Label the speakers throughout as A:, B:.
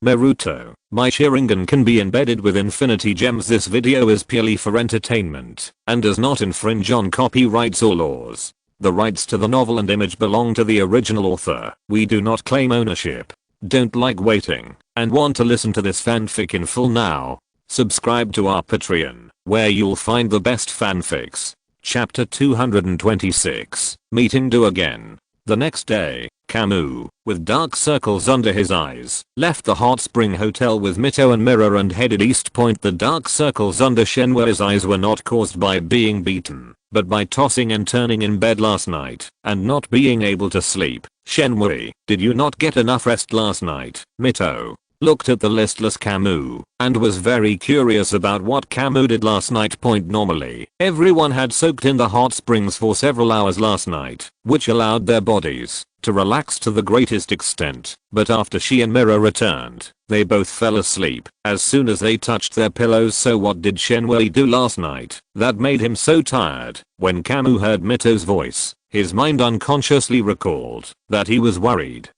A: Naruto, my Sharingan can be embedded with infinity gems. This video is purely for entertainment and does not infringe on copyrights or laws. The rights to the novel and image belong to the original author. We do not claim ownership. Don't like waiting and want to listen to this fanfic in full now? Subscribe to our Patreon, where you'll find the best fanfics. Chapter 226, Meeting Do Again. The next day, Kamui, with dark circles under his eyes, left the hot spring hotel with Mito and Mera and headed East Point. The dark circles under Shenwei's eyes were not caused by being beaten, but by tossing and turning in bed last night and not being able to sleep. Shenwei, did you not get enough rest last night? Mito looked at the listless Kamui and was very curious about what Kamui did last night. Normally, everyone had soaked in the hot springs for several hours last night, which allowed their bodies to relax to the greatest extent, but after she and Mera returned, they both fell asleep as soon as they touched their pillows. So what did Shenwei do last night that made him so tired? When Kamui heard Mito's voice, his mind unconsciously recalled that he was worried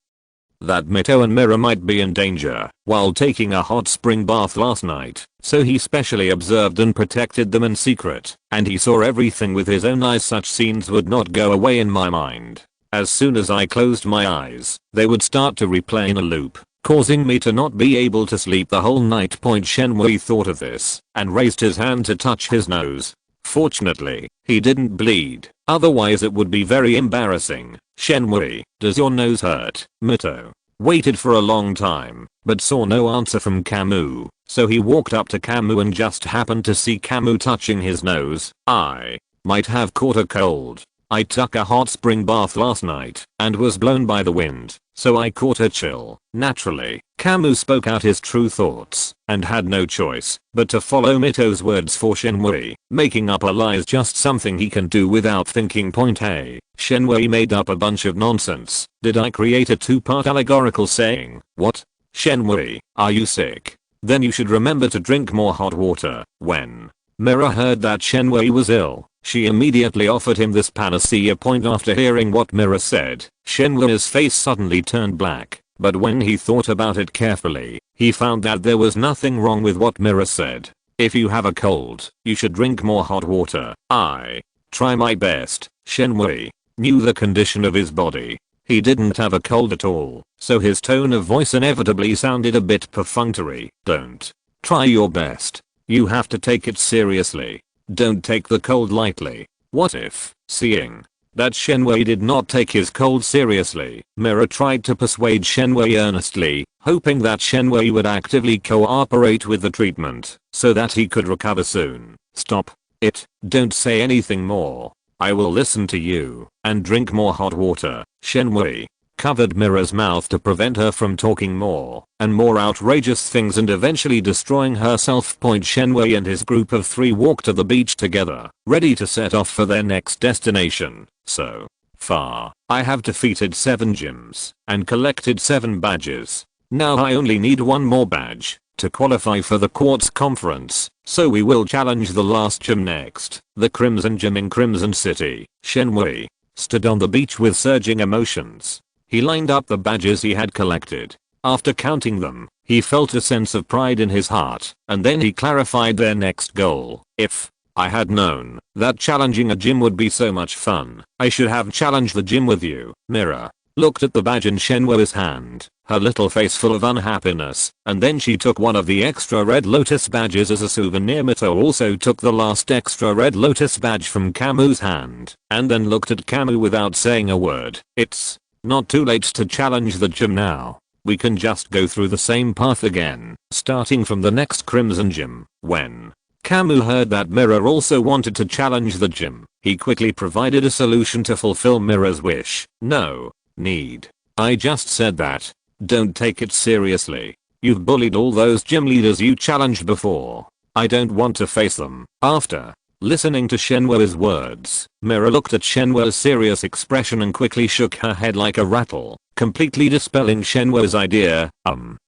A: that Mito and Mera might be in danger while taking a hot spring bath last night, so he specially observed and protected them in secret, and he saw everything with his own eyes. Such scenes would not go away in my mind. As soon as I closed my eyes, they would start to replay in a loop, causing me to not be able to sleep the whole night. Shenwei thought of this and raised his hand to touch his nose. Fortunately, he didn't bleed, otherwise it would be very embarrassing. Shenwei, does your nose hurt? Mito waited for a long time, but saw no answer from Kamui, so he walked up to Kamui and just happened to see Kamui touching his nose. I might have caught a cold. I took a hot spring bath last night and was blown by the wind, so I caught a chill. Naturally, Kamui spoke out his true thoughts and had no choice but to follow Mito's words for Shenwei. Making up a lie is just something he can do without thinking. Hey, Shenwei made up a bunch of nonsense. Did I create a two-part allegorical saying? What? Shenwei, are you sick? Then you should remember to drink more hot water. When Mera heard that Shenwei was ill, she immediately offered him this panacea. After hearing what Mera said, Shenwei's face suddenly turned black, but when he thought about it carefully, he found that there was nothing wrong with what Mera said. If you have a cold, you should drink more hot water. I try my best. Shenwei knew the condition of his body. He didn't have a cold at all, so his tone of voice inevitably sounded a bit perfunctory. Don't try your best. You have to take it seriously. Don't take the cold lightly. What if, seeing that Shenwei did not take his cold seriously, Mera tried to persuade Shenwei earnestly, hoping that Shenwei would actively cooperate with the treatment so that he could recover soon. Stop it. Don't say anything more. I will listen to you and drink more hot water. Shenwei covered Mera's mouth to prevent her from talking more and more outrageous things and eventually destroying herself. Shenwei and his group of 3 walked to the beach together, ready to set off for their next destination. So far, I have defeated 7 gyms and collected 7 badges. Now I only need 1 more badge to qualify for the Quartz Conference, so we will challenge the last gym next, the Crimson Gym in Crimson City. Shenwei stood on the beach with surging emotions. He lined up the badges he had collected. After counting them, he felt a sense of pride in his heart, and then he clarified their next goal. If I had known that challenging a gym would be so much fun, I should have challenged the gym with you. Mera looked at the badge in Shenwei's hand, her little face full of unhappiness, and then she took one of the extra red lotus badges as a souvenir. Mito also took the last extra red lotus badge from Kamui's hand, and then looked at Kamui without saying a word. It's not too late to challenge the gym now. We can just go through the same path again, starting from the next Crimson Gym. When Kamui heard that Mera also wanted to challenge the gym, he quickly provided a solution to fulfill Mera's wish. No need. I just said that. Don't take it seriously. You've bullied all those gym leaders you challenged before. I don't want to face them. After listening to Shenwei's words, Mera looked at Shenwei's serious expression and quickly shook her head like a rattle, completely dispelling Shenwei's idea.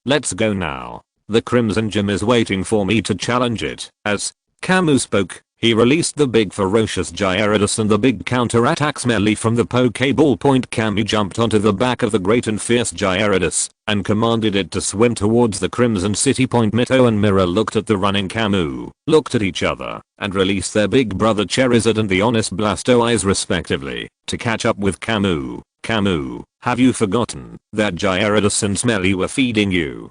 A: Let's go now. The Crimson Gym is waiting for me to challenge it. As Kamui spoke, He released the big ferocious Gyarados and the big counterattacks melee from the Pokeball point. Kamui jumped onto the back of the great and fierce Gyarados and commanded it to swim towards the Crimson City point. Mito and Mera looked at the running Kamui, looked at each other, and released their big brother Charizard and the honest Blastoise respectively, to catch up with Kamui. Kamui, have you forgotten that Gyarados and Smelly were feeding you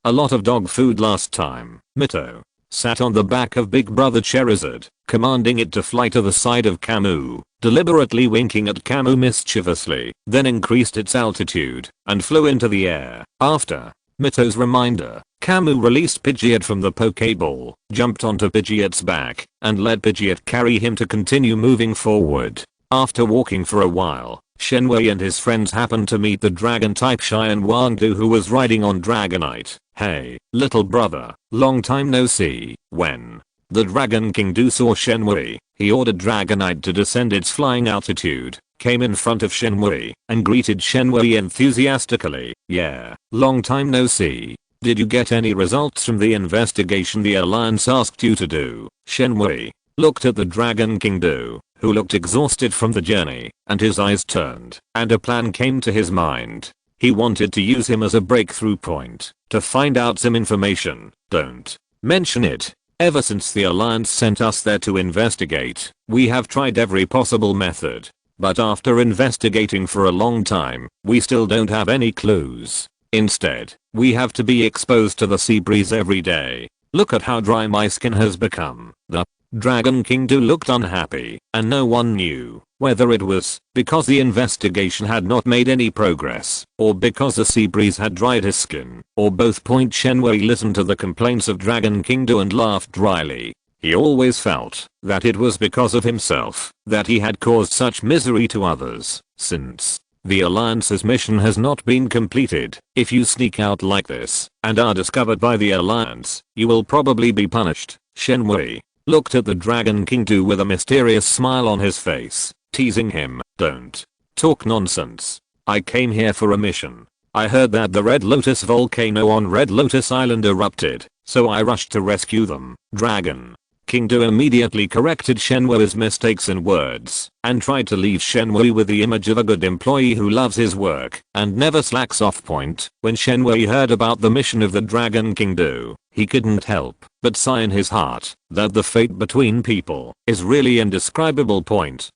A: a lot of dog food last time? Mito sat on the back of big brother Charizard, commanding it to fly to the side of Kamui, deliberately winking at Kamui mischievously, then increased its altitude and flew into the air. After Mito's reminder, Kamui released Pidgeot from the Pokeball, jumped onto Pidgeot's back, and let Pidgeot carry him to continue moving forward. After walking for a while, Shenwei and his friends happened to meet the dragon-type Cheyenne Wangdu, who was riding on Dragonite. Hey, little brother, long time no see. When the Dragon King Du saw Shenwei, he ordered Dragonite to descend its flying altitude, came in front of Shenwei, and greeted Shenwei enthusiastically. Yeah, long time no see. Did you get any results from the investigation the Alliance asked you to do? Shenwei looked at the Dragon King Du, who looked exhausted from the journey, and his eyes turned, and a plan came to his mind. He wanted to use him as a breakthrough point to find out some information. Don't mention it. Ever since the Alliance sent us there to investigate, we have tried every possible method. But after investigating for a long time, we still don't have any clues. Instead, we have to be exposed to the sea breeze every day. Look at how dry my skin has become. The Dragon King Du looked unhappy, and no one knew whether it was because the investigation had not made any progress, or because the sea breeze had dried his skin, or both. Shenwei listened to the complaints of Dragon King Du and laughed dryly. He always felt that it was because of himself that he had caused such misery to others. Since the Alliance's mission has not been completed, if you sneak out like this and are discovered by the Alliance, you will probably be punished. Shenwei looked at the Dragon King Du with a mysterious smile on his face, teasing him. Don't talk nonsense. I came here for a mission. I heard that the Red Lotus volcano on Red Lotus Island erupted, so I rushed to rescue them. Dragon King Du immediately corrected Shenwei's mistakes and words, and tried to leave Shenwei with the image of a good employee who loves his work and never slacks off. When Shenwei heard about the mission of the Dragon King Du, he couldn't help but sigh in his heart that the fate between people is really indescribable.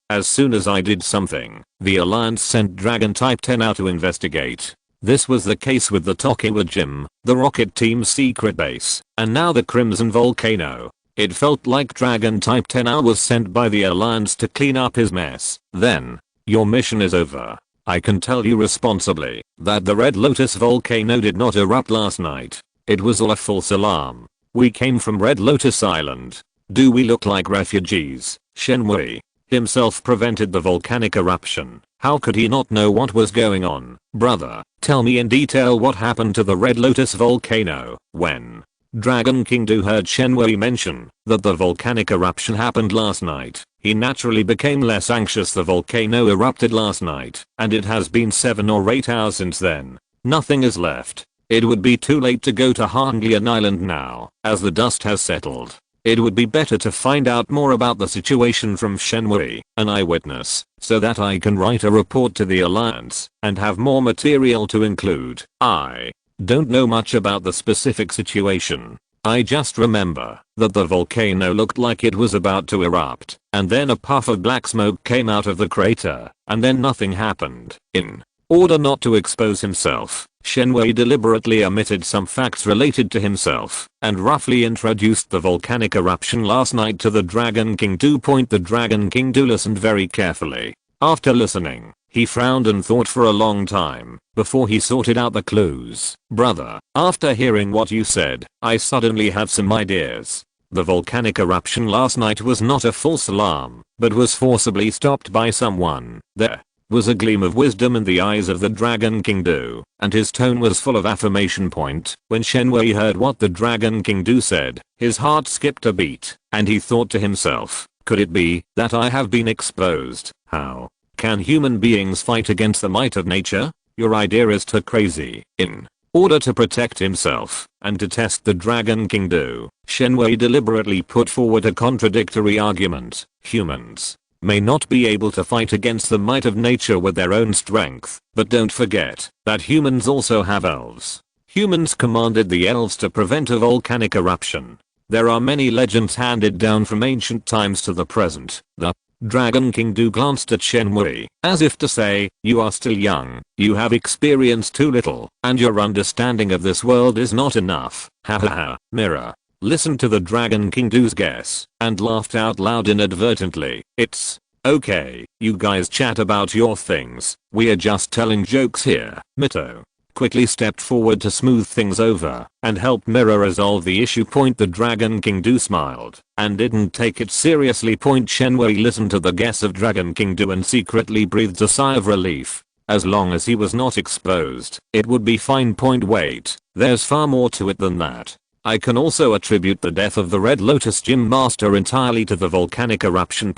A: As soon as I did something, the Alliance sent Dragon Type 10 out to investigate. This was the case with the Tokiwa Gym, the Rocket Team's secret base, and now the Crimson Volcano. It felt like Dragon Type 10 was sent by the Alliance to clean up his mess. Then, your mission is over. I can tell you responsibly that the Red Lotus volcano did not erupt last night. It was all a false alarm. We came from Red Lotus Island. Do we look like refugees? Shenwei himself prevented the volcanic eruption. How could he not know what was going on? Brother, tell me in detail what happened to the Red Lotus volcano. When Dragon King Du heard Shenwei mention that the volcanic eruption happened last night, he naturally became less anxious. The volcano erupted last night, and it has been 7 or 8 hours since then. Nothing is left. It would be too late to go to Hongyan Island now, as the dust has settled. It would be better to find out more about the situation from Shenwei, an eyewitness, so that I can write a report to the Alliance and have more material to include. I don't know much about the specific situation. I just remember that the volcano looked like it was about to erupt, and then a puff of black smoke came out of the crater, and then nothing happened. In order not to expose himself, Shenwei deliberately omitted some facts related to himself, and roughly introduced the volcanic eruption last night to the Dragon King Du. The Dragon King Du listened very carefully. After listening, he frowned and thought for a long time before he sorted out the clues. Brother, after hearing what you said, I suddenly have some ideas. The volcanic eruption last night was not a false alarm, but was forcibly stopped by someone. There was a gleam of wisdom in the eyes of the Dragon King Du, and his tone was full of affirmation. When Shenwei heard what the Dragon King Du said, his heart skipped a beat, and he thought to himself, could it be that I have been exposed? How can human beings fight against the might of nature? Your idea is too crazy. In order to protect himself and to test the Dragon King do, Shenwei deliberately put forward a contradictory argument. Humans may not be able to fight against the might of nature with their own strength, but don't forget that humans also have elves. Humans commanded the elves to prevent a volcanic eruption. There are many legends handed down from ancient times to the present. The Dragon King do glanced at Shenwei, as if to say, you are still young, you have experienced too little, and your understanding of this world is not enough. Hahaha. Mera listened to the Dragon King do's guess, and laughed out loud inadvertently. It's okay, you guys chat about your things, we are just telling jokes here. Mito quickly stepped forward to smooth things over and help Mera resolve the issue. The Dragon King do smiled and didn't take it seriously. Shenwei listened to the guess of Dragon King do and secretly breathed a sigh of relief. As long as he was not exposed, it would be fine. Wait, there's far more to it than that. I can also attribute the death of the Red Lotus Gym Master entirely to the volcanic eruption.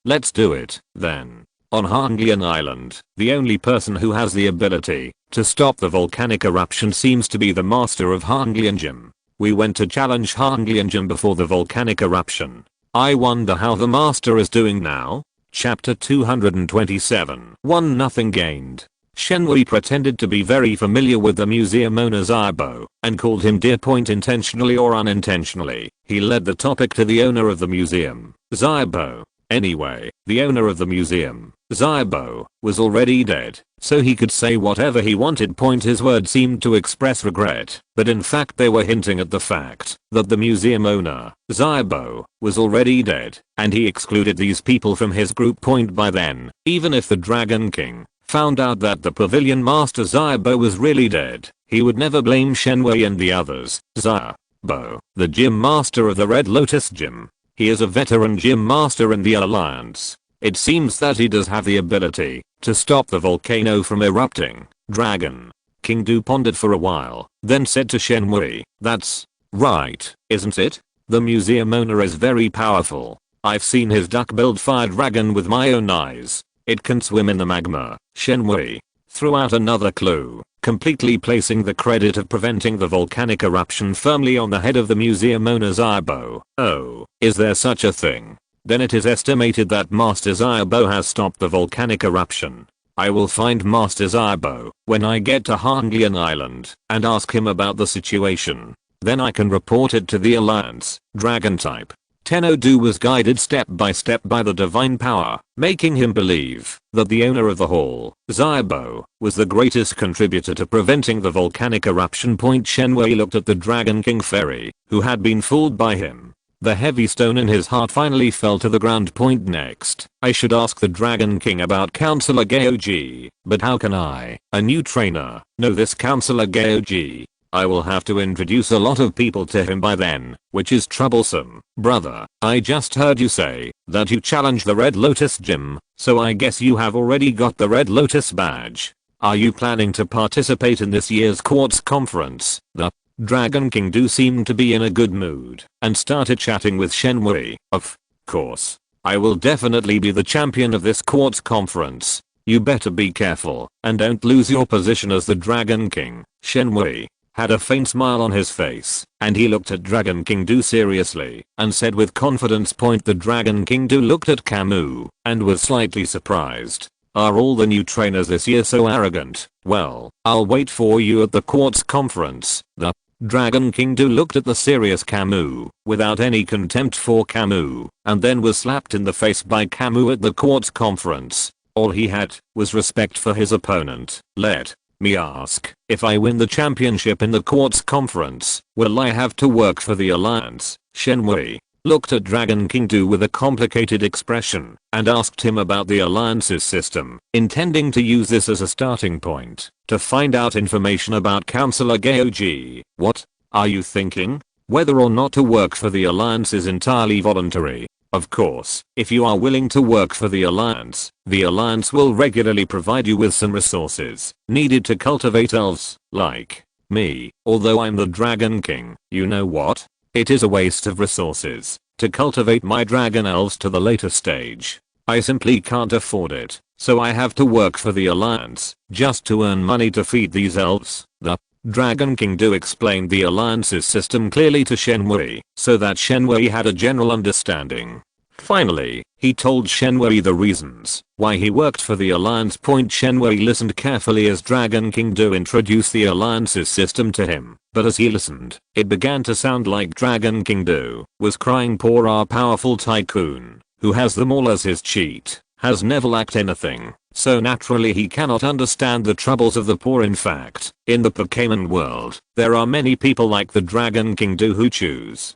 A: Let's do it, then. On Hanglian Island, the only person who has the ability to stop the volcanic eruption seems to be the master of Hanglian Gym. We went to challenge Hanglian Gym before the volcanic eruption. I wonder how the master is doing now? Chapter 227. 1 Nothing gained. Shenwei pretended to be very familiar with the museum owner Zaibo and called him dear. Intentionally or unintentionally, he led the topic to the owner of the museum, Zaibo. Anyway, the owner of the museum, Zaibo, was already dead, so he could say whatever he wanted. His words seemed to express regret, but in fact they were hinting at the fact that the museum owner, Zaibo, was already dead, and he excluded these people from his group. By then, even if the Dragon King found out that the pavilion master Zaibo was really dead, he would never blame Shenwei and the others. Zaibo, the gym master of the Red Lotus Gym. He is a veteran gym master in the Alliance. It seems that he does have the ability to stop the volcano from erupting. Dragon King do pondered for a while, then said to Shenwei, that's right, isn't it? The museum owner is very powerful. I've seen his duck-billed fire dragon with my own eyes. It can swim in the magma. Shenwei threw out another clue, completely placing the credit of preventing the volcanic eruption firmly on the head of the museum owner Zaibo. Oh, is there such a thing? Then it is estimated that Master Zaibo has stopped the volcanic eruption. I will find Master Zaibo when I get to Hanglian Island and ask him about the situation. Then I can report it to the Alliance. Dragon type Tenno-do was guided step by step by the divine power, making him believe that the owner of the hall, Zaibo, was the greatest contributor to preventing the volcanic eruption. Shenwei looked at the Dragon King fairy, who had been fooled by him. The heavy stone in his heart finally fell to the ground. Next, I should ask the Dragon King about Counselor Gyoji, but how can I, a new trainer, know this Counselor Gyoji? I will have to introduce a lot of people to him by then, which is troublesome. Brother, I just heard you say that you challenged the Red Lotus Gym, so I guess you have already got the Red Lotus badge. Are you planning to participate in this year's Quartz Conference? The Dragon King do seemed to be in a good mood and started chatting with Shenwei. Of course, I will definitely be the champion of this Quartz Conference. You better be careful and don't lose your position as the Dragon King. Shenwei had a faint smile on his face, and he looked at Dragon King do seriously and said with confidence. The Dragon King do looked at Kamui and was slightly surprised. Are all the new trainers this year so arrogant? Well, I'll wait for you at the Quartz Conference. The Dragon King do looked at the serious Kamui without any contempt for Kamui, and then was slapped in the face by Kamui at the Quartz Conference. All he had was respect for his opponent. Let me ask, if I win the championship in the Quartz Conference, will I have to work for the Alliance? Shenwei looked at Dragon King do with a complicated expression and asked him about the Alliance's system, intending to use this as a starting point to find out information about Counselor Gyoji. What are you thinking? Whether or not to work for the Alliance is entirely voluntary. Of course, if you are willing to work for the Alliance will regularly provide you with some resources needed to cultivate elves, like me. Although I'm the Dragon King, you know what? It is a waste of resources to cultivate my dragon elves to the later stage. I simply can't afford it, so I have to work for the Alliance just to earn money to feed these elves. The Dragon King Do explained the alliance's system clearly to Shenwei, so that Shenwei had a general understanding. Finally, he told Shenwei the reasons why he worked for the alliance. Shenwei listened carefully as Dragon King Do introduced the alliance's system to him, but as he listened, it began to sound like Dragon King Do was crying, poor our powerful tycoon, who has them all as his cheat, has never lacked anything, so naturally he cannot understand the troubles of the poor. In fact, in the Pokemon world, there are many people like the Dragon King Do who choose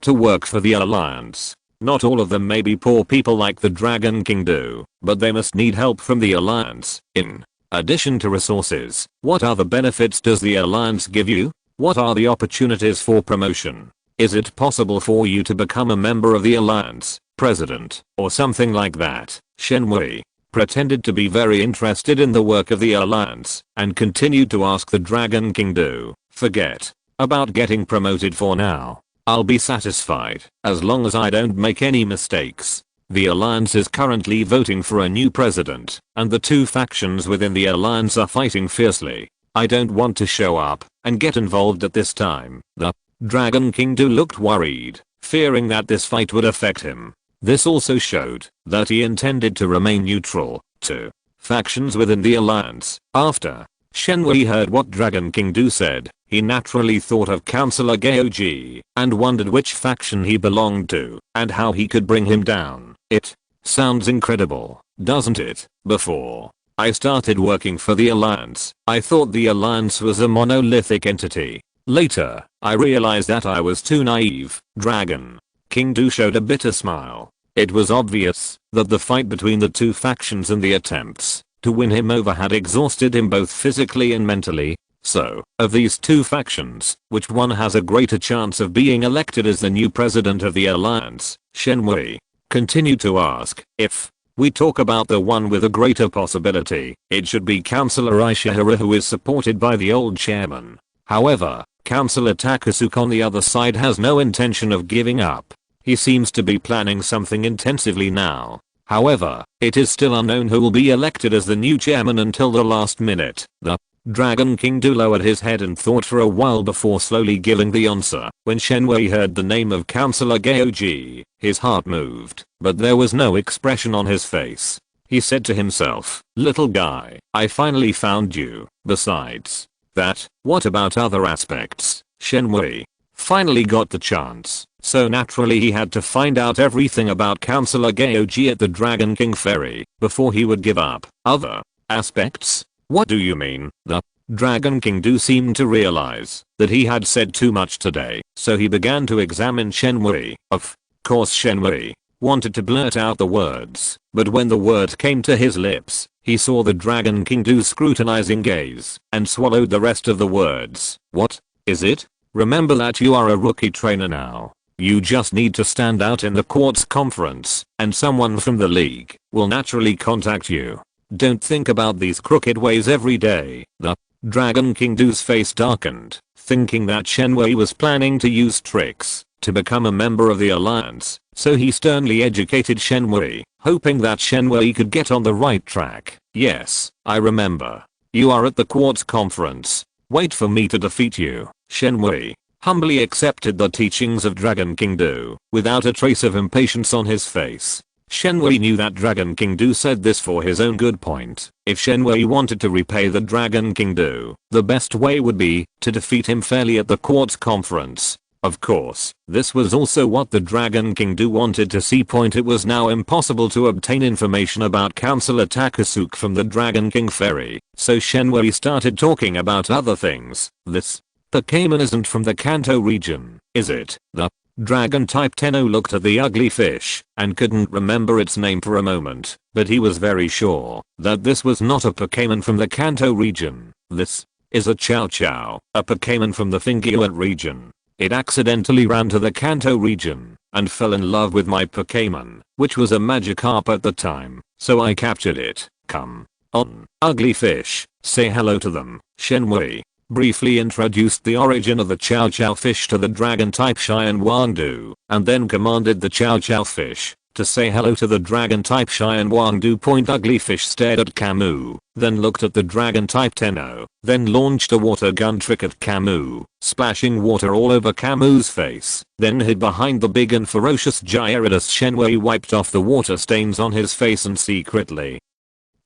A: to work for the alliance. Not all of them may be poor people like the Dragon King Do, but they must need help from the alliance. In addition to resources, what other benefits does the alliance give you? What are the opportunities for promotion? Is it possible for you to become a member of the alliance, president, or something like that? Shenwei pretended to be very interested in the work of the alliance and continued to ask the Dragon King Do, forget about getting promoted for now. I'll be satisfied as long as I don't make any mistakes. The alliance is currently voting for a new president, and the two factions within the alliance are fighting fiercely. I don't want to show up and get involved at this time. The Dragon King Do looked worried, fearing that this fight would affect him. This also showed that he intended to remain neutral to factions within the alliance. After Shenwei heard what Dragon King Do said, he naturally thought of Counselor Gyoji and wondered which faction he belonged to and how he could bring him down. It sounds incredible, doesn't it? Before I started working for the alliance, I thought the alliance was a monolithic entity. Later, I realized that I was too naive. Dragon King Do showed a bitter smile. It was obvious that the fight between the two factions and the attempts to win him over had exhausted him both physically and mentally. So, of these two factions, which one has a greater chance of being elected as the new president of the alliance? Shenwei continued to ask. If we talk about the one with a greater possibility, it should be Councillor Ishihara, who is supported by the old chairman. However, Councillor Takasuke on the other side has no intention of giving up. He seems to be planning something intensively now. However, it is still unknown who will be elected as the new chairman until the last minute. The Dragon King Do lowered his head and thought for a while before slowly giving the answer. When Shenwei heard the name of Counselor Gyoji, his heart moved, but there was no expression on his face. He said to himself, little guy, I finally found you. Besides that, what about other aspects? Shenwei finally got the chance, so naturally he had to find out everything about Counselor Gyoji at the Dragon King Ferry before he would give up. Other aspects? What do you mean? The Dragon King Do seemed to realize that he had said too much today, so he began to examine Shenwei. Of course Shenwei wanted to blurt out the words, but when the word came to his lips, he saw the Dragon King Do's scrutinizing gaze and swallowed the rest of the words. What is it? Remember that you are a rookie trainer now. You just need to stand out in the quartz conference, and someone from the league will naturally contact you. Don't think about these crooked ways every day. The Dragon King Do's face darkened, thinking that Shenwei was planning to use tricks to become a member of the alliance, so he sternly educated Shenwei, hoping that Shenwei could get on the right track. Yes, I remember. You are at the quartz conference. Wait for me to defeat you. Shenwei humbly accepted the teachings of Dragon King Do without a trace of impatience on his face. Shenwei knew that Dragon King Do said this for his own good point. If Shenwei wanted to repay the Dragon King Do, the best way would be to defeat him fairly at the quartz conference. Of course, this was also what the Dragon King Do wanted to see. It was now impossible to obtain information about Counselor Takasuke from the Dragon King Ferry, so Shenwei started talking about other things. This Pokemon isn't from the Kanto region, is it? The Dragon type Tenno looked at the ugly fish and couldn't remember its name for a moment, but he was very sure that this was not a Pokemon from the Kanto region. This is a Chow Chow, a Pokemon from the Fingyuan region. It accidentally ran to the Kanto region and fell in love with my Pokemon, which was a Magikarp at the time, so I captured it. Come on, ugly fish, say hello to them. Shenwei briefly introduced the origin of the Chow Chow fish to the dragon type Cheyenne Wangdu, and then commanded the Chow Chow fish to say hello to the dragon type Shy and Wangdu. Ugly Fish stared at Kamui, then looked at the dragon type Tenno, then launched a water gun trick at Kamui, splashing water all over Kamui's face, then hid behind the big and ferocious Gyarados. Shenwei wiped off the water stains on his face and secretly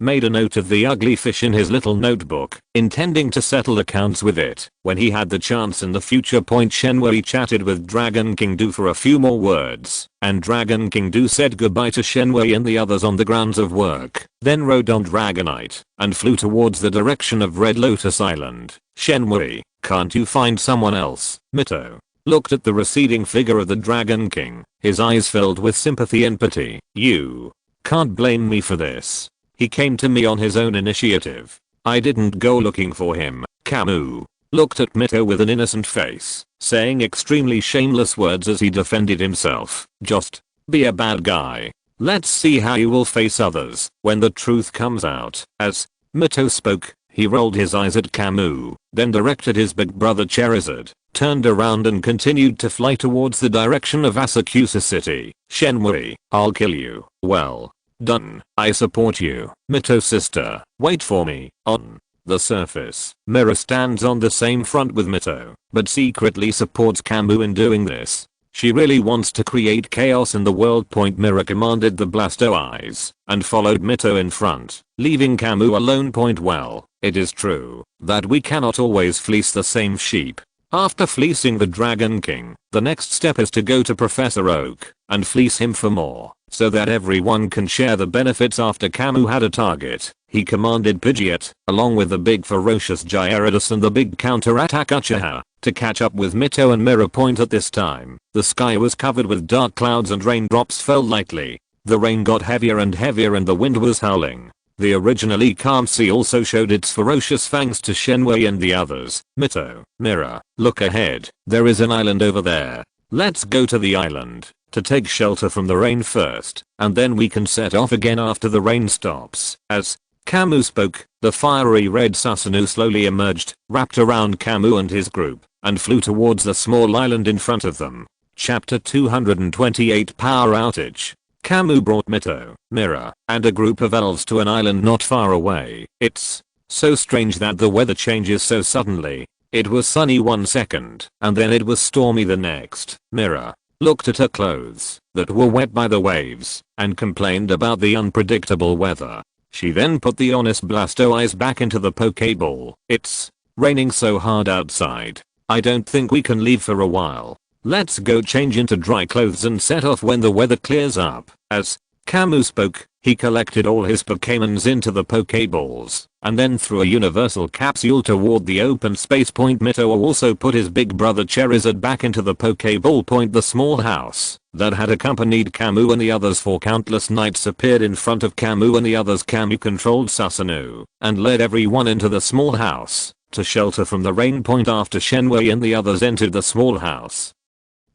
A: made a note of the ugly fish in his little notebook, intending to settle accounts with it when he had the chance in the future. Shenwei chatted with Dragon King Du for a few more words, and Dragon King Du said goodbye to Shenwei and the others on the grounds of work, then rode on Dragonite and flew towards the direction of Red Lotus Island. Shenwei, can't you find someone else? Mito looked at the receding figure of the Dragon King, his eyes filled with sympathy and pity. You can't blame me for this. He came to me on his own initiative. I didn't go looking for him. Kamui looked at Mito with an innocent face, saying extremely shameless words as he defended himself. Just be a bad guy. Let's see how you will face others when the truth comes out. As Mito spoke, he rolled his eyes at Kamui, then directed his big brother Charizard, turned around and continued to fly towards the direction of Asakusa City. Shenwei, I'll kill you. Well done. I support you. Mito sister, wait for me. On the surface, Mera stands on the same front with Mito, but secretly supports Kamui in doing this. She really wants to create chaos in the world. Mera commanded the Blasto Eyes and followed Mito in front, leaving Kamui alone. Well, it is true that we cannot always fleece the same sheep. After fleecing the Dragon King, the next step is to go to Professor Oak and fleece him for more, so that everyone can share the benefits. After Kamui had a target, he commanded Pidgeot, along with the big ferocious Gyarados and the big counterattack Uchiha, to catch up with Mito and Mera. At this time, the sky was covered with dark clouds and raindrops fell lightly. The rain got heavier and heavier and the wind was howling. The originally calm sea also showed its ferocious fangs to Shenwei and the others. Mito, Mera, look ahead. There is an island over there. Let's go to the island to take shelter from the rain first, and then we can set off again after the rain stops. As Kamui spoke, the fiery red Susanoo slowly emerged, wrapped around Kamui and his group, and flew towards the small island in front of them. Chapter 228 Power Outage. Kamui brought Mito, Mera, and a group of elves to an island not far away. It's so strange that the weather changes so suddenly. It was sunny 1 second, and then it was stormy the next. Mera looked at her clothes that were wet by the waves and complained about the unpredictable weather. She then put the honest Blasto Eyes back into the Pokeball. It's raining so hard outside. I don't think we can leave for a while. Let's go change into dry clothes and set off when the weather clears up. As Kamui spoke, he collected all his Pokemons into the Pokeballs and then threw a universal capsule toward the open space. Mito also put his big brother Charizard back into the Pokeball. The small house that had accompanied Kamui and the others for countless nights appeared in front of Kamui and the others. Kamui controlled Susanoo and led everyone into the small house to shelter from the rain. After Shenwei and the others entered the small house,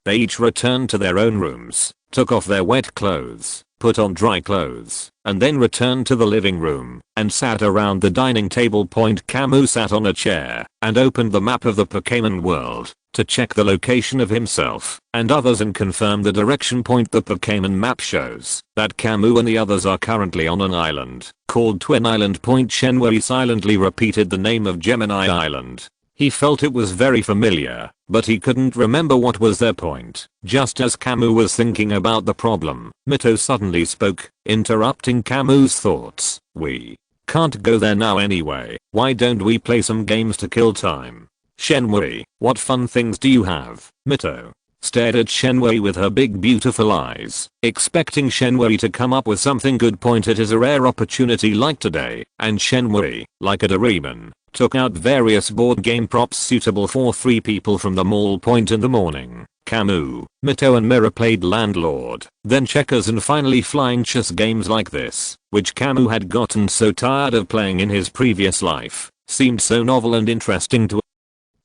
A: they each returned to their own rooms, took off their wet clothes, put on dry clothes, and then returned to the living room and sat around the dining table. Kamui sat on a chair and opened the map of the Pokemon world to check the location of himself and others and confirm the direction. The Pokemon map shows that Kamui and the others are currently on an island called Twin Island. Shenwei silently repeated the name of Gemini Island. He felt it was very familiar, but he couldn't remember what was their point. Just as Kamui was thinking about the problem, Mito suddenly spoke, interrupting Kamui's thoughts. We can't go there now anyway. Why don't we play some games to kill time? Shenwei, what fun things do you have? Mito stared at Shenwei with her big beautiful eyes, expecting Shenwei to come up with something good. It is a rare opportunity like today, and Shenwei, like a Doraemon, took out various board game props suitable for 3 people from the mall. In the morning, Kamui, Mito and Mera played Landlord, then checkers and finally flying chess games like this, which Kamui had gotten so tired of playing in his previous life, seemed so novel and interesting to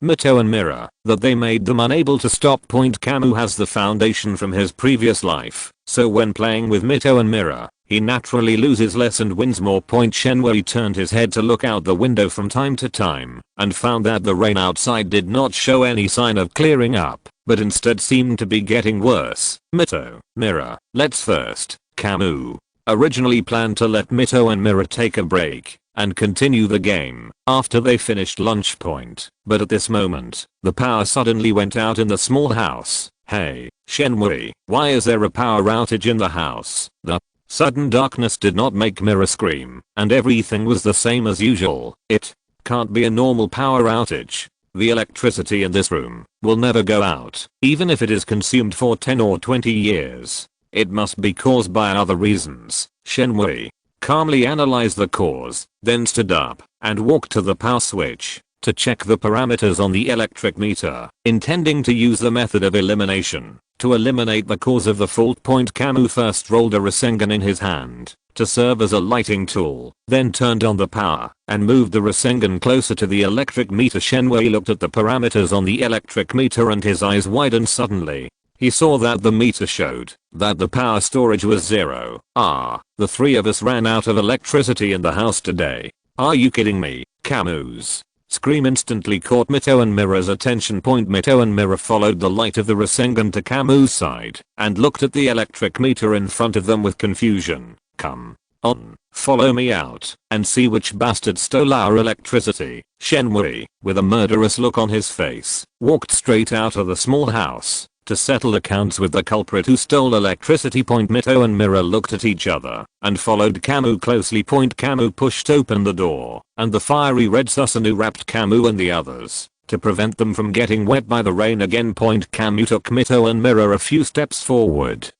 A: Mito and Mera that they made them unable to stop. Kamui has the foundation from his previous life, so when playing with Mito and Mera, he naturally loses less and wins more. Shenwei turned his head to look out the window from time to time and found that the rain outside did not show any sign of clearing up, but instead seemed to be getting worse. Mito, Mera, let's first Kamui originally planned to let Mito and Mera take a break and continue the game after they finished lunch point, but at this moment, the power suddenly went out in the small house. Hey, Shenmue, why is there a power outage in the house? The sudden darkness did not make Mera scream, and everything was the same as usual. It can't be a normal power outage. The electricity in this room will never go out, even if it is consumed for 10 or 20 years. It must be caused by other reasons. Shenmue calmly analyzed the cause, then stood up and walked to the power switch to check the parameters on the electric meter, intending to use the method of elimination to eliminate the cause of the fault point. Kamui first rolled a Rasengan in his hand to serve as a lighting tool, then turned on the power and moved the Rasengan closer to the electric meter. Shenmue looked at the parameters on the electric meter and his eyes widened suddenly. He saw that the meter showed that the power storage was 0. The three of us ran out of electricity in the house today. Are you kidding me? Kamui's scream instantly caught Mito and Mera's attention. Mito and Mera followed the light of the Rasengan to Kamui's side and looked at the electric meter in front of them with confusion. Come on, follow me out and see which bastard stole our electricity. Shenmue, with a murderous look on his face, walked straight out of the small house to settle accounts with the culprit who stole electricity. Mito and Mera looked at each other and followed Kamui closely. Kamui pushed open the door and the fiery red Susanoo wrapped Kamui and the others to prevent them from getting wet by the rain again. Kamui took Mito and Mera a few steps forward,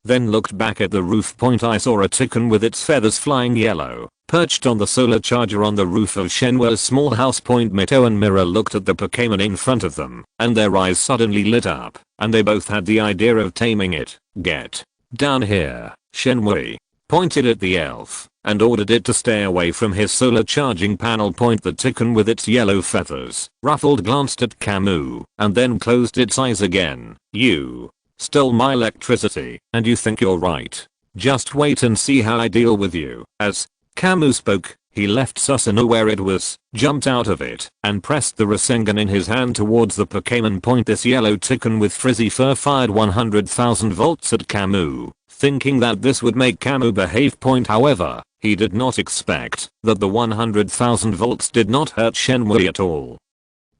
A: then looked back at the roof. I saw a chicken with its feathers flying yellow, perched on the solar charger on the roof of Shenmue's small house. Mito and Mera looked at the Pokemon in front of them and their eyes suddenly lit up and they both had the idea of taming it. Get down here. Shenmue pointed at the elf and ordered it to stay away from his solar charging panel. The chicken with its yellow feathers ruffled glanced at Kamui and then closed its eyes again. You stole my electricity and you think you're right. Just wait and see how I deal with you. As Kamui spoke, he left Susanoo where it was, jumped out of it, and pressed the Rasengan in his hand towards the Pokemon. This yellow chicken with frizzy fur fired 100,000 volts at Kamui, thinking that this would make Kamui behave. However, he did not expect that the 100,000 volts did not hurt Shenmue at all,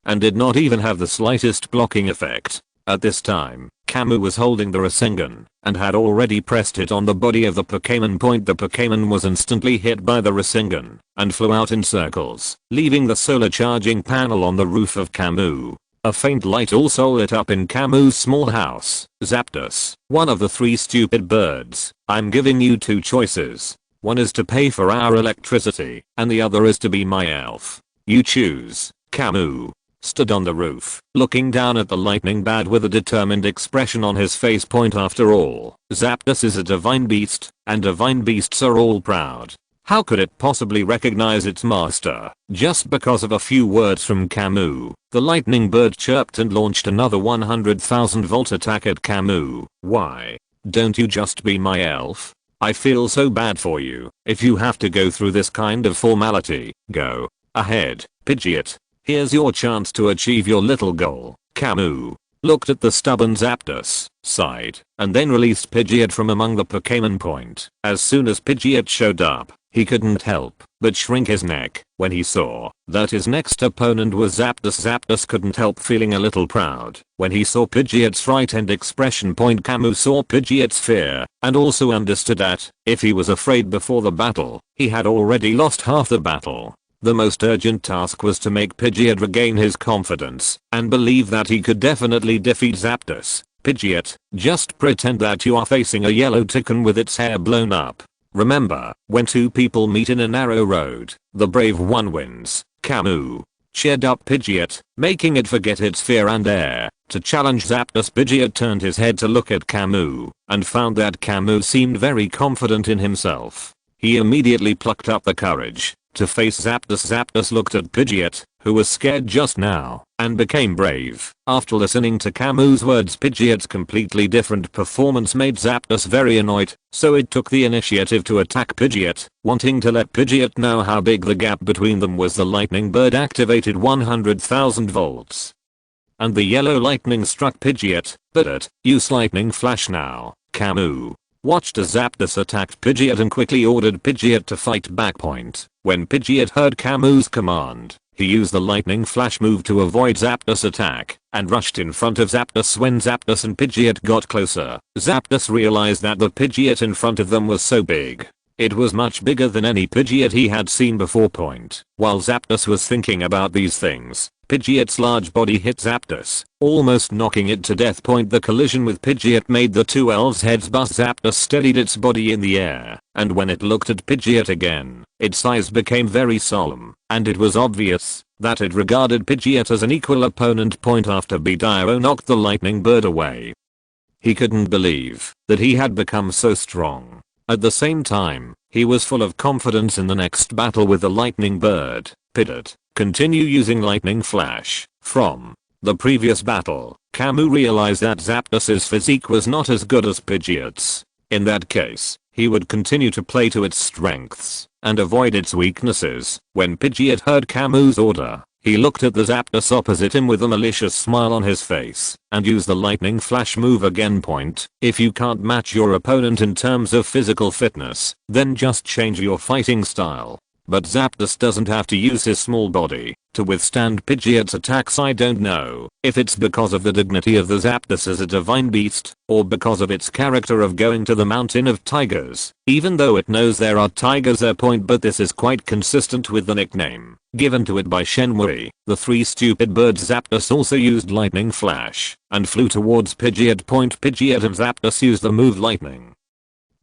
A: and did not even have the slightest blocking effect. At this time, Kamui was holding the Rasengan and had already pressed it on the body of the Pokemon. The Pokemon was instantly hit by the Rasengan and flew out in circles, leaving the solar charging panel on the roof of Kamui. A faint light also lit up in Kamui's small house. Zapdos, one of the three stupid birds, I'm giving you two choices. One is to pay for our electricity and the other is to be my elf. You choose. Kamui stood on the roof, looking down at the lightning bad with a determined expression on his face. After all, Zapdos is a divine beast, and divine beasts are all proud. How could it possibly recognize its master just because of a few words from Kamui? The lightning bird chirped and launched another 100,000 volt attack at Kamui. Why don't you just be my elf? I feel so bad for you if you have to go through this kind of formality. Go ahead, Pidgeot. Here's your chance to achieve your little goal. Kamui looked at the stubborn Zapdos, sighed, and then released Pidgeot from among the Pokemon. As soon as Pidgeot showed up, he couldn't help but shrink his neck when he saw that his next opponent was Zapdos. Zapdos couldn't help feeling a little proud when he saw Pidgeot's frightened expression. Kamui saw Pidgeot's fear and also understood that if he was afraid before the battle, he had already lost half the battle. The most urgent task was to make Pidgeot regain his confidence and believe that he could definitely defeat Zapdos. Pidgeot, just pretend that you are facing a yellow chicken with its hair blown up. Remember, when two people meet in a narrow road, the brave one wins. Kamui cheered up Pidgeot, making it forget its fear and dare to challenge Zapdos. Pidgeot turned his head to look at Kamui and found that Kamui seemed very confident in himself. He immediately plucked up the courage to face Zapdos. Zapdos looked at Pidgeot, who was scared just now, and became brave. After listening to Kamui's words, Pidgeot's completely different performance made Zapdos very annoyed, so it took the initiative to attack Pidgeot, wanting to let Pidgeot know how big the gap between them was. The lightning bird activated 100,000 volts, and the yellow lightning struck Pidgeot, but use lightning flash now. Kamui watched as Zapdos attacked Pidgeot and quickly ordered Pidgeot to fight back. When Pidgeot heard Kamui's command, he used the lightning flash move to avoid Zapdos' attack and rushed in front of Zapdos. When Zapdos and Pidgeot got closer, Zapdos realized that the Pidgeot in front of them was so big. It was much bigger than any Pidgeot he had seen before. While Zapdos was thinking about these things, Pidgeot's large body hit Zapdos, almost knocking it to death. The collision with Pidgeot made the two elves' heads bust. Zapdos steadied its body in the air, and when it looked at Pidgeot again, its eyes became very solemn, and it was obvious that it regarded Pidgeot as an equal opponent. After Betrayal knocked the lightning bird away, he couldn't believe that he had become so strong. At the same time, he was full of confidence in the next battle with the lightning bird. Pidgeot, continue using lightning flash. From the previous battle, Kamui realized that Zapdos' physique was not as good as Pidgeot's. In that case, he would continue to play to its strengths and avoid its weaknesses. When Pidgeot heard Kamui's order, he looked at the Zapdos opposite him with a malicious smile on his face and used the lightning flash move again. If you can't match your opponent in terms of physical fitness, then just change your fighting style. But Zapdos doesn't have to use his small body to withstand Pidgeot's attacks. I don't know if it's because of the dignity of the Zapdos as a divine beast, or because of its character of going to the mountain of tigers, even though it knows there are tigers there. But this is quite consistent with the nickname given to it by Shenmue, the three stupid birds. Zapdos also used lightning flash and flew towards Pidgeot. Pidgeot and Zapdos used the move lightning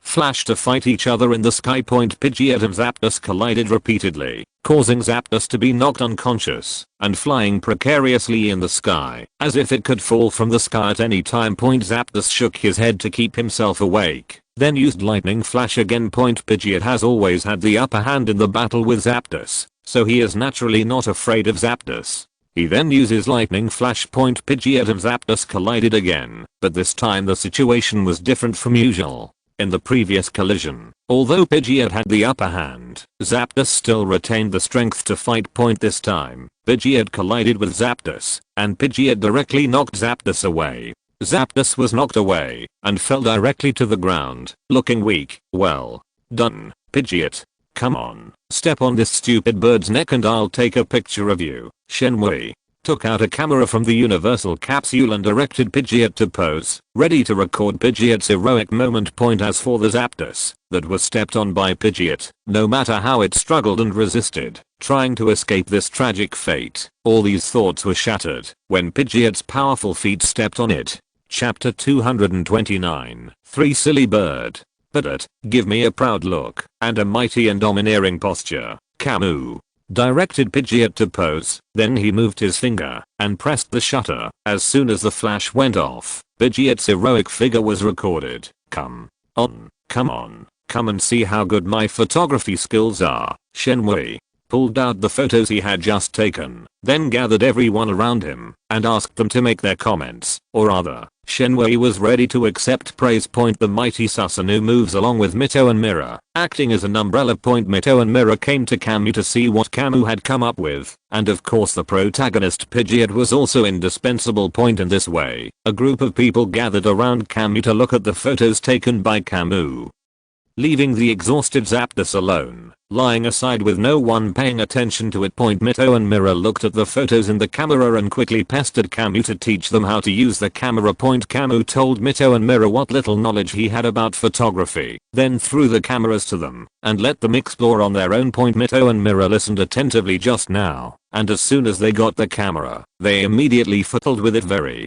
A: flash to fight each other in the sky. Pidgeot and Zapdos collided repeatedly, causing Zapdos to be knocked unconscious and flying precariously in the sky as if it could fall from the sky at any time. Zapdos shook his head to keep himself awake, then used lightning flash again. Pidgeot has always had the upper hand in the battle with Zapdos, so he is naturally not afraid of Zapdos. He then uses lightning flash. Pidgeot and Zapdos collided again, but this time the situation was different from usual. In the previous collision, although Pidgeot had the upper hand, Zapdos still retained the strength to fight. This time, Pidgeot collided with Zapdos, and Pidgeot directly knocked Zapdos away. Zapdos was knocked away and fell directly to the ground, looking weak. Well done, Pidgeot. Come on, step on this stupid bird's neck and I'll take a picture of you. Shenmue took out a camera from the universal capsule and directed Pidgeot to pose, ready to record Pidgeot's heroic moment. As for the Zapdos that was stepped on by Pidgeot, no matter how it struggled and resisted, trying to escape this tragic fate, all these thoughts were shattered when Pidgeot's powerful feet stepped on it. Chapter 229. 3 Silly Bird. Pidgeot, give me a proud look and a mighty and domineering posture. Kamui directed Pidgeot to pose, then he moved his finger and pressed the shutter. As soon as the flash went off, Pidgeot's heroic figure was recorded. Come on, come and see how good my photography skills are. Shenmue pulled out the photos he had just taken, then gathered everyone around him and asked them to make their comments, or rather, Shenmue was ready to accept praise. The mighty Susanoo moves along with Mito and Mera, acting as an umbrella. Mito and Mera came to Kamui to see what Kamui had come up with, and of course the protagonist Pidgeot was also indispensable. In this way, a group of people gathered around Kamui to look at the photos taken by Kamui, leaving the exhausted Zapdos alone, lying aside with no one paying attention to it. Mito and Mera looked at the photos in the camera and quickly pestered Kamui to teach them how to use the camera. Kamui told Mito and Mera what little knowledge he had about photography, then threw the cameras to them and let them explore on their own. Mito and Mera listened attentively just now, and as soon as they got the camera, they immediately fiddled with it very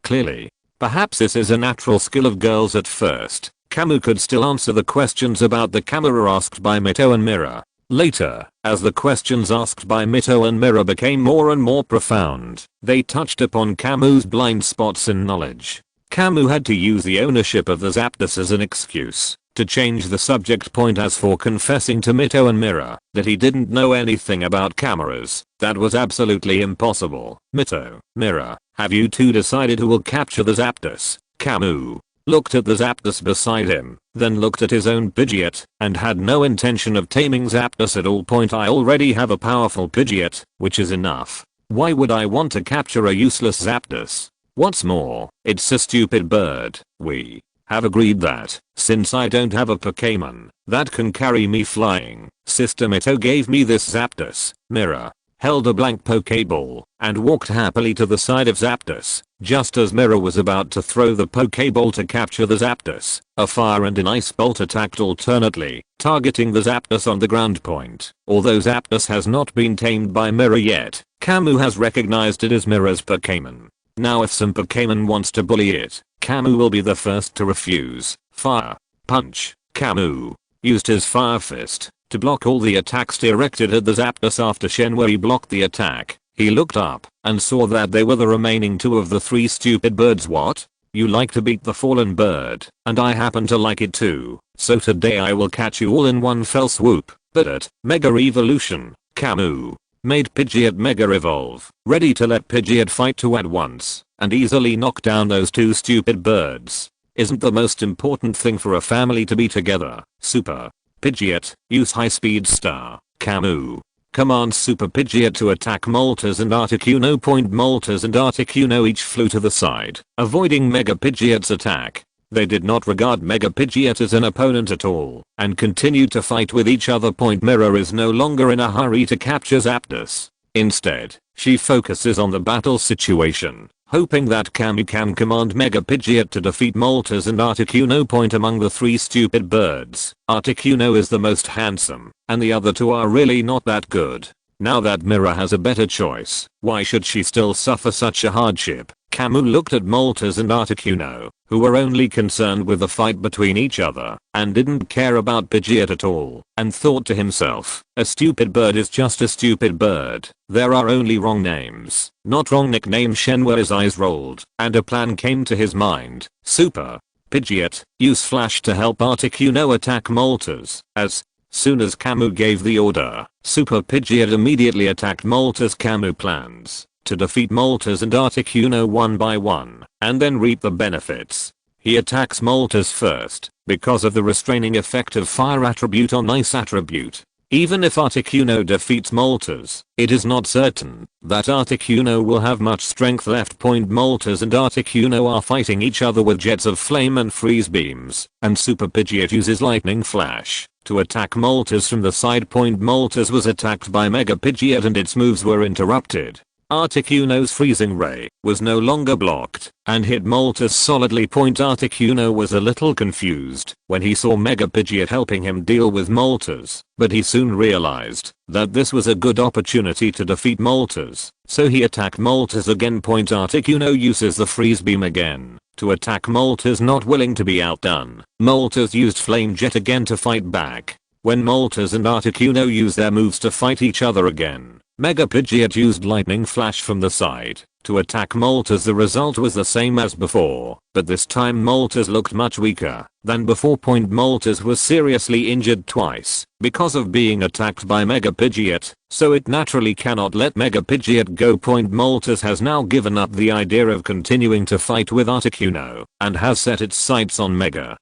A: clearly. Perhaps this is a natural skill of girls at first. Kamui could still answer the questions about the camera asked by Mito and Mera. Later, as the questions asked by Mito and Mera became more and more profound, they touched upon Kamui's blind spots in knowledge. Kamui had to use the ownership of the Zapdos as an excuse to change the subject. As for confessing to Mito and Mera that he didn't know anything about cameras, that was absolutely impossible. Mito, Mera, have you two decided who will capture the Zapdos? Kamui looked at the Zapdos beside him, then looked at his own Pidgeot, and had no intention of taming Zapdos at all. I already have a powerful Pidgeot, which is enough. Why would I want to capture a useless Zapdos? What's more, it's a stupid bird. We have agreed that, since I don't have a Pokemon that can carry me flying, Sister Mito gave me this Zapdos. Mera held a blank Pokeball and walked happily to the side of Zapdos. Just as Mera was about to throw the Pokeball to capture the Zapdos, a fire and an ice bolt attacked alternately, targeting the Zapdos on the ground point. Although Zapdos has not been tamed by Mera yet, Kamui has recognized it as Mera's Pokemon. Now if some Pokemon wants to bully it, Kamui will be the first to refuse. Fire Punch. Kamui used his Fire Fist to block all the attacks directed at the Zapdos. After Shenwei blocked the attack, he looked up and saw that they were the remaining two of the three stupid birds. What? You like to beat the fallen bird, and I happen to like it too, so today I will catch you all in one fell swoop. But at Mega Evolution, Kamui made Pidgeot Mega Evolve, ready to let Pidgeot fight two at once and easily knock down those two stupid birds. Isn't the most important thing for a family to be together? Super Pidgeot, use High Speed Star. Kamui commands Super Pidgeot to attack Moltres and Articuno. Moltres and Articuno each flew to the side, avoiding Mega Pidgeot's attack. They did not regard Mega Pidgeot as an opponent at all and continued to fight with each other. Mera is no longer in a hurry to capture Zapdos. Instead, she focuses on the battle situation, hoping that Kamui can command Mega Pidgeot to defeat Moltres and Articuno. Among the three stupid birds, Articuno is the most handsome, and the other two are really not that good. Now that Mera has a better choice, why should she still suffer such a hardship? Kamui looked at Moltres and Articuno, who were only concerned with the fight between each other and didn't care about Pidgeot at all, and thought to himself, a stupid bird is just a stupid bird. There are only wrong names, not wrong nicknames. Shenwei's eyes rolled, and a plan came to his mind. Super Pidgeot, use Flash to help Articuno attack Moltres. As soon as Kamui gave the order, Super Pidgeot immediately attacked Moltres. Kamui plans to defeat Moltres and Articuno one by one, and then reap the benefits. He attacks Moltres first, because of the restraining effect of Fire attribute on Ice attribute. Even if Articuno defeats Moltres, it is not certain that Articuno will have much strength left. Moltres and Articuno are fighting each other with jets of flame and freeze beams, and Super Pidgeot uses Lightning Flash to attack Moltres from the side. Moltres was attacked by Mega Pidgeot and its moves were interrupted. Articuno's freezing ray was no longer blocked and hit Moltres solidly. Articuno was a little confused when he saw Mega Pidgeot helping him deal with Moltres, but he soon realized that this was a good opportunity to defeat Moltres, so he attacked Moltres again. Articuno uses the freeze beam again to attack Moltres. Not willing to be outdone, Moltres used Flame Jet again to fight back. When Moltres and Articuno used their moves to fight each other again, Mega Pidgeot used Lightning Flash from the side to attack Moltres. The result was the same as before, but this time Moltres looked much weaker than before. Moltres was seriously injured twice because of being attacked by Mega Pidgeot, so it naturally cannot let Mega Pidgeot go. Moltres has now given up the idea of continuing to fight with Articuno and has set its sights on Mega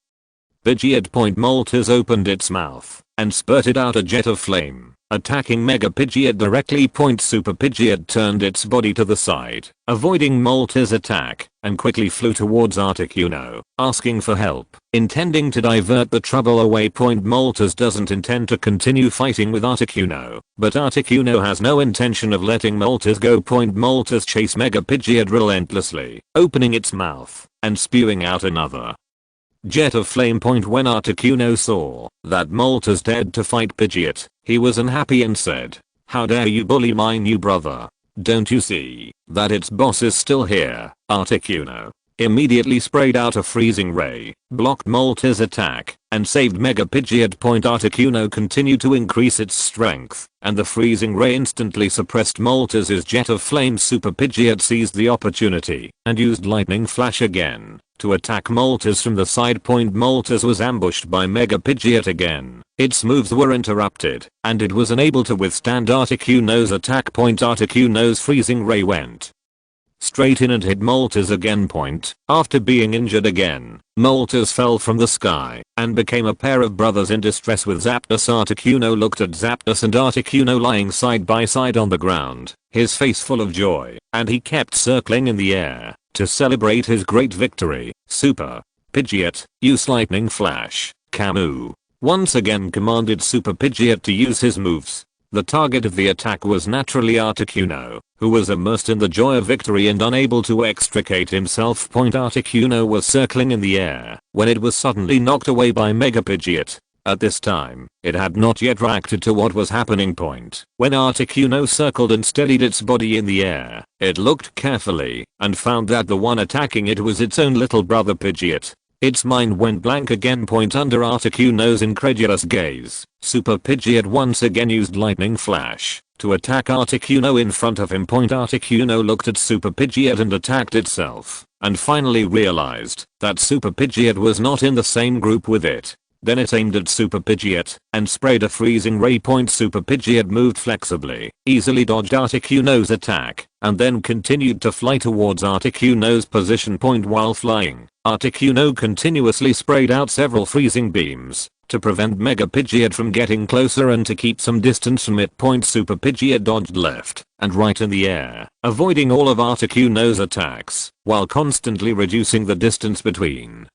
A: Pidgeot. Moltres opened its mouth and spurted out a jet of flame, attacking Mega Pidgeot directly. Super Pidgeot turned its body to the side, avoiding Moltres' attack, and quickly flew towards Articuno, asking for help, intending to divert the trouble away. Moltres doesn't intend to continue fighting with Articuno, but Articuno has no intention of letting Moltres go. Moltres chased Mega Pidgeot relentlessly, opening its mouth and spewing out another jet of flame. When Articuno saw that Moltres dared to fight Pidgeot, he was unhappy and said, "How dare you bully my new brother? Don't you see that its boss is still here?" Articuno immediately sprayed out a freezing ray, blocked Moltres' attack, and saved Mega Pidgeot. Articuno continued to increase its strength, and the freezing ray instantly suppressed Moltres' jet of flame. Super Pidgeot seized the opportunity and used Lightning Flash again to attack Moltres from the side. Moltres was ambushed by Mega Pidgeot again. Its moves were interrupted, and it was unable to withstand Articuno's attack. Articuno's freezing ray went straight in and hit Moltres again. After being injured again, Moltres fell from the sky and became a pair of brothers in distress with Zapdos. Articuno looked at Zapdos and Articuno lying side by side on the ground, his face full of joy, and he kept circling in the air to celebrate his great victory. Super Pidgeot, use lightning flash. Kamui once again commanded Super Pidgeot to use his moves. The target of the attack was naturally Articuno, who was immersed in the joy of victory and unable to extricate himself. Articuno was circling in the air when it was suddenly knocked away by Mega Pidgeot. At this time, it had not yet reacted to what was happening. When Articuno circled and steadied its body in the air, it looked carefully and found that the one attacking it was its own little brother Pidgeot. Its mind went blank again. Under Articuno's incredulous gaze, Super Pidgeot once again used Lightning Flash to attack Articuno in front of him. Articuno looked at Super Pidgeot and attacked itself, and finally realized that Super Pidgeot was not in the same group with it. Then it aimed at Super Pidgeot and sprayed a freezing ray. Super Pidgeot moved flexibly, easily dodged Articuno's attack, and then continued to fly towards Articuno's position. While flying, Articuno continuously sprayed out several freezing beams to prevent Mega Pidgeot from getting closer and to keep some distance from it. Super Pidgeot dodged left and right in the air, avoiding all of Articuno's attacks, while constantly reducing the distance between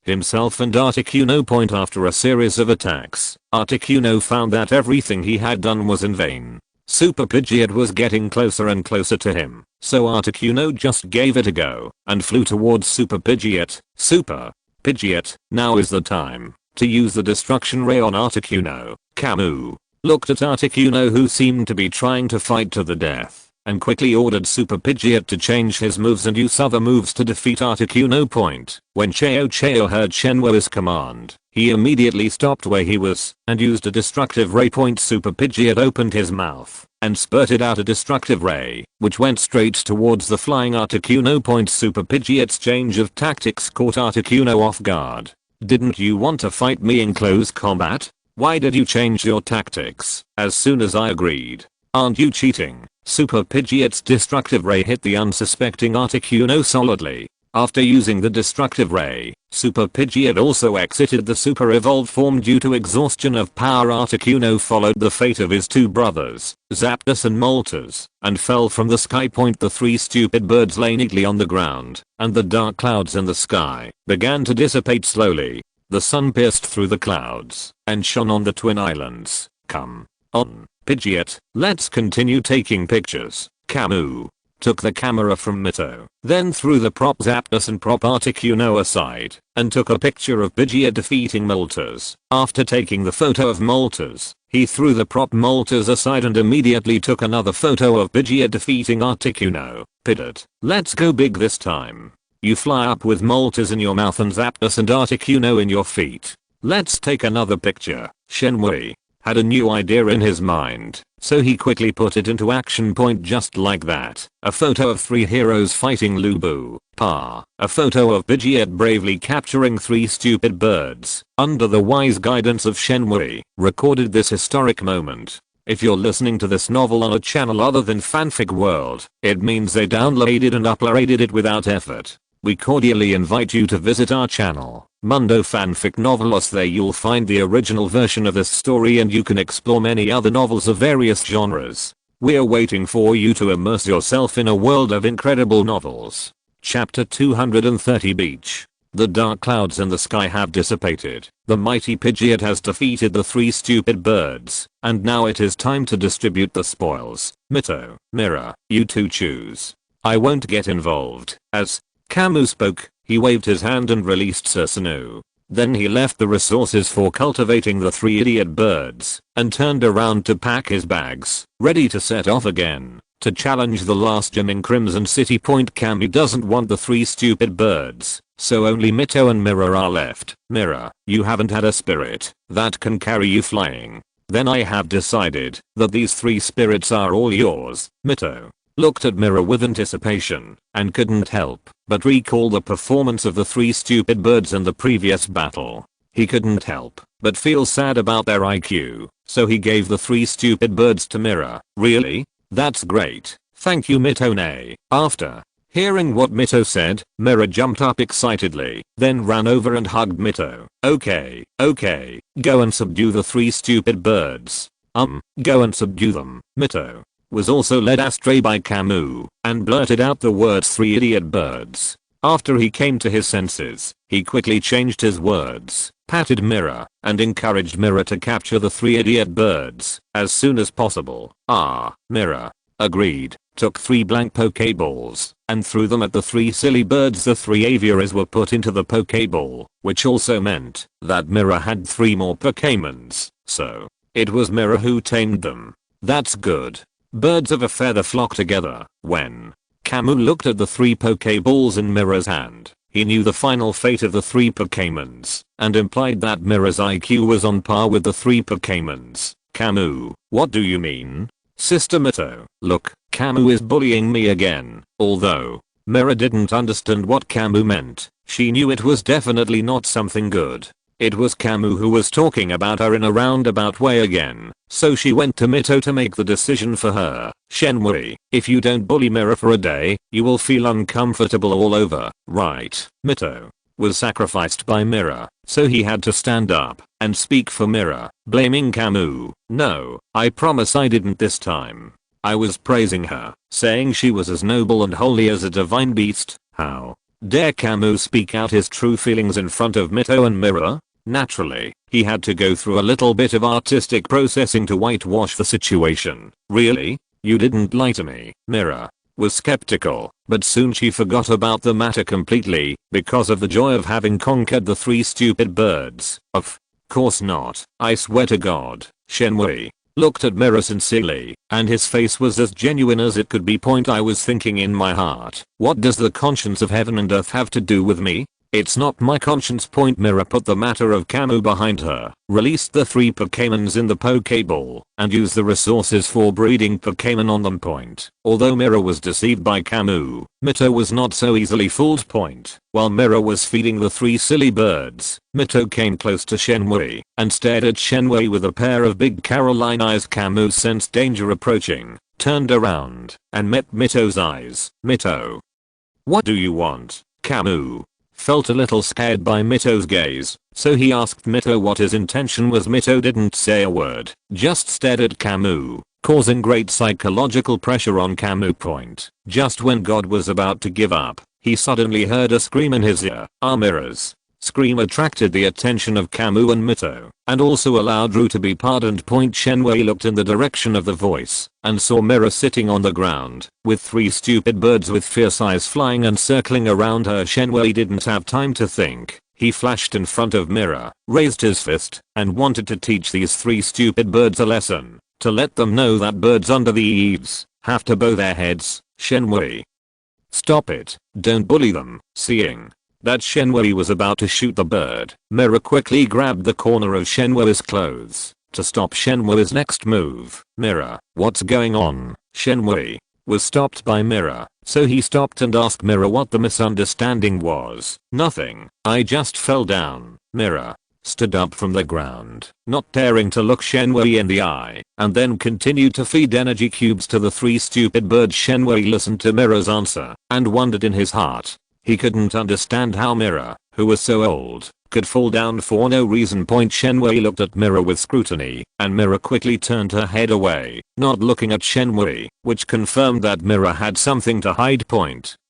A: himself and Articuno. After a series of attacks, Articuno found that everything he had done was in vain. Super Pidgeot was getting closer and closer to him, so Articuno just gave it a go and flew towards Super Pidgeot. Super Pidgeot, now is the time to use the destruction ray on Articuno. Kamui looked at Articuno, who seemed to be trying to fight to the death, and quickly ordered Super Pidgeot to change his moves and use other moves to defeat Articuno. When Chao heard Shenhua's command, he immediately stopped where he was and used a destructive ray. Super Pidgeot opened his mouth and spurted out a destructive ray, which went straight towards the flying Articuno. Super Pidgeot's change of tactics caught Articuno off guard. Didn't you want to fight me in close combat? Why did you change your tactics as soon as I agreed? Aren't you cheating? Super Pidgeot's destructive ray hit the unsuspecting Articuno solidly. After using the destructive ray, Super Pidgeot also exited the super evolved form due to exhaustion of power. Articuno followed the fate of his two brothers, Zapdos and Moltres, and fell from the sky. The three stupid birds lay neatly on the ground, and the dark clouds in the sky began to dissipate slowly. The sun pierced through the clouds and shone on the twin islands. Come on, Pidgeot, let's continue taking pictures. Kamui took the camera from Mito, then threw the prop Zapdos and prop Articuno aside, and took a picture of Pidgeot defeating Moltres. After taking the photo of Moltres, he threw the prop Moltres aside and immediately took another photo of Pidgeot defeating Articuno. Pidgeot, let's go big this time. You fly up with Moltres in your mouth and Zapdos and Articuno in your feet. Let's take another picture. Shenhui had a new idea in his mind, so he quickly put it into action. Just like that, a photo of three heroes fighting Lubu, a photo of Pidgeot bravely capturing three stupid birds, under the wise guidance of Shenhui, recorded this historic moment. If you're listening to this novel on a channel other than Fanfic World, it means they downloaded and uploaded it without effort. We cordially invite you to visit our channel, Mundo Fanfic Novelos. There you'll find the original version of this story and you can explore many other novels of various genres. We're waiting for you to immerse yourself in a world of incredible novels. Chapter 230 Beach. The dark clouds in the sky have dissipated. The mighty Pidgeot has defeated the three stupid birds, and now it is time to distribute the spoils. Mito, Mira, you two choose. I won't get involved. As Kamui spoke, he waved his hand and released Susanoo. Then he left the resources for cultivating the three idiot birds and turned around to pack his bags, ready to set off again to challenge the last gym in Crimson City. Kamui doesn't want the three stupid birds, so only Mito and Mira are left. Mira, you haven't had a spirit that can carry you flying. Then I have decided that these three spirits are all yours. Mito looked at Mira with anticipation and couldn't help but recall the performance of the three stupid birds in the previous battle. He couldn't help but feel sad about their IQ, so he gave the three stupid birds to Mira. Really? That's great. Thank you, Mito. After hearing what Mito said, Mira jumped up excitedly, then ran over and hugged Mito. Okay, go and subdue the three stupid birds. Go and subdue them. Mito was also led astray by Kamui and blurted out the words three idiot birds. After he came to his senses, he quickly changed his words, patted Mera, and encouraged Mera to capture the 3 idiot birds as soon as possible. Mera agreed, took 3 blank Pokeballs, and threw them at the 3 silly birds. The 3 aviaries were put into the Pokeball, which also meant that Mera had 3 more Pokemons, so it was Mera who tamed them. That's good. Birds of a feather flock together. When Kamui looked at the 3 Pokeballs in Mera's hand, he knew the final fate of the 3 Pokemons, and implied that Mera's IQ was on par with the 3 Pokemons. Kamui, what do you mean? Sister Mito, look, Kamui is bullying me again. Although Mera didn't understand what Kamui meant, she knew it was definitely not something good. It was Kamui who was talking about her in a roundabout way again, so she went to Mito to make the decision for her. Shenmue, if you don't bully Mera for a day, you will feel uncomfortable all over, right? Mito was sacrificed by Mera, so he had to stand up and speak for Mera, blaming Kamui. No, I promise I didn't this time. I was praising her, saying she was as noble and holy as a divine beast. How dare Kamui speak out his true feelings in front of Mito and Mera? Naturally, he had to go through a little bit of artistic processing to whitewash the situation. Really? You didn't lie to me? Mera was skeptical, but soon she forgot about the matter completely because of the joy of having conquered the 3 stupid birds. Of course not. I swear to God. Shenmue looked at Mera sincerely, and his face was as genuine as it could be. I was thinking in my heart, what does the conscience of heaven and earth have to do with me? It's not my conscience. Mera put the matter of Kamui behind her, released the 3 Pokemons in the Pokeball, and used the resources for breeding Pokemon on them. Although Mera was deceived by Kamui, Mito was not so easily fooled. While Mera was feeding the 3 silly birds, Mito came close to Shenmue and stared at Shenmue with a pair of big Caroline eyes. Kamui sensed danger approaching, turned around, and met Mito's eyes. Mito, what do you want? Kamui felt a little scared by Mito's gaze, so he asked Mito what his intention was. Mito didn't say a word, just stared at Kamui, causing great psychological pressure on Kamui. Just when God was about to give up, he suddenly heard a scream in his ear. Mera's scream attracted the attention of Kamui and Mito, and also allowed Ru to be pardoned. Shenmue looked in the direction of the voice, and saw Mera sitting on the ground, with 3 stupid birds with fierce eyes flying and circling around her. Shenmue didn't have time to think. He flashed in front of Mera, raised his fist, and wanted to teach these 3 stupid birds a lesson, to let them know that birds under the eaves have to bow their heads. Shenmue, stop it, don't bully them. Seeing that Shenmue was about to shoot the bird, Mera quickly grabbed the corner of Shenmue's clothes to stop Shenmue's next move. Mera, what's going on? Shenmue was stopped by Mera, so he stopped and asked Mera what the misunderstanding was. Nothing, I just fell down. Mera stood up from the ground, not daring to look Shenmue in the eye, and then continued to feed energy cubes to the 3 stupid birds. Shenmue listened to Mera's answer and wondered in his heart. He couldn't understand how Mera, who was so old, could fall down for no reason. Shenmue looked at Mera with scrutiny, and Mera quickly turned her head away, not looking at Shenmue, which confirmed that Mera had something to hide.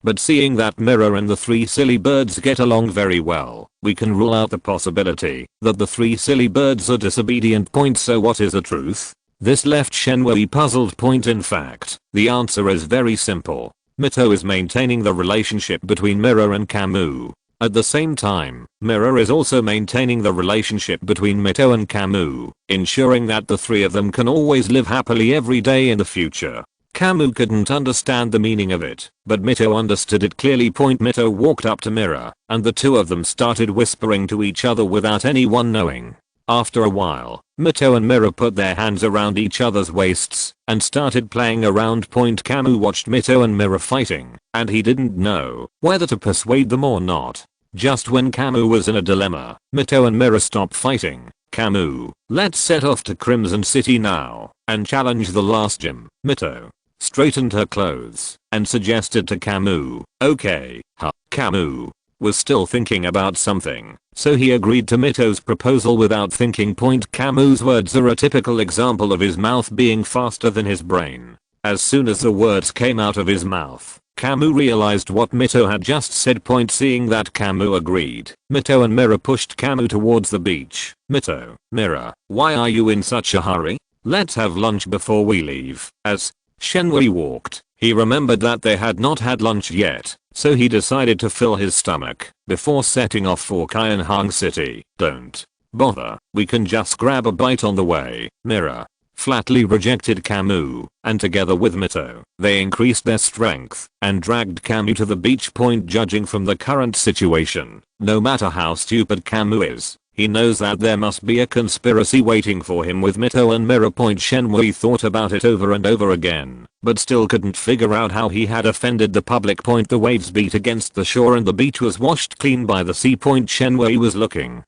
A: But seeing that Mera and the 3 silly birds get along very well, we can rule out the possibility that the 3 silly birds are disobedient. So what is the truth? This left Shenmue puzzled. In fact, the answer is very simple. Mito is maintaining the relationship between Mera and Kamui. At the same time, Mera is also maintaining the relationship between Mito and Kamui, ensuring that the 3 of them can always live happily every day in the future. Kamui couldn't understand the meaning of it, but Mito understood it clearly. Mito walked up to Mera, and the 2 of them started whispering to each other without anyone knowing. After a while, Mito and Mera put their hands around each other's waists and started playing around. Kamui watched Mito and Mera fighting, and he didn't know whether to persuade them or not. Just when Kamui was in a dilemma, Mito and Mera stopped fighting. Kamui, let's set off to Crimson City now and challenge the last gym. Mito straightened her clothes and suggested to Kamui. Okay, Kamui was still thinking about something, so he agreed to Mito's proposal without thinking. Kamui's words are a typical example of his mouth being faster than his brain. As soon as the words came out of his mouth, Kamui realized what Mito had just said. Seeing that Kamui agreed, Mito and Mera pushed Kamui towards the beach. Mito, Mera, why are you in such a hurry? Let's have lunch before we leave. As Shenhui walked, he remembered that they had not had lunch yet, so he decided to fill his stomach before setting off for Kyanhang City. Don't bother, we can just grab a bite on the way. Mera flatly rejected Kamui, and together with Mito, they increased their strength and dragged Kamui to the beach. Judging from the current situation, no matter how stupid Kamui is, he knows that there must be a conspiracy waiting for him with Mito and Mera. Shenhui thought about it over and over again, but still couldn't figure out how he had offended the public. The waves beat against the shore and the beach was washed clean by the sea. Shenhui was looking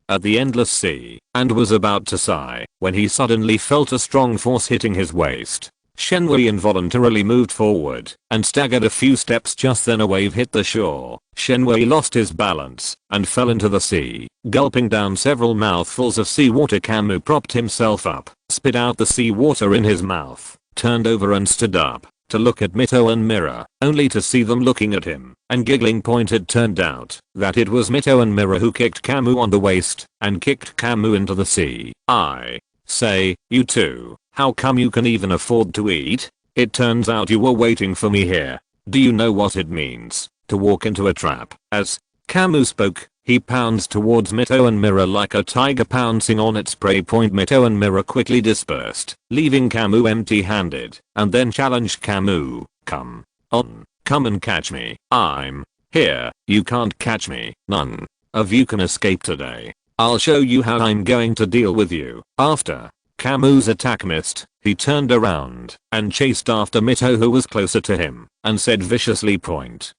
A: at the endless sea and was about to sigh when he suddenly felt a strong force hitting his waist. Shenhui involuntarily moved forward and staggered a few steps. Just then a wave hit the shore. Shenhui lost his balance and fell into the sea, gulping down several mouthfuls of seawater. Kamui propped himself up, spit out the seawater in his mouth, turned over and stood up to look at Mito and Mera, only to see them looking at him and giggling. It turned out that it was Mito and Mera who kicked Kamui on the waist and kicked Kamui into the sea. I say, you two, how come you can even afford to eat? It turns out you were waiting for me here. Do you know what it means to walk into a trap? As Kamui spoke, he pounds towards Mito and Mera like a tiger pouncing on its prey. Mito and Mera quickly dispersed, leaving Kamui empty-handed, and then challenged Kamui, come on, come and catch me. I'm here, you can't catch me. None of you can escape today. I'll show you how I'm going to deal with you. After Kamui's attack missed, he turned around and chased after Mito, who was closer to him, and said viciously.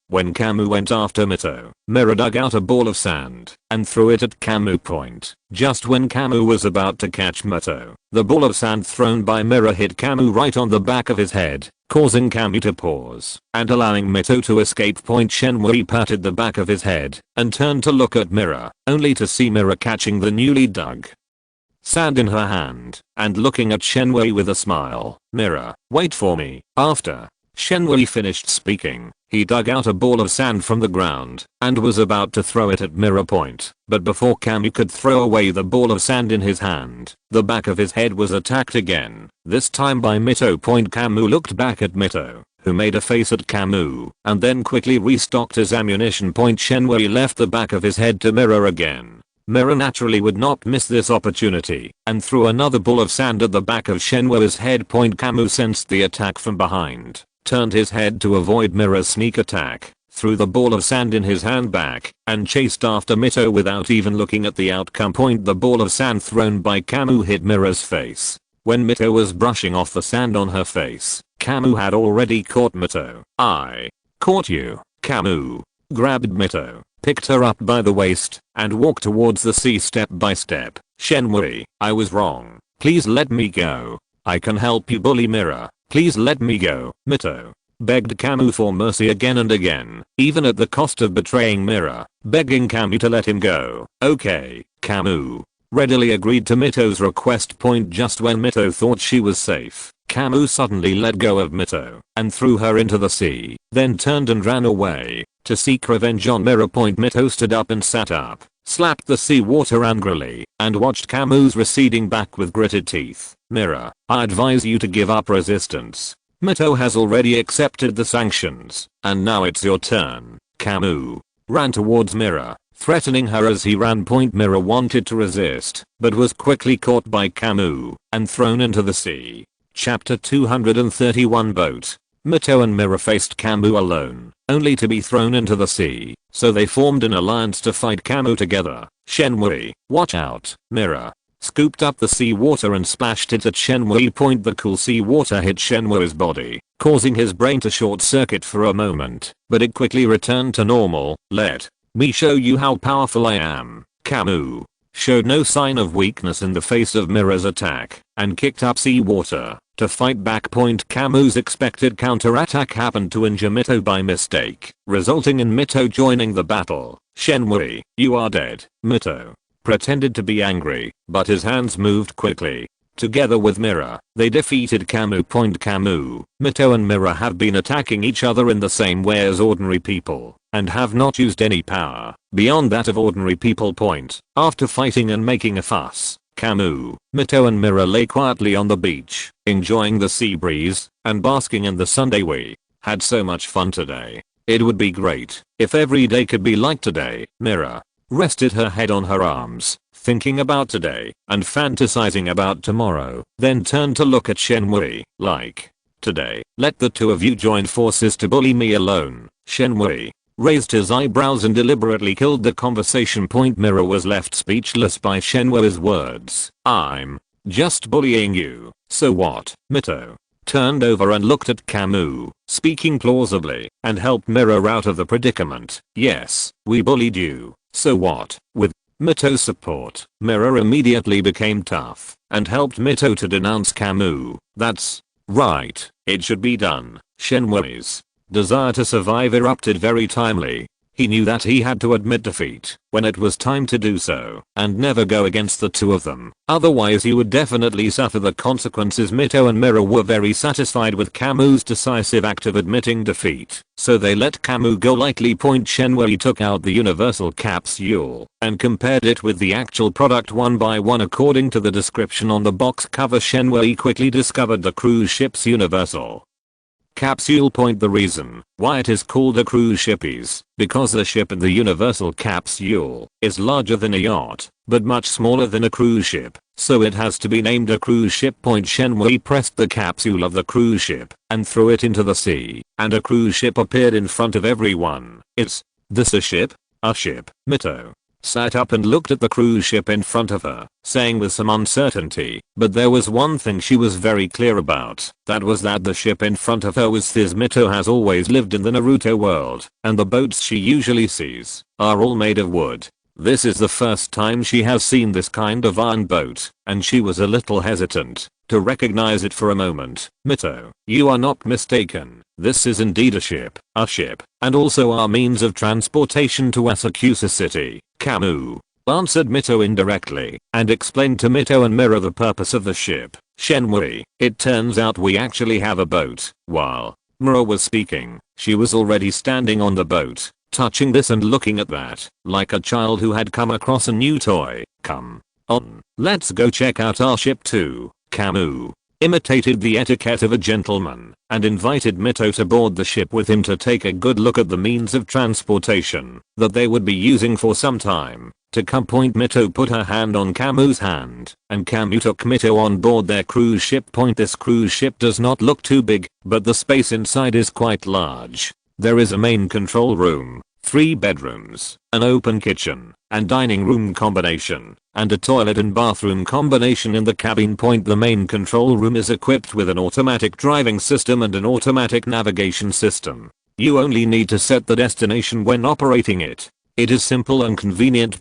A: When Kamui went after Mito, Mera dug out a ball of sand and threw it at Kamui. Just when Kamui was about to catch Mito, the ball of sand thrown by Mera hit Kamui right on the back of his head, causing Kamui to pause and allowing Mito to escape. Shenhui patted the back of his head and turned to look at Mera, only to see Mera catching the newly dug sand in her hand and looking at Shenhui with a smile. Mera, wait for me. After Shenhui finished speaking, he dug out a ball of sand from the ground and was about to throw it at Mera. But before Kamui could throw away the ball of sand in his hand, the back of his head was attacked again, this time by Mito. Kamui looked back at Mito, who made a face at Kamui and then quickly restocked his ammunition. Shenhui left the back of his head to Mera again. Mera naturally would not miss this opportunity and threw another ball of sand at the back of Shenhui's head. Kamui sensed the attack from behind, turned his head to avoid Mera's sneak attack, threw the ball of sand in his hand back, and chased after Mito without even looking at the outcome. The ball of sand thrown by Kamui hit Mera's face. When Mito was brushing off the sand on her face, Kamui had already caught Mito. I caught you. Kamui grabbed Mito, picked her up by the waist, and walked towards the sea step by step. Shenhui, I was wrong. Please let me go. I can help you bully Mera. Please let me go. Mito begged Kamui for mercy again and again, even at the cost of betraying Mera, begging Kamui to let him go. Okay, Kamui readily agreed to Mito's request. Just when Mito thought she was safe, Kamui suddenly let go of Mito and threw her into the sea, then turned and ran away to seek revenge on Mera. Mito stood up and sat up, slapped the seawater angrily, and watched Kamui's receding back with gritted teeth. Mera, I advise you to give up resistance. Mito has already accepted the sanctions, and now it's your turn. Kamui ran towards Mera, threatening her as he ran. Mera wanted to resist, but was quickly caught by Kamui and thrown into the sea. Chapter 231 Boat. Mito and Mera faced Kamui alone, only to be thrown into the sea, so they formed an alliance to fight Kamui together. Shenhui, watch out. Mera scooped up the seawater and splashed it at Shenhui. The cool seawater hit Shenhui's body, causing his brain to short circuit for a moment, but it quickly returned to normal. Let me show you how powerful I am. Kamui showed no sign of weakness in the face of Mera's attack and kicked up seawater to fight back. Kamui's expected counterattack happened to injure Mito by mistake, resulting in Mito joining the battle. Shenhui, you are dead. Mito pretended to be angry, but his hands moved quickly Together with Mera, they defeated Kamui. Kamui, Mito and Mera have been attacking each other in the same way as ordinary people, and have not used any power beyond that of ordinary people. After fighting and making a fuss, Kamui, Mito and Mera lay quietly on the beach, enjoying the sea breeze, and basking in the Sunday. We had so much fun today. It would be great if every day could be like today. Mera rested her head on her arms, thinking about today and fantasizing about tomorrow, then turned to look at Shenhui, like, today, let the two of you join forces to bully me alone. Shenhui raised his eyebrows and deliberately killed the conversation. Mera was left speechless by Shenhui's words. I'm just bullying you, so what? Mito turned over and looked at Kamui, speaking plausibly, and helped Mera out of the predicament. Yes, we bullied you, so what? With Mito's support, Mera immediately became tough and helped Mito to denounce Kamui. That's right, it should be done. Shenhui's desire to survive erupted very timely. He knew that he had to admit defeat when it was time to do so, and never go against the two of them. Otherwise he would definitely suffer the consequences. Mito and Mera were very satisfied with Kamui's decisive act of admitting defeat, so they let Kamui go lightly. Shenhui took out the universal capsule and compared it with the actual product one by one according to the description on the box cover. Shenhui quickly discovered the cruise ship's universal capsule. The reason why it is called a cruise ship is because the ship in the universal capsule is larger than a yacht, but much smaller than a cruise ship, so it has to be named a cruise ship. Shenhui pressed the capsule of the cruise ship and threw it into the sea, and a cruise ship appeared in front of everyone. Is this a ship? A ship. Mito sat up and looked at the cruise ship in front of her, saying with some uncertainty, but there was one thing she was very clear about, that was that the ship in front of her was this. Mito has always lived in the Naruto world, and the boats she usually sees are all made of wood. This is the first time she has seen this kind of iron boat, and she was a little hesitant to recognize it for a moment. Mito, you are not mistaken. This is indeed a ship, and also our means of transportation to Asakusa City. Kamui answered Mito indirectly and explained to Mito and Mera the purpose of the ship. Shenhui, it turns out we actually have a boat. While Mera was speaking, she was already standing on the boat, touching this and looking at that, like a child who had come across a new toy. Come on, let's go check out our ship too. Kamui imitated the etiquette of a gentleman and invited Mito to board the ship with him to take a good look at the means of transportation that they would be using for some time to come. Mito put her hand on Kamui's hand, and Kamui took Mito on board their cruise ship. This cruise ship does not look too big, but the space inside is quite large. There is a main control room, 3 bedrooms, an open kitchen and dining room combination, and a toilet and bathroom combination in the cabin. The main control room is equipped with an automatic driving system and an automatic navigation system. You only need to set the destination when operating it. It is simple and convenient.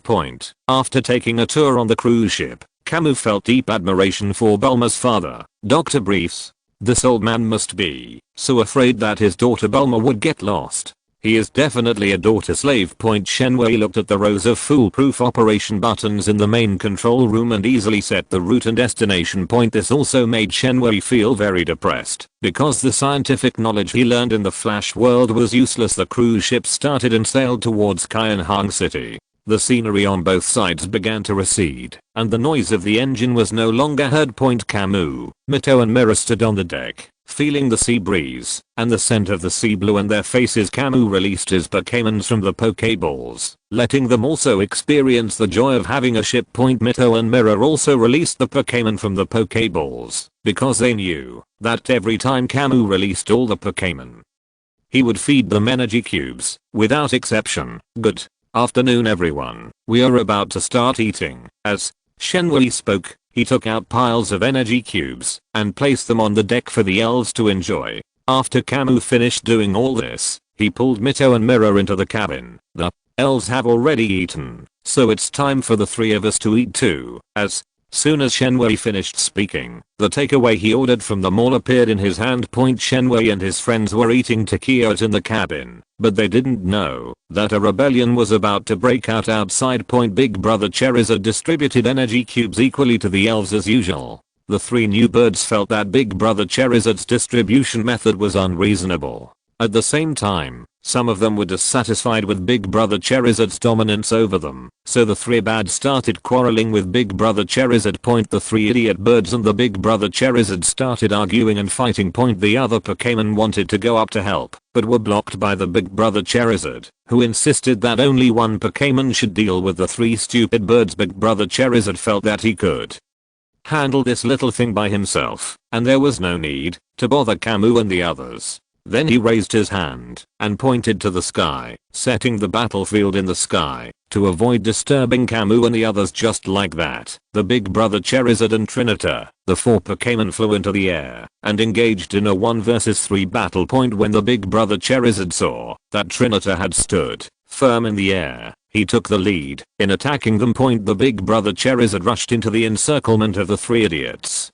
A: After taking a tour on the cruise ship, Kamui felt deep admiration for Bulma's father, Dr. Briefs. This old man must be so afraid that his daughter Bulma would get lost. He is definitely a daughter slave. Shenhui looked at the rows of foolproof operation buttons in the main control room and easily set the route and destination. This also made Shenhui feel very depressed, because the scientific knowledge he learned in the Flash world was useless. The cruise ship started and sailed towards Kyanhang City. The scenery on both sides began to recede, and the noise of the engine was no longer heard. Kamui, Mito and Mera stood on the deck, feeling the sea breeze and the scent of the sea blue in their faces. Kamui released his Pokémons from the Pokéballs, letting them also experience the joy of having a ship. Mito and Mera also released the Pokémon from the Pokéballs, because they knew that every time Kamui released all the Pokémon, he would feed them energy cubes, without exception. Good afternoon everyone, we are about to start eating. As Shenhui spoke, he took out piles of energy cubes and placed them on the deck for the elves to enjoy. After Kamui finished doing all this, he pulled Mito and Mera into the cabin. The elves have already eaten, so it's time for the 3 of us to eat too. As soon as Shenhui finished speaking, the takeaway he ordered from the mall appeared in his hand. Shenhui and his friends were eating taquitos in the cabin, but they didn't know that a rebellion was about to break out outside. Big Brother Charizard distributed energy cubes equally to the elves as usual. The three new birds felt that Big Brother Charizard's distribution method was unreasonable. At the same time, some of them were dissatisfied with Big Brother Charizard's dominance over them, so the three bad started quarreling with Big Brother Charizard. The three idiot birds and the Big Brother Charizard started arguing and fighting. The other Pokémon wanted to go up to help, but were blocked by the Big Brother Charizard, who insisted that only one Pokémon should deal with the three stupid birds. Big Brother Charizard felt that he could handle this little thing by himself, and there was no need to bother Kamui and the others. Then he raised his hand and pointed to the sky, setting the battlefield in the sky to avoid disturbing Kamui and the others. Just like that, the Big Brother Charizard and Trinita, the four Pokémon, flew into the air and engaged in a 1 vs 3 battle. When the Big Brother Charizard saw that Trinita had stood firm in the air, he took the lead in attacking them. The Big Brother Charizard rushed into the encirclement of the three idiots,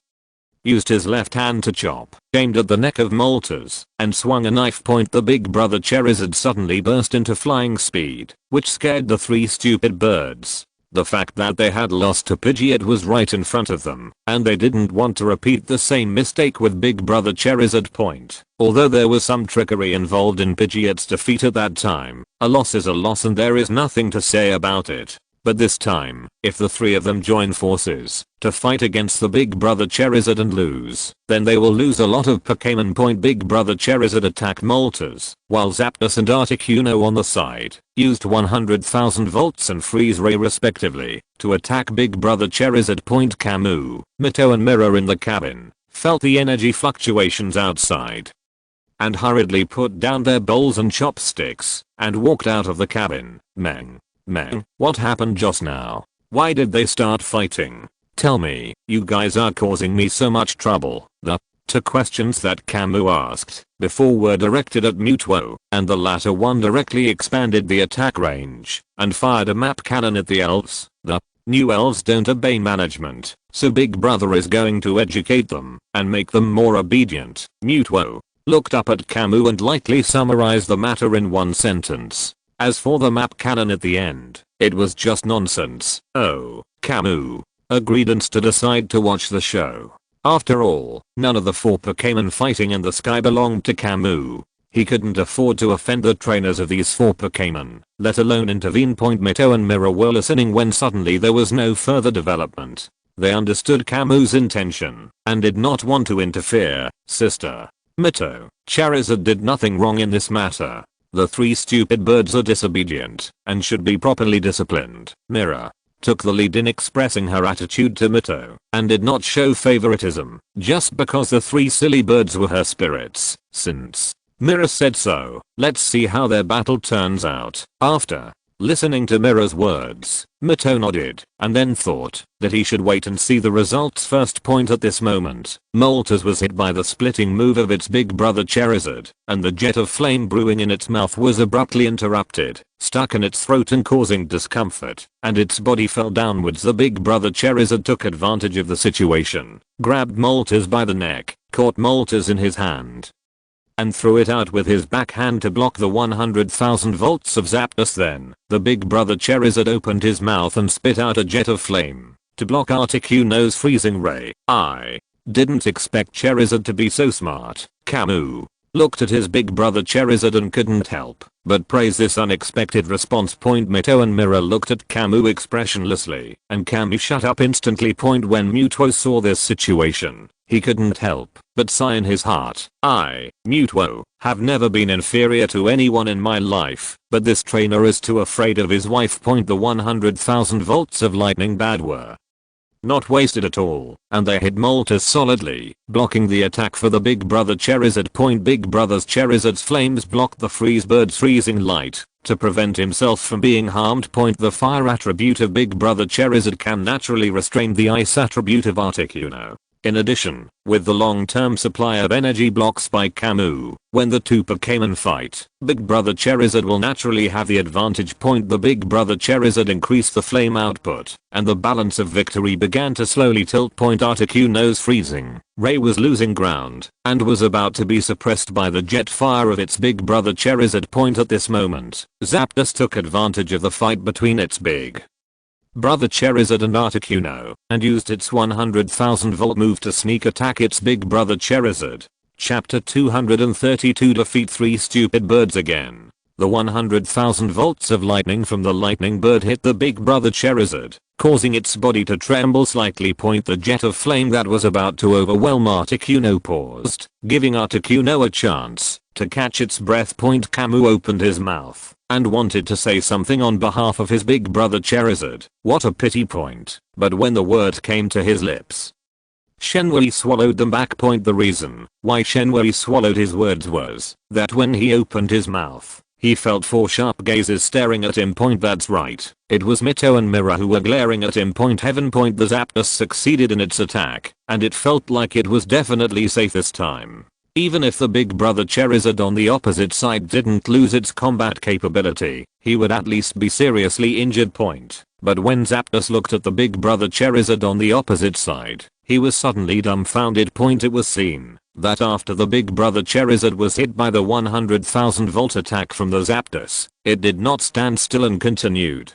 A: used his left hand to chop, aimed at the neck of Moltres, and swung a knife. The Big Brother Charizard suddenly burst into flying speed, which scared the three stupid birds. The fact that they had lost to Pidgeot was right in front of them, and they didn't want to repeat the same mistake with Big Brother Charizard. Although there was some trickery involved in Pidgeot's defeat at that time, a loss is a loss and there is nothing to say about it. But this time, if the three of them join forces to fight against the Big Brother Charizard and lose, then they will lose a lot of Pokémon. Big Brother Charizard attacked Moltres, while Zapdos and Articuno on the side used 100,000 volts and freeze ray respectively to attack Big Brother Charizard. Kamui, Mito and Mera in the cabin felt the energy fluctuations outside and hurriedly put down their bowls and chopsticks and walked out of the cabin. Meng, what happened just now? Why did they start fighting? Tell me, you guys are causing me so much trouble. The two questions that Kamui asked before were directed at Mewtwo, and the latter one directly expanded the attack range and fired a map cannon at the elves. The new elves don't obey management, so Big Brother is going to educate them and make them more obedient. Mewtwo looked up at Kamui and lightly summarized the matter in one sentence. As for the map cannon at the end, it was just nonsense. Oh, Kamui agreed and stood aside to watch the show. After all, none of the four Pokémon fighting in the sky belonged to Kamui. He couldn't afford to offend the trainers of these four Pokémon, let alone intervene. Mito and Mera were listening when suddenly there was no further development. They understood Kamui's intention and did not want to interfere. Sister Mito, Charizard did nothing wrong in this matter. The three stupid birds are disobedient and should be properly disciplined. Mera took the lead in expressing her attitude to Mito and did not show favoritism just because the three silly birds were her spirits. Since Mera said so, let's see how their battle turns out. After listening to Mera's words, Mito nodded and then thought that he should wait and see the results first. At this moment, Moltres was hit by the splitting move of its Big Brother Charizard, and the jet of flame brewing in its mouth was abruptly interrupted, stuck in its throat and causing discomfort, and its body fell downwards. The Big Brother Charizard took advantage of the situation, grabbed Moltres by the neck, caught Moltres in his hand, and threw it out with his backhand to block the 100,000 volts of Zapdos. Then, the Big Brother Charizard opened his mouth and spit out a jet of flame to block Articuno's freezing ray. I didn't expect Charizard to be so smart. Kamui looked at his Big Brother Charizard and couldn't help but praise this unexpected response. Mito and Mera looked at Kamui expressionlessly, and Kamui shut up instantly. When Mewtwo saw this situation, he couldn't help but sigh in his heart. I, Mewtwo, have never been inferior to anyone in my life, but this trainer is too afraid of his wife. The 100,000 volts of lightning bad were not wasted at all, and they hit Moltres solidly, blocking the attack for the Big Brother Charizard. Big Brother's Charizard's flames blocked the freeze bird's freezing light to prevent himself from being harmed. The fire attribute of Big Brother Charizard can naturally restrain the ice attribute of Articuno. In addition, with the long-term supply of energy blocks by Kamui, when the two Pokémon fight, Big Brother Charizard will naturally have the advantage. The Big Brother Charizard increased the flame output, and the balance of victory began to slowly tilt. Articuno's freezing ray was losing ground, and was about to be suppressed by the jet fire of its Big Brother Charizard. At this moment, Zapdos took advantage of the fight between its Big Brother Charizard and Articuno, and used its 100,000 volt move to sneak attack its big brother Charizard. Chapter 232 Defeat 3 Stupid Birds Again. The 100,000 volts of lightning from the lightning bird hit the big brother Charizard, causing its body to tremble slightly. The jet of flame that was about to overwhelm Articuno paused, giving Articuno a chance to catch its breath. Kamui opened his mouth and wanted to say something on behalf of his big brother Charizard. What a pity. But when the word came to his lips, Shenhui swallowed them back. The reason why Shenhui swallowed his words was that when he opened his mouth, he felt 4 sharp gazes staring at him. That's right, it was Mito and Mera who were glaring at him. Heaven. The Zapdos succeeded in its attack, and it felt like it was definitely safe this time. Even if the big brother Charizard on the opposite side didn't lose its combat capability, he would at least be seriously injured. But when Zapdos looked at the big brother Charizard on the opposite side, he was suddenly dumbfounded. It was seen that after the big brother Charizard was hit by the 100,000 volt attack from the Zapdos, it did not stand still and continued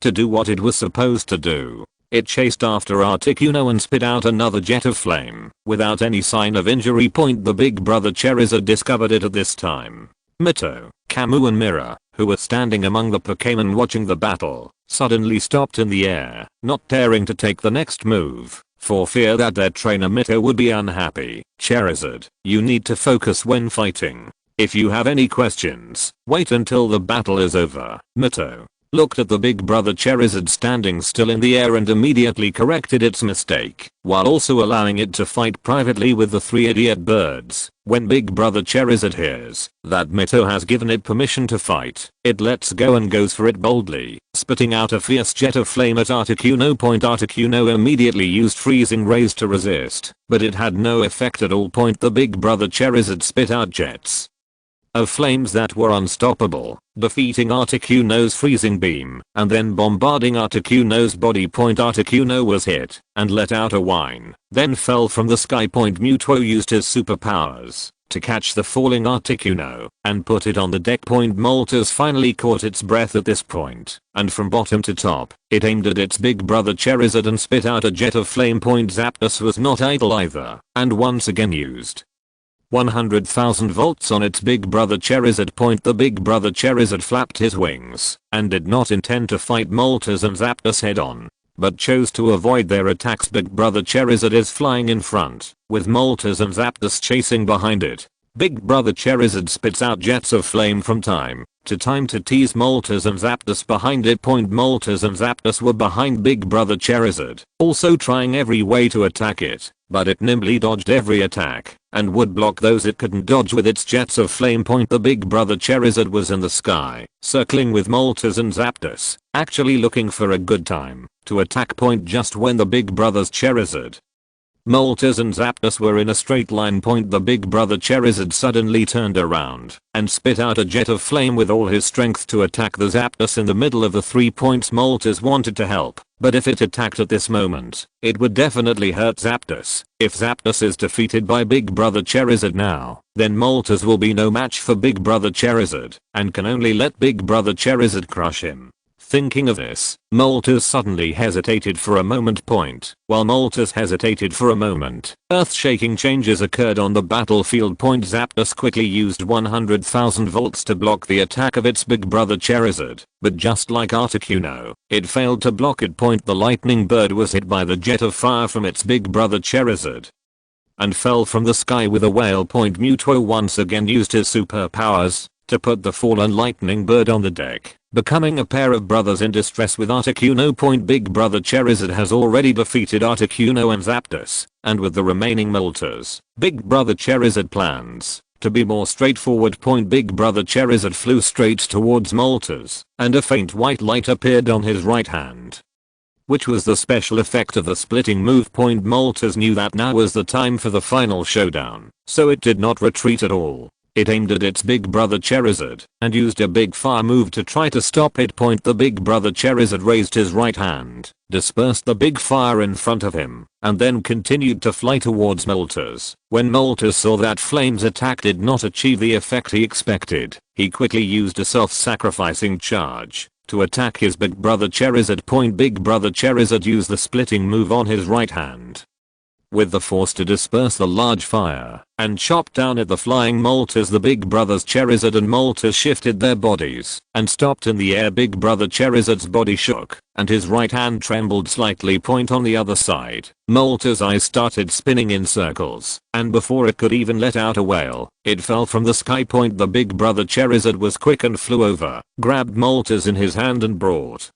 A: to do what it was supposed to do. It chased after Articuno and spit out another jet of flame without any sign of injury. The big brother Charizard discovered it at this time. Mito, Kamui and Mera, who were standing among the Pokémon watching the battle, suddenly stopped in the air, not daring to take the next move, for fear that their trainer Mito would be unhappy. Charizard, you need to focus when fighting. If you have any questions, wait until the battle is over. Mito looked at the big brother Charizard standing still in the air and immediately corrected its mistake, while also allowing it to fight privately with the 3 idiot birds. When big brother Charizard hears that Mito has given it permission to fight, it lets go and goes for it boldly, spitting out a fierce jet of flame at Articuno. Articuno immediately used freezing rays to resist, but it had no effect at all. The big brother Charizard spit out jets of flames that were unstoppable, defeating Articuno's freezing beam and then bombarding Articuno's body. Articuno was hit and let out a whine, then fell from the sky. Mewtwo used his superpowers to catch the falling Articuno and put it on the deck. Moltres finally caught its breath at this point, and from bottom to top, it aimed at its big brother Charizard and spit out a jet of flame. Zapdos was not idle either, and once again used 100,000 volts on its big brother Charizard. The big brother Charizard flapped his wings and did not intend to fight Moltres and Zapdos head on, but chose to avoid their attacks. Big brother Charizard is flying in front, with Moltres and Zapdos chasing behind it. Big brother Charizard spits out jets of flame from time to time to tease Moltres and Zapdos behind it. Moltres and Zapdos were behind big brother Charizard, also trying every way to attack it, but it nimbly dodged every attack and would block those it couldn't dodge with its jets of flame. The big brother Charizard was in the sky, circling with Moltres and Zapdos, actually looking for a good time to attack. Just when the big brothers Charizard, Moltres and Zapdos were in a straight line. The big brother Charizard suddenly turned around and spit out a jet of flame with all his strength to attack the Zapdos in the middle of the 3 points. Moltres wanted to help, but if it attacked at this moment, it would definitely hurt Zapdos. If Zapdos is defeated by big brother Charizard now, then Moltres will be no match for big brother Charizard and can only let big brother Charizard crush him. Thinking of this, Moltres suddenly hesitated for a moment. While Moltres hesitated for a moment, earth-shaking changes occurred on the battlefield. Zapdos quickly used 100,000 volts to block the attack of its big brother Charizard, but just like Articuno, it failed to block it. The lightning bird was hit by the jet of fire from its big brother Charizard and fell from the sky with a wail. Mewtwo once again used his superpowers to put the fallen lightning bird on the deck, becoming a pair of brothers in distress with Articuno. Big brother Charizard has already defeated Articuno and Zapdos, and with the remaining Moltres, big brother Charizard plans to be more straightforward. Big brother Charizard flew straight towards Moltres, and a faint white light appeared on his right hand, which was the special effect of the splitting move. Moltres knew that now was the time for the final showdown, so it did not retreat at all. It aimed at its big brother Charizard and used a big fire move to try to stop it. The big brother Charizard raised his right hand, dispersed the big fire in front of him, and then continued to fly towards Moltres. When Moltres saw that Flame's attack did not achieve the effect he expected, he quickly used a self-sacrificing charge to attack his big brother Charizard. Big brother Charizard used the splitting move on his right hand with the force to disperse the large fire and chop down at the flying Moltres. The big brothers Charizard and Moltres shifted their bodies and stopped in the air. Big brother Charizard's body shook and his right hand trembled slightly. On the other side, Moltres' eyes started spinning in circles, and before it could even let out a wail, it fell from the sky. The big brother Charizard was quick and flew over, grabbed Moltres in his hand and brought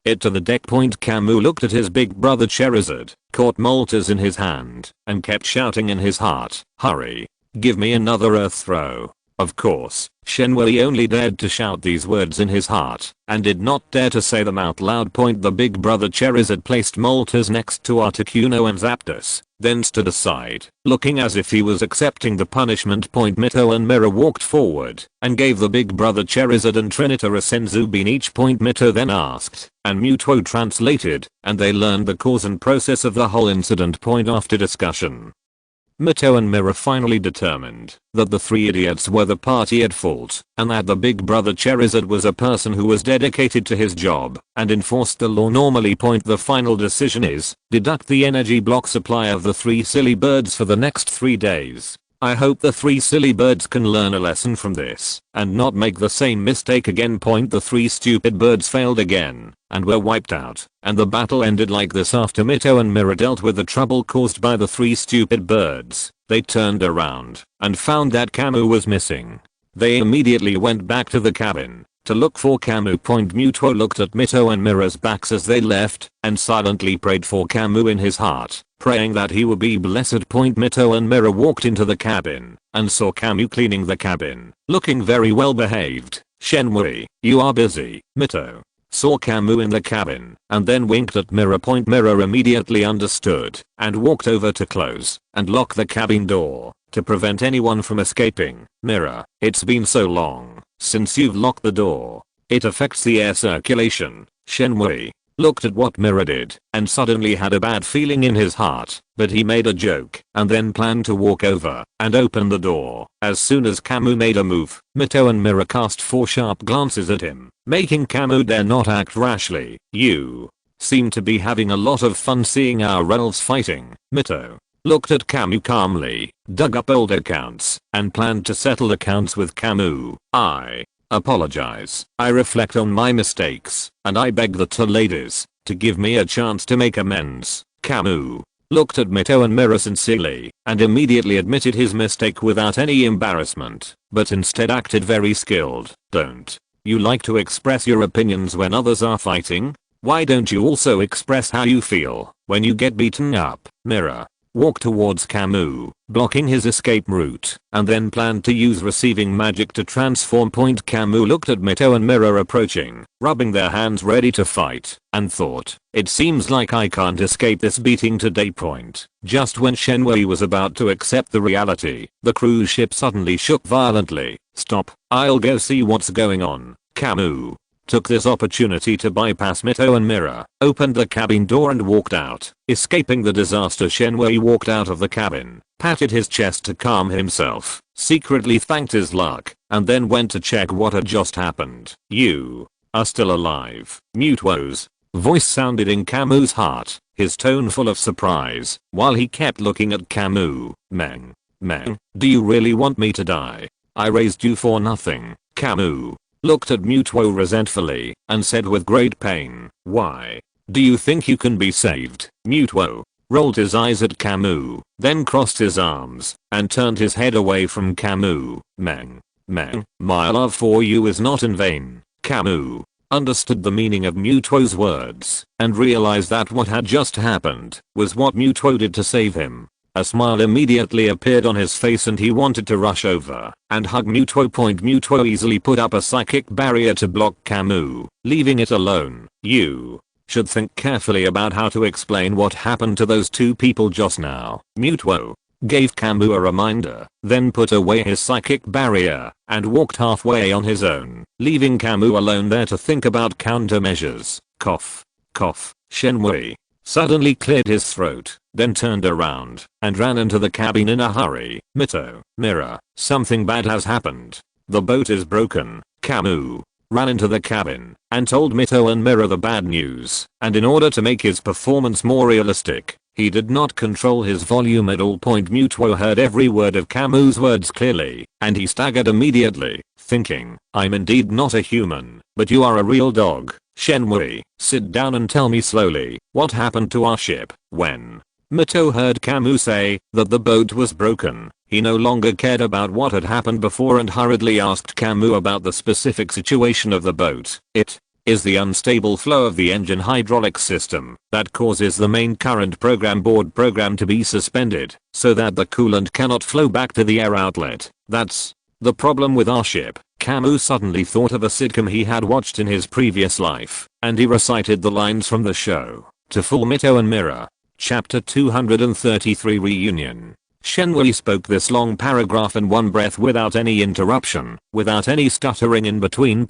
A: it to the deck. Kamui looked at his big brother Charizard, caught Moltres in his hand, and kept shouting in his heart, "Hurry! Give me another earth throw." Of course, Shenmue only dared to shout these words in his heart, and did not dare to say them out loud. The big brother Charizard placed Moltres next to Articuno and Zapdos, then stood aside, looking as if he was accepting the punishment. Mito and Mera walked forward, and gave the big brother Charizard and Trinitor a Senzu bean each. Mito then asked, and Muto translated, and they learned the cause and process of the whole incident. After discussion, Mito and Mera finally determined that the three idiots were the party at fault, and that the big brother Charizard was a person who was dedicated to his job and enforced the law normally. The final decision is, deduct the energy block supply of the three silly birds for the next 3 days. I hope the three silly birds can learn a lesson from this and not make the same mistake again. The three stupid birds failed again and were wiped out, and the battle ended like this. After Mito and Mera dealt with the trouble caused by the three stupid birds, they turned around and found that Kamui was missing. They immediately went back to the cabin to look for Kamui. Muto looked at Mito and Mera's backs as they left and silently prayed for Kamui in his heart, praying that he would be blessed. Mito and Mera walked into the cabin and saw Kamui cleaning the cabin, looking very well behaved. "Shenmue, you are busy." Mito saw Kamui in the cabin and then winked at Mera. Mera immediately understood and walked over to close and lock the cabin door to prevent anyone from escaping. "Mera, it's been so long since you've locked the door. It affects the air circulation." Shenmue looked at what Mera did and suddenly had a bad feeling in his heart, but he made a joke and then planned to walk over and open the door. As soon as Kamui made a move, Mito and Mera cast 4 sharp glances at him, making Kamui dare not act rashly. "You seem to be having a lot of fun seeing our elves fighting." Mito looked at Kamui calmly, dug up old accounts, and planned to settle accounts with Kamui. "I apologize. I reflect on my mistakes, and I beg the two ladies to give me a chance to make amends." Kamui looked at Mito and Mera sincerely and immediately admitted his mistake without any embarrassment, but instead acted very skilled. "Don't you like to express your opinions when others are fighting? Why don't you also express how you feel when you get beaten up?" Mera walked towards Kamui, blocking his escape route, and then planned to use receiving magic to transform. Kamui looked at Mito and Mera approaching, rubbing their hands ready to fight, and thought, "It seems like I can't escape this beating today." Just when Shenmue was about to accept the reality, the cruise ship suddenly shook violently. "Stop, I'll go see what's going on." Kamui took this opportunity to bypass Mito and Mera, opened the cabin door and walked out, escaping the disaster. Shenmue walked out of the cabin, patted his chest to calm himself, secretly thanked his luck, and then went to check what had just happened. "You are still alive." Muto's voice sounded in Kamui's heart, his tone full of surprise, while he kept looking at Kamui. Meng, do you really want me to die? I raised you for nothing." Kamui looked at Muto resentfully and said with great pain, "Why do you think you can be saved?" Muto rolled his eyes at Kamui, then crossed his arms and turned his head away from Kamui. Meng, my love for you is not in vain." Kamui understood the meaning of Muto's words and realized that what had just happened was what Muto did to save him. A smile immediately appeared on his face and he wanted to rush over and hug Muto. Muto easily put up a psychic barrier to block Kamui, leaving it alone. "You should think carefully about how to explain what happened to those two people just now." Muto gave Kamui a reminder, then put away his psychic barrier and walked halfway on his own, leaving Kamui alone there to think about countermeasures. Cough. Shenmue suddenly cleared his throat, then turned around and ran into the cabin in a hurry. "Mito, Mera, something bad has happened. The boat is broken." Kamui ran into the cabin and told Mito and Mera the bad news, and in order to make his performance more realistic, he did not control his volume at all. Muto heard every word of Kamu's words clearly, and he staggered immediately, thinking, I'm indeed not a human, but you are a real dog. Shenmue, sit down and tell me slowly, what happened to our ship. When Mito heard Kamu say that the boat was broken, he no longer cared about what had happened before and hurriedly asked Kamu about the specific situation of the boat. It is the unstable flow of the engine hydraulic system that causes the main current board program to be suspended so that the coolant cannot flow back to the air outlet. That's the problem with our ship. Kamu suddenly thought of a sitcom he had watched in his previous life, and he recited the lines from the show to fool Mito and Mera. Chapter 233 Reunion. Shenmue spoke this long paragraph in one breath without any interruption, without any stuttering in between.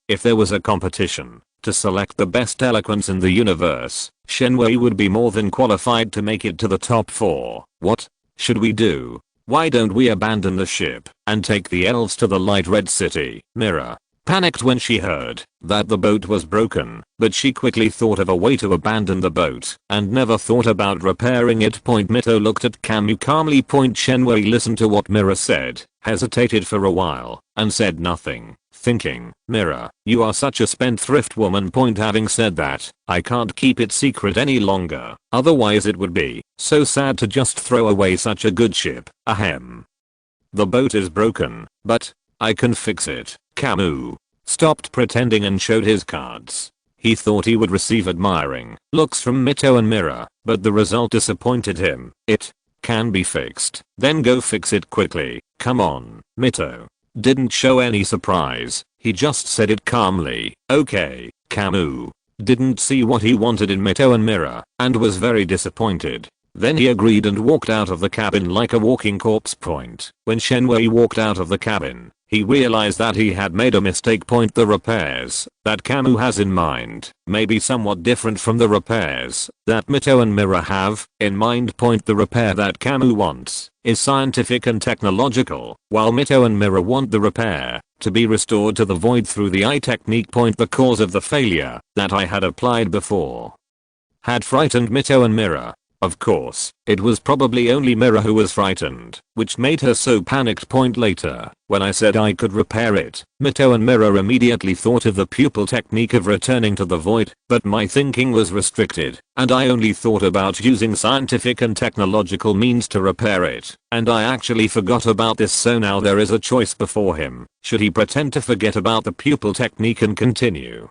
A: If there was a competition to select the best eloquence in the universe, Shenmue would be more than qualified to make it to the top 4. What should we do? Why don't we abandon the ship and take the elves to the Light Red City? Mera panicked when she heard that the boat was broken, but she quickly thought of a way to abandon the boat and never thought about repairing it. Mito looked at Kamu calmly. Shenmue listened to what Mera said, hesitated for a while, and said nothing, thinking, Mera, you are such a spendthrift woman. Having said that, I can't keep it secret any longer, otherwise it would be so sad to just throw away such a good ship. Ahem. The boat is broken, but I can fix it. Kamu stopped pretending and showed his cards. He thought he would receive admiring looks from Mito and Mera, but the result disappointed him. It can be fixed. Then go fix it quickly. Come on. Mito didn't show any surprise. He just said it calmly. Okay. Kamu didn't see what he wanted in Mito and Mera and was very disappointed. Then he agreed and walked out of the cabin like a walking corpse. When Shenmue walked out of the cabin, he realized that he had made a mistake. The repairs that Kamu has in mind may be somewhat different from the repairs that Mito and Mera have in mind. The repair that Kamu wants is scientific and technological, while Mito and Mera want the repair to be restored to the void through the eye technique. The cause of the failure that I had applied before had frightened Mito and Mera. Of course, it was probably only Mera who was frightened, which made her so panicked. Later, when I said I could repair it, Mito and Mera immediately thought of the pupil technique of returning to the void, but my thinking was restricted, and I only thought about using scientific and technological means to repair it, and I actually forgot about this. So now there is a choice before him. Should he pretend to forget about the pupil technique and continue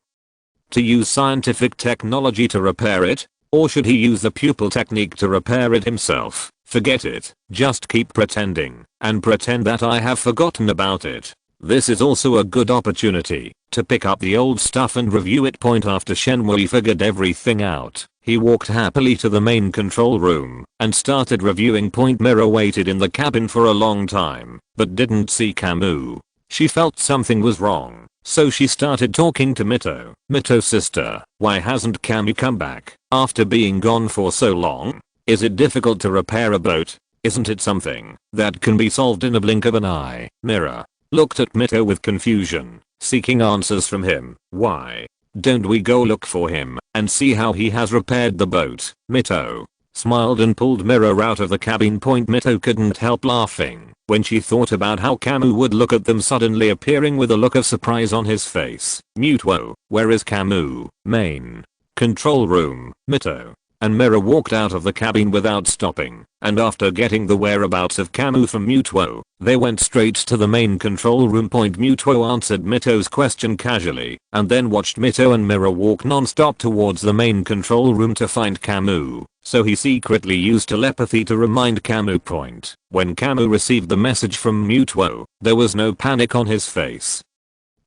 A: to use scientific technology to repair it? Or should he use the pupil technique to repair it himself? Forget it. Just keep pretending and pretend that I have forgotten about it. This is also a good opportunity to pick up the old stuff and review it. After Shenmue figured everything out, he walked happily to the main control room and started reviewing. Mera waited in the cabin for a long time, but didn't see Kamu. She felt something was wrong, so she started talking to Mito. Mito sister, why hasn't Kamu come back after being gone for so long? Is it difficult to repair a boat? Isn't it something that can be solved in a blink of an eye? Mera looked at Mito with confusion, seeking answers from him. Why don't we go look for him and see how he has repaired the boat? Mito smiled and pulled Mera out of the cabin. Mito couldn't help laughing when she thought about how Kamu would look at them, suddenly appearing with a look of surprise on his face. Muto, where is Kamu? Main control room. Mito and Mera walked out of the cabin without stopping, and after getting the whereabouts of Kamu from Muto, they went straight to the main control room. Muto answered Mito's question casually, and then watched Mito and Mera walk non-stop towards the main control room to find Kamu, so he secretly used telepathy to remind Kamu. When Kamu received the message from Muto, there was no panic on his face,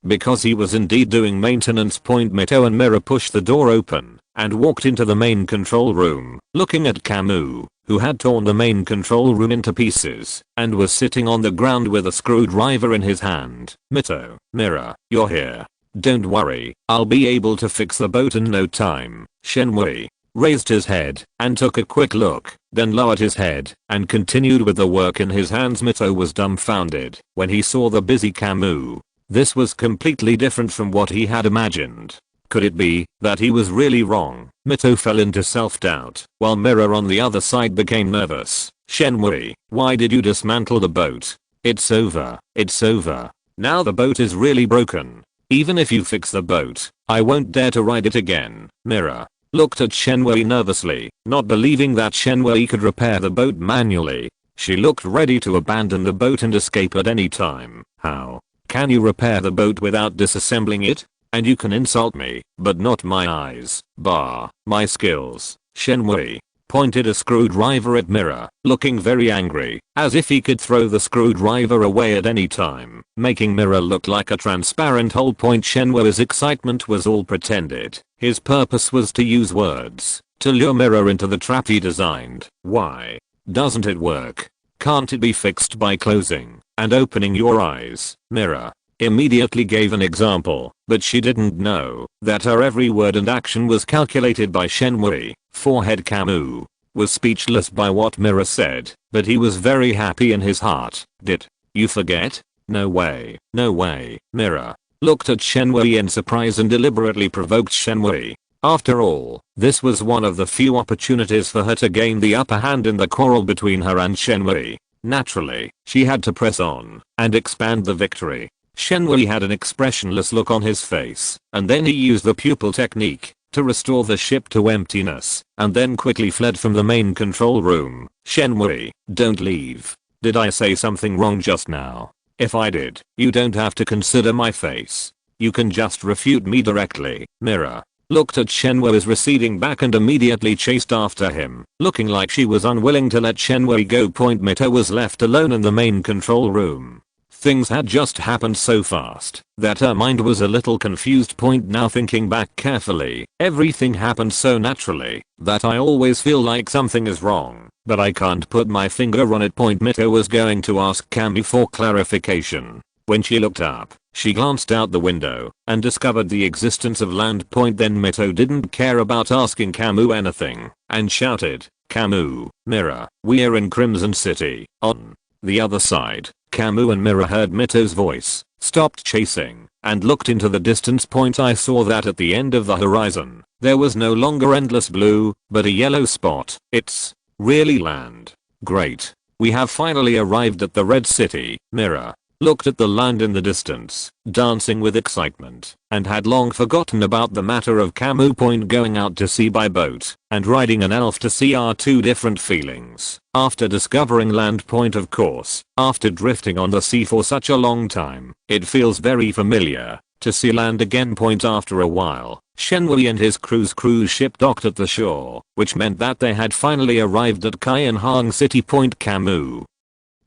A: because he was indeed doing maintenance. Mito and Mera pushed the door open and walked into the main control room, looking at Kamu, who had torn the main control room into pieces and was sitting on the ground with a screwdriver in his hand. Mito, Mera, you're here. Don't worry, I'll be able to fix the boat in no time. Shenmue raised his head and took a quick look, then lowered his head and continued with the work in his hands. Mito was dumbfounded when he saw the busy Kamu. This was completely different from what he had imagined. Could it be that he was really wrong? Mito fell into self-doubt, while Mera on the other side became nervous. Shenmue, why did you dismantle the boat? It's over. It's over. Now the boat is really broken. Even if you fix the boat, I won't dare to ride it again. Mera looked at Shenmue nervously, not believing that Shenmue could repair the boat manually. She looked ready to abandon the boat and escape at any time. How can you repair the boat without disassembling it? And you can insult me, but not my eyes. Bah, my skills. Shenmue pointed a screwdriver at Mera, looking very angry, as if he could throw the screwdriver away at any time, making Mera look like a transparent hole. Shenmue's excitement was all pretended. His purpose was to use words to lure Mera into the trap he designed. Why doesn't it work? Can't it be fixed by closing and opening your eyes? Mera immediately gave an example, but she didn't know that her every word and action was calculated by Shenmue. Forehead Kamui was speechless by what Mera said, but he was very happy in his heart. Did you forget? No way. No way. Mera looked at Shenmue in surprise and deliberately provoked Shenmue. After all, this was one of the few opportunities for her to gain the upper hand in the quarrel between her and Shenmue. Naturally, she had to press on and expand the victory. Shenmue had an expressionless look on his face, and then he used the pupil technique to restore the ship to emptiness, and then quickly fled from the main control room. Shenmue, don't leave. Did I say something wrong just now? If I did, you don't have to consider my face. You can just refute me directly. Mera looked at Shenmue's receding back and immediately chased after him, looking like she was unwilling to let Shenmue go. Mito was left alone in the main control room. Things had just happened so fast that her mind was a little confused. Now thinking back carefully, everything happened so naturally that I always feel like something is wrong, but I can't put my finger on it. Mito was going to ask Kamui for clarification. When she looked up, she glanced out the window and discovered the existence of land. Then Mito didn't care about asking Kamui anything and shouted, Kamui, Mera, we're in Crimson City. On the other side, Kamui and Mera heard Mito's voice, stopped chasing, and looked into the distance. I saw that at the end of the horizon, there was no longer endless blue, but a yellow spot. It's really land. Great. We have finally arrived at the Red City. Mera looked at the land in the distance, dancing with excitement, and had long forgotten about the matter of Kamui. Going out to sea by boat and riding an elf to sea are two different feelings. After discovering land, of course, after drifting on the sea for such a long time, it feels very familiar to see land again. After a while, Shenmue and his cruise ship docked at the shore, which meant that they had finally arrived at Kainhang City. Kamui,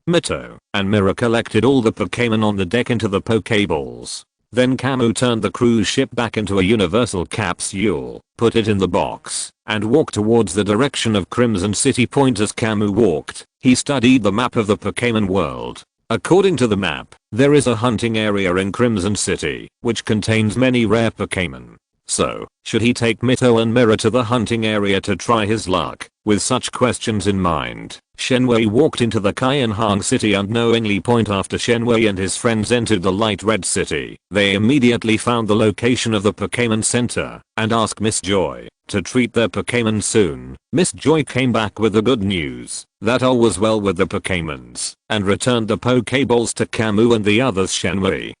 A: Mito, and Mera collected all the Pokémon on the deck into the Pokéballs. Then Kamui turned the cruise ship back into a universal capsule, put it in the box, and walked towards the direction of Crimson City. As Kamui walked, he studied the map of the Pokémon world. According to the map, there is a hunting area in Crimson City, which contains many rare Pokémon. So, should he take Mito and Mera to the hunting area to try his luck? With such questions in mind, Shenmue walked into the Kainhang City unknowingly. After Shenmue and his friends entered the light red city, they immediately found the location of the Pokémon Center and asked Miss Joy to treat their Pokémon soon. Miss Joy came back with the good news that all was well with the Pokémons and returned the Pokéballs to Kamui and the others. Shenmue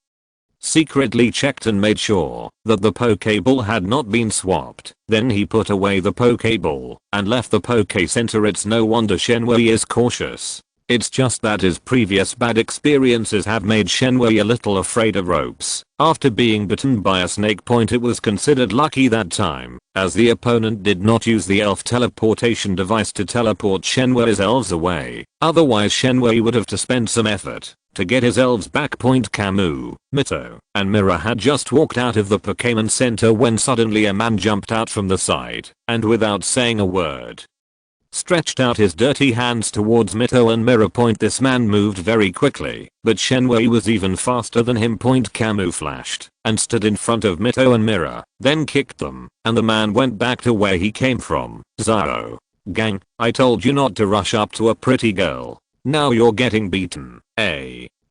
A: secretly checked and made sure that the Pokéball had not been swapped. Then he put away the Pokéball and left the Poké Center. It's no wonder Shenmue is cautious. It's just that his previous bad experiences have made Shenmue a little afraid of ropes. After being bitten by a snake, it was considered lucky that time, as the opponent did not use the elf teleportation device to teleport Shenmue's elves away. Otherwise Shenmue would have to spend some effort to get his elves back. Kamui, Mito, and Mera had just walked out of the Pokémon Center when suddenly a man jumped out from the side and without saying a word, stretched out his dirty hands towards Mito and Mera. This man moved very quickly, but Shenmue was even faster than him. Kamui flashed and stood in front of Mito and Mera, then kicked them, and the man went back to where he came from. Zao. Gang, I told you not to rush up to a pretty girl. Now you're getting beaten.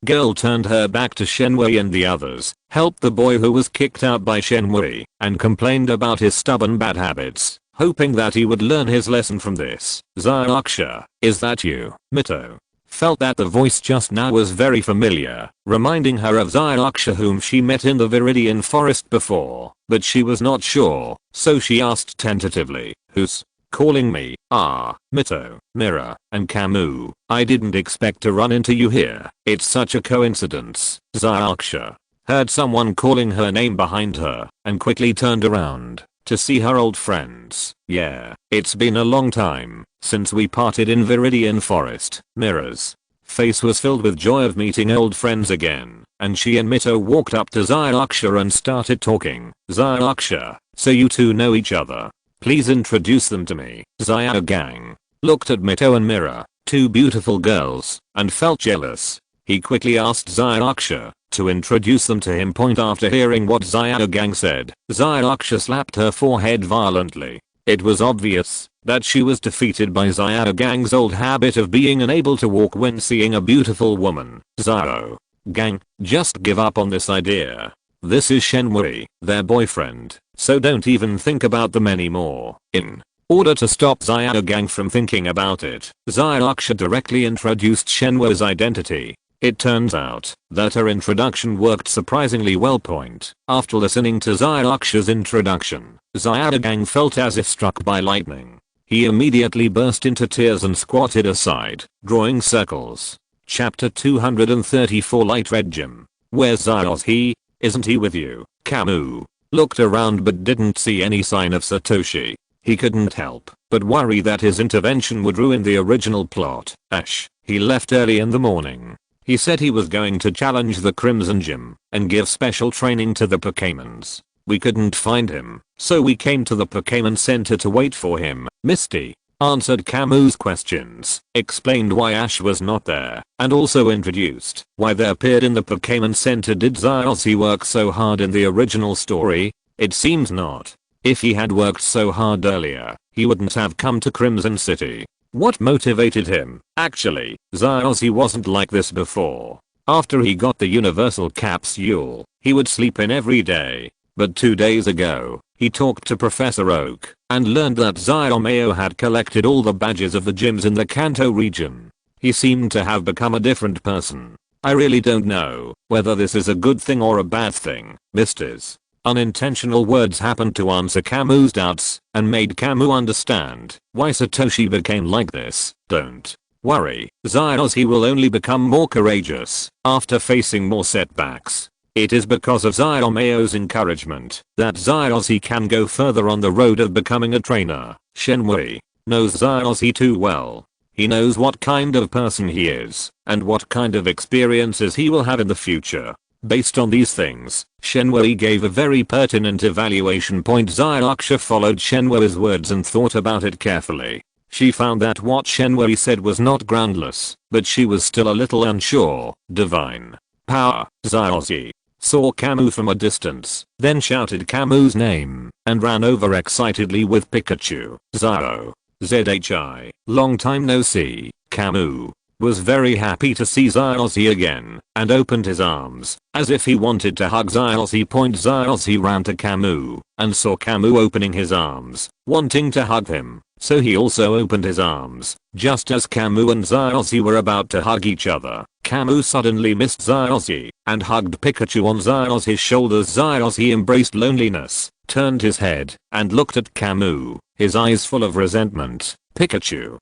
A: Girl turned her back to Shenwei and the others, helped the boy who was kicked out by Shenwei, and complained about his stubborn bad habits, hoping that he would learn his lesson from this. Zyuksha, is that you? Mito felt that the voice just now was very familiar, reminding her of Zyuksha whom she met in the Viridian Forest before, but she was not sure, so she asked tentatively, who's calling me? Ah, Mito, Mera, and Kamui. I didn't expect to run into you here. It's such a coincidence. Zyuksha heard someone calling her name behind her and quickly turned around to see her old friends. Yeah, it's been a long time since we parted in Viridian Forest. Mera's face was filled with joy of meeting old friends again, and she and Mito walked up to Zyuksha and started talking. Zyuksha, so you two know each other? Please introduce them to me. Zyugang looked at Mito and Mera, two beautiful girls, and felt jealous. He quickly asked Zyuksha to introduce them to him. Point after hearing what Zyugang said, Zyuksha slapped her forehead violently. It was obvious that she was defeated by Zyugang's old habit of being unable to walk when seeing a beautiful woman. Zyugang, just give up on this idea. This is Shenwei, their boyfriend, so don't even think about them anymore. In order to stop Zyugang from thinking about it, Zyuksha directly introduced Shenwei's identity. It turns out that her introduction worked surprisingly well. After listening to Zyuksha's introduction, Zyugang felt as if struck by lightning. He immediately burst into tears and squatted aside, drawing circles. Chapter 234 Light Red Gym. Where's Zyuksha? Isn't he with you? Kamui looked around but didn't see any sign of Satoshi. He couldn't help but worry that his intervention would ruin the original plot. He left early in the morning. He said he was going to challenge the Crimson Gym and give special training to the Pokémons. We couldn't find him, so we came to the Pokémon Center to wait for him. Misty answered Kamui's questions, explained why Ash was not there, and also introduced why they appeared in the Pokémon Center. Did Zyuksha work so hard in the original story? It seems not. If he had worked so hard earlier, he wouldn't have come to Crimson City. What motivated him? Actually, Zyuksha wasn't like this before. After he got the universal capsule, he would sleep in every day. But 2 days ago, he talked to Professor Oak and learned that Zyuksha had collected all the badges of the gyms in the Kanto region. He seemed to have become a different person. I really don't know whether this is a good thing or a bad thing. Mister's unintentional words happened to answer Kamui's doubts and made Kamui understand why Satoshi became like this. Don't worry, Zyuksha will only become more courageous after facing more setbacks. It is because of Zyuksha's encouragement that Zyuksha can go further on the road of becoming a trainer. Shenwei knows Zyuksha too well. He knows what kind of person he is and what kind of experiences he will have in the future. Based on these things, Shenwei gave a very pertinent evaluation. Zyuksha followed Shenwei's words and thought about it carefully. She found that what Shenwei said was not groundless, but she was still a little unsure. Divine power. Zyuksha saw Kamui from a distance, then shouted Kamui's name and ran over excitedly with Pikachu. Zhi. Long time no see. Kamui was very happy to see Zyuksha again and opened his arms as if he wanted to hug Zyuksha. Zyuksha ran to Kamui and saw Kamui opening his arms, wanting to hug him, so he also opened his arms. Just as Kamui and Zyuksha were about to hug each other, Kamui suddenly missed Zyuksha and hugged Pikachu on Zyuksha's shoulders. Zyuksha embraced loneliness, turned his head, and looked at Kamui, his eyes full of resentment. Pikachu.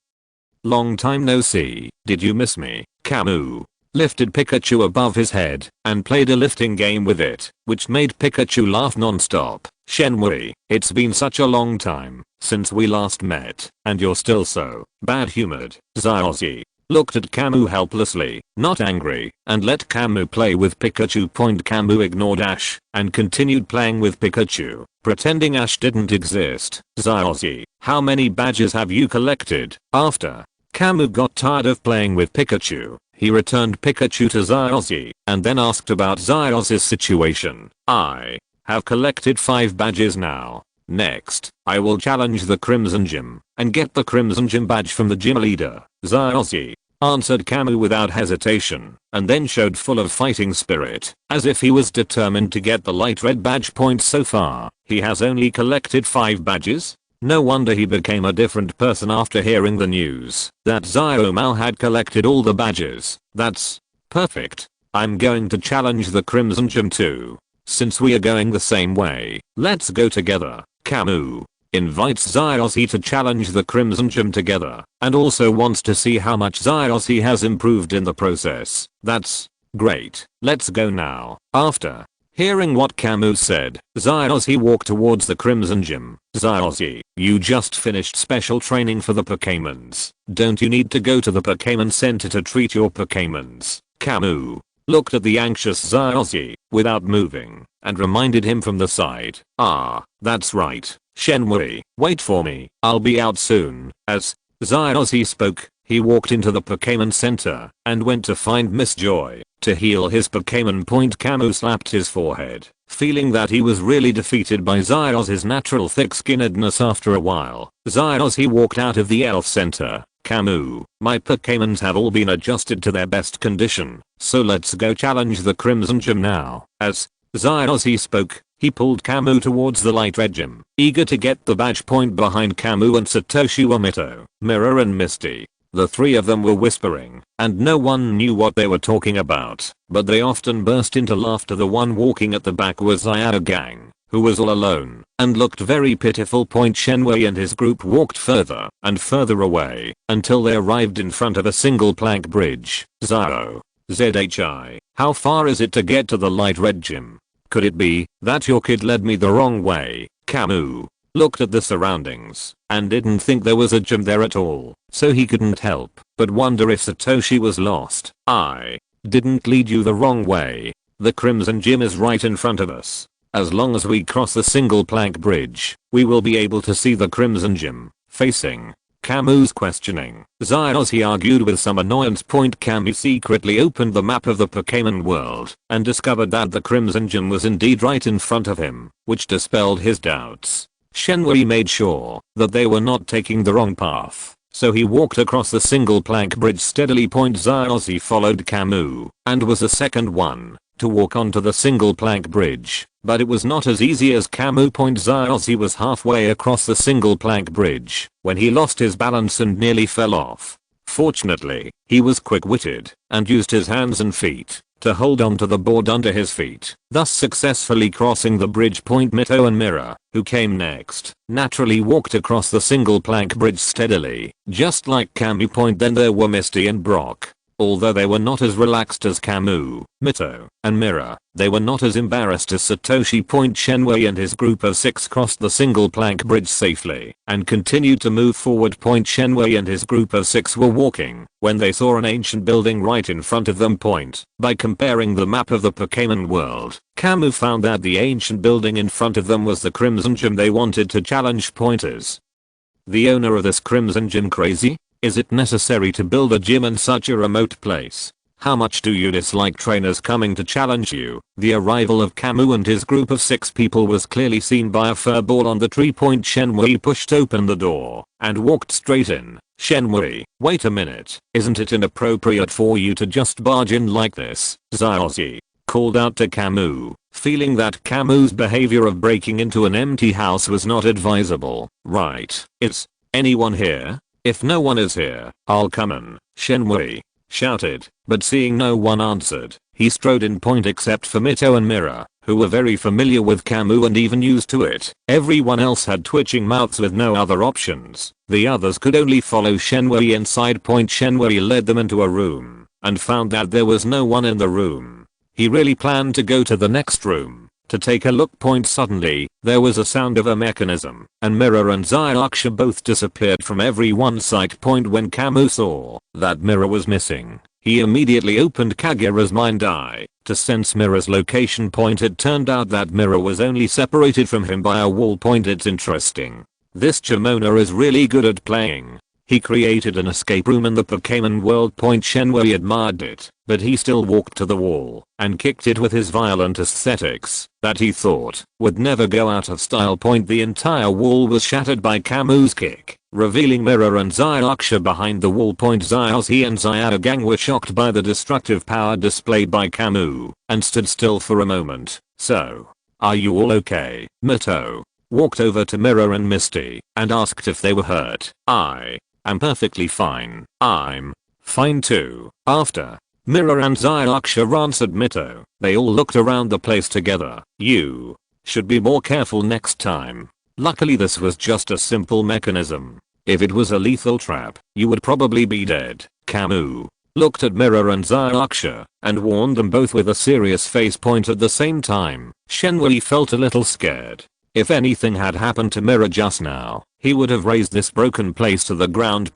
A: Long time no see, did you miss me? Kamui lifted Pikachu above his head and played a lifting game with it, which made Pikachu laugh non-stop. Shenwei, it's been such a long time since we last met, and you're still so bad-humored. Zyuksha looked at Kamui helplessly, not angry, and let Kamui play with Pikachu. Kamui ignored Ash and continued playing with Pikachu, pretending Ash didn't exist. Zyuksha, how many badges have you collected? After Kamui got tired of playing with Pikachu, he returned Pikachu to Zyuksha and then asked about Zyuksha's situation. I have collected 5 badges now. Next, I will challenge the Crimson Gym and get the Crimson Gym badge from the gym leader. Zyuksha answered Kamui without hesitation, and then showed full of fighting spirit, as if he was determined to get the light red badge point. So far, he has only collected 5 badges? No wonder he became a different person after hearing the news that Xiaomao had collected all the badges. That's perfect. I'm going to challenge the Crimson Gym too. Since we are going the same way, let's go together. Kamui invites Xiaozi to challenge the Crimson Gym together, and also wants to see how much Xiaozi has improved in the process. That's great. Let's go now. After hearing what Kamui said, Xiaozi walked towards the Crimson Gym. Xiaozi, you just finished special training for the Pokémons. Don't you need to go to the Pokémon Center to treat your Pokémons? Kamui looked at the anxious Xiaozi without moving and reminded him from the side. Ah, that's right. Shenmue, wait for me. I'll be out soon. As Xiaozi spoke, he walked into the Pokémon Center and went to find Miss Joy. To heal his Pokémon point, Kamui slapped his forehead, feeling that he was really defeated by Xiaozi's natural thick-skinnedness. After a while, Xiaozi walked out of the Elf Center. Kamui, my Pokémons have all been adjusted to their best condition, so let's go challenge the Crimson Gym now. As Xiaozi spoke, he pulled Kamui towards the light red gym, eager to get the badge point. Behind Kamui and Satoshi were Mito, Mira and Misty. The 3 of them were whispering, and no one knew what they were talking about, but they often burst into laughter. The one walking at the back was Xiaogang, who was all alone and looked very pitiful. Shenmue and his group walked further and further away until they arrived in front of a single plank bridge. ZHI, how far is it to get to the light red gym? Could it be that your kid led me the wrong way? Kamui looked at the surroundings and didn't think there was a gym there at all, so he couldn't help but wonder if Satoshi was lost. I didn't lead you the wrong way. The Crimson Gym is right in front of us. As long as we cross the single plank bridge, we will be able to see the Crimson Gym. Facing Kamui's questioning, Xiaozi argued with some annoyance. Kamui secretly opened the map of the Pokémon world and discovered that the Crimson Gym was indeed right in front of him, which dispelled his doubts. Shenmue made sure that they were not taking the wrong path, so he walked across the single plank bridge steadily. Xiaozi followed Kamui and was the second one to walk onto the single plank bridge, but it was not as easy as Kamui. Xiaozi was halfway across the single plank bridge when he lost his balance and nearly fell off. Fortunately, he was quick-witted and used his hands and feet to hold onto the board under his feet, thus successfully crossing the bridge. Mito and Mira, who came next, naturally walked across the single plank bridge steadily, just like Kamui. Then there were Misty and Brock. Although they were not as relaxed as Kamui, Mito, and Mira, they were not as embarrassed as Satoshi. Shenmue and his group of 6 crossed the single plank bridge safely and continued to move forward. Shenmue and his group of 6 were walking when they saw an ancient building right in front of them. By comparing the map of the Pokémon world, Kamui found that the ancient building in front of them was the Crimson Gym they wanted to challenge. Is the owner of this Crimson Gym crazy? Is it necessary to build a gym in such a remote place? How much do you dislike trainers coming to challenge you? The arrival of Kamui and his group of 6 people was clearly seen by a furball on the tree. Shenmue pushed open the door and walked straight in. Shenmue, wait a minute, isn't it inappropriate for you to just barge in like this? Xiaozi called out to Kamui, feeling that Kamui's behavior of breaking into an empty house was not advisable. Right, is anyone here? If no one is here, I'll come in, Shenmue shouted, but seeing no one answered, he strode in. Except for Mito and Mira, who were very familiar with Kamui and even used to it, everyone else had twitching mouths with no other options. The others could only follow Shenmue inside. Shenmue led them into a room and found that there was no one in the room. He really planned to go to the next room to take a look. Suddenly, there was a sound of a mechanism, and Mira and Xiaoxia both disappeared from everyone's sight. When Kamui saw that Mira was missing, he immediately opened Kagera's mind eye to sense Mira's location. It turned out that Mira was only separated from him by a wall. It's interesting. This gym owner is really good at playing. He created an escape room in the Pokemon world. Shenwei admired it, but he still walked to the wall and kicked it with his violent aesthetics that he thought would never go out of style. The entire wall was shattered by Kamui's kick, revealing Mera and Zyuxia behind the wall. Zyuxia and Zyugang were shocked by the destructive power displayed by Kamui and stood still for a moment. So, are you all okay? Mito walked over to Mera and Misty and asked if they were hurt. I'm perfectly fine. I'm fine too. After Mera and Zyuxia answered Mito, they all looked around the place together. You should be more careful next time. Luckily this was just a simple mechanism. If it was a lethal trap, you would probably be dead. Kamui looked at Mera and Zyuxia and warned them both with a serious face. At the same time, Shenwei felt a little scared. If anything had happened to Mera just now, he would have razed this broken place to the ground.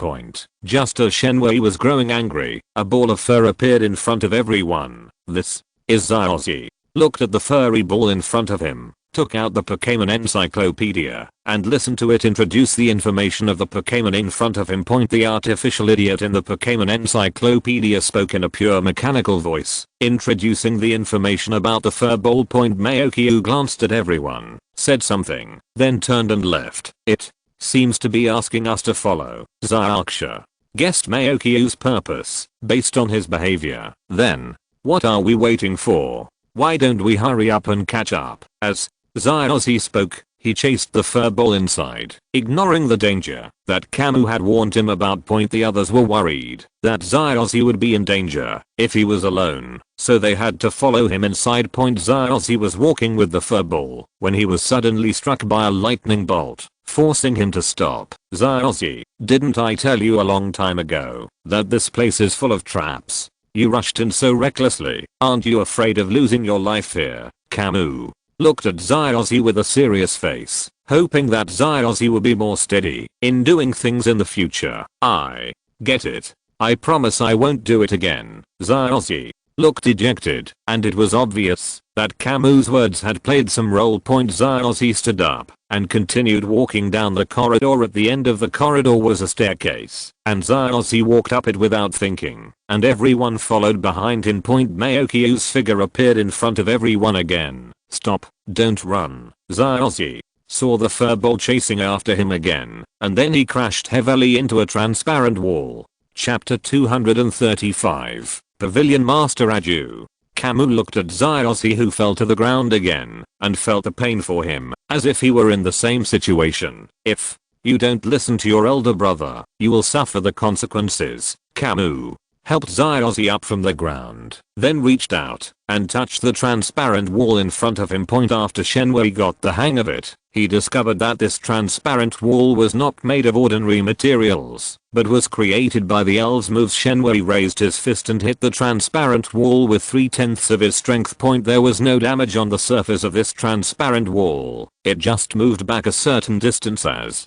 A: Just as Shenwei was growing angry, a ball of fur appeared in front of everyone. This is Zyuxia. Looked at the furry ball in front of him, took out the Pokemon encyclopedia, and listened to it introduce the information of the Pokemon in front of him. The artificial idiot in the Pokemon encyclopedia spoke in a pure mechanical voice, introducing the information about the fur ball. Mangekyō glanced at everyone, said something, then turned and left. It seems to be asking us to follow. Zyuxia guessed Mangekyō's purpose based on his behavior. Then, what are we waiting for? Why don't we hurry up and catch up? As Zyuxia spoke, he chased the fur ball inside, ignoring the danger that Kamui had warned him about. The others were worried that Zyuxia would be in danger if he was alone, so they had to follow him inside. Zyuxia was walking with the fur ball when he was suddenly struck by a lightning bolt, forcing him to stop. Zyuxia, didn't I tell you a long time ago that this place is full of traps? You rushed in so recklessly. Aren't you afraid of losing your life here? Kamui looked at Zyuxia with a serious face, hoping that Zyuxia would be more steady in doing things in the future. I get it. I promise I won't do it again. Zyuxia looked dejected, and it was obvious that Kamui's words had played some role. Zyuxia stood up and continued walking down the corridor. At the end of the corridor was a staircase, and Zyuxia walked up it without thinking, and everyone followed behind him. Mangekyō's figure appeared in front of everyone again. Stop, don't run. Zyuxia saw the fur ball chasing after him again, and then he crashed heavily into a transparent wall. Chapter 235, Pavilion Master Aju. Kamui looked at Zyuxia, who fell to the ground again, and felt the pain for him, as if he were in the same situation. If you don't listen to your elder brother, you will suffer the consequences. Kamui helped Zyuxia up from the ground, then reached out and touched the transparent wall in front of him. After Shenwei got the hang of it, he discovered that this transparent wall was not made of ordinary materials, but was created by the elves' moves. Shenwei raised his fist and hit the transparent wall with 3/10 of his strength. There was no damage on the surface of this transparent wall, it just moved back a certain distance as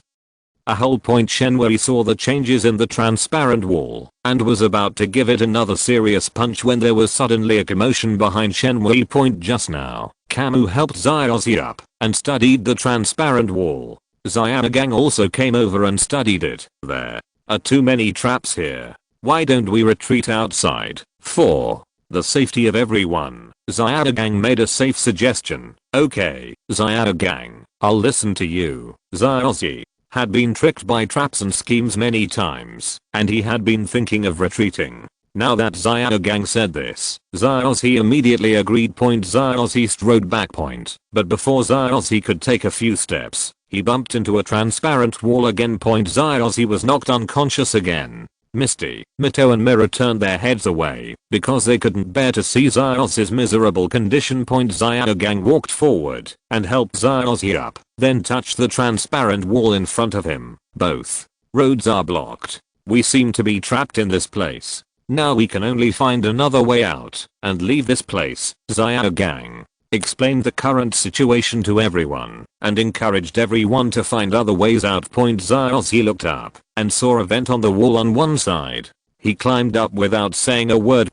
A: a whole. Shenwei saw the changes in the transparent wall and was about to give it another serious punch when there was suddenly a commotion behind Shenwei. Just now, Kamui helped Zyuxia up and studied the transparent wall. Zyugang also came over and studied it. There are too many traps here. Why don't we retreat outside? For the safety of everyone, Zyugang made a safe suggestion. Okay, Zyugang, I'll listen to you. Zyuxia had been tricked by traps and schemes many times, and he had been thinking of retreating. Now that Zyugang said this, Zyuxia immediately agreed. Zyuxia strode back. But before Zyuxia could take a few steps, he bumped into a transparent wall again. Zyuxia was knocked unconscious again. Misty, Mito and Mera turned their heads away because they couldn't bear to see Zyuxia's miserable condition. Zyugang walked forward and helped Zyuxia up, then touched the transparent wall in front of him. Both roads are blocked. We seem to be trapped in this place. Now we can only find another way out and leave this place. Zyugang explained the current situation to everyone and encouraged everyone to find other ways out. Zyuxia looked up and saw a vent on the wall on one side. He climbed up without saying a word.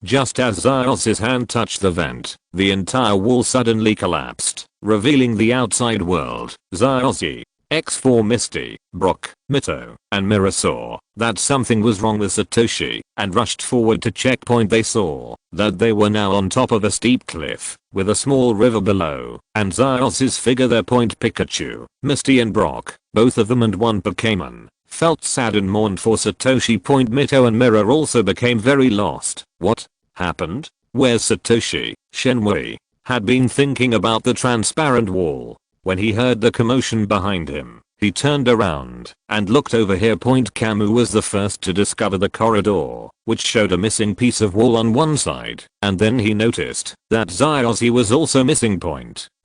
A: Just as Zyuxia's hand touched the vent, the entire wall suddenly collapsed, revealing the outside world. Zyuxia X4 Misty, Brock, Mito, and Mera saw that something was wrong with Satoshi and rushed forward to checkpoint. They saw that they were now on top of a steep cliff with a small river below and Zyos's figure there. Pikachu, Misty and Brock, both of them and one Pokemon, felt sad and mourned for Satoshi. Mito and Mera also became very lost. What happened? Where's Satoshi? Shenmue had been thinking about the transparent wall when he heard the commotion behind him. He turned around and looked over here. Kamui was the first to discover the corridor, which showed a missing piece of wall on one side, and then he noticed that Zyos was also missing.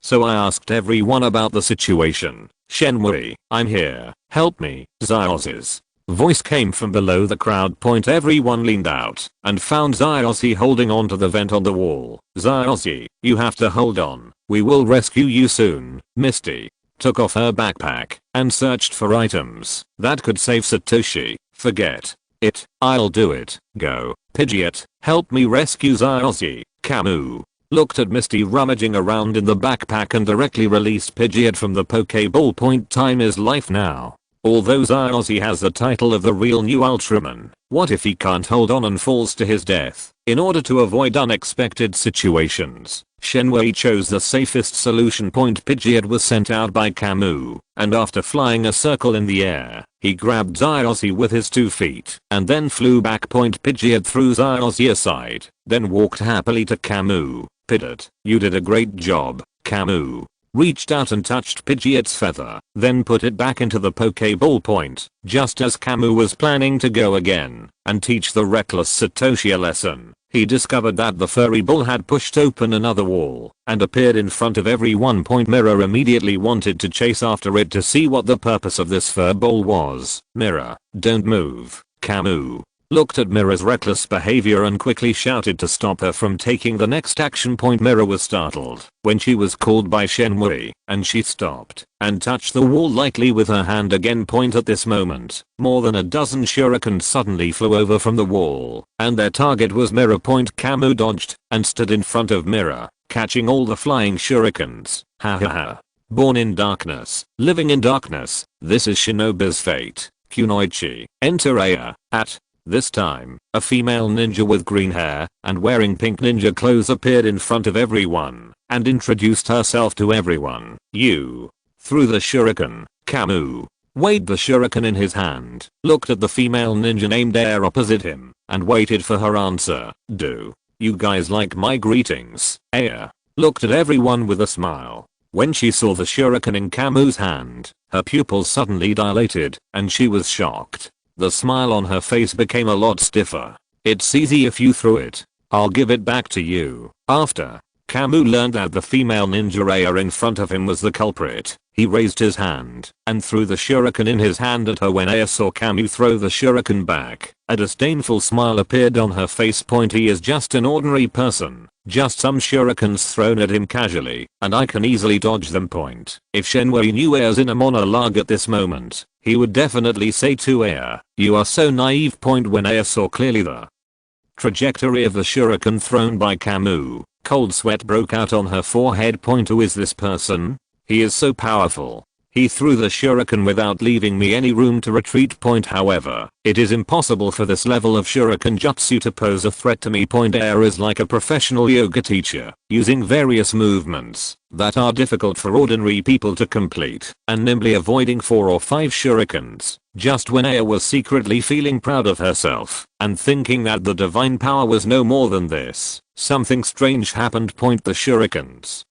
A: So I asked everyone about the situation. Shenmue, I'm here, help me. Zyos's voice came from below the crowd. Everyone leaned out and found Zyos holding onto the vent on the wall. Zyos, you have to hold on. We will rescue you soon. Misty took off her backpack and searched for items that could save Satoshi. Forget it, I'll do it. Go, Pidgeot, help me rescue Zyos. Kamui looked at Misty rummaging around in the backpack and directly released Pidgeot from the Pokeball. Time is life now. Although Zyos has the title of the real new Ultraman, what if he can't hold on and falls to his death? In order to avoid unexpected situations, Shenmue chose the safest solution. Pidgeot was sent out by Kamui, and after flying a circle in the air, he grabbed Zyos with his 2 feet and then flew back. Pidgeot threw Zyos aside, then walked happily to Kamui. Pidgeot, you did a great job. Kamui reached out and touched Pidgeot's feather, then put it back into the Pokeball. Just as Kamui was planning to go again and teach the reckless Satoshi a lesson, he discovered that the furry bull had pushed open another wall and appeared in front of everyone. Mera immediately wanted to chase after it to see what the purpose of this fur ball was. Mera, don't move. Kamui looked at Mera's reckless behavior and quickly shouted to stop her from taking the next action. Mera was startled when she was called by Shenmue, and she stopped and touched the wall lightly with her hand again. At this moment, more than a dozen shurikens suddenly flew over from the wall, and their target was Mera. Kamui dodged and stood in front of Mera, catching all the flying shurikens. Ha ha ha. Born in darkness, living in darkness, this is Shinobi's fate. Kunoichi. Enter Aya. At this time, a female ninja with green hair and wearing pink ninja clothes appeared in front of everyone and introduced herself to everyone. You threw the shuriken. Kamui weighed the shuriken in his hand, looked at the female ninja named Air opposite him, and waited for her answer. Do you guys like my greetings? Air looked at everyone with a smile. When she saw the shuriken in Kamui's hand, her pupils suddenly dilated and she was shocked. The smile on her face became a lot stiffer. It's easy if you threw it. I'll give it back to you. After Kamui learned that the female ninja Aya in front of him was the culprit, he raised his hand and threw the shuriken in his hand at her. When Aya saw Kamui throw the shuriken back, a disdainful smile appeared on her face. He is just an ordinary person, just some shurikens thrown at him casually, and I can easily dodge them. If Shenmue knew Aya's inner monologue at this moment, he would definitely say to Aya, you are so naive. When Aya saw clearly the trajectory of the shuriken thrown by Kamui, cold sweat broke out on her forehead. Who is this person? He is so powerful. He threw the shuriken without leaving me any room to retreat. However, it is impossible for this level of shuriken jutsu to pose a threat to me. Air is like a professional yoga teacher, using various movements that are difficult for ordinary people to complete, and nimbly avoiding 4 or 5 shurikens. Just when Aya was secretly feeling proud of herself and thinking that the divine power was no more than this, something strange happened. The shurikens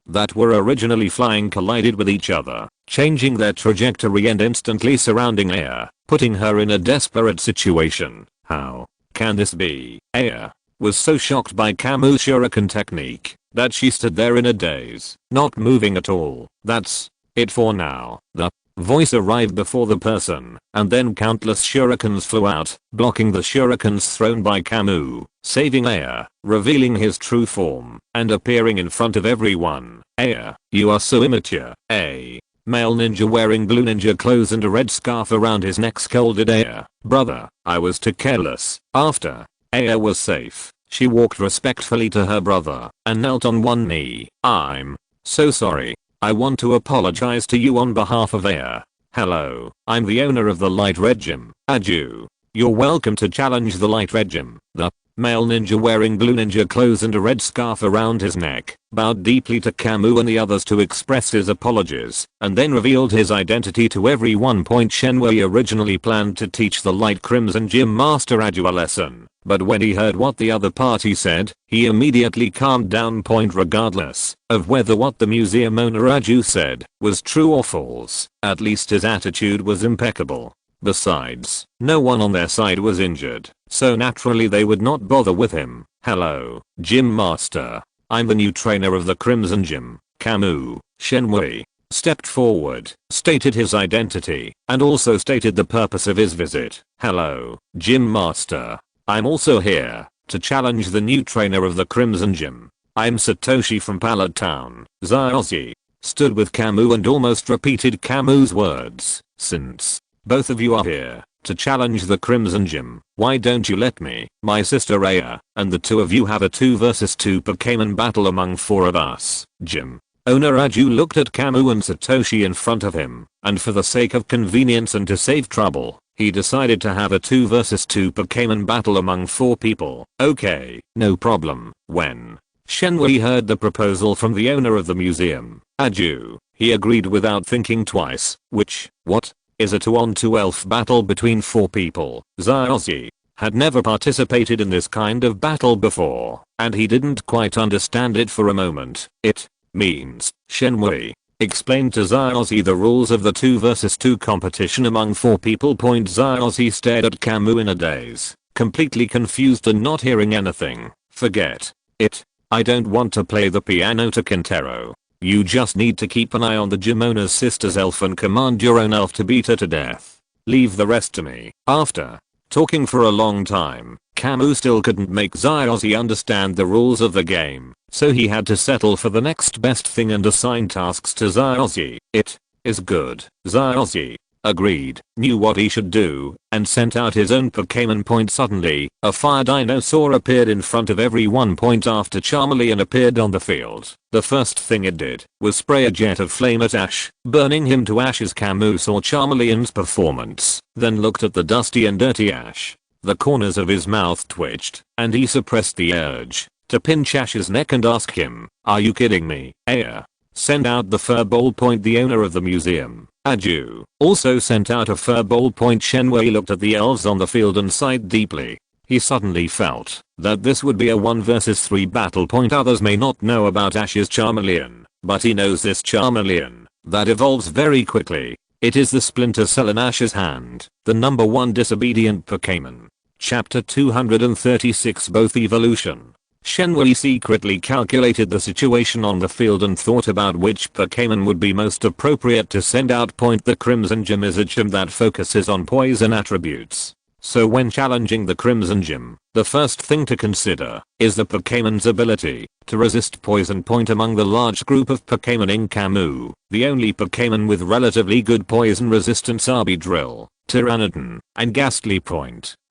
A: that were originally flying collided with each other, changing their trajectory and instantly surrounding Aya, putting her in a desperate situation. How can this be? Aya was so shocked by Kamui's shuriken technique that she stood there in a daze, not moving at all. That's it for now. The voice arrived before the person, and then countless shurikens flew out, blocking the shurikens thrown by Kamui, saving Aya, revealing his true form, and appearing in front of everyone. Aya, you are so immature. A male ninja wearing blue ninja clothes and a red scarf around his neck scolded Aya. Brother, I was too careless. After Aya was safe, she walked respectfully to her brother and knelt on one knee. I'm so sorry. I want to apologize to you on behalf of Aya. Hello, I'm the owner of the light red gym, Aju. You're welcome to challenge the light red gym. The male ninja wearing blue ninja clothes and a red scarf around his neck bowed deeply to Kamui and the others to express his apologies, and then revealed his identity to everyone. Shenwei originally planned to teach the light crimson gym master Aju a lesson, but when he heard what the other party said, he immediately calmed down. Regardless of whether what the museum owner Aju said was true or false, at least his attitude was impeccable. Besides, no one on their side was injured, so naturally they would not bother with him. Hello, Gym Master. I'm the new trainer of the Crimson Gym, Kamui. Shenwei stepped forward, stated his identity, and also stated the purpose of his visit. Hello, Gym Master. I'm also here to challenge the new trainer of the Crimson Gym. I'm Satoshi from Pallet Town. Zaozi stood with Kamui and almost repeated Kamui's words. Since both of you are here to challenge the Crimson Gym, why don't you let me, my sister Aya, and the two of you have a 2 vs 2 Pokemon battle among 4 of us? Gym owner Aju looked at Kamui and Satoshi in front of him, and for the sake of convenience and to save trouble, he decided to have a 2 vs 2 Pokemon battle among 4 people. Okay, no problem. When Shenwei heard the proposal from the owner of the museum, Aju, he agreed without thinking twice. What? Is a 2-on-2 elf battle between 4 people. Zaozi had never participated in this kind of battle before, and he didn't quite understand it for a moment. It means, Shenwei explained to Zaozi the rules of the 2 vs 2 competition among 4 people. Zaozi stared at Kamui in a daze, completely confused and not hearing anything. Forget it. I don't want to play the piano to Kentaro. You just need to keep an eye on the gym owner's sister's elf and command your own elf to beat her to death. Leave the rest to me. After talking for a long time, Kamui still couldn't make Zaozi understand the rules of the game, so he had to settle for the next best thing and assign tasks to Zaozi. It is good. Zaozi agreed, knew what he should do, and sent out his own Pokemon. Suddenly, a fire dinosaur appeared in front of everyone. After Charmeleon appeared on the field, the first thing it did was spray a jet of flame at Ash, burning him to ashes. Kamui saw Charmeleon's performance, then looked at the dusty and dirty Ash. The corners of his mouth twitched, and he suppressed the urge to pinch Ash's neck and ask him, "Are you kidding me, Aya? Send out the furball." The owner of the museum, Aju, also sent out a furball. Shenwei looked at the elves on the field and sighed deeply. He suddenly felt that this would be a 1 vs 3 battle. Others may not know about Ash's Charmeleon, but he knows this Charmeleon that evolves very quickly. It is the Splinter Cell in Ash's hand, the number 1 disobedient Pokemon. Chapter 236 Both Evolution. Shenwei secretly calculated the situation on the field and thought about which Pokemon would be most appropriate to send out. The Crimson Gym is a gym that focuses on poison attributes. So when challenging the Crimson Gym, the first thing to consider is the Pokemon's ability to resist poison. Among the large group of Pokemon in Kamui, the only Pokemon with relatively good poison resistance are Beedrill, Pteranodon, and Ghastly.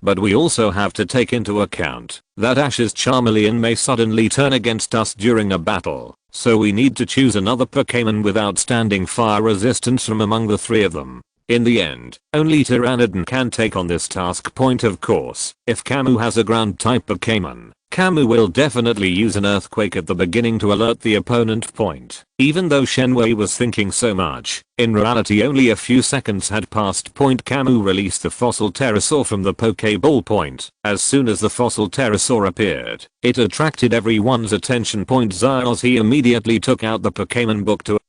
A: But we also have to take into account that Ash's Charmeleon may suddenly turn against us during a battle, so we need to choose another Pokemon with outstanding fire resistance from among the 3 of them. In the end, only Pteranodon can take on this task. Of course, if Kamui has a ground type Pokemon, Kamui will definitely use an earthquake at the beginning to alert the opponent. Even though Shenwei was thinking so much, in reality only a few seconds had passed. Kamui released the fossil pterosaur from the Pokeball. As soon as the fossil pterosaur appeared, it attracted everyone's attention. Zaozi immediately took out the Pokemon book to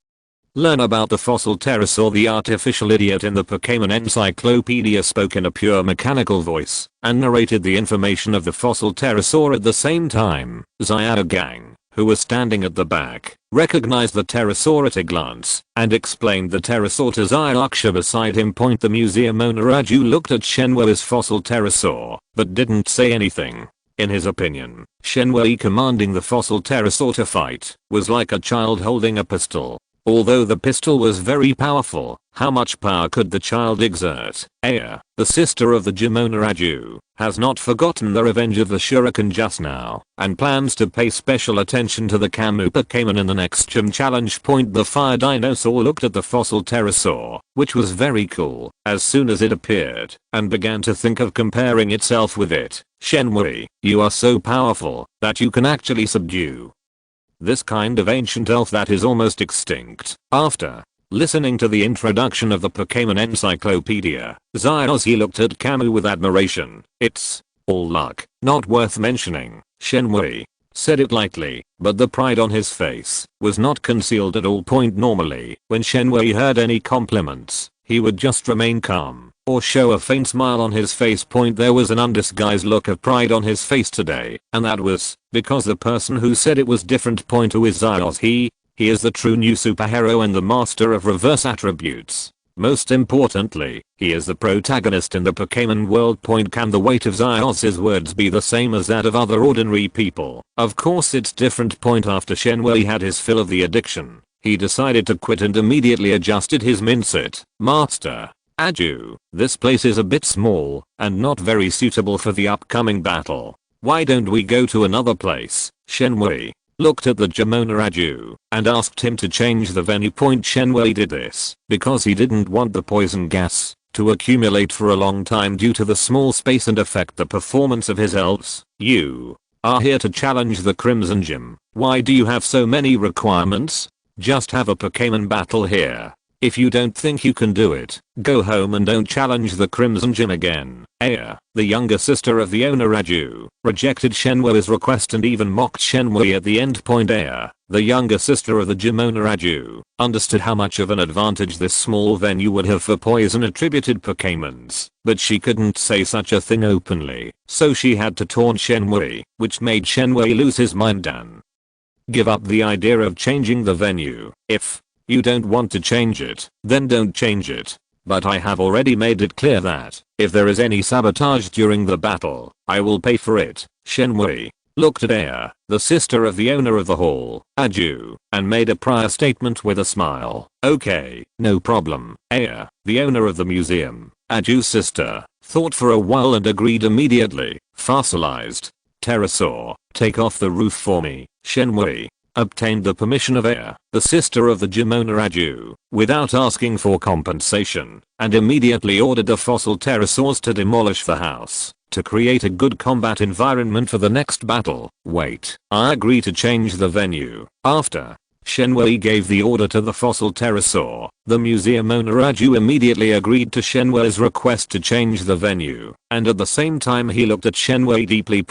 A: learn about the fossil pterosaur. The artificial idiot in the Pokemon encyclopedia spoke in a pure mechanical voice and narrated the information of the fossil pterosaur at the same time. Zyada Gang, who was standing at the back, recognized the pterosaur at a glance and explained the pterosaur to Zyada beside him. The museum owner Aju looked at Shenwei's fossil pterosaur but didn't say anything. In his opinion, Shenwei commanding the fossil pterosaur to fight was like a child holding a pistol. Although the pistol was very powerful, how much power could the child exert? Aya, the sister of the Jimonaraju, has not forgotten the revenge of the shuriken just now, and plans to pay special attention to the Kamui Pokemon in the next gym challenge. The fire dinosaur looked at the fossil pterosaur, which was very cool, as soon as it appeared, and began to think of comparing itself with it. Shenmue, you are so powerful that you can actually subdue this kind of ancient elf that is almost extinct. After listening to the introduction of the Pokemon Encyclopedia, Zyozzy looked at Kamui with admiration. It's all luck, not worth mentioning. Shenmue said it lightly, but the pride on his face was not concealed at all. Normally, when Shenmue heard any compliments, he would just remain calm or show a faint smile on his face. There was an undisguised look of pride on his face today, and that was because the person who said it was different. Who is Zyozzy? He is the true new superhero and the master of reverse attributes. Most importantly, he is the protagonist in the Pokemon world. Can the weight of Zyozzy's words be the same as that of other ordinary people? Of course it's different. After Shenmue had his fill of the addiction, he decided to quit and immediately adjusted his mindset. Master Aju, this place is a bit small and not very suitable for the upcoming battle. Why don't we go to another place? Shenmue looked at the Jimonaraju and asked him to change the venue. Shenmue did this because he didn't want the poison gas to accumulate for a long time due to the small space and affect the performance of his elves. You are here to challenge the Crimson Gym. Why do you have so many requirements? Just have a Pokemon battle here. If you don't think you can do it, go home and don't challenge the Crimson Gym again. Aya, the younger sister of the Onaraju, rejected Shenmue's request and even mocked Shenmue at the end. Aya, the younger sister of the Jimonaraju, understood how much of an advantage this small venue would have for poison attributed Pokemons, but she couldn't say such a thing openly, so she had to taunt Shenmue, which made Shenmue lose his mind and give up the idea of changing the venue. If you don't want to change it, then don't change it. But I have already made it clear that if there is any sabotage during the battle, I will pay for it. Shenmue looked at Aya, the sister of the owner of the hall, Aju, and made a prior statement with a smile. Okay, no problem. Aya, the owner of the museum, Aju's sister, thought for a while and agreed immediately. Fossilized pterosaur, take off the roof for me. Shenmue obtained the permission of Aya, the sister of the Jimonaraju, without asking for compensation, and immediately ordered the fossil pterosaurs to demolish the house to create a good combat environment for the next battle. Wait, I agree to change the venue. After Shenmue gave the order to the fossil pterosaur, the museum owner Aju immediately agreed to Shenmue's request to change the venue, and at the same time he looked at Shenmue deeply.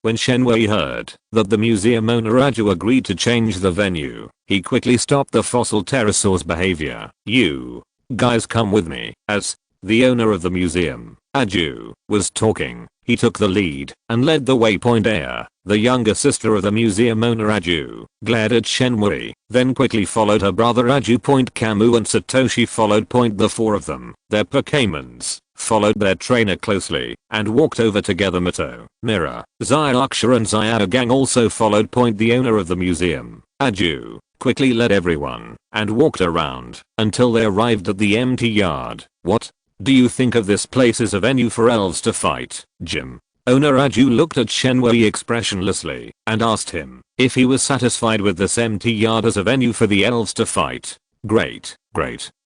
A: When Shenmue heard that the museum owner Aju agreed to change the venue, he quickly stopped the fossil pterosaur's behavior. You guys come with me. As the owner of the museum, Aju, was talking, he took the lead and led the way. Aya, the younger sister of the museum owner Aju, glared at Shenmue, then quickly followed her brother Aju. Kamui and Satoshi followed. The four of them, their Pokemons, followed their trainer closely and walked over together. Mito, Mira, Zyuksha and Zyugang also followed. The owner of the museum, Aju, quickly led everyone and walked around until they arrived at the empty yard. What do you think of this place as a venue for elves to fight, Jim? Owner Aju looked at Shenmue expressionlessly and asked him if he was satisfied with this empty yard as a venue for the elves to fight. Great,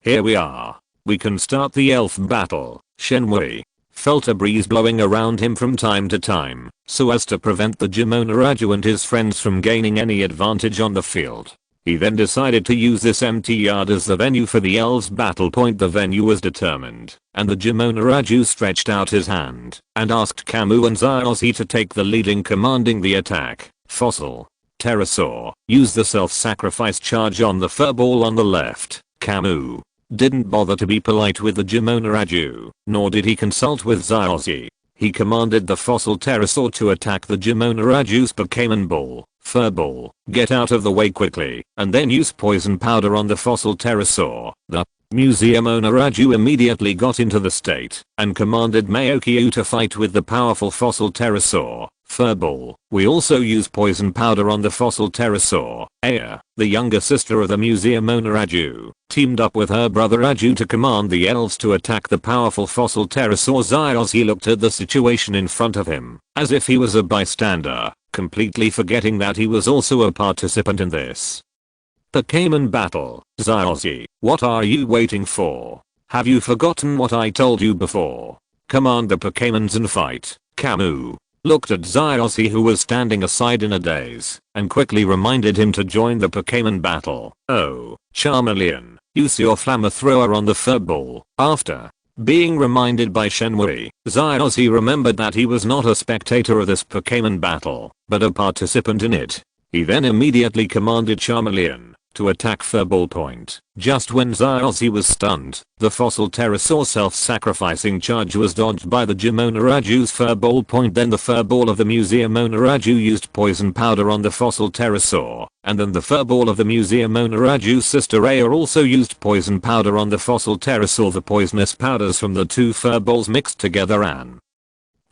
A: here we are. We can start the elf battle. Shenmue felt a breeze blowing around him from time to time, so as to prevent the Jimonaraju and his friends from gaining any advantage on the field. He then decided to use this empty yard as the venue for the elves' battle. The venue was determined, and the Jimonaraju stretched out his hand and asked Kamui and Zyozzy to take the lead in commanding the attack. Fossil pterosaur, use the self-sacrifice charge on the furball on the left. Kamui didn't bother to be polite with the Jimonaraju, nor did he consult with Zyozzy. He commanded the fossil pterosaur to attack the Jimonaraju's Pokemon Ball. Furball, get out of the way quickly, and then use poison powder on the fossil pterosaur. The museum owner Aju immediately got into the state and commanded Mangekyō to fight with the powerful fossil pterosaur. Furball. We also use poison powder on the fossil pterosaur. Aya, the younger sister of the museum owner Aju, teamed up with her brother Aju to command the elves to attack the powerful fossil pterosaur Zyos. He looked at the situation in front of him, as if he was a bystander, completely forgetting that he was also a participant in this Pokémon battle. Zyos, what are you waiting for? Have you forgotten what I told you before? Command the Pokémons and fight. Kamui looked at Zyos, who was standing aside in a daze, and quickly reminded him to join the Pokémon battle. Oh, Charmeleon, use your flamethrower on the furball. After being reminded by Shenhui, Zyos remembered that he was not a spectator of this Pokémon battle, but a participant in it. He then immediately commanded Charmeleon to attack Furball Point. Just when Zyos was stunned, the fossil pterosaur self-sacrificing charge was dodged by the gym owner Aju's Furball Point. Then the Furball of the museum owner Aju used poison powder on the fossil pterosaur, and then the Furball of the museum owner Aju's sister Aya also used poison powder on the fossil pterosaur. The poisonous powders from the two Furballs mixed together and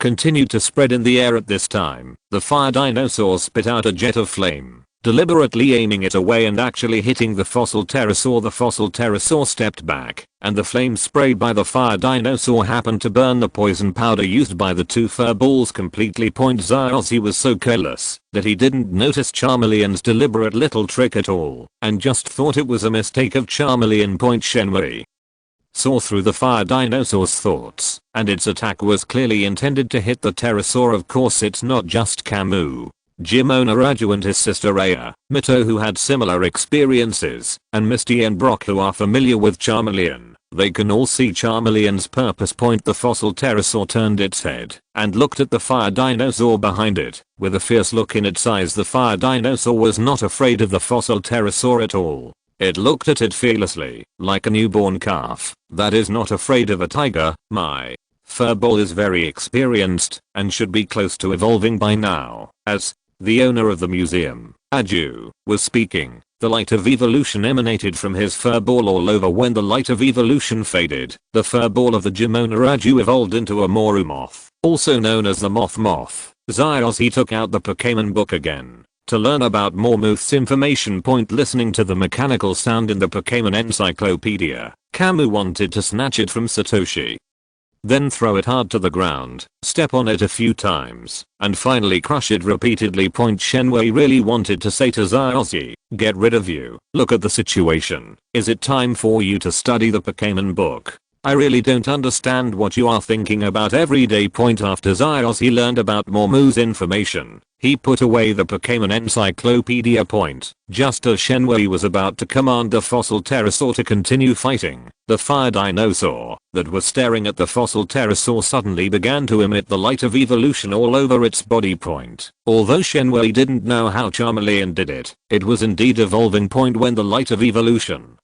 A: continued to spread in the air. At this time, the fire dinosaur spit out a jet of flame, deliberately aiming it away and actually hitting the fossil pterosaur. The fossil pterosaur stepped back, and the flame sprayed by the fire dinosaur happened to burn the poison powder used by the two Furballs completely. Zyos was so careless that he didn't notice Charmeleon's deliberate little trick at all, and just thought it was a mistake of Charmeleon. Shenhui saw through the fire dinosaur's thoughts, and its attack was clearly intended to hit the pterosaur. Of course it's not just Kamui, gym owner Aju and his sister Aya, Mito who had similar experiences, and Misty and Brock who are familiar with Charmeleon. They can all see Charmeleon's purpose. The fossil pterosaur turned its head and looked at the fire dinosaur behind it. With a fierce look in its eyes, the fire dinosaur was not afraid of the fossil pterosaur at all. It looked at it fearlessly, like a newborn calf that is not afraid of a tiger. My Furball is very experienced and should be close to evolving by now. As the owner of the museum, Aju, was speaking, the light of evolution emanated from his Furball all over. When the light of evolution faded, the Furball of the gym owner Aju evolved into a Moru moth, also known as the moth. Zyos took out the Pokémon book again to learn about more Moth's information. Listening to the mechanical sound in the Pokémon encyclopedia, Kamui wanted to snatch it from Satoshi, then throw it hard to the ground, step on it a few times, and finally crush it repeatedly. Shenhui really wanted to say to Zyos, get rid of you. Look at the situation. Is it time for you to study the Pokémon book? I really don't understand what you are thinking about every day. After Zyos learned about Momu's information, he put away the Pokémon encyclopedia. Just as Shenhui was about to command the fossil pterosaur to continue fighting, the fire dinosaur that was staring at the fossil pterosaur suddenly began to emit the light of evolution all over its body. Although Shenhui didn't know how Charmeleon did it, it was indeed evolving. When the light of evolution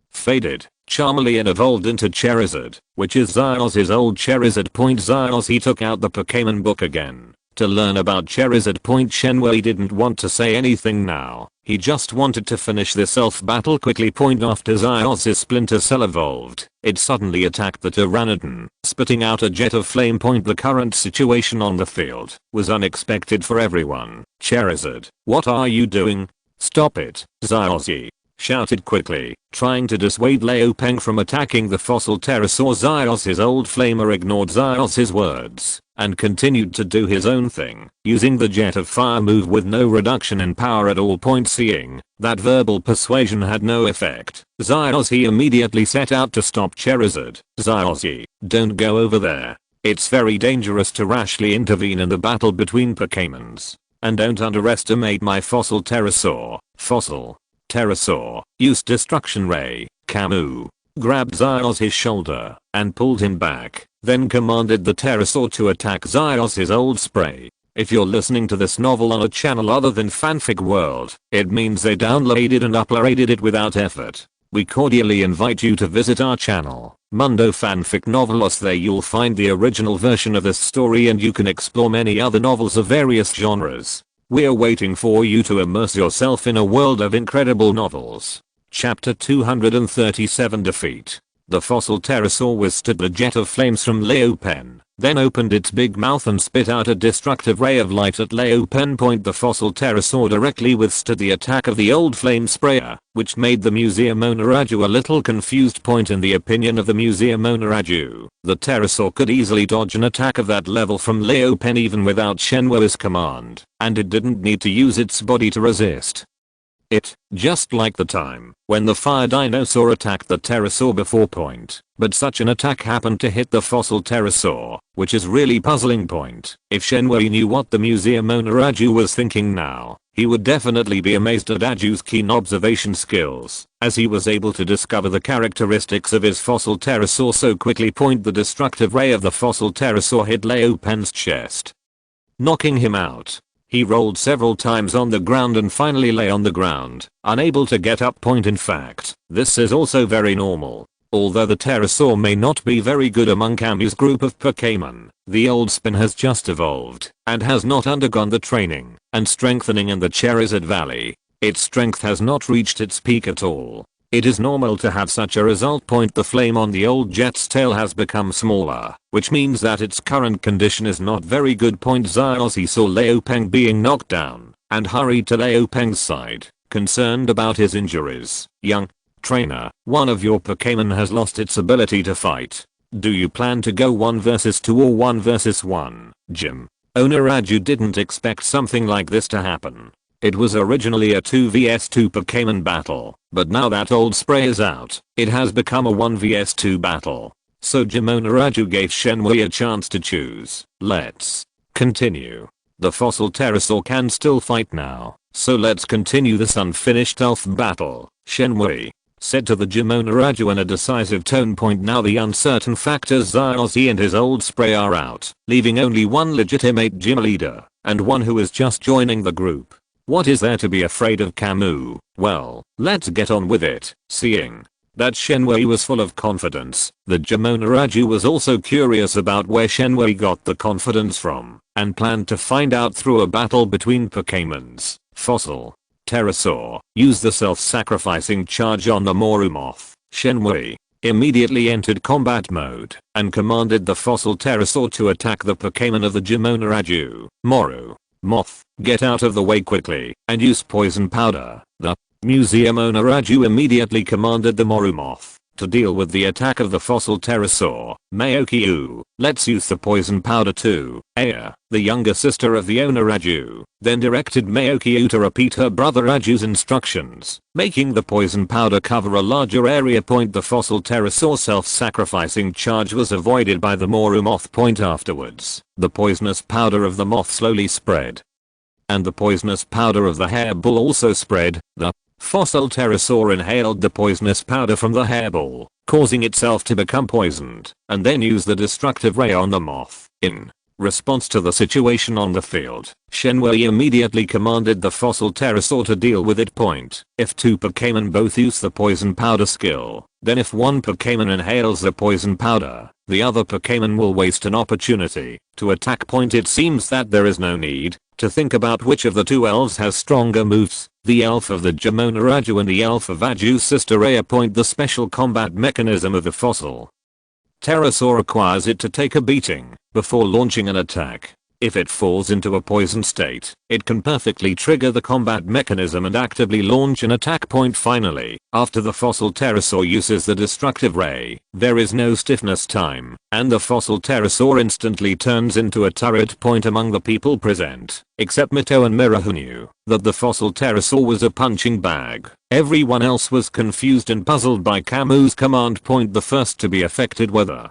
A: faded, Charmeleon evolved into Charizard, which is Zyos' old Charizard. Zyos took out the Pokémon book again to learn about Charizard. Shenhui didn't want to say anything now. He just wanted to finish this elf battle quickly. After Zyos' Splinter Cell evolved, it suddenly attacked the Pteranodon, spitting out a jet of flame. The current situation on the field was unexpected for everyone. Charizard, what are you doing? Stop it, Zyos shouted quickly, trying to dissuade Leopeng from attacking the fossil pterosaur. Zyos' old flamer ignored Zyos' words and continued to do his own thing, using the jet of fire move with no reduction in power at all. Seeing that verbal persuasion had no effect, Zyos immediately set out to stop Charizard. Zyos, don't go over there. It's very dangerous to rashly intervene in the battle between Pokémons. And don't underestimate my fossil pterosaur. Fossil pterosaur used Destruction Ray. Kamui grabbed Zyos' shoulder and pulled him back, then commanded the pterosaur to attack Zyos' old spray. If you're listening to this novel on a channel other than Fanfic World, it means they downloaded and uploaded it without effort. We cordially invite you to visit our channel, Mundo Fanfic Novelos. There you'll find the original version of this story and you can explore many other novels of various genres. We're waiting for you to immerse yourself in a world of incredible novels. Chapter 237 Defeat. The fossil pterosaur withstood the jet of flames from Leopeng, then opened its big mouth and spit out a destructive ray of light at Leopen. The fossil pterosaur directly withstood the attack of the old flame sprayer, which made the museum owner Aju a little confused. In the opinion of the museum owner Aju, the pterosaur could easily dodge an attack of that level from Leopen even without Shenhua's command, and it didn't need to use its body to resist it, just like the time when the fire dinosaur attacked the pterosaur before. But such an attack happened to hit the fossil pterosaur, which is really puzzling. If Shenhui knew what the museum owner Aju was thinking now, he would definitely be amazed at Aju's keen observation skills, as he was able to discover the characteristics of his fossil pterosaur so quickly. The destructive ray of the fossil pterosaur hit Leopen's chest, knocking him out. He rolled several times on the ground and finally lay on the ground, unable to get up. In fact, this is also very normal. Although the pterosaur may not be very good among Kamui's group of Pokémon, the old spin has just evolved and has not undergone the training and strengthening in the Charizard Valley. Its strength has not reached its peak at all. It is normal to have such a result. The flame on the old jet's tail has become smaller, which means that its current condition is not very good. Xiaozi saw Leopeng being knocked down and hurried to Leopeng's side, concerned about his injuries. Young trainer, one of your Pokémon has lost its ability to fight. Do you plan to go 1 vs 2 or 1 vs 1? Gym owner Aju didn't expect something like this to happen. It was originally a 2 vs 2 Pokémon battle, but now that old spray is out, it has become a 1 vs 2 battle. So Gym owner Aju gave Shenhui a chance to choose. Let's continue. The fossil pterosaur can still fight now, so let's continue this unfinished elf battle, Shenhui said to the gym owner Aju in a decisive tone. Now the uncertain factors Xiaozi and his old spray are out, leaving only one legitimate gym leader, and one who is just joining the group. What is there to be afraid of, Kamui? Well, let's get on with it. Seeing that Shenhui was full of confidence, the gym owner Aju was also curious about where Shenhui got the confidence from, and planned to find out through a battle between Pokémons. Fossil pterosaur used the self-sacrificing charge on the Morumoth. Shenhui immediately entered combat mode and commanded the fossil pterosaur to attack the Pokémon of the gym owner Aju. Moth, get out of the way quickly and use poison powder. The museum owner Aju immediately commanded the Morumoth to deal with the attack of the fossil pterosaur. Mangekyō, let's use the poison powder too. Aya, the younger sister of the owner Aju, then directed Mangekyō to repeat her brother Aju's instructions, making the poison powder cover a larger area. The fossil pterosaur self-sacrificing charge was avoided by the Morumoth. Afterwards, the poisonous powder of the moth slowly spread, and the poisonous powder of the hairball also spread. The fossil pterosaur inhaled the poisonous powder from the hairball, causing itself to become poisoned, and then used the destructive ray on the moth. In response to the situation on the field, Shenhui immediately commanded the fossil pterosaur to deal with it. If two Pokémon both use the poison powder skill, then if one Pokémon inhales the poison powder, the other Pokémon will waste an opportunity to attack. It seems that there is no need to think about which of the two elves has stronger moves, the elf of the gym owner Aju and the elf of Aju's sister Aya. The special combat mechanism of the fossil pterosaur requires it to take a beating before launching an attack. If it falls into a poison state, it can perfectly trigger the combat mechanism and actively launch an attack. Finally, after the fossil pterosaur uses the destructive ray, there is no stiffness time, and the fossil pterosaur instantly turns into a turret. Among the people present, except Mito and Mira, who knew that the fossil pterosaur was a punching bag, everyone else was confused and puzzled by Kamui's command. The first to be affected were the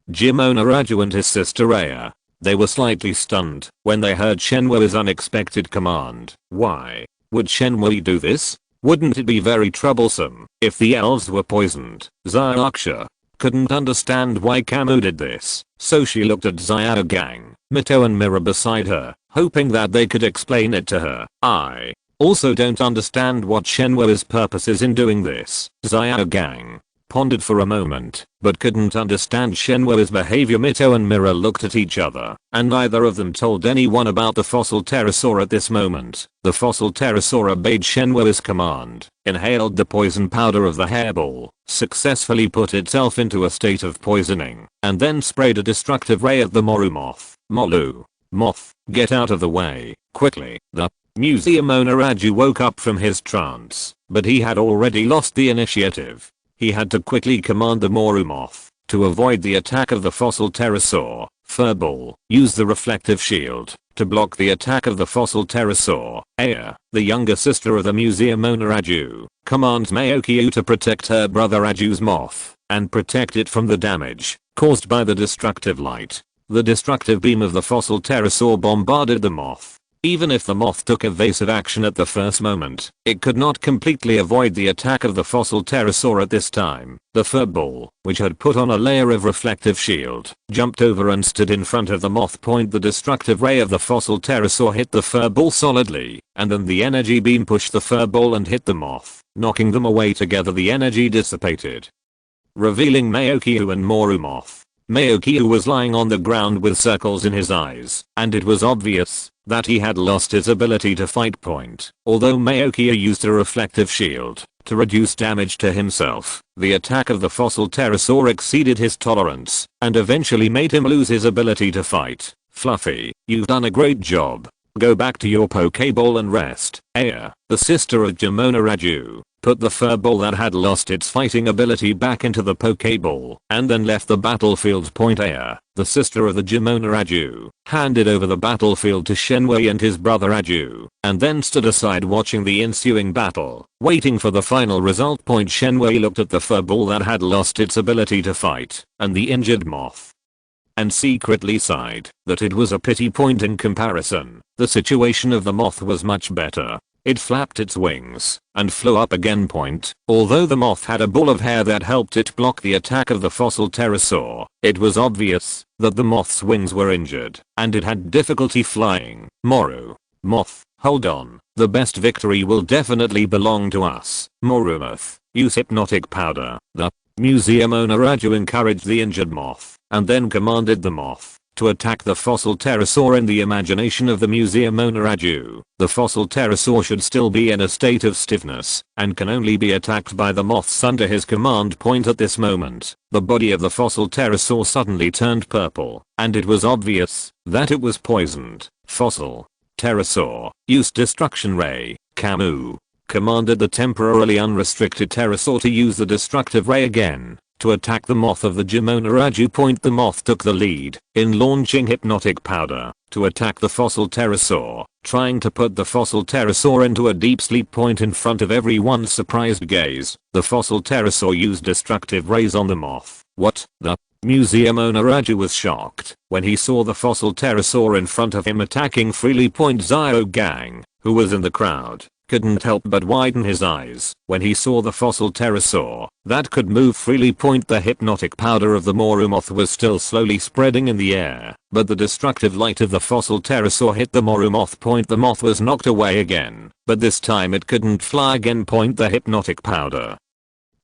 A: gym owner Aju and his sister Aya. They were slightly stunned when they heard Shenhui's unexpected command. Why would Shenhui do this? Wouldn't it be very troublesome if the elves were poisoned? Xiaoxia couldn't understand why Kamui did this, so she looked at Xiaogang, Mito and Mira beside her, hoping that they could explain it to her. I also don't understand what Shenhui's purpose is in doing this. Xiaogang pondered for a moment, but couldn't understand Shenhua's behavior. Mito and Mera looked at each other, and neither of them told anyone about the fossil pterosaur at this moment. The fossil pterosaur obeyed Shenhua's command, inhaled the poison powder of the hairball, successfully put itself into a state of poisoning, and then sprayed a destructive ray at the Moru moth. Molu. Moth, get out of the way, quickly. The museum owner Aju woke up from his trance, but he had already lost the initiative. He had to quickly command the Moru moth to avoid the attack of the fossil pterosaur. Furball, use the reflective shield to block the attack of the fossil pterosaur. Aya, the younger sister of the museum owner Aju, commands Mangekyō to protect her brother Aju's moth and protect it from the damage caused by the destructive light. The destructive beam of the fossil pterosaur bombarded the moth. Even if the moth took evasive action at the first moment, it could not completely avoid the attack of the fossil pterosaur at this time. The furball, which had put on a layer of reflective shield, jumped over and stood in front of the moth. The destructive ray of the fossil pterosaur hit the furball solidly, and then the energy beam pushed the furball and hit the moth, knocking them away together. The energy dissipated, revealing Mangekyō and Moru moth. Mangekyō was lying on the ground with circles in his eyes, and it was obvious that he had lost his ability to fight. Although Mangekyō used a reflective shield to reduce damage to himself, the attack of the fossil pterosaur exceeded his tolerance and eventually made him lose his ability to fight. Fluffy, you've done a great job. Go back to your Pokeball and rest. Aya, the sister of Jimona Raju, put the furball that had lost its fighting ability back into the Pokeball and then left the battlefield. Aya, the sister of the Jimona Raju, handed over the battlefield to Shenhui and his brother Aju, and then stood aside watching the ensuing battle, waiting for the final result. Shenhui looked at the furball that had lost its ability to fight and the injured moth, and secretly sighed that it was a pity. In comparison, the situation of the moth was much better. It flapped its wings and flew up again. Although the moth had a ball of hair that helped it block the attack of the fossil pterosaur, it was obvious that the moth's wings were injured and it had difficulty flying. Moru moth, hold on. The best victory will definitely belong to us. Moru moth, use hypnotic powder. The museum owner Raju encouraged the injured moth and then commanded the moth to attack the fossil pterosaur. In the imagination of the museum owner Aju, the fossil pterosaur should still be in a state of stiffness and can only be attacked by the moths under his command. At this moment, the body of the fossil pterosaur suddenly turned purple, and it was obvious that it was poisoned. Fossil pterosaur, use destruction ray. Kamui commanded the temporarily unrestricted pterosaur to use the destructive ray again to attack the moth of the Jimona Raju. The moth took the lead in launching hypnotic powder to attack the fossil pterosaur, trying to put the fossil pterosaur into a deep sleep. In front of everyone's surprised gaze, the fossil pterosaur used destructive rays on the moth. What? The museum owner Raju was shocked when he saw the fossil pterosaur in front of him attacking freely. Zio Gang, who was in the crowd, couldn't help but widen his eyes when he saw the fossil pterosaur that could move freely. The hypnotic powder of the Moru moth was still slowly spreading in the air, but the destructive light of the fossil pterosaur hit the Moru moth. The moth was knocked away again, but this time it couldn't fly again. The hypnotic powder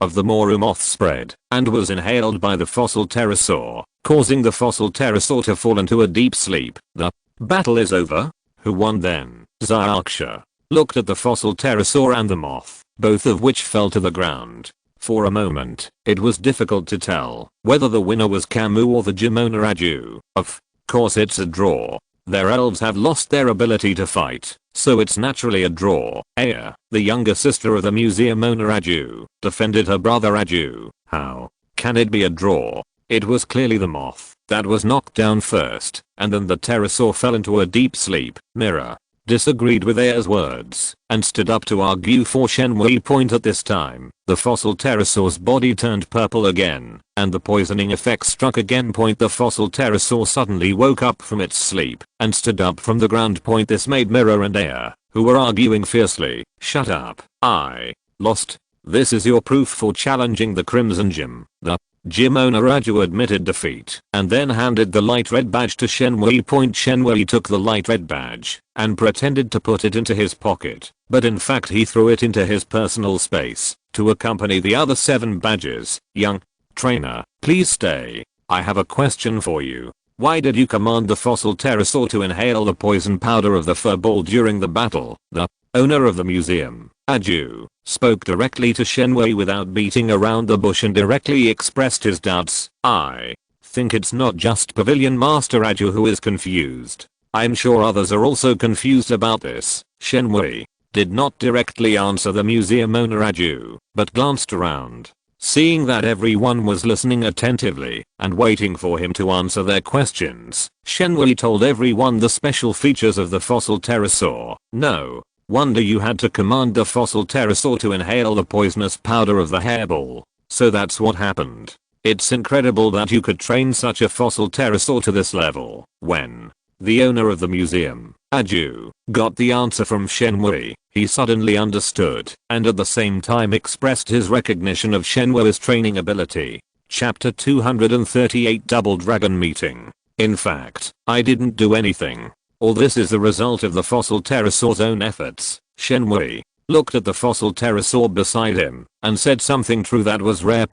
A: of the Moru moth spread and was inhaled by the fossil pterosaur, causing the fossil pterosaur to fall into a deep sleep. The battle is over. Who won then? Xiaoxia looked at the fossil pterosaur and the moth, both of which fell to the ground. For a moment, it was difficult to tell whether the winner was Kamui or the Jimona Raju. Of course it's a draw. Their elves have lost their ability to fight, so it's naturally a draw. Aya, the younger sister of the museum owner Raju, defended her brother Raju. How can it be a draw? It was clearly the moth that was knocked down first, and then the pterosaur fell into a deep sleep. Mera disagreed with Aya's words and stood up to argue for Shenhui. At this time, the fossil pterosaur's body turned purple again, and the poisoning effect struck again. The fossil pterosaur suddenly woke up from its sleep and stood up from the ground. This made Mera and Aya, who were arguing fiercely, shut up. I lost. This is your proof for challenging the Crimson Gym. The Gym owner Raju admitted defeat and then handed the light red badge to Shenwei. Shenwei took the light red badge and pretended to put it into his pocket, but in fact he threw it into his personal space to accompany the other 7 badges. Young trainer, please stay. I have a question for you. Why did you command the fossil pterosaur to inhale the poison powder of the furball during the battle? The owner of the museum, Aju, spoke directly to Shenwei without beating around the bush and directly expressed his doubts. I think it's not just Pavilion Master Aju who is confused. I'm sure others are also confused about this. Shenwei did not directly answer the museum owner Aju, but glanced around. Seeing that everyone was listening attentively and waiting for him to answer their questions, Shenwei told everyone the special features of the fossil pterosaur. No wonder you had to command the fossil pterosaur to inhale the poisonous powder of the hairball. So that's what happened. It's incredible that you could train such a fossil pterosaur to this level. When the owner of the museum, Aju, got the answer from Shenwei, he suddenly understood and at the same time expressed his recognition of Shenwei's training ability. Chapter 238 Double Dragon Meeting. In fact, I didn't do anything. All this is the result of the fossil pterosaur's own efforts. Shenwei looked at the fossil pterosaur beside him and said something true that was rare.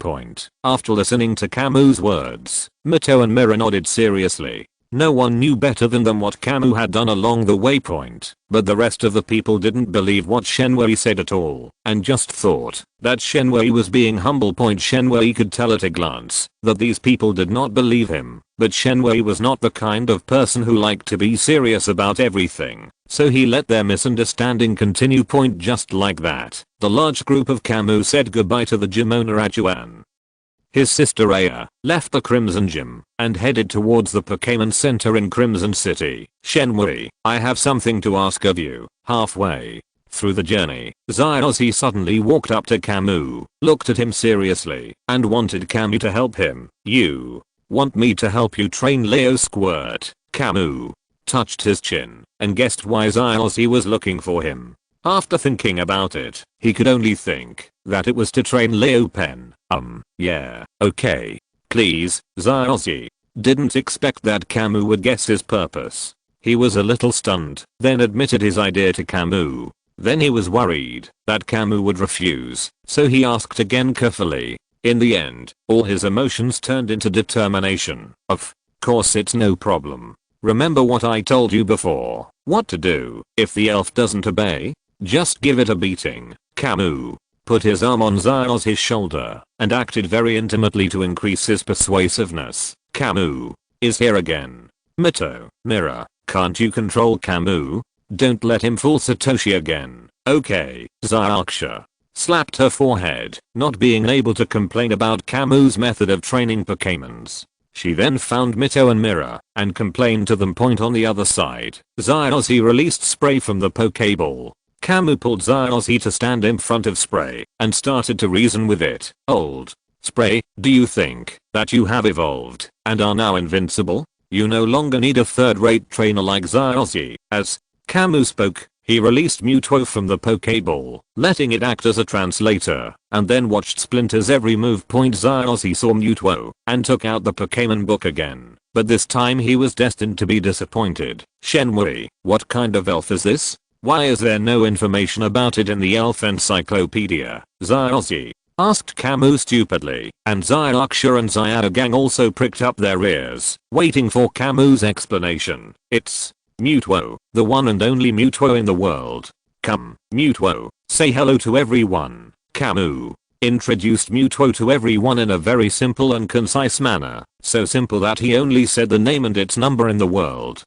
A: After listening to Kamu's words, Mito and Mera nodded seriously. No one knew better than them what Kamu had done along the way. But the rest of the people didn't believe what Shenwei said at all and just thought that Shenwei was being humble. Shenwei could tell at a glance that these people did not believe him, but Shenwei was not the kind of person who liked to be serious about everything, so he let their misunderstanding continue. Just like that, the large group of Kamu said goodbye to the gym owner Ajuan. His sister Aya left the Crimson Gym and headed towards the Pokémon Center in Crimson City. Shenwei, I have something to ask of you. Halfway through the journey, Zyozzy suddenly walked up to Kamu, looked at him seriously, and wanted Kamu to help him. You want me to help you train Leo Squirt? Kamu touched his chin and guessed why Zyozzy was looking for him. After thinking about it, he could only think that it was to train Leo Pen. Yeah, okay. Please, Zyozzy didn't expect that Kamu would guess his purpose. He was a little stunned, then admitted his idea to Kamu. Then he was worried that Kamu would refuse, so he asked again carefully. In the end, all his emotions turned into determination. Of course it's no problem. Remember what I told you before. What to do if the elf doesn't obey? Just give it a beating. Kamu put his arm on Zyozzy's shoulder and acted very intimately to increase his persuasiveness. Kamu is here again. Mito, Mera, can't you control Kamu? Don't let him fool Satoshi again. Okay. Zyozzy slapped her forehead, not being able to complain about Kamu's method of training Pokémons. She then found Mito and Mera and complained to them. On the other side, Zyozzy released spray from the Pokéball. Kamu pulled Zyozzy to stand in front of Spray and started to reason with it. Old Spray, do you think that you have evolved and are now invincible? You no longer need a third-rate trainer like Zyozzy. As Kamu spoke, he released Mewtwo from the Pokéball, letting it act as a translator, and then watched Splinter's every move. Zyozzy saw Mewtwo and took out the Pokémon book again, but this time he was destined to be disappointed. Shenwei, what kind of elf is this? Why is there no information about it in the elf encyclopedia? Zyozzy asked Kamu stupidly, and Zyuksha and Zyadagang also pricked up their ears, waiting for Kamu's explanation. It's Mewtwo, the one and only Mewtwo in the world. Come, Mewtwo, say hello to everyone. Kamu introduced Mewtwo to everyone in a very simple and concise manner, so simple that he only said the name and its number in the world.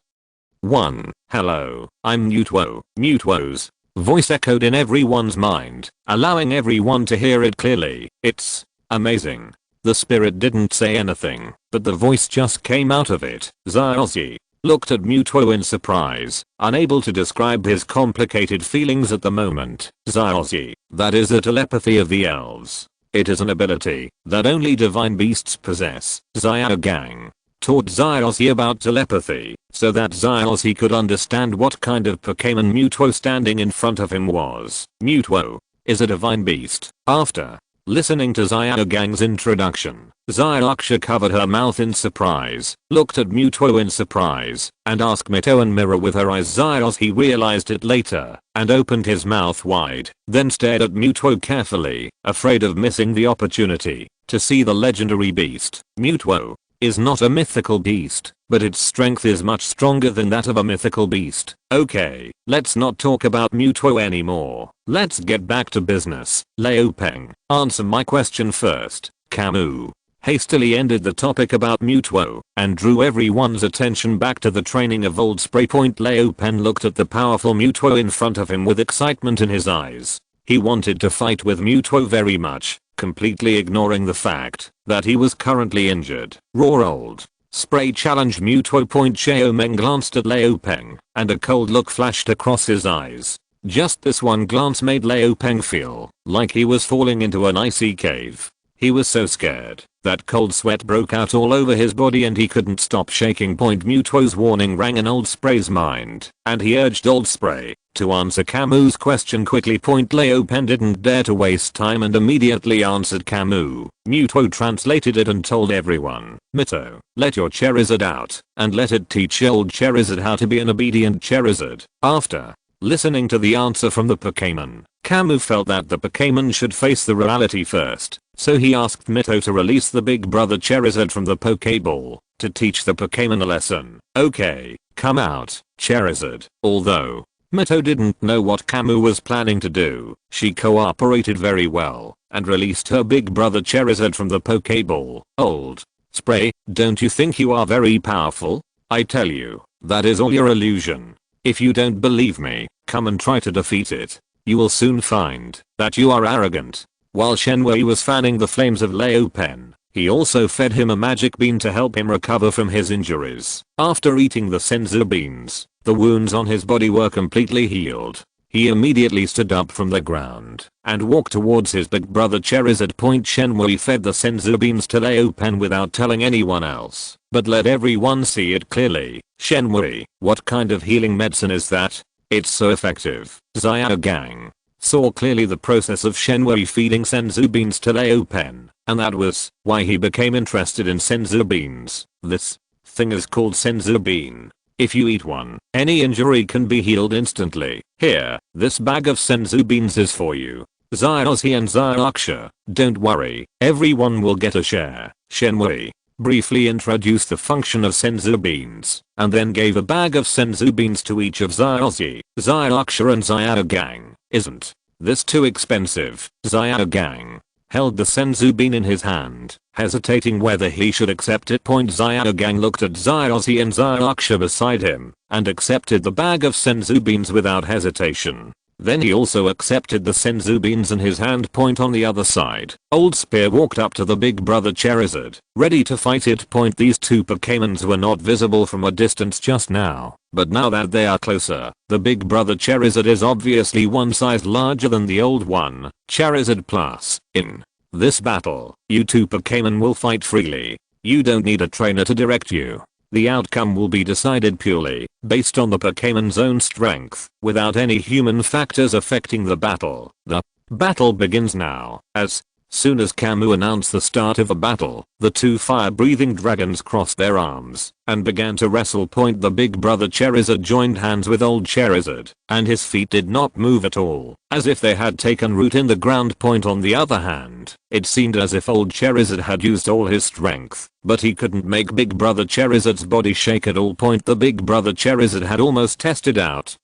A: 1. Hello, I'm Mewtwo. Mewtwo's voice echoed in everyone's mind, allowing everyone to hear it clearly. It's amazing. The spirit didn't say anything, but the voice just came out of it. Zyozzy looked at Mewtwo in surprise, unable to describe his complicated feelings at the moment. Zyozzy, that is the telepathy of the elves. It is an ability that only divine beasts possess. Zyadagang taught Zyozzy about telepathy, so that Zyozzy could understand what kind of Pokémon Mewtwo standing in front of him was. Mewtwo is a divine beast. After Listening to Zyagang's introduction, Zyraksha covered her mouth in surprise, looked at Muto in surprise, and asked Mito and Mera with her eyes. Zyros he realized it later, and opened his mouth wide, then stared at Muto carefully, afraid of missing the opportunity to see the legendary beast. Muto is not a mythical beast, but its strength is much stronger than that of a mythical beast. Okay, let's not talk about Muto anymore. Let's get back to business. Liu Peng, answer my question first. Kamui hastily ended the topic about Muto and drew everyone's attention back to the training of Old Spray Point. Liu Peng looked at the powerful Muto in front of him with excitement in his eyes. He wanted to fight with Muto very much, completely ignoring the fact that he was currently injured. Raw Old Spray challenged Muto. Xiao Meng glanced at Liu Peng, and a cold look flashed across his eyes. Just this one glance made Liu Peng feel like he was falling into an icy cave. He was so scared that cold sweat broke out all over his body and he couldn't stop shaking. Muto's warning rang in Old Spray's mind, and he urged Old Spray to answer Kamui's question quickly. Liu Peng didn't dare to waste time and immediately answered Kamui. Muto translated it and told everyone, Mito, let your Charizard out, and let it teach old Charizard how to be an obedient Charizard. After listening to the answer from the Pokémon, Kamui felt that the Pokémon should face the reality first, so he asked Mito to release the big brother Charizard from the Pokéball to teach the Pokémon a lesson. Okay, come out, Charizard. Although Mito didn't know what Kamui was planning to do, she cooperated very well and released her big brother Charizard from the Pokéball. Old Spray, don't you think you are very powerful? I tell you, that is all your illusion. If you don't believe me, come and try to defeat it. You will soon find that you are arrogant. While Shenwei was fanning the flames of Liu Peng, he also fed him a magic bean to help him recover from his injuries. After eating the senzu beans, the wounds on his body were completely healed. He immediately stood up from the ground and walked towards his big brother Charizard. Shenwei fed the senzu beans to Liu Peng without telling anyone else, but let everyone see it clearly. Shenwei, what kind of healing medicine is that? It's so effective. Xiaogang saw clearly the process of Shenwei feeding senzu beans to Liu Peng, and that was why he became interested in senzu beans. This thing is called senzu bean. If you eat one, any injury can be healed instantly. Here, this bag of senzu beans is for you. Zyroshi and Zyraksha, don't worry, everyone will get a share. Shenwei briefly introduced the function of senzu beans, and then gave a bag of senzu beans to each of Zyroshi, Zyraksha and Zyragang. Isn't this too expensive? Zyragang held the senzu bean in his hand, hesitating whether he should accept it. Zyragang looked at Zyroshi and Zyraksha beside him, and accepted the bag of senzu beans without hesitation. Then he also accepted the senzu beans in his hand. On the other side, Old Spear walked up to the big brother Charizard, ready to fight it. These two Pokémons were not visible from a distance just now, but now that they are closer, the big brother Charizard is obviously one size larger than the old one, Charizard Plus. In this battle, you two Pokémon will fight freely. You don't need a trainer to direct you. The outcome will be decided purely based on the Pokémon's own strength, without any human factors affecting the battle. The battle begins now. As soon as Kamui announced the start of a battle, the two fire-breathing dragons crossed their arms and began to wrestle. The big brother Charizard joined hands with old Charizard, and his feet did not move at all, as if they had taken root in the ground. On the other hand, it seemed as if old Charizard had used all his strength, but he couldn't make big brother Charizard's body shake at all. The big brother Charizard had almost tested out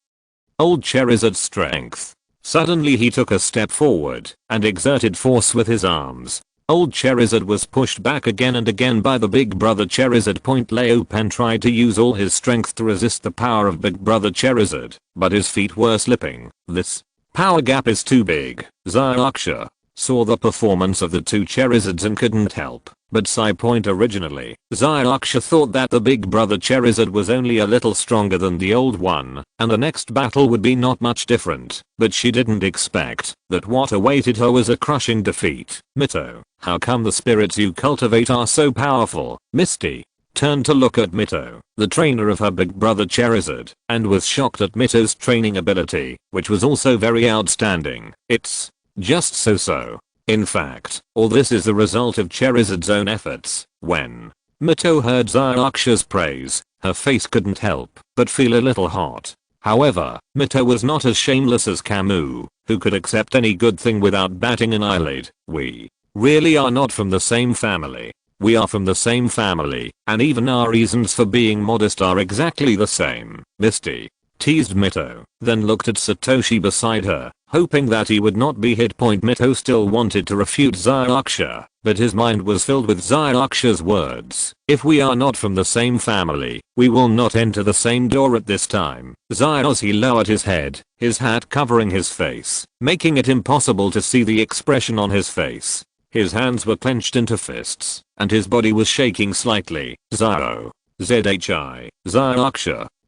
A: old Charizard's strength. Suddenly he took a step forward and exerted force with his arms. Old Charizard was pushed back again and again by the big brother Charizard. Liu Peng tried to use all his strength to resist the power of big brother Charizard, but his feet were slipping. This power gap is too big. Zyraksha saw the performance of the two Charizards and couldn't help but sigh. Originally, Zyraksha thought that the big brother Charizard was only a little stronger than the old one, and the next battle would be not much different, but she didn't expect that what awaited her was a crushing defeat. Mito, how come the spirits you cultivate are so powerful? Misty turned to look at Mito, the trainer of her big brother Charizard, and was shocked at Mito's training ability, which was also very outstanding. It's just so-so. In fact, all this is the result of Charizard's own efforts. When Mito heard Zyaoxa's praise, her face couldn't help but feel a little hot. However, Mito was not as shameless as Kamui, who could accept any good thing without batting an eyelid. We really are not from the same family. We are from the same family, and even our reasons for being modest are exactly the same, Misty teased Mito, then looked at Satoshi beside her, hoping that he would not be hit. Mito still wanted to refute Zyaoxa, but his mind was filled with Zyaoxa's words. If we are not from the same family, we will not enter the same door at this time. Zyaoxa lowered his head, his hat covering his face, making it impossible to see the expression on his face. His hands were clenched into fists, and his body was shaking slightly. Zyaoxa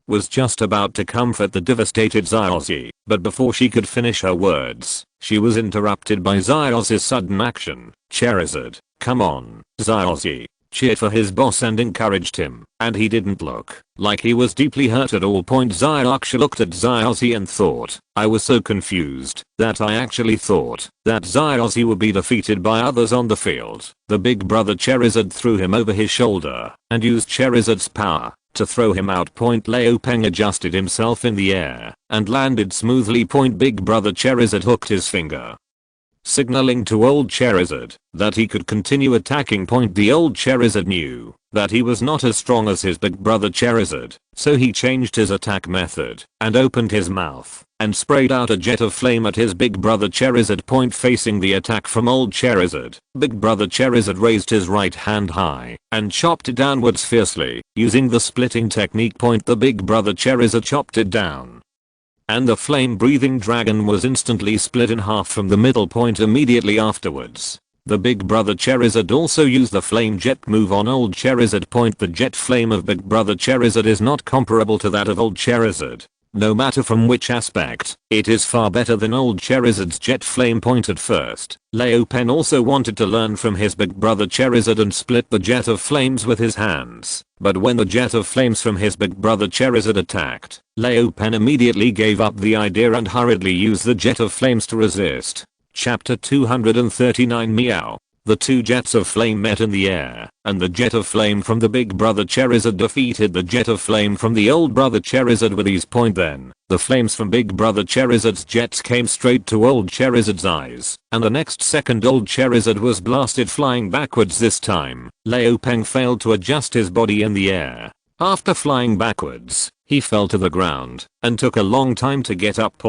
A: was just about to comfort the devastated Zyaoxa, but before she could finish her words, she was interrupted by Zyaoxa's sudden action. Charizard, come on. Zyaoxa cheered for his boss and encouraged him, and he didn't look like he was deeply hurt at all. Zyaoxa looked at Zyaoxa and thought, I was so confused that I actually thought that Zyaoxa would be defeated by others on the field. The big brother Charizard threw him over his shoulder and used Charizard's power to throw him out. Leo Peng adjusted himself in the air and landed smoothly. Big brother Charizard hooked his finger, signaling to old Charizard that he could continue attacking. The old Charizard knew that he was not as strong as his big brother Charizard, so he changed his attack method and opened his mouth and sprayed out a jet of flame at his big brother Charizard. Facing the attack from old Charizard, big brother Charizard raised his right hand high and chopped it downwards fiercely. Using the splitting technique, the big brother Charizard chopped it down, and the flame-breathing dragon was instantly split in half from the middle. Immediately afterwards, the big brother Charizard also used the flame jet move on old Charizard. The jet flame of big brother Charizard is not comparable to that of old Charizard. No matter from which aspect, it is far better than old Charizard's jet flame. At first, Leo Pen also wanted to learn from his big brother Charizard and split the jet of flames with his hands, but when the jet of flames from his big brother Charizard attacked, Leo Pen immediately gave up the idea and hurriedly used the jet of flames to resist. Chapter 239 Meow. The two jets of flame met in the air, and the jet of flame from the big brother Charizard defeated the jet of flame from the old brother Charizard with ease. Then, the flames from big brother Charizard's jets came straight to old Charizard's eyes, and the next second old Charizard was blasted flying backwards. This time, Leo Peng failed to adjust his body in the air. After flying backwards, he fell to the ground, and took a long time to get up.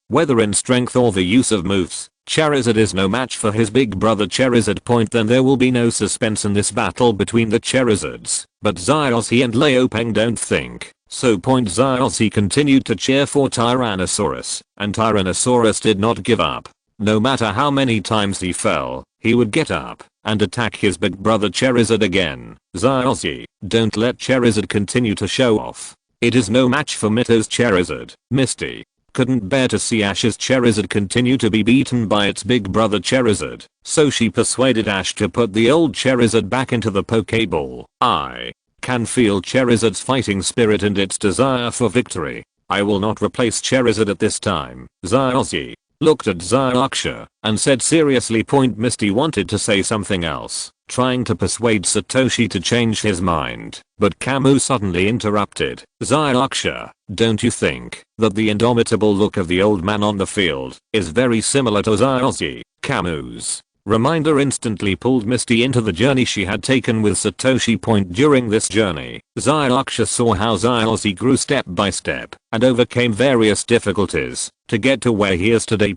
A: Whether in strength or the use of moves, Charizard is no match for his big brother Charizard. Then there will be no suspense in this battle between the Charizards, but Zyaoxa and Leo Peng don't think so. Zyaoxa continued to cheer for Tyrannosaurus, and Tyrannosaurus did not give up. No matter how many times he fell, he would get up and attack his big brother Charizard again. Zyaoxa, don't let Charizard continue to show off. It is no match for Mito's Charizard. Misty couldn't bear to see Ash's Charizard continue to be beaten by its big brother Charizard, so she persuaded Ash to put the old Charizard back into the Pokeball. I can feel Charizard's fighting spirit and its desire for victory. I will not replace Charizard at this time. Zyaoxa looked at Zyaoxa and said seriously. Misty wanted to say something else, trying to persuade Satoshi to change his mind, but Kamui suddenly interrupted. Zyaoxa, don't you think that the indomitable look of the old man on the field is very similar to Zyaoxa? Kamui's reminder instantly pulled Misty into the journey she had taken with Satoshi. During this journey, Zyaoxa saw how Zyaoxa grew step by step and overcame various difficulties to get to where he is today.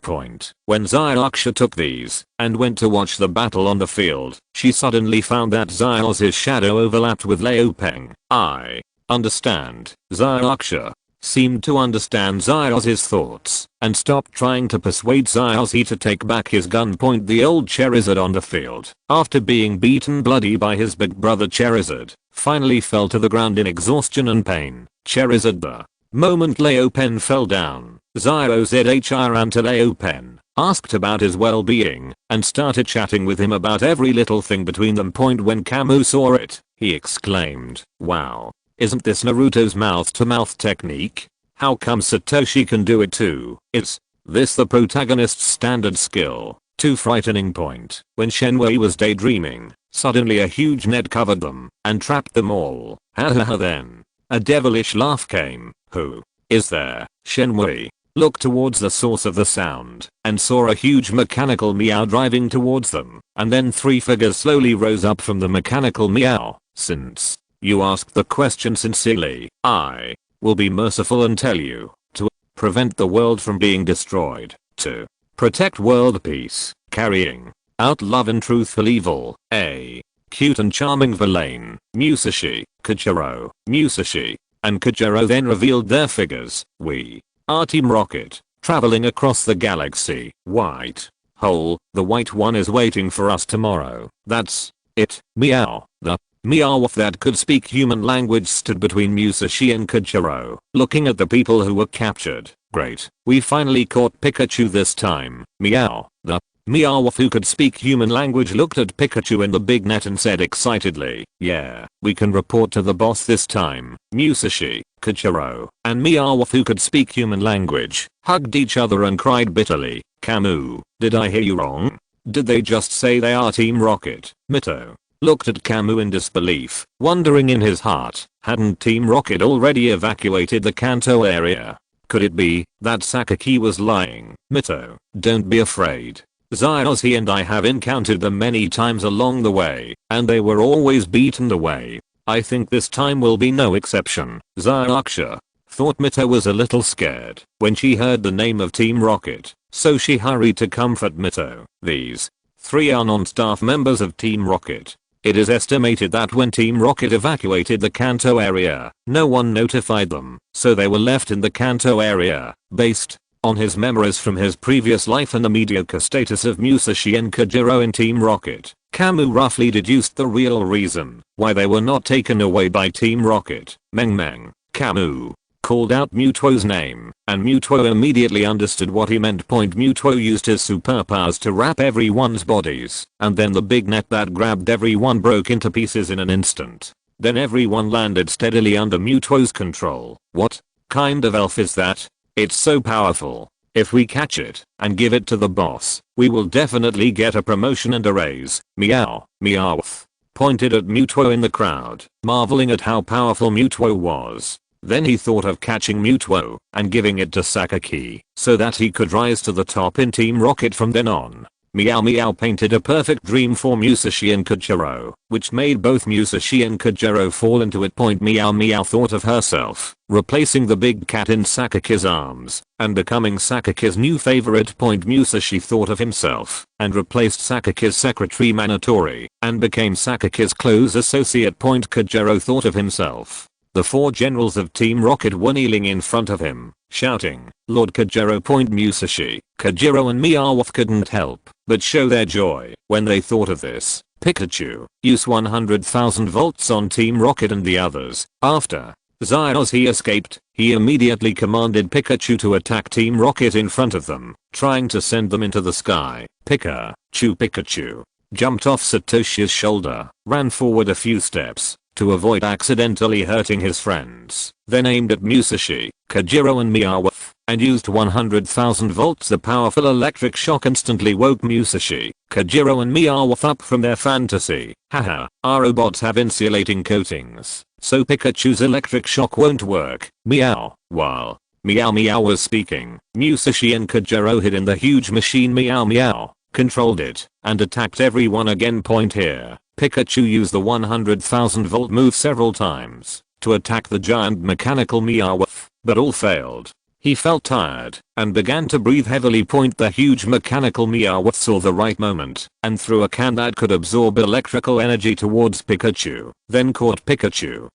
A: When Zyaoxa took these and went to watch the battle on the field, she suddenly found that Zyaoxa's shadow overlapped with Leo Peng. I understand. Zyaoxa seemed to understand Zyaoxa's thoughts and stopped trying to persuade Zyaoxa to take back his gun. The old Charizard on the field, after being beaten bloody by his big brother Charizard, finally fell to the ground in exhaustion and pain. Charizard. The moment Leo Pen fell down, Zyaoxa ran to Leo Pen, asked about his well-being, and started chatting with him about every little thing between them. When Kamui saw it, he exclaimed, wow, isn't this Naruto's mouth-to-mouth technique? How come Satoshi can do it too? Is this the protagonist's standard skill? Too frightening point. When Shenwei was daydreaming, suddenly a huge net covered them and trapped them all. Hahaha then. A devilish laugh came. Who is there? Shenwei looked towards the source of the sound and saw a huge mechanical meow driving towards them, and then 3 figures slowly rose up from the mechanical meow. Since you asked the question sincerely, I will be merciful and tell you to prevent the world from being destroyed, to protect world peace, carrying out love and truthful evil, a cute and charming villain, Musashi, Kojiro, Musashi, and Kojiro then revealed their figures. We are Team Rocket, traveling across the galaxy. White hole, the white one is waiting for us tomorrow. That's it. Meow. The Meowth that could speak human language stood between Musashi and Kojiro, looking at the people who were captured. Great. We finally caught Pikachu this time. Meow. The Meowth who could speak human language looked at Pikachu in the big net and said excitedly, yeah, we can report to the boss this time. Musashi, Kojiro, and Meowth who could speak human language hugged each other and cried bitterly. Kamui, did I hear you wrong? Did they just say they are Team Rocket? Mito looked at Kamui in disbelief, wondering in his heart, hadn't Team Rocket already evacuated the Kanto area? Could it be that Sakaki was lying? Mito, don't be afraid. Zyozzy and I have encountered them many times along the way, and they were always beaten away. I think this time will be no exception. Zyuksha thought Mito was a little scared when she heard the name of Team Rocket, so she hurried to comfort Mito. These 3 are non-staff members of Team Rocket. It is estimated that when Team Rocket evacuated the Kanto area, no one notified them, so they were left in the Kanto area. Based on his memories from his previous life and the mediocre status of Musashi and Kojiro in Team Rocket, Kamui roughly deduced the real reason why they were not taken away by Team Rocket. Meng. Kamui called out Muto's name, and Muto immediately understood what he meant. Muto used his superpowers to wrap everyone's bodies, and then the big net that grabbed everyone broke into pieces in an instant. Then everyone landed steadily under Muto's control. What kind of elf is that? It's so powerful. If we catch it and give it to the boss, we will definitely get a promotion and a raise. Meow. Meowth pointed at Muto in the crowd, marveling at how powerful Muto was. Then he thought of catching Muto and giving it to Sakaki so that he could rise to the top in Team Rocket from then on. Meow painted a perfect dream for Musashi and Kojiro, which made both Musashi and Kojiro fall into it. Meow thought of herself replacing the big cat in Sakaki's arms and becoming Sakaki's new favorite. Musashi thought of himself and replaced Sakaki's secretary Manatori and became Sakaki's close associate. Kojiro thought of himself. The 4 generals of Team Rocket were kneeling in front of him, shouting, Lord Kojiro. Musashi, Kojiro and Meowth couldn't help but show their joy when they thought of this. Pikachu, use 100,000 volts on Team Rocket and the others. After Zyozzy escaped, he immediately commanded Pikachu to attack Team Rocket in front of them, trying to send them into the sky. Pikachu jumped off Satoshi's shoulder, ran forward a few steps to avoid accidentally hurting his friends, then aimed at Musashi, Kojiro and Meowth, and used 100,000 volts. The powerful electric shock instantly woke Musashi, Kojiro and Meowth up from their fantasy. Haha, our robots have insulating coatings, so Pikachu's electric shock won't work. Meow. While Meow was speaking, Musashi and Kojiro hid in the huge machine. Meow controlled it and attacked everyone again. Here, Pikachu used the 100,000 volt move several times to attack the giant mechanical Meowth, but all failed. He felt tired and began to breathe heavily. The huge mechanical Meowth saw the right moment and threw a can that could absorb electrical energy towards Pikachu, then caught Pikachu.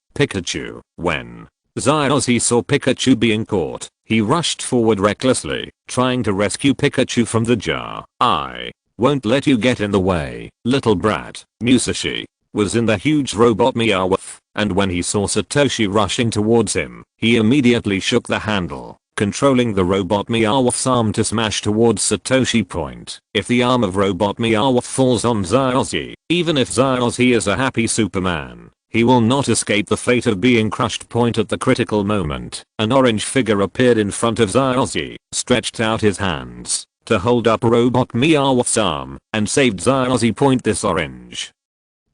A: When Zyozzy saw Pikachu being caught, he rushed forward recklessly, trying to rescue Pikachu from the jar. I won't let you get in the way, little brat. Musashi was in the huge robot Meowth, and when he saw Satoshi rushing towards him, he immediately shook the handle, controlling the robot Meowth's arm to smash towards Satoshi. If the arm of robot Meowth falls on Zyozzy, even if Zyozzy is a happy Superman, he will not escape the fate of being crushed. At the critical moment, an orange figure appeared in front of Zyozzy, stretched out his hands to hold up Robot Meowth's arm and saved Zyozzy. This orange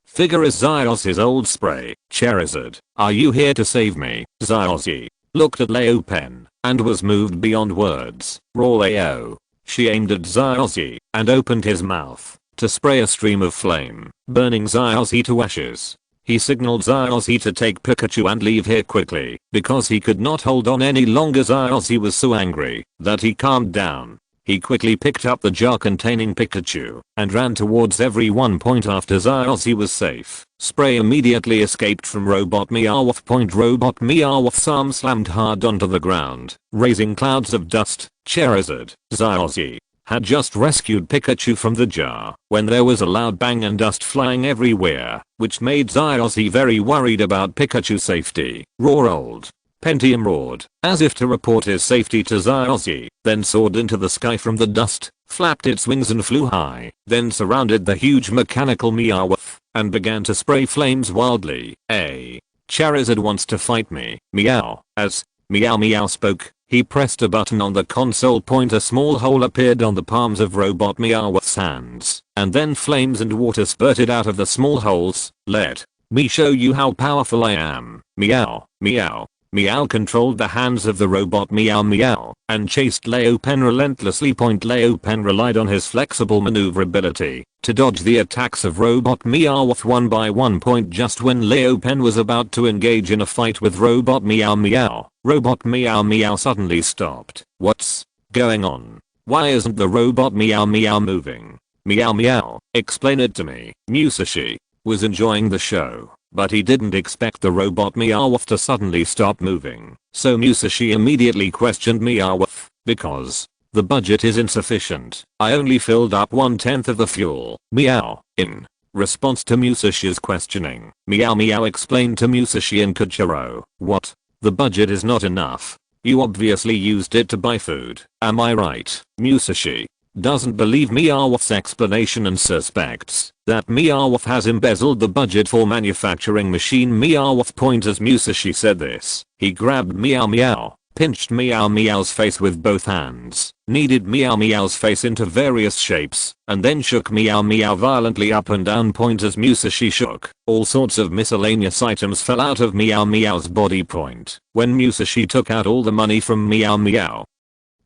A: figure is Zyozzy's old spray. Charizard, are you here to save me? Zyozzy looked at Leopen and was moved beyond words. Rawlao. She aimed at Zyozzy and opened his mouth to spray a stream of flame, burning Zyozzy to ashes. He signaled Zyozzy to take Pikachu and leave here quickly because he could not hold on any longer. Zyozzy was so angry that he calmed down. He quickly picked up the jar containing Pikachu and ran towards everyone. After Zyozzy was safe, spray immediately escaped from Robot Meowth. Robot Meowth's arm slammed hard onto the ground, raising clouds of dust. Charizard, Zyozzy had just rescued Pikachu from the jar when there was a loud bang and dust flying everywhere, which made Zyozzy very worried about Pikachu's safety. Roared. Pentium roared, as if to report his safety to Zyozzy, then soared into the sky from the dust, flapped its wings and flew high, then surrounded the huge mechanical Meowth and began to spray flames wildly. Charizard wants to fight me. Meow. As Meow Meow spoke, he pressed a button on the console. A small hole appeared on the palms of Robot Meowth's hands, and then flames and water spurted out of the small holes. Let me show you how powerful I am. Meow. Meow. Meow controlled the hands of the robot Meow Meow and chased Leopen relentlessly. Leopen relied on his flexible maneuverability to dodge the attacks of Robot Meowth one by one. Just when Leopen was about to engage in a fight with Robot Meow Meow, Robot Meow Meow suddenly stopped. What's going on? Why isn't the Robot Meow Meow moving? Meow Meow, explain it to me. Musashi was enjoying the show, but he didn't expect the Robot Meowth to suddenly stop moving. So Musashi immediately questioned Meowth, because the budget is insufficient. I only filled up 1/10 of the fuel. Meow. In response to Musashi's questioning, Meow Meow explained to Musashi and Kojiro, what? The budget is not enough. You obviously used it to buy food, am I right? Musashi doesn't believe Meowth's explanation and suspects that Meowth has embezzled the budget for manufacturing machine Meowth. As Musashi said this, he grabbed Meow Meow, pinched Meow Meow's face with both hands, kneaded Meow Meow's face into various shapes, and then shook Meow Meow violently up and down. As Musashi shook, all sorts of miscellaneous items fell out of Meow Meow's body. When Musashi took out all the money from Meow Meow,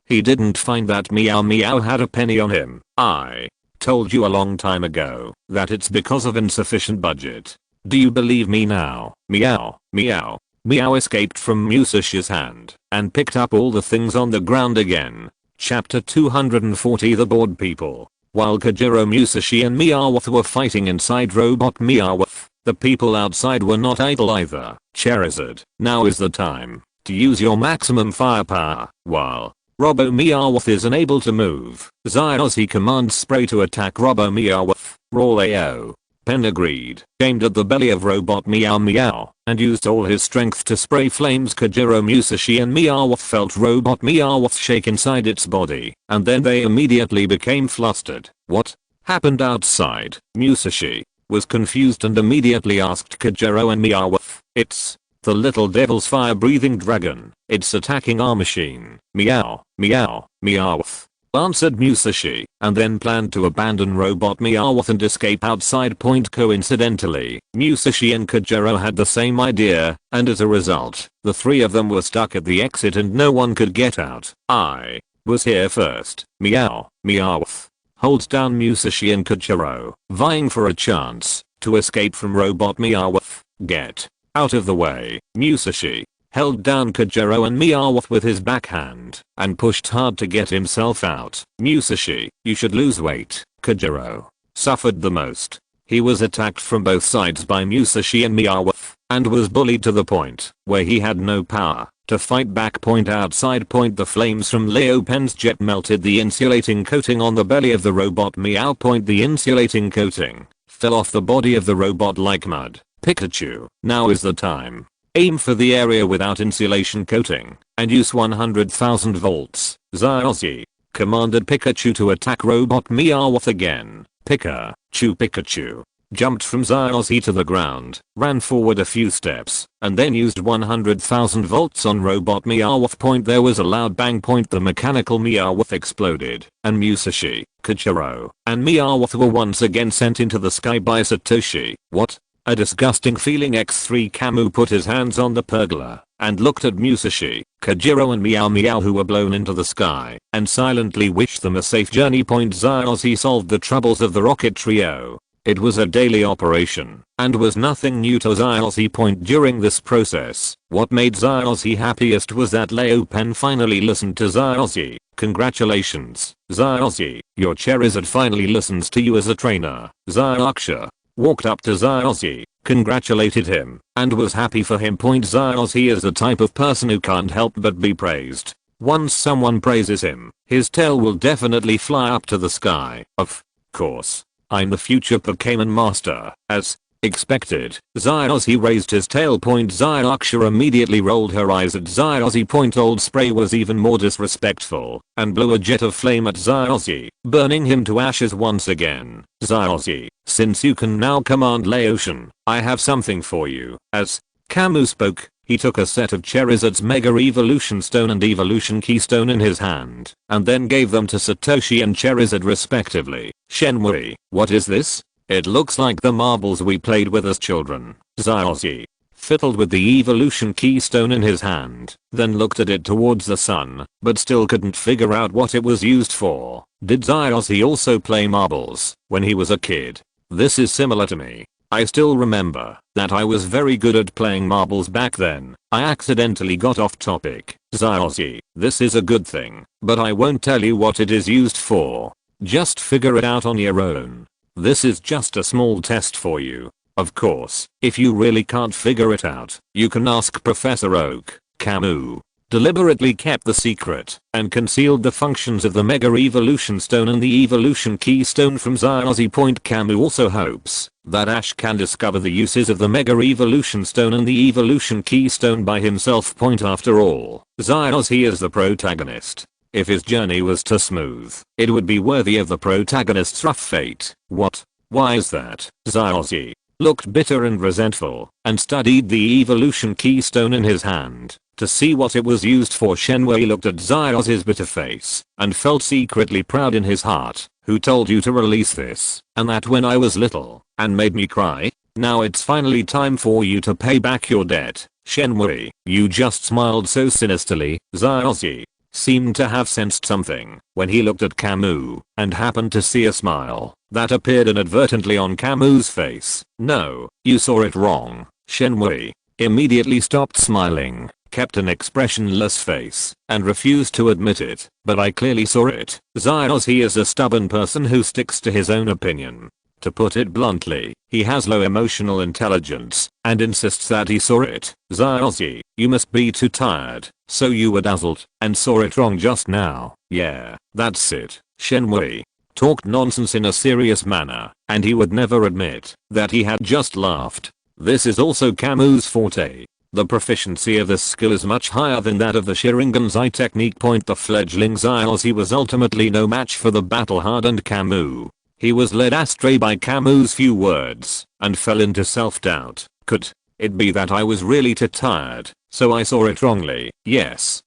A: he didn't find that Meow Meow had a penny on him. I told you a long time ago that it's because of insufficient budget. Do you believe me now? Meow. Meow. Meow escaped from Musashi's hand and picked up all the things on the ground again. Chapter 240. The Bored People. While Kojiro, Musashi and Meowth were fighting inside Robot Meowth, the people outside were not idle either. Charizard, now is the time to use your maximum firepower. While Robo Meowth is unable to move, Zyozzy commands spray to attack Robo Meowth. Rawlao. Pen agreed, aimed at the belly of Robot Meow Meow, and used all his strength to spray flames. Kojiro, Musashi and Meowth felt Robot Meowth shake inside its body, and then they immediately became flustered. What happened outside? Musashi was confused and immediately asked Kojiro and Meowth. It's the little devil's fire-breathing dragon. It's attacking our machine. Meow. Meow. Meowth answered Musashi, and then planned to abandon Robot Meowth and escape outside. Coincidentally, Musashi and Kojiro had the same idea, and as a result, the three of them were stuck at the exit and no one could get out. I was here first. Meow. Meowth holds down Musashi and Kojiro, vying for a chance to escape from Robot Meowth. Get out of the way. Musashi held down Kojiro and Meowth with his backhand and pushed hard to get himself out. Musashi, you should lose weight. Kojiro suffered the most. He was attacked from both sides by Musashi and Meowth and was bullied to the point where he had no power to fight back. Outside. The flames from Leopen's jet melted the insulating coating on the belly of the robot Meow. The insulating coating fell off the body of the robot like mud. Pikachu, now is the time. Aim for the area without insulation coating and use 100,000 volts. Zyozzy commanded Pikachu to attack Robot Meowth again. Pikachu. jumped from Zaozi to the ground, ran forward a few steps, and then used 100,000 volts on robot Meowth. There was a loud bang. The mechanical Meowth exploded, and Musashi, Kichiro, and Meowth were once again sent into the sky by Satoshi. What? A disgusting feeling. X3 Kamui put his hands on the pergola and looked at Musashi, Kajiro and Meow Meow, who were blown into the sky, and silently wished them a safe journey. Zaozi solved the troubles of the rocket trio. It was a daily operation, and was nothing new to Zaozi. During this process, what made Zaozi happiest was that Leopen finally listened to Zaozi. Congratulations, Zaozi, your Charizard finally listens to you as a trainer. Zaoksha walked up to Zaozi, congratulated him, and was happy for him. Zaozi is the type of person who can't help but be praised. Once someone praises him, his tail will definitely fly up to the sky. Of course, I'm the future Pokemon Master, as expected. Zaozi raised his tail. Zaoksha immediately rolled her eyes at Zaozi. Old Spray was even more disrespectful, and blew a jet of flame at Zaozi, burning him to ashes once again. Zaozi, since you can now command Laotian, I have something for you. As Kamui spoke, he took a set of Charizard's Mega Evolution Stone and Evolution Keystone in his hand, and then gave them to Satoshi and Charizard respectively. Shenmue, what is this? It looks like the marbles we played with as children. Zaozi fiddled with the evolution keystone in his hand, then looked at it towards the sun, but still couldn't figure out what it was used for. Did Zaozi also play marbles when he was a kid? This is similar to me. I still remember that I was very good at playing marbles back then. I accidentally got off topic. Zaozi, this is a good thing, but I won't tell you what it is used for. Just figure it out on your own. This is just a small test for you. Of course, if you really can't figure it out, you can ask Professor Oak. Kamui deliberately kept the secret and concealed the functions of the Mega Evolution Stone and the Evolution Keystone from Zaozi. Kamui also hopes that Ash can discover the uses of the Mega Evolution Stone and the Evolution Keystone by himself. After all, Zaozi is the protagonist. If his journey was too smooth, it would be worthy of the protagonist's rough fate. What? Why is that? Zaozi looked bitter and resentful, and studied the evolution keystone in his hand to see what it was used for. Shenmue looked at Zaozi's bitter face, and felt secretly proud in his heart. Who told you to release this? And that when I was little, and made me cry? Now it's finally time for you to pay back your debt. Shenmue, you just smiled so sinisterly. Zaozi seemed to have sensed something when he looked at Kamui, and happened to see a smile that appeared inadvertently on Kamui's face. No, you saw it wrong. Shenmue immediately stopped smiling, kept an expressionless face, and refused to admit it. But I clearly saw it. Zaozi is a stubborn person who sticks to his own opinion. To put it bluntly, he has low emotional intelligence, and insists that he saw it. Zaozi, you must be too tired, so you were dazzled, and saw it wrong just now. Yeah, that's it. Shenmue talked nonsense in a serious manner, and he would never admit that he had just laughed. This is also Kamui's forte. The proficiency of this skill is much higher than that of the Sharingan's eye technique. The fledgling Zaozi was ultimately no match for the battle-hardened Kamui. He was led astray by Kamui's few words, and fell into self-doubt. Could it be that I was really too tired, so I saw it wrongly? Yes,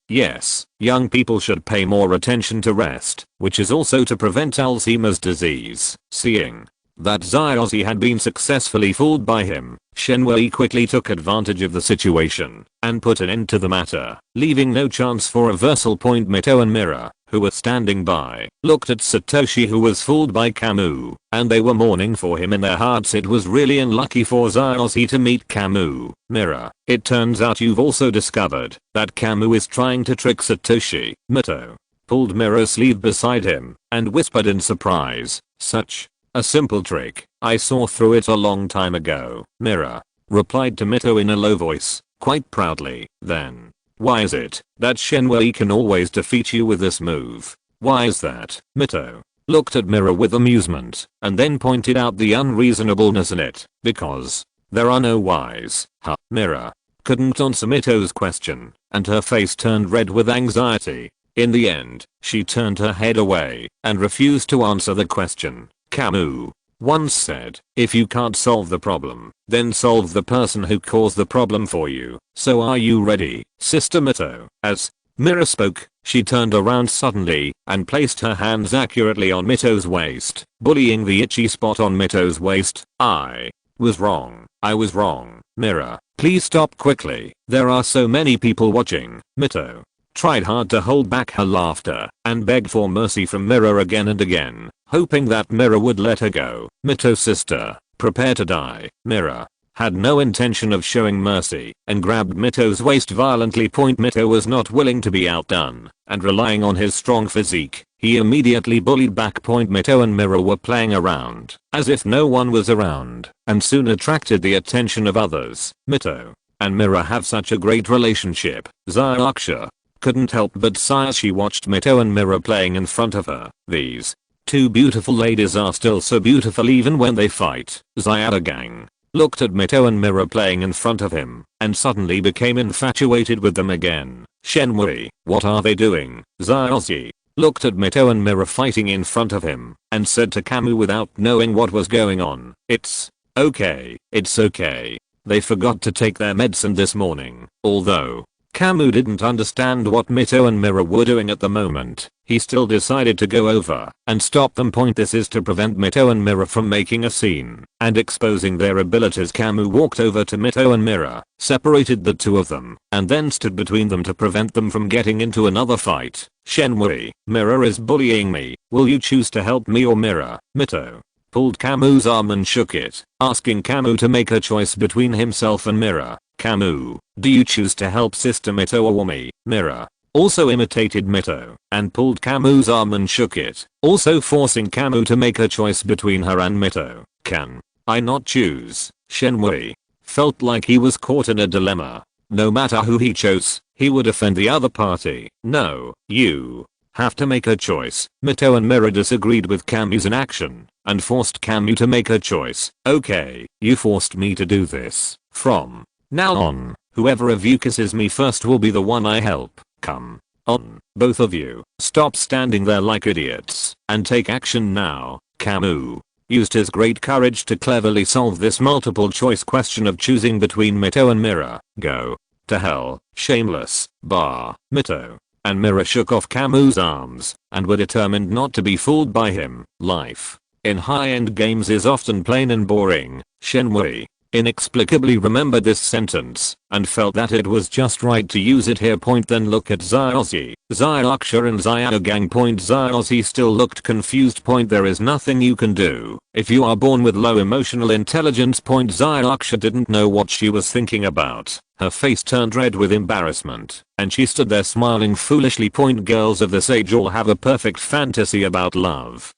A: young people should pay more attention to rest, which is also to prevent Alzheimer's disease. Seeing that Zaozi had been successfully fooled by him, Shenmue quickly took advantage of the situation, and put an end to the matter, leaving no chance for reversal. Mito and Mira, who were standing by, looked at Satoshi, who was fooled by Kamui, and they were mourning for him in their hearts. It was really unlucky for Zaozi to meet Kamui. Mira, it turns out you've also discovered that Kamui is trying to trick Satoshi. Mito pulled Mira's sleeve beside him, and whispered in surprise, such a simple trick. I saw through it a long time ago. Mira replied to Mito in a low voice, quite proudly. Then, why is it that Shenmue can always defeat you with this move? Why is that? Mito looked at Mira with amusement, and then pointed out the unreasonableness in it. Because there are no whys. Mira couldn't answer Mito's question, and her face turned red with anxiety. In the end, she turned her head away, and refused to answer the question. Kamui once said, if you can't solve the problem, then solve the person who caused the problem for you. So are you ready, Sister Mito? As Mera spoke, she turned around suddenly and placed her hands accurately on Mito's waist, bullying the itchy spot on Mito's waist. I was wrong. I was wrong. Mera, please stop quickly. There are so many people watching. Mito tried hard to hold back her laughter and begged for mercy from Mera again and again, hoping that Mera would let her go. Mito's sister, prepare to die. Mera had no intention of showing mercy and grabbed Mito's waist violently. Mito was not willing to be outdone, and relying on his strong physique, he immediately bullied back. Mito and Mera were playing around as if no one was around and soon attracted the attention of others. Mito and Mera have such a great relationship. Zyuksha couldn't help but sigh as she watched Mito and Mera playing in front of her. These two beautiful ladies are still so beautiful even when they fight. Zyuksha looked at Mito and Mera playing in front of him and suddenly became infatuated with them again. Shenmue, what are they doing? Zyuksha looked at Mito and Mera fighting in front of him and said to Kamui without knowing what was going on, it's okay. It's okay. They forgot to take their medicine this morning. Although Kamui didn't understand what Mito and Mera were doing at the moment, he still decided to go over and stop them. This is to prevent Mito and Mera from making a scene and exposing their abilities. Kamui walked over to Mito and Mera, separated the two of them, and then stood between them to prevent them from getting into another fight. Shenmue, Mera is bullying me. Will you choose to help me or Mera? Mito pulled Kamui's arm and shook it, asking Kamui to make a choice between himself and Mera. Kamui, do you choose to help Sister Mito or me? Mera also imitated Mito and pulled Kamui's arm and shook it, also forcing Kamui to make a choice between her and Mito. Can I not choose? Shenmue felt like he was caught in a dilemma. No matter who he chose, he would offend the other party. No, you have to make a choice. Mito and Mera disagreed with Kamui's inaction and forced Kamui to make a choice. Okay, you forced me to do this. From now on, whoever of you kisses me first will be the one I help. Come on, both of you, stop standing there like idiots and take action now. Kamui used his great courage to cleverly solve this multiple choice question of choosing between Mito and Mera. Go to hell, shameless. Mito and Mera shook off Kamui's arms and were determined not to be fooled by him. Life in high-end games is often plain and boring. Shenmue inexplicably remembered this sentence and felt that it was just right to use it here. Then look at Zyuksha and Zyugang. Zyuksha still looked confused. There is nothing you can do if you are born with low emotional intelligence. Zyuksha didn't know what she was thinking about. Her face turned red with embarrassment and she stood there smiling foolishly. Girls of this age all have a perfect fantasy about love.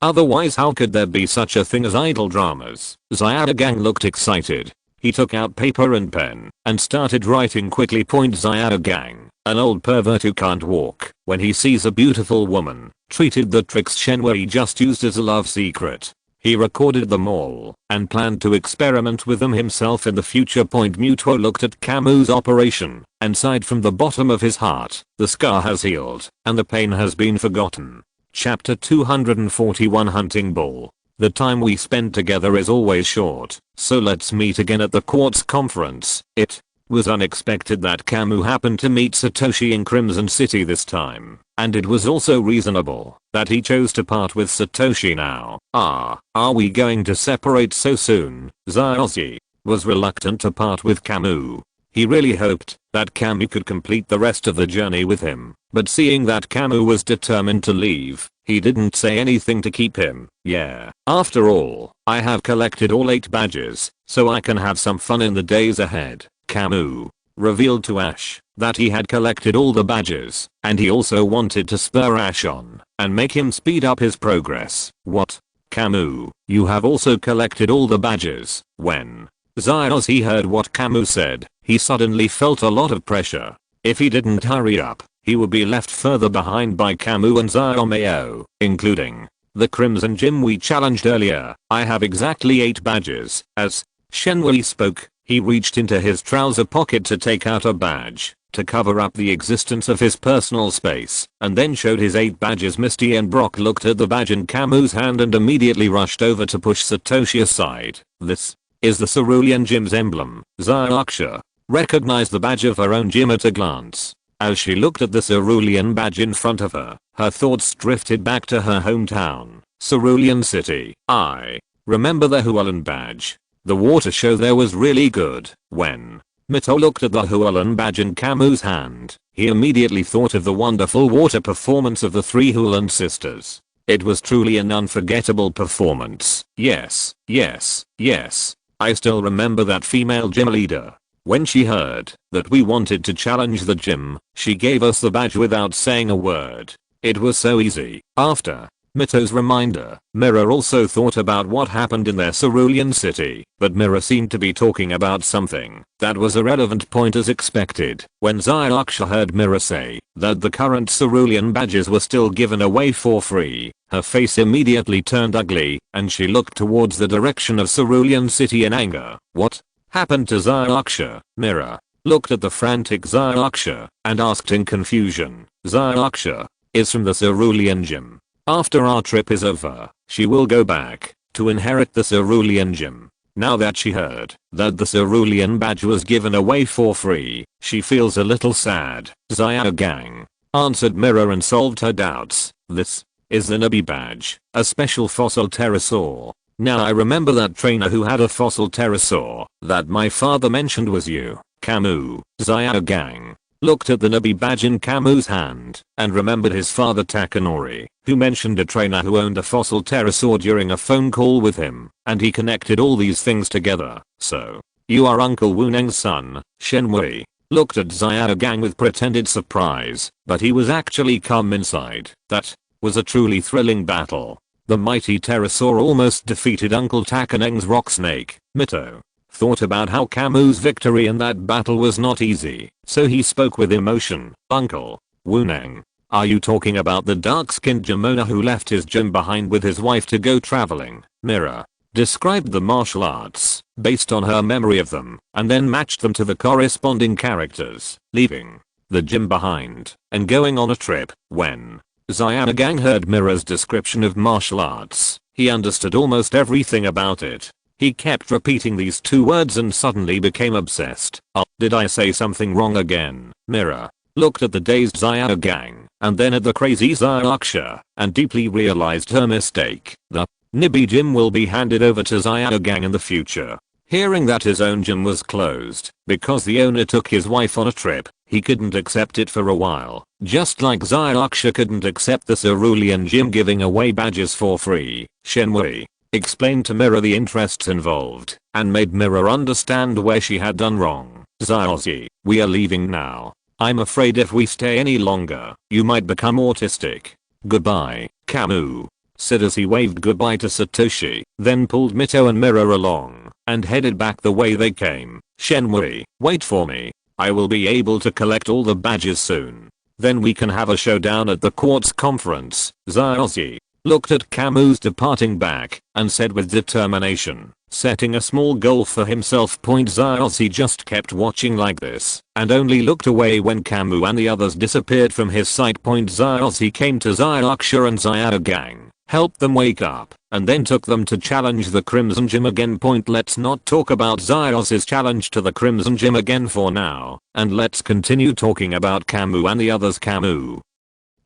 A: Otherwise how could there be such a thing as idol dramas? Zyugang looked excited. He took out paper and pen and started writing quickly. Zyugang, an old pervert who can't walk when he sees a beautiful woman, treated the tricks Shenmue just used as a love secret. He recorded them all and planned to experiment with them himself in the future. Muto looked at Kamui's operation and sighed from the bottom of his heart. The scar has healed and the pain has been forgotten. Chapter 241 Hunting Bull. The time we spend together is always short, so let's meet again at the Quartz Conference. It was unexpected that Kamui happened to meet Satoshi in Crimson City this time, and it was also reasonable that he chose to part with Satoshi now. Are we going to separate so soon? Zyuksha was reluctant to part with Kamui. He really hoped that Kamui could complete the rest of the journey with him, but seeing that Kamui was determined to leave, he didn't say anything to keep him. Yeah, after all, I have collected all 8 badges, so I can have some fun in the days ahead. Kamui revealed to Ash that he had collected all the badges, and he also wanted to spur Ash on and make him speed up his progress. What? Kamui, you have also collected all the badges? When Zyuksha heard what Kamui said, he suddenly felt a lot of pressure. If he didn't hurry up, he would be left further behind by Kamui and Zyuksha, including the Crimson Gym we challenged earlier. I have exactly 8 badges. As Shenmue spoke, He reached into his trouser pocket to take out a badge to cover up the existence of his personal space, and then showed his 8 badges. Misty and Brock looked at the badge in Kamu's hand and immediately rushed over to push Satoshi aside. This is the Cerulean Gym's emblem. Zyraksha recognized the badge of her own gym at a glance. As she looked at the Cerulean badge in front of her, her thoughts drifted back to her hometown, Cerulean City. I remember the Hualan badge. The water show there was really good. When Mito looked at the Hualan badge in Kamu's hand, he immediately thought of the wonderful water performance of the 3 Hualan sisters. It was truly an unforgettable performance. Yes, yes, yes. I still remember that female gym leader. When she heard that we wanted to challenge the gym, she gave us the badge without saying a word. It was so easy. After Mito's reminder, Mera also thought about what happened in their Cerulean City, but Mera seemed to be talking about something that was a relevant point as expected. When Zyraksha heard Mera say that the current Cerulean badges were still given away for free, her face immediately turned ugly, and she looked towards the direction of Cerulean City in anger. What happened to Zyraksha? Mera looked at the frantic Zyraksha and asked in confusion. Zyraksha is from the Cerulean Gym. After our trip is over, she will go back to inherit the Cerulean Gym. Now that she heard that the Cerulean badge was given away for free, she feels a little sad. Zyragang answered Mera and solved her doubts. This is the Nabi badge, a special fossil pterosaur. Now I remember that trainer who had a fossil pterosaur that my father mentioned was you, Kamu. Zyragang looked at the Nabi badge in Kamu's hand and remembered his father Takanori, who mentioned a trainer who owned a fossil pterosaur during a phone call with him, and he connected all these things together. So, you are Uncle Wuneng's son. Shenwei looked at Zyragang with pretended surprise, but he was actually calm inside. That was a truly thrilling battle. The mighty pterosaur almost defeated Uncle Takaneng's rock snake. Mito thought about how Kamu's victory in that battle was not easy, so he spoke with emotion. Uncle Wuneng, are you talking about the dark-skinned gym owner who left his gym behind with his wife to go traveling? Mera described the martial arts based on her memory of them and then matched them to the corresponding characters, leaving the gym behind and going on a trip. When Zyragang heard Mera's description of martial arts, he understood almost everything about it. He kept repeating these 2 words and suddenly became obsessed. Oh, did I say something wrong again? Mera looked at the dazed Zyragang and then at the crazy Zyraksha and deeply realized her mistake. The Nibi gym will be handed over to Zyragang in the future. Hearing that his own gym was closed because the owner took his wife on a trip, he couldn't accept it for a while. Just like Zyraksha couldn't accept the Cerulean Gym giving away badges for free. Shenwei explained to Mera the interests involved and made Mera understand where she had done wrong. Zyrazi, we are leaving now. I'm afraid if we stay any longer, you might become autistic. Goodbye, Kamu said as he waved goodbye to Satoshi, then pulled Mito and Mera along and headed back the way they came. Shenwei, wait for me. I will be able to collect all the badges soon. Then we can have a showdown at the Quartz conference. Zyrazi looked at Kamu's departing back and said with determination, setting a small goal for himself. Zyrazi just kept watching like this and only looked away when Kamu and the others disappeared from his sight. Zyrazi came to Zyraksha and Zyragang, helped them wake up, and then took them to challenge the Crimson Gym again. Let's not talk about Zyrazi's challenge to the Crimson Gym again for now, and let's continue talking about Kamu and the others. Kamu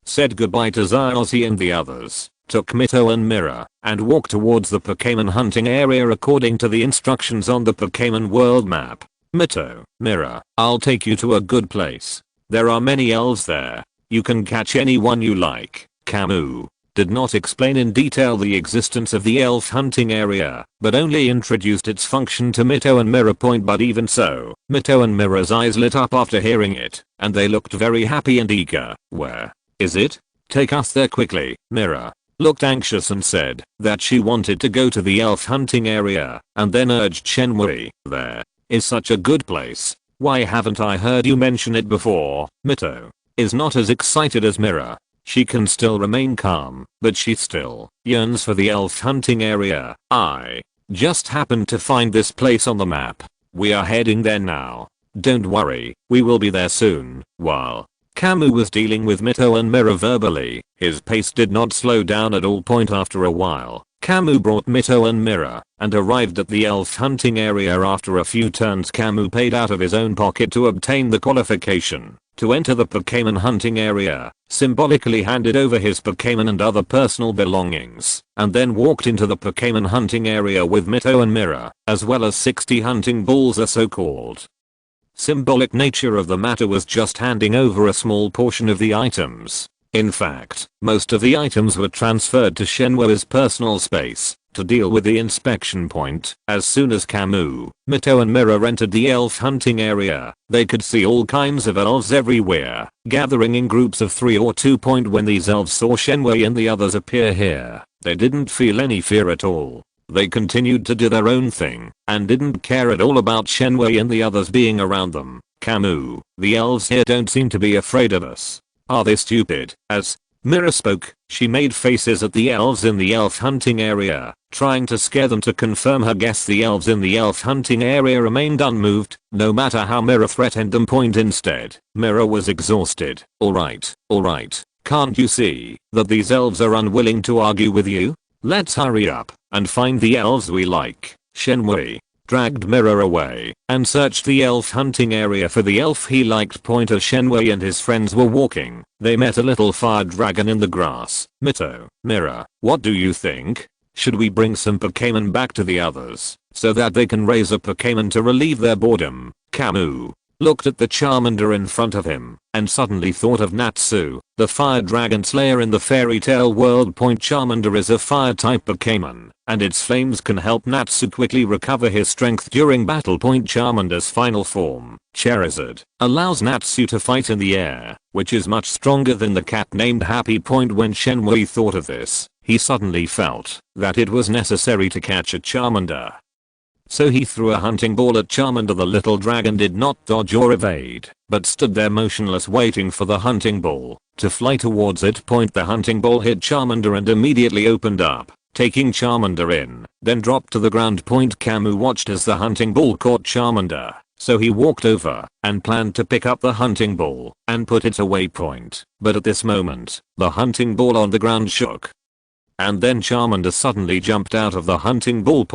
A: said goodbye to Zyrazi and the others, took Mito and Mera, and walked towards the Pokemon hunting area according to the instructions on the Pokemon world map. Mito, Mera, I'll take you to a good place. There are many elves there. You can catch anyone you like. Kamu did not explain in detail the existence of the elf hunting area, but only introduced its function to Mito and Mera. But even so, Mito and Mera's eyes lit up after hearing it, and they looked very happy and eager. Where is it? Take us there quickly. Mera looked anxious and said that she wanted to go to the elf hunting area, and then urged Shenwei, there is such a good place. Why haven't I heard you mention it before? Mito is not as excited as Mera. She can still remain calm, but she still yearns for the elf hunting area. I just happened to find this place on the map. We are heading there now. Don't worry, we will be there soon. While Kamui was dealing with Mito and Mera verbally, his pace did not slow down at all. After a while, Kamui brought Mito and Mera and arrived at the elf hunting area. After a few turns, Kamui paid out of his own pocket to obtain the qualification to enter the Pokemon hunting area, symbolically handed over his Pokemon and other personal belongings, and then walked into the Pokemon hunting area with Mito and Mera, as well as 60 hunting balls. The so-called symbolic nature of the matter was just handing over a small portion of the items. In fact, most of the items were transferred to Shenhua's personal space to deal with the inspection point. As soon as Kamui, Mito and Mera entered the elf hunting area, they could see all kinds of elves everywhere, gathering in groups of 3 or 2. When these elves saw Shenhua and the others appear here, they didn't feel any fear at all. They continued to do their own thing and didn't care at all about Shenhua and the others being around them. Kamui, the elves here don't seem to be afraid of us. Are they stupid? As Mera spoke, she made faces at the elves in the elf hunting area, trying to scare them. To confirm her guess, the elves in the elf hunting area remained unmoved, no matter how Mera threatened them. Instead, Mera was exhausted. Alright, can't you see that these elves are unwilling to argue with you? Let's hurry up and find the elves we like. Shenhui dragged Mera away and searched the elf hunting area for the elf he liked. As Shenhui and his friends were walking, they met a little fire dragon in the grass. Mito, Mera, what do you think? Should we bring some Pokemon back to the others so that they can raise a Pokemon to relieve their boredom? Kamui looked at the Charmander in front of him and suddenly thought of Natsu, the fire dragon slayer in the fairy tale world. Charmander is a fire type Pokemon, and its flames can help Natsu quickly recover his strength during battle. Charmander's final form, Charizard, allows Natsu to fight in the air, which is much stronger than the cat named Happy. When Shenhui thought of this, he suddenly felt that it was necessary to catch a Charmander. So he threw a hunting ball at Charmander. The little dragon did not dodge or evade, but stood there motionless, waiting for the hunting ball to fly towards it. The hunting ball hit Charmander and immediately opened up, taking Charmander in, then dropped to the ground. Kamui watched as the hunting ball caught Charmander, so he walked over and planned to pick up the hunting ball and put it away. But at this moment, the hunting ball on the ground shook. And then Charmander suddenly jumped out of the hunting ball.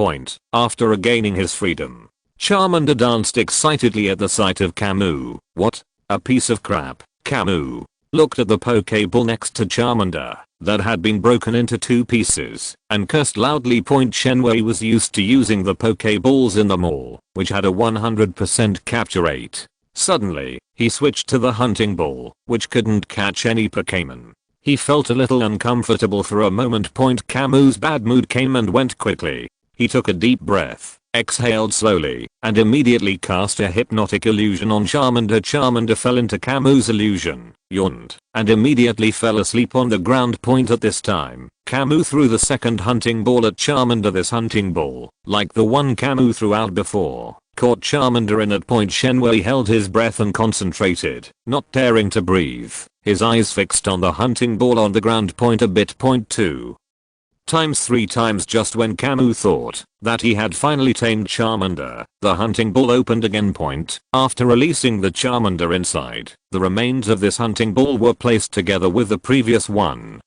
A: After regaining his freedom, Charmander danced excitedly at the sight of Kamui. What? A piece of crap. Kamui looked at the Pokeball next to Charmander that had been broken into 2 pieces and cursed loudly. Shenhui was used to using the Pokeballs in the mall, which had a 100% capture rate. Suddenly, he switched to the hunting ball, which couldn't catch any Pokemon. He felt a little uncomfortable for a moment. Kamui's bad mood came and went quickly. He took a deep breath, exhaled slowly, and immediately cast a hypnotic illusion on Charmander. Charmander fell into Kamui's illusion, yawned, and immediately fell asleep on the ground. At this time, Kamui threw the second hunting ball at Charmander. This hunting ball, like the one Kamui threw out before, caught Charmander in it. Shenhui held his breath and concentrated, not daring to breathe, his eyes fixed on the hunting ball on the ground. A bit. 2 times 3 times. Just when Kamui thought that he had finally tamed Charmander, the hunting ball opened again. After releasing the Charmander inside, the remains of this hunting ball were placed together with the previous one.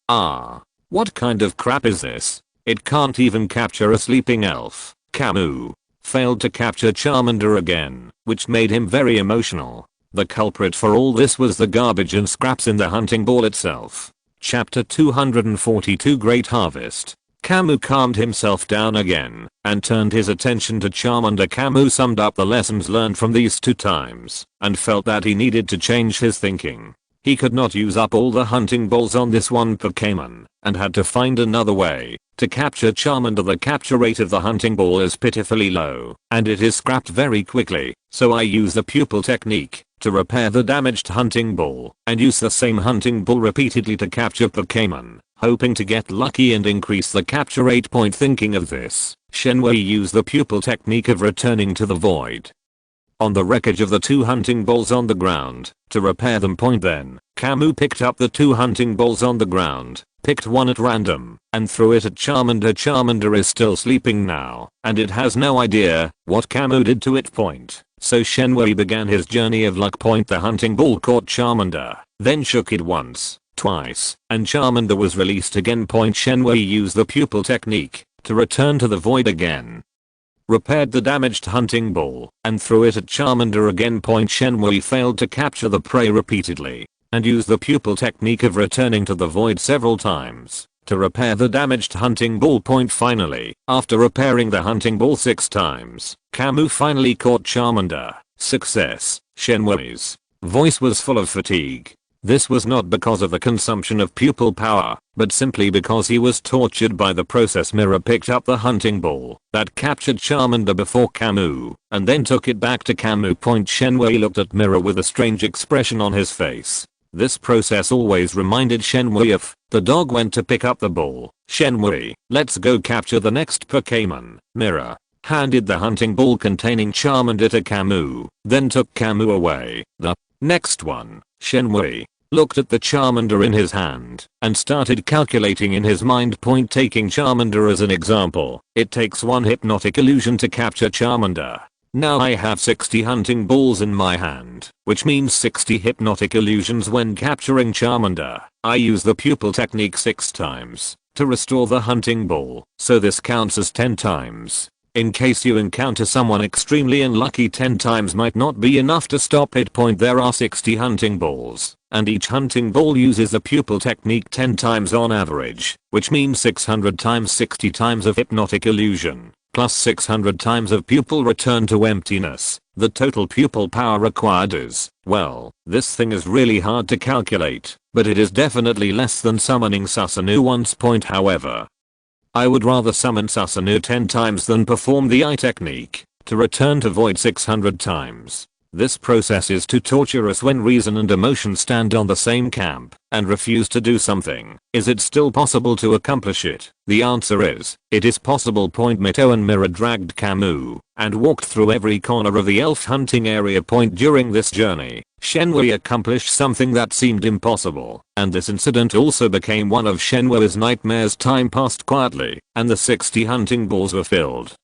A: What kind of crap is this? It can't even capture a sleeping elf. Kamui failed to capture Charmander again, which made him very emotional. The culprit for all this was the garbage and scraps in the hunting ball itself. Chapter 242 Great Harvest. Kamui calmed himself down again and turned his attention to Charmander. Kamui summed up the lessons learned from these 2 times and felt that he needed to change his thinking. He could not use up all the hunting balls on this one Pokemon and had to find another way to capture Charmander. The capture rate of the hunting ball is pitifully low and it is scrapped very quickly, so I use the pupil technique to repair the damaged hunting ball and use the same hunting ball repeatedly to capture Pokemon, hoping to get lucky and increase the capture rate. Thinking of this, Shenhui used the pupil technique of returning to the void on the wreckage of the 2 hunting balls on the ground to repair them. Then, Kamui picked up the 2 hunting balls on the ground, picked one at random and threw it at Charmander. Charmander is still sleeping now, and it has no idea what Kamui did to it. So Shenwei began his journey of luck. The hunting ball caught Charmander, then shook it once, twice, and Charmander was released again. Shenwei used the pupil technique to return to the void again, repaired the damaged hunting ball, and threw it at Charmander again. Shenwei failed to capture the prey repeatedly, and used the pupil technique of returning to the void several times to repair the damaged hunting ball. Finally, after repairing the hunting ball 6 times, Kamui finally caught Charmander. Success. Shenwei's voice was full of fatigue. This was not because of the consumption of pupil power, but simply because he was tortured by the process. Mera picked up the hunting ball that captured Charmander before Kamui, and then took it back to Kamui. Shenwei looked at Mera with a strange expression on his face. This process always reminded Shenwei of the dog went to pick up the ball. Shenwei, let's go capture the next Pokémon. Mera handed the hunting ball containing Charmander to Kamui, then took Kamui away. The next one. Shenwei looked at the Charmander in his hand and started calculating in his mind. Taking Charmander as an example, it takes 1 hypnotic illusion to capture Charmander. Now I have 60 hunting balls in my hand, which means 60 hypnotic illusions when capturing Charmander. I use the pupil technique 6 times to restore the hunting ball, so this counts as 10 times. In case you encounter someone extremely unlucky, 10 times might not be enough to stop it. There are 60 hunting balls, and each hunting ball uses the pupil technique 10 times on average, which means 600 times 60 times of hypnotic illusion, plus 600 times of pupil return to emptiness. The total pupil power required is, well, this thing is really hard to calculate, but it is definitely less than summoning Susanoo once. However, I would rather summon Susanoo 10 times than perform the eye technique to return to void 600 times. This process is too torturous when reason and emotion stand on the same camp and refuse to do something. Is it still possible to accomplish it? The answer is, it is possible. Mito and Mera dragged Kamui and walked through every corner of the elf hunting area. During this journey, Shenwei accomplished something that seemed impossible, and this incident also became one of Shenwei's nightmares. Time passed quietly, and the 60 hunting balls were filled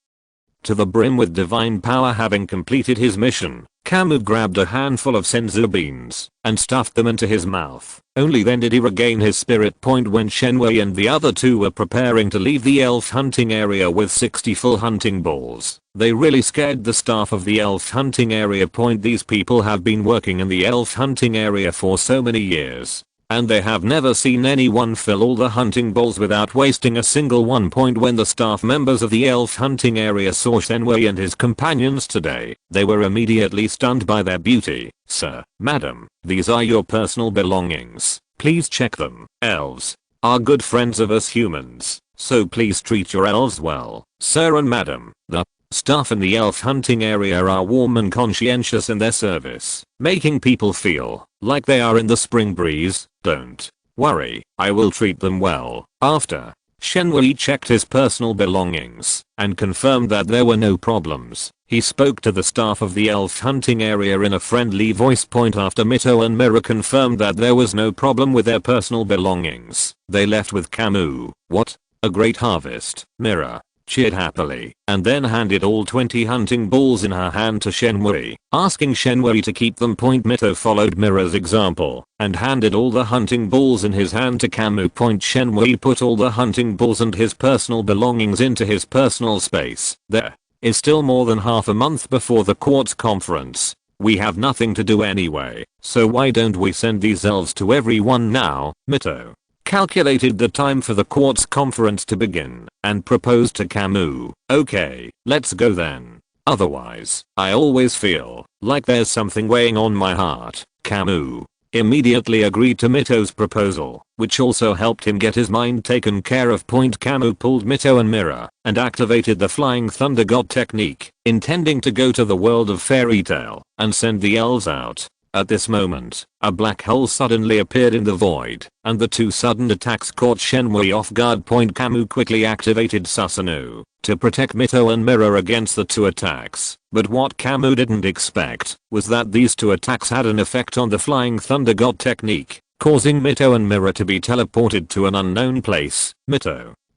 A: to the brim with divine power. Having completed his mission, Kamui grabbed a handful of senzu beans and stuffed them into his mouth. Only then did he regain his spirit. When Shenwei and the other two were preparing to leave the elf hunting area with 60 full hunting balls, they really scared the staff of the elf hunting area. These people have been working in the elf hunting area for so many years, and they have never seen anyone fill all the hunting balls without wasting a single one. When the staff members of the elf hunting area saw Shenwei and his companions today, they were immediately stunned by their beauty. Sir, madam, these are your personal belongings. Please check them. Elves are good friends of us humans, so please treat your elves well. Sir and madam, the staff in the elf hunting area are warm and conscientious in their service, making people feel like they are in the spring breeze. Don't worry, I will treat them well. After Shenwei checked his personal belongings and confirmed that there were no problems, he spoke to the staff of the elf hunting area in a friendly voice. After Mito and Mera confirmed that there was no problem with their personal belongings, they left with Kamui. What a great harvest. Mera cheered happily, and then handed all 20 hunting balls in her hand to Shenwei, asking Shenwei to keep them. Mito followed Mera's example and handed all the hunting balls in his hand to Kamui. Shenwei put all the hunting balls and his personal belongings into his personal space. There is still more than half a month before the quartz conference. We have nothing to do anyway, so why don't we send these elves to everyone now? Mito calculated the time for the quartz conference to begin and proposed to Kamui. Okay, let's go then. Otherwise, I always feel like there's something weighing on my heart. Kamui immediately agreed to Mito's proposal, which also helped him get his mind taken care of. Kamui pulled Mito and Mera and activated the Flying Thunder God technique, intending to go to the world of fairy tale and send the elves out. At this moment, a black hole suddenly appeared in the void, and the two sudden attacks caught Shenwei off guard. Kamui quickly activated Susanoo to protect Mito and Mera against the two attacks, but what Kamui didn't expect was that these two attacks had an effect on the Flying Thunder God technique. causing Mito and Mera to be teleported to an unknown place.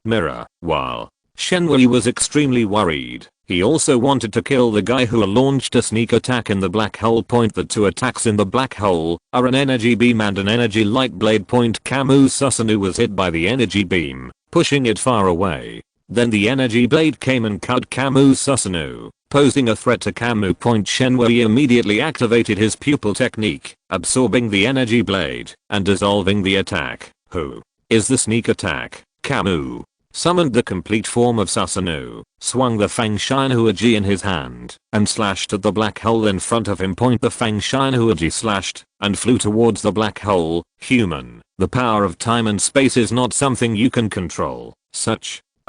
A: Mera, while Shenwei was extremely worried, he also wanted to kill the guy who launched a sneak attack in the black hole. The two attacks in the black hole are an energy beam and an energy light blade. Kamui Susanoo was hit by the energy beam, pushing it far away. Then the energy blade came and cut Kamui Susanoo, posing a threat to Kamui. Shenwei immediately activated his pupil technique, absorbing the energy blade and dissolving the attack. Who is the sneak attack? Kamui summoned the complete form of Susanoo, swung the Fang Shinhuaji in his hand, and slashed at the black hole in front of him. The Fang Shinhuaji slashed and flew towards the black hole. Human, the power of time and space is not something you can control.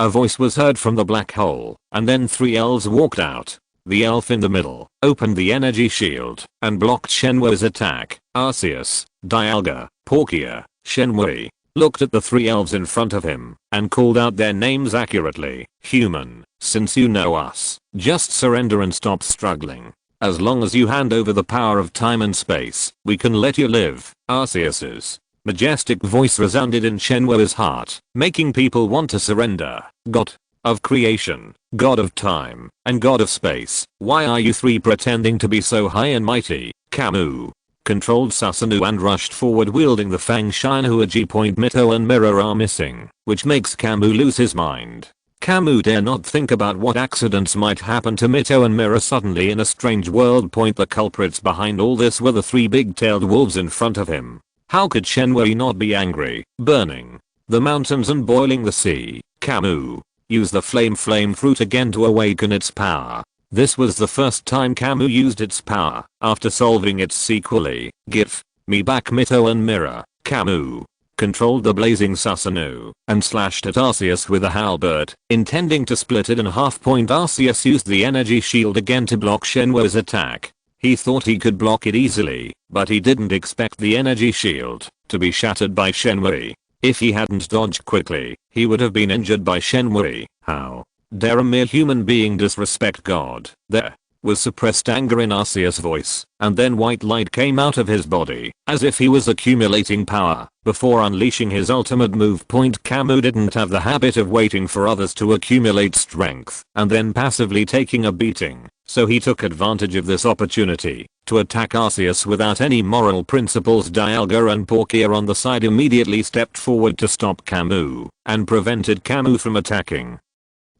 A: A voice was heard from the black hole, and then 3 elves walked out. The elf in the middle opened the energy shield and blocked Shenwei's attack. Arceus, Dialga, Palkia, Shenwei looked at the 3 elves in front of him and called out their names accurately. Human, since you know us, just surrender and stop struggling. As long as you hand over the power of time and space, we can let you live. Arceus's majestic voice resounded in Shenwei's heart, making people want to surrender. God of creation, God of time, and God of space, why are you 3 pretending to be so high and mighty? Kamui controlled Susanoo and rushed forward wielding the Fang Shinhuaji. Mito and Mera are missing, which makes Kamui lose his mind. Kamui dare not think about what accidents might happen to Mito and Mera suddenly in a strange world. The culprits behind all this were the 3 big-tailed wolves in front of him. How could Shenwei not be angry? Burning the mountains and boiling the sea. Kamui used the flame fruit again to awaken its power. This was the first time Kamui used its power after solving its sequely. Give me back Mito and Mera. Kamui controlled the blazing Susanoo and slashed at Arceus with a halberd, intending to split it in half. Arceus used the energy shield again to block Shenwei's attack. He thought he could block it easily, but he didn't expect the energy shield to be shattered by Shenwei. If he hadn't dodged quickly, he would have been injured by Shenwei. How dare a mere human being disrespect God? There was suppressed anger in Arceus' voice, and then white light came out of his body, as if he was accumulating power, before unleashing his ultimate move. Kamui didn't have the habit of waiting for others to accumulate strength, and then passively taking a beating, so he took advantage of this opportunity to attack Arceus without any moral principles. Dialga and Palkia on the side immediately stepped forward to stop Kamui, and prevented Kamui from attacking.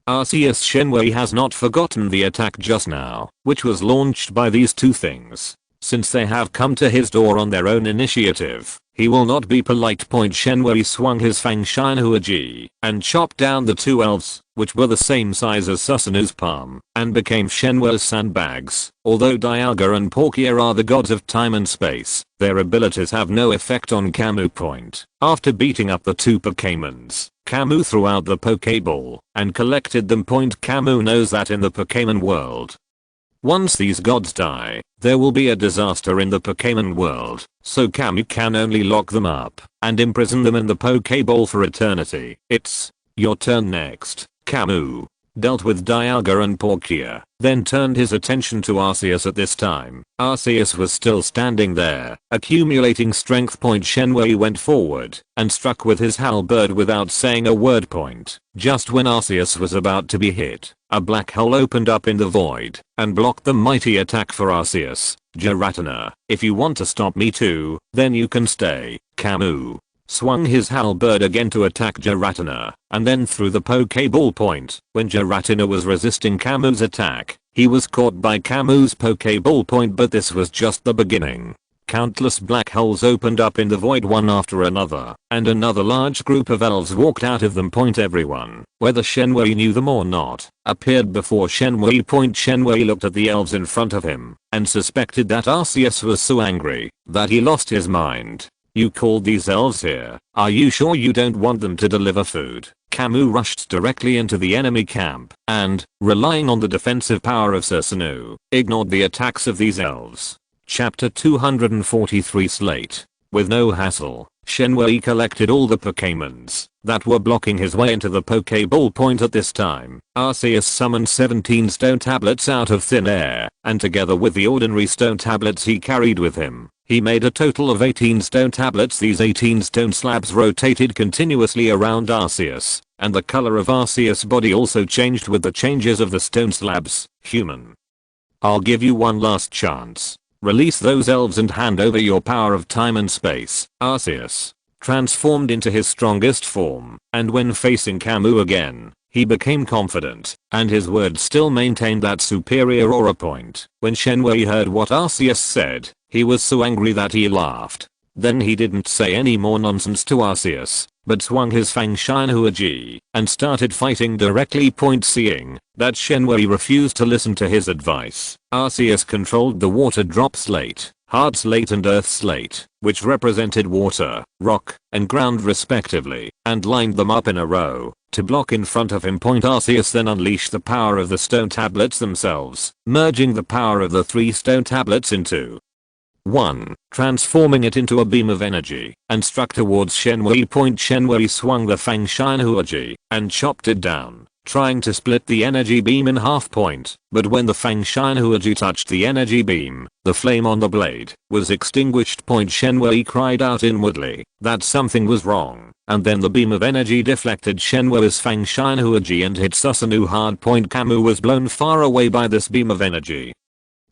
A: Arceus Shenwei has not forgotten the attack just now, which was launched by these 2 things. Since they have come to his door on their own initiative, he will not be polite. Shenwei swung his Fang Shinhuaji and chopped down the 2 elves, which were the same size as Susanoo's palm, and became Shenwei's sandbags. Although Dialga and Palkia are the gods of time and space, their abilities have no effect on Kamui. After beating up the 2 Pokémons, Kamui threw out the Pokéball and collected them. Kamui knows that in the Pokémon world, once these gods die, there will be a disaster in the Pokémon world, so Kamui can only lock them up and imprison them in the Pokéball for eternity. It's your turn next. Kamui dealt with Dialga and Palkia, then turned his attention to Arceus. At this time, Arceus was still standing there, accumulating strength. Shenwei went forward and struck with his halberd without saying a word. Just when Arceus was about to be hit, a black hole opened up in the void and blocked the mighty attack for Arceus. Giratina, if you want to stop me too, then you can stay. Kamui swung his halberd again to attack Giratina, and then threw the Pokéball. When Giratina was resisting Kamui's attack, he was caught by Kamui's Pokéball. But this was just the beginning. Countless black holes opened up in the void one after another, and another large group of elves walked out of them. Everyone, whether Shenwei knew them or not, appeared before Shenwei. Shenwei looked at the elves in front of him, and suspected that Arceus was so angry that he lost his mind. You called these elves here, are you sure you don't want them to deliver food? Kamui rushed directly into the enemy camp, and, relying on the defensive power of Susanoo, ignored the attacks of these elves. Chapter 243 Slate. With no hassle, Shenwei collected all the Pokémons that were blocking his way into the Pokéball point at this time. Arceus summoned 17 stone tablets out of thin air, and together with the ordinary stone tablets he carried with him, he made a total of 18 stone tablets. These 18 stone slabs rotated continuously around Arceus, and the color of Arceus' body also changed with the changes of the stone slabs. Human, I'll give you one last chance. Release those elves and hand over your power of time and space. Arceus transformed into his strongest form, and when facing Kamui again, he became confident, and his words still maintained that superior aura point. When Shenwei heard what Arceus said, he was so angry that he laughed. Then he didn't say any more nonsense to Arceus, but swung his Fang Shinhuaji and started fighting directly. Seeing that Shenwei refused to listen to his advice, Arceus controlled the water drop slate, hard slate and earth slate, which represented water, rock, and ground respectively, and lined them up in a row to block in front of him. Arceus then unleashed the power of the stone tablets themselves, merging the power of the 3 stone tablets into 1, transforming it into a beam of energy, and struck towards Shenwei. Shenwei swung the Fang Shinhuaji and chopped it down, trying to split the energy beam in half. But when the Fang Shinhuaji touched the energy beam, the flame on the blade was extinguished. Shenwei cried out inwardly that something was wrong, and then the beam of energy deflected Shenwei's Fang Shinhuaji and hit Susanoo hard. Kamui was blown far away by this beam of energy,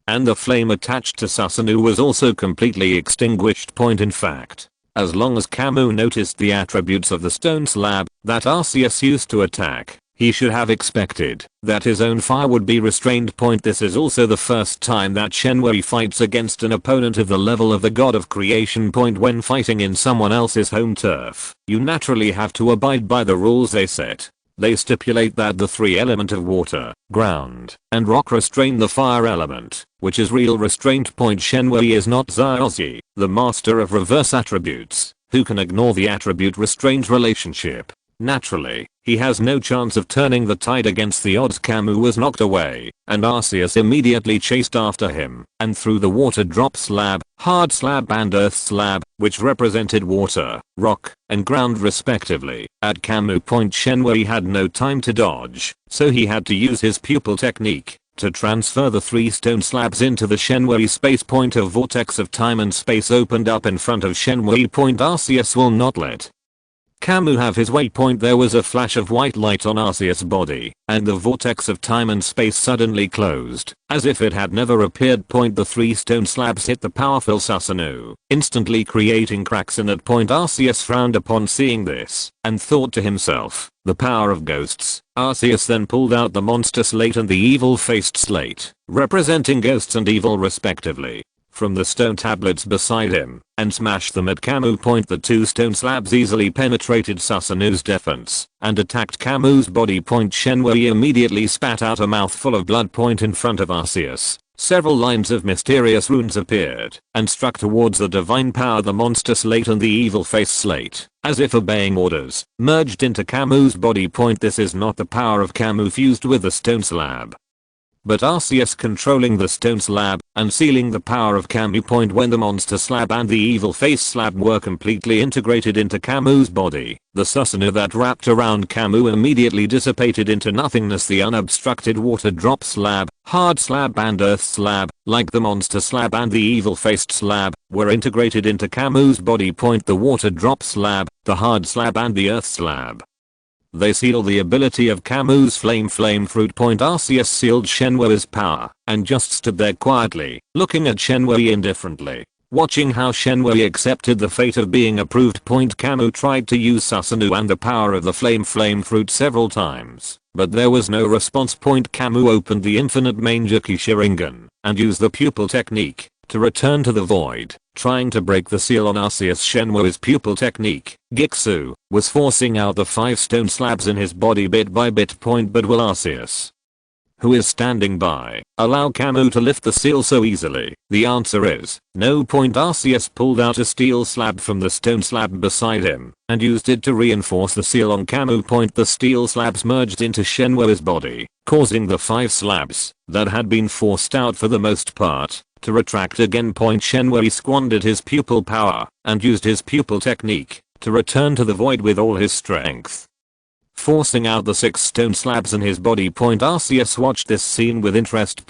A: and the flame attached to Susanoo was also completely extinguished. In fact, as long as Kamui noticed the attributes of the stone slab that Arceus used to attack, he should have expected that his own fire would be restrained. This is also the first time that Shenwei fights against an opponent of the level of the god of creation. When fighting in someone else's home turf, you naturally have to abide by the rules they set. They stipulate that the 3 element of water, ground, and rock restrain the fire element, which is real restraint. Shenwei is not Xiaozi, the master of reverse attributes, who can ignore the attribute restraint relationship. Naturally, he has no chance of turning the tide against the odds. Kamui was knocked away, and Arceus immediately chased after him and threw the water drop slab, hard slab and earth slab, which represented water, rock, and ground respectively, at Kamui. Shenwei had no time to dodge, so he had to use his pupil technique to transfer the 3 stone slabs into the Shenwei space. A vortex of time and space opened up in front of Shenwei. Arceus will not let Kamui have his way. There was a flash of white light on Arceus' body, and the vortex of time and space suddenly closed, as if it had never appeared. The 3 stone slabs hit the powerful Susanoo, instantly creating cracks in it. Arceus frowned upon seeing this, and thought to himself, the power of ghosts. Arceus then pulled out the monster slate and the evil-faced slate, representing ghosts and evil respectively, from the stone tablets beside him, and smashed them at Kamui. The 2 stone slabs easily penetrated Susanoo's defense and attacked Kamui's body. Shenwei immediately spat out a mouthful of blood. In front of Arceus, several lines of mysterious runes appeared and struck towards the divine power. The monster slate and the evil face slate, as if obeying orders, merged into Kamui's body. This is not the power of Kamui fused with the stone slab, but Arceus controlling the stone slab and sealing the power of Kamui. When the monster slab and the evil face slab were completely integrated into Kamui's body, the Susanoo that wrapped around Kamui immediately dissipated into nothingness. The unobstructed water drop slab, hard slab and earth slab, like the monster slab and the evil faced slab, were integrated into Kamui's body. The water drop slab, the hard slab and the earth slab, they seal the ability of Kamui's flame fruit. Arceus sealed Shenwei's power and just stood there quietly, looking at Shenwei indifferently, watching how Shenwei accepted the fate of being approved. Kamui tried to use Susanoo and the power of the flame fruit several times, but there was no response. Kamui opened the infinite Mangekyō Sharingan and used the pupil technique to return to the void, trying to break the seal on Arceus. Shenwei's pupil technique, Giksu, was forcing out the 5 stone slabs in his body bit by bit. But will Arceus, who is standing by, allow Kamui to lift the seal so easily? The answer is no. Arceus pulled out a steel slab from the stone slab beside him and used it to reinforce the seal on Kamui. The steel slabs merged into Shenwei's body, causing the 5 slabs that had been forced out for the most part To retract again. Shenwei squandered his pupil power and used his pupil technique to return to the void with all his strength, forcing out the 6 stone slabs in his body. Arceus watched this scene with interest.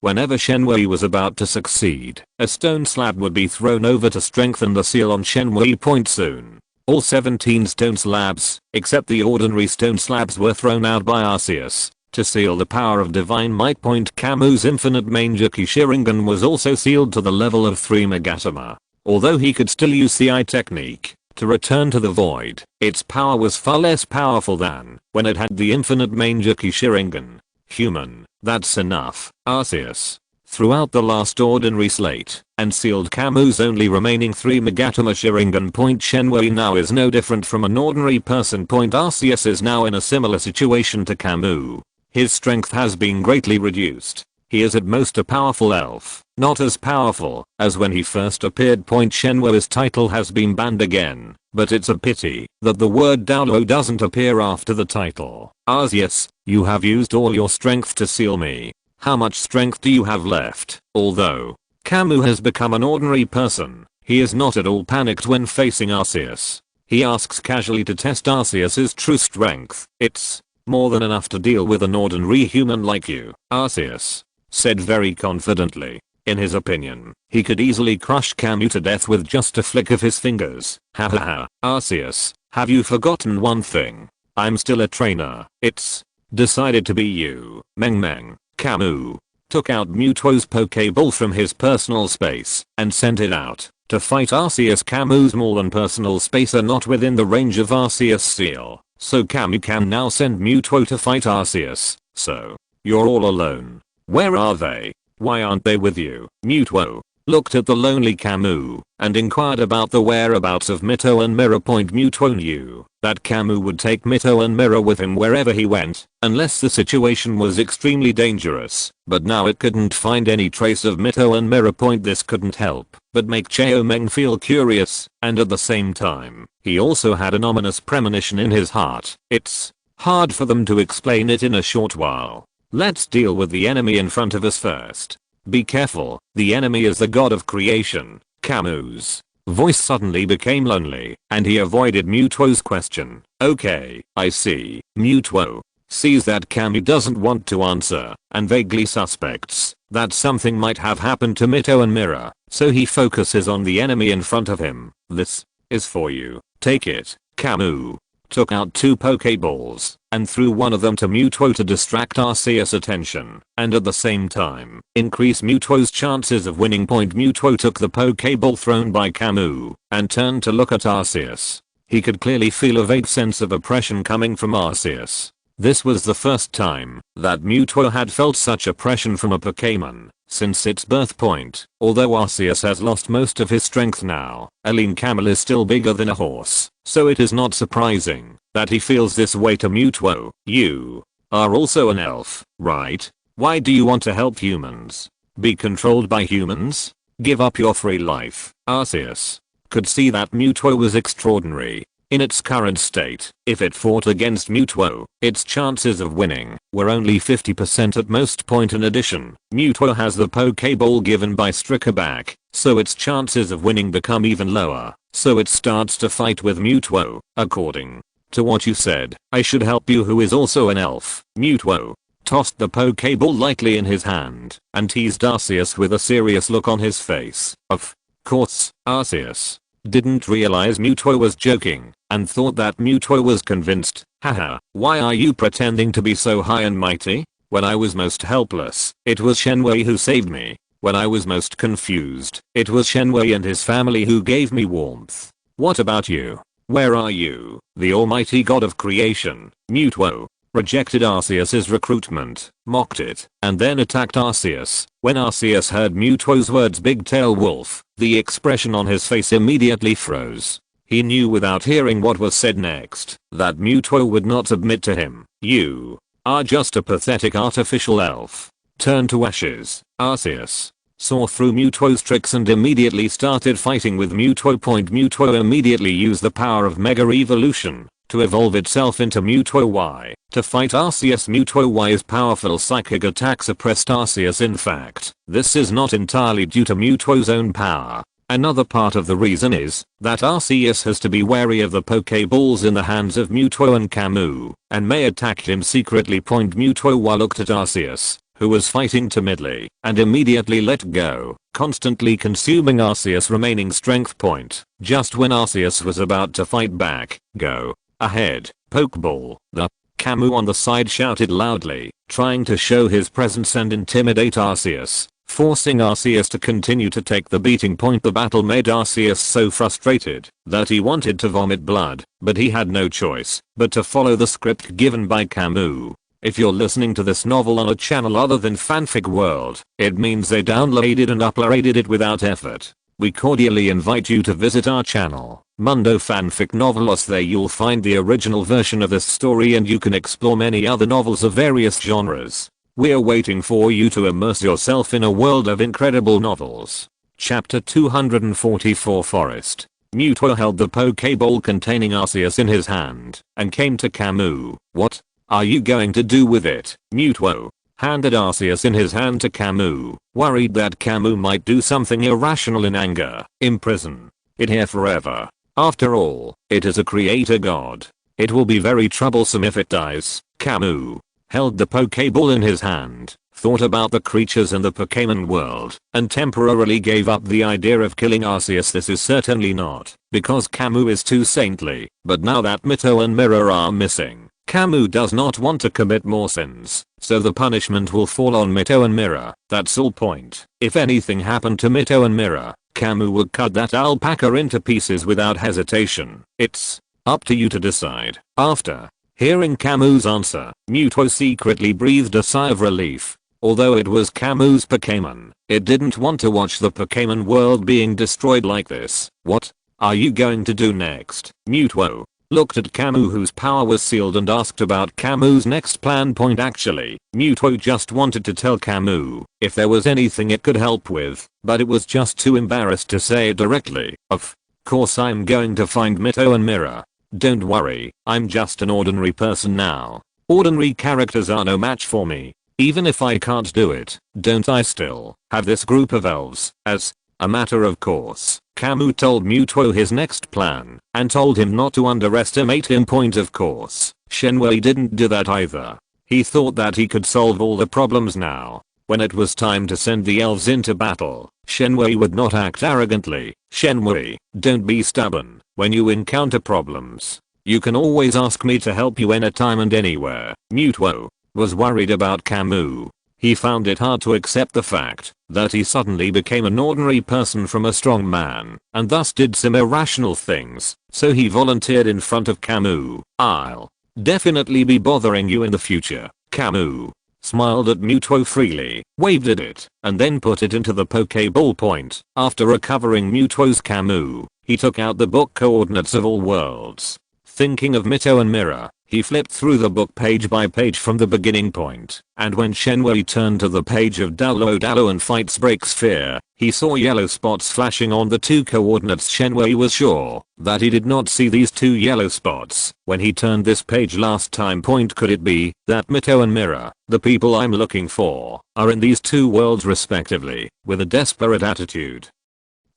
A: Whenever Shenwei was about to succeed, a stone slab would be thrown over to strengthen the seal on Shenwei. Soon, all 17 stone slabs, except the ordinary stone slabs, were thrown out by Arceus to seal the power of divine might. Kamui's infinite Mangekyō Sharingan was also sealed to the level of 3 Megatama. Although he could still use the eye technique to return to the void, its power was far less powerful than when it had the infinite Mangekyō Sharingan. Human, that's enough. Arceus threw out the last ordinary slate and sealed Kamui's only remaining 3 Megatama Sharingan. Shenwei now is no different from an ordinary person. Arceus is now in a similar situation to Kamui. His strength has been greatly reduced. He is at most a powerful elf, not as powerful as when he first appeared. Shenwei's title has been banned again, but it's a pity that the word Daolo doesn't appear after the title. Arceus, you have used all your strength to seal me. How much strength do you have left? Although Kamui has become an ordinary person, he is not at all panicked when facing Arceus. He asks casually to test Arceus's true strength. It's more than enough to deal with an ordinary human like you. Arceus said very confidently. In his opinion, he could easily crush Kamui to death with just a flick of his fingers. Hahaha. Arceus, have you forgotten one thing? I'm still a trainer. It's decided to be you. Meng. Kamui took out Mewtwo's Pokeball from his personal space and sent it out to fight Arceus. Kamui's more than personal space are not within the range of Arceus' seal, so Kamui can now send Mewtwo to fight Arceus. So, you're all alone. Where are they? Why aren't they with you? Mewtwo looked at the lonely Kamui and inquired about the whereabouts of Mito and Mera. Mewtwo knew that Kamui would take Mito and Mera with him wherever he went, unless the situation was extremely dangerous, but now it couldn't find any trace of Mito and Mera. This couldn't help but make Meng feel curious, and at the same time, he also had an ominous premonition in his heart. It's hard for them to explain it in a short while. Let's deal with the enemy in front of us first. Be careful, the enemy is the god of creation. Kamui's voice suddenly became lonely, and he avoided Mewtwo's question. Okay, I see. Mewtwo sees that Kamui doesn't want to answer, and vaguely suspects that something might have happened to Mito and Mera, so he focuses on the enemy in front of him. This is for you. Take it. Kamui took out 2 Pokeballs and threw one of them to Mewtwo to distract Arceus' attention and at the same time increase Mewtwo's chances of winning. Mewtwo took the Pokeball thrown by Kamui and turned to look at Arceus. He could clearly feel a vague sense of oppression coming from Arceus. This was the first time that Mewtwo had felt such oppression from a Pokemon since its birth point. Although Arceus has lost most of his strength now, a lean camel is still bigger than a horse, so it is not surprising that he feels this way to Mewtwo. You are also an elf, right? Why do you want to help humans? Be controlled by humans? Give up your free life. Arceus could see that Mewtwo was extraordinary. In its current state, if it fought against Mewtwo, its chances of winning were only 50% at most. In addition, Mewtwo has the Pokeball given by Strikaback, so its chances of winning become even lower, so it starts to fight with Mewtwo. According to what you said, I should help you, who is also an elf. Mewtwo tossed the Pokeball lightly in his hand and teased Arceus with a serious look on his face. Of course, Arceus didn't realize Mewtwo was joking and thought that Mewtwo was convinced. Haha, why are you pretending to be so high and mighty? When I was most helpless, it was Shenwei who saved me. When I was most confused, it was Shenwei and his family who gave me warmth. What about you? Where are you, the almighty god of creation? Mewtwo rejected Arceus's recruitment, mocked it, and then attacked Arceus. When Arceus heard Mewtwo's words big tail wolf, the expression on his face immediately froze. He knew without hearing what was said next that Mewtwo would not submit to him. You are just a pathetic artificial elf. Turn to ashes. Arceus saw through Mewtwo's tricks and immediately started fighting with Mewtwo. Mewtwo immediately used the power of Mega Evolution to evolve itself into Muto Y. To fight Arceus, Muto Y's powerful psychic attack suppressed Arceus. In fact, this is not entirely due to Muto's own power. Another part of the reason is that Arceus has to be wary of the Pokeballs in the hands of Muto and Kamui, and may attack him secretly. Muto Y looked at Arceus, who was fighting timidly, and immediately let go, constantly consuming Arceus' remaining strength point. Just when Arceus was about to fight back, "Go ahead, Pokeball." The Kamui on the side shouted loudly, trying to show his presence and intimidate Arceus, forcing Arceus to continue to take the beating. The battle made Arceus so frustrated that he wanted to vomit blood, but he had no choice but to follow the script given by Kamui. If you're listening to this novel on a channel other than Fanfic World, it means they downloaded and uploaded it without effort. We cordially invite you to visit our channel, Mundo Fanfic Novelos. There you'll find the original version of this story, and you can explore many other novels of various genres. We're waiting for you to immerse yourself in a world of incredible novels. Chapter 244 Forest. Muto held the Pokeball containing Arceus in his hand and came to Kamui. "What are you going to do with it?" Muto handed Arceus in his hand to Kamui, worried that Kamui might do something irrational in anger. "Imprison it here forever. After all, it is a creator god. It will be very troublesome if it dies." Kamui held the Pokeball in his hand, thought about the creatures in the Pokemon world, and temporarily gave up the idea of killing Arceus. This is certainly not because Kamui is too saintly, but now that Mito and Mera are missing, Kamui does not want to commit more sins, so the punishment will fall on Mito and Mera. That's all. Point. If anything happened to Mito and Mera, Kamui would cut that alpaca into pieces without hesitation. "It's up to you to decide." After hearing Kamui's answer, Muto secretly breathed a sigh of relief. Although it was Kamui's Pokemon, it didn't want to watch the Pokemon world being destroyed like this. "What are you going to do next?" Muto looked at Kamui, whose power was sealed, and asked about Kamui's next plan. Actually, Muto just wanted to tell Kamui if there was anything it could help with, but it was just too embarrassed to say it directly. "Of course I'm going to find Mito and Mera. Don't worry, I'm just an ordinary person now. Ordinary characters are no match for me. Even if I can't do it, don't I still have this group of elves?" As a matter of course, Kamui told Muto his next plan and told him not to underestimate him. Of course, Shenwei didn't do that either. He thought that he could solve all the problems now. When it was time to send the elves into battle, Shenwei would not act arrogantly. "Shenwei, don't be stubborn. When you encounter problems, you can always ask me to help you anytime and anywhere." Muto was worried about Kamui. He found it hard to accept the fact that he suddenly became an ordinary person from a strong man, and thus did some irrational things, so he volunteered in front of Kamui. "I'll definitely be bothering you in the future." Kamui smiled at Muto freely, waved at it, and then put it into the Pokeball. After recovering Muto's Kamui, he took out the book Coordinates of All Worlds. Thinking of Mito and Mera, he flipped through the book page by page from the beginning point, and when Shenwei turned to the page of Dalo and Fights Breaks Fear, he saw yellow spots flashing on the two coordinates. Shenwei was sure that he did not see these two yellow spots when he turned this page last time. Could it be that Mito and Mera, the people I'm looking for, are in these two worlds respectively? With a desperate attitude,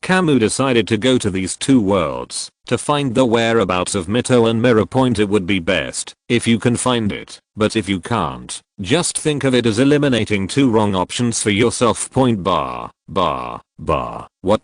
A: Kamui decided to go to these two worlds to find the whereabouts of Mito and Mera. It would be best if you can find it, but if you can't, just think of it as eliminating two wrong options for yourself. What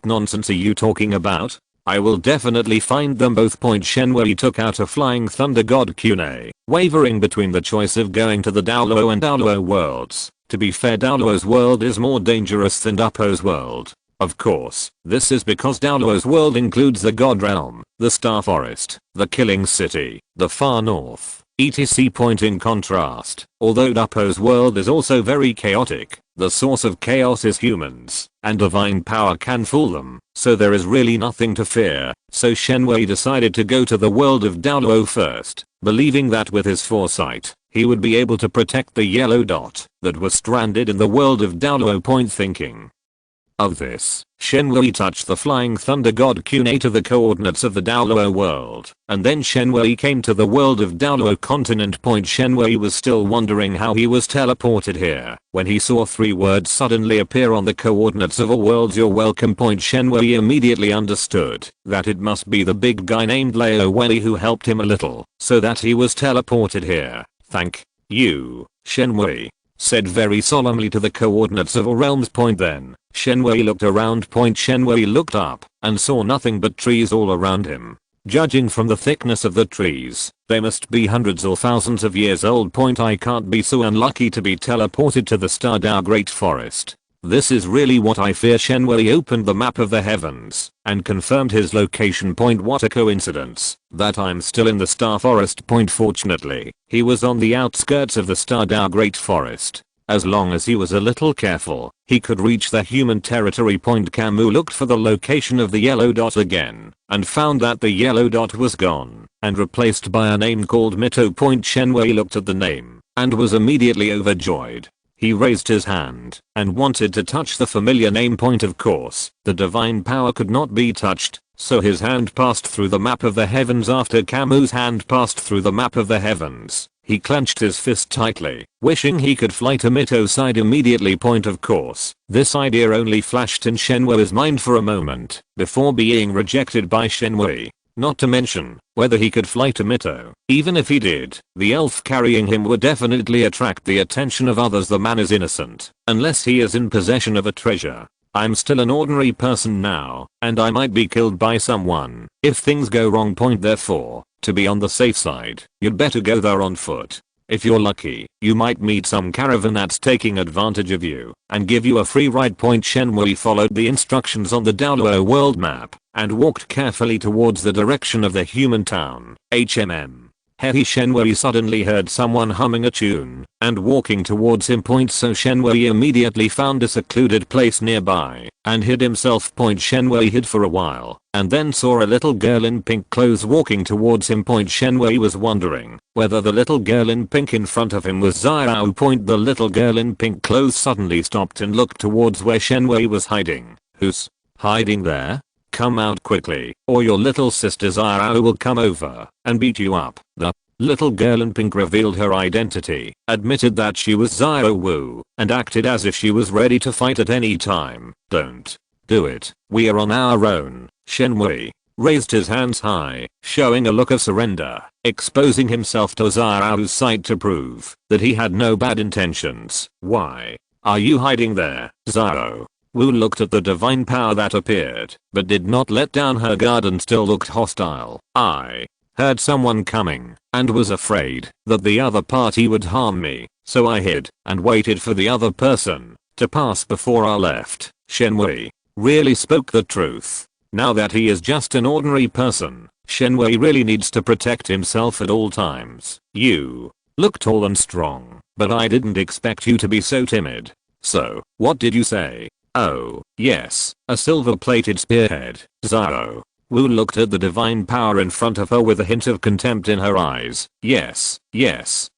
A: nonsense are you talking about? I will definitely find them both. Shenwei took out a flying thunder god Kunai, wavering between the choice of going to the Dalo and Dalo worlds. To be fair, Dalo's world is more dangerous than Dapo's world. Of course, this is because Dalo's world includes the God Realm, the Star Forest, the Killing City, the Far North, etc. In contrast, although Dapo's world is also very chaotic, the source of chaos is humans, and divine power can fool them, so there is really nothing to fear. So Shenwei decided to go to the world of Dalo first, believing that with his foresight, he would be able to protect the yellow dot that was stranded in the world of Dalo. Thinking of this, Shenwei touched the flying thunder god Kunai to the coordinates of the Daoluo world, and then Shenwei came to the world of Daoluo continent. Shenwei was still wondering how he was teleported here, when he saw 3 words suddenly appear on the coordinates of a world. You're welcome. Shenwei immediately understood that it must be the big guy named Leo Wei who helped him a little, so that he was teleported here. Thank you, Shenwei said very solemnly to the coordinates of a realms. Then, Shenwei looked around. Shenwei looked up and saw nothing but trees all around him. Judging from the thickness of the trees, they must be hundreds or thousands of years old. I can't be so unlucky to be teleported to the Stardao Great Forest. This is really what I fear. Shenwei opened the map of the heavens and confirmed his location. What a coincidence that I'm still in the Star Forest. Fortunately, he was on the outskirts of the Stardao Great Forest. As long as he was a little careful, he could reach the human territory. Kamui looked for the location of the yellow dot again and found that the yellow dot was gone and replaced by a name called Mito. Shenwei looked at the name and was immediately overjoyed. He raised his hand and wanted to touch the familiar name. Of course, the divine power could not be touched, so his hand passed through the map of the heavens. After Kamui's hand passed through the map of the heavens, he clenched his fist tightly, wishing he could fly to Mito's side immediately. Of course, this idea only flashed in Shenwei's mind for a moment before being rejected by Shenwei. Not to mention whether he could fly to Mito. Even if he did, the elf carrying him would definitely attract the attention of others. The man is innocent, unless he is in possession of a treasure. I'm still an ordinary person now, and I might be killed by someone if things go wrong. Therefore, to be on the safe side, you'd better go there on foot. If you're lucky, you might meet some caravan that's taking advantage of you and give you a free ride. Shenwei followed the instructions on the Daoluo world map and walked carefully towards the direction of the human town. Shenwei suddenly heard someone humming a tune and walking towards him. So Shenwei immediately found a secluded place nearby and hid himself. Shenwei hid for a while and then saw a little girl in pink clothes walking towards him. Shenwei was wondering whether the little girl in pink in front of him was Xiao. The little girl in pink clothes suddenly stopped and looked towards where Shenwei was hiding. Who's hiding there? Come out quickly, or your little sister Xiao will come over and beat you up. The little girl in pink revealed her identity, admitted that she was Xiao Wu, and acted as if she was ready to fight at any time. Don't do it. We are on our own. Shenwei raised his hands high, showing a look of surrender, exposing himself to Xiao's sight to prove that he had no bad intentions. Why are you hiding there, Xiao? Wu looked at the divine power that appeared, but did not let down her guard and still looked hostile. I heard someone coming and was afraid that the other party would harm me, so I hid and waited for the other person to pass before I left. Shenwei really spoke the truth. Now that he is just an ordinary person, Shenwei really needs to protect himself at all times. You look tall and strong, but I didn't expect you to be so timid. So, what did you say? Oh, yes, a silver-plated spearhead. Xiao Wu looked at the divine power in front of her with a hint of contempt in her eyes. Yes,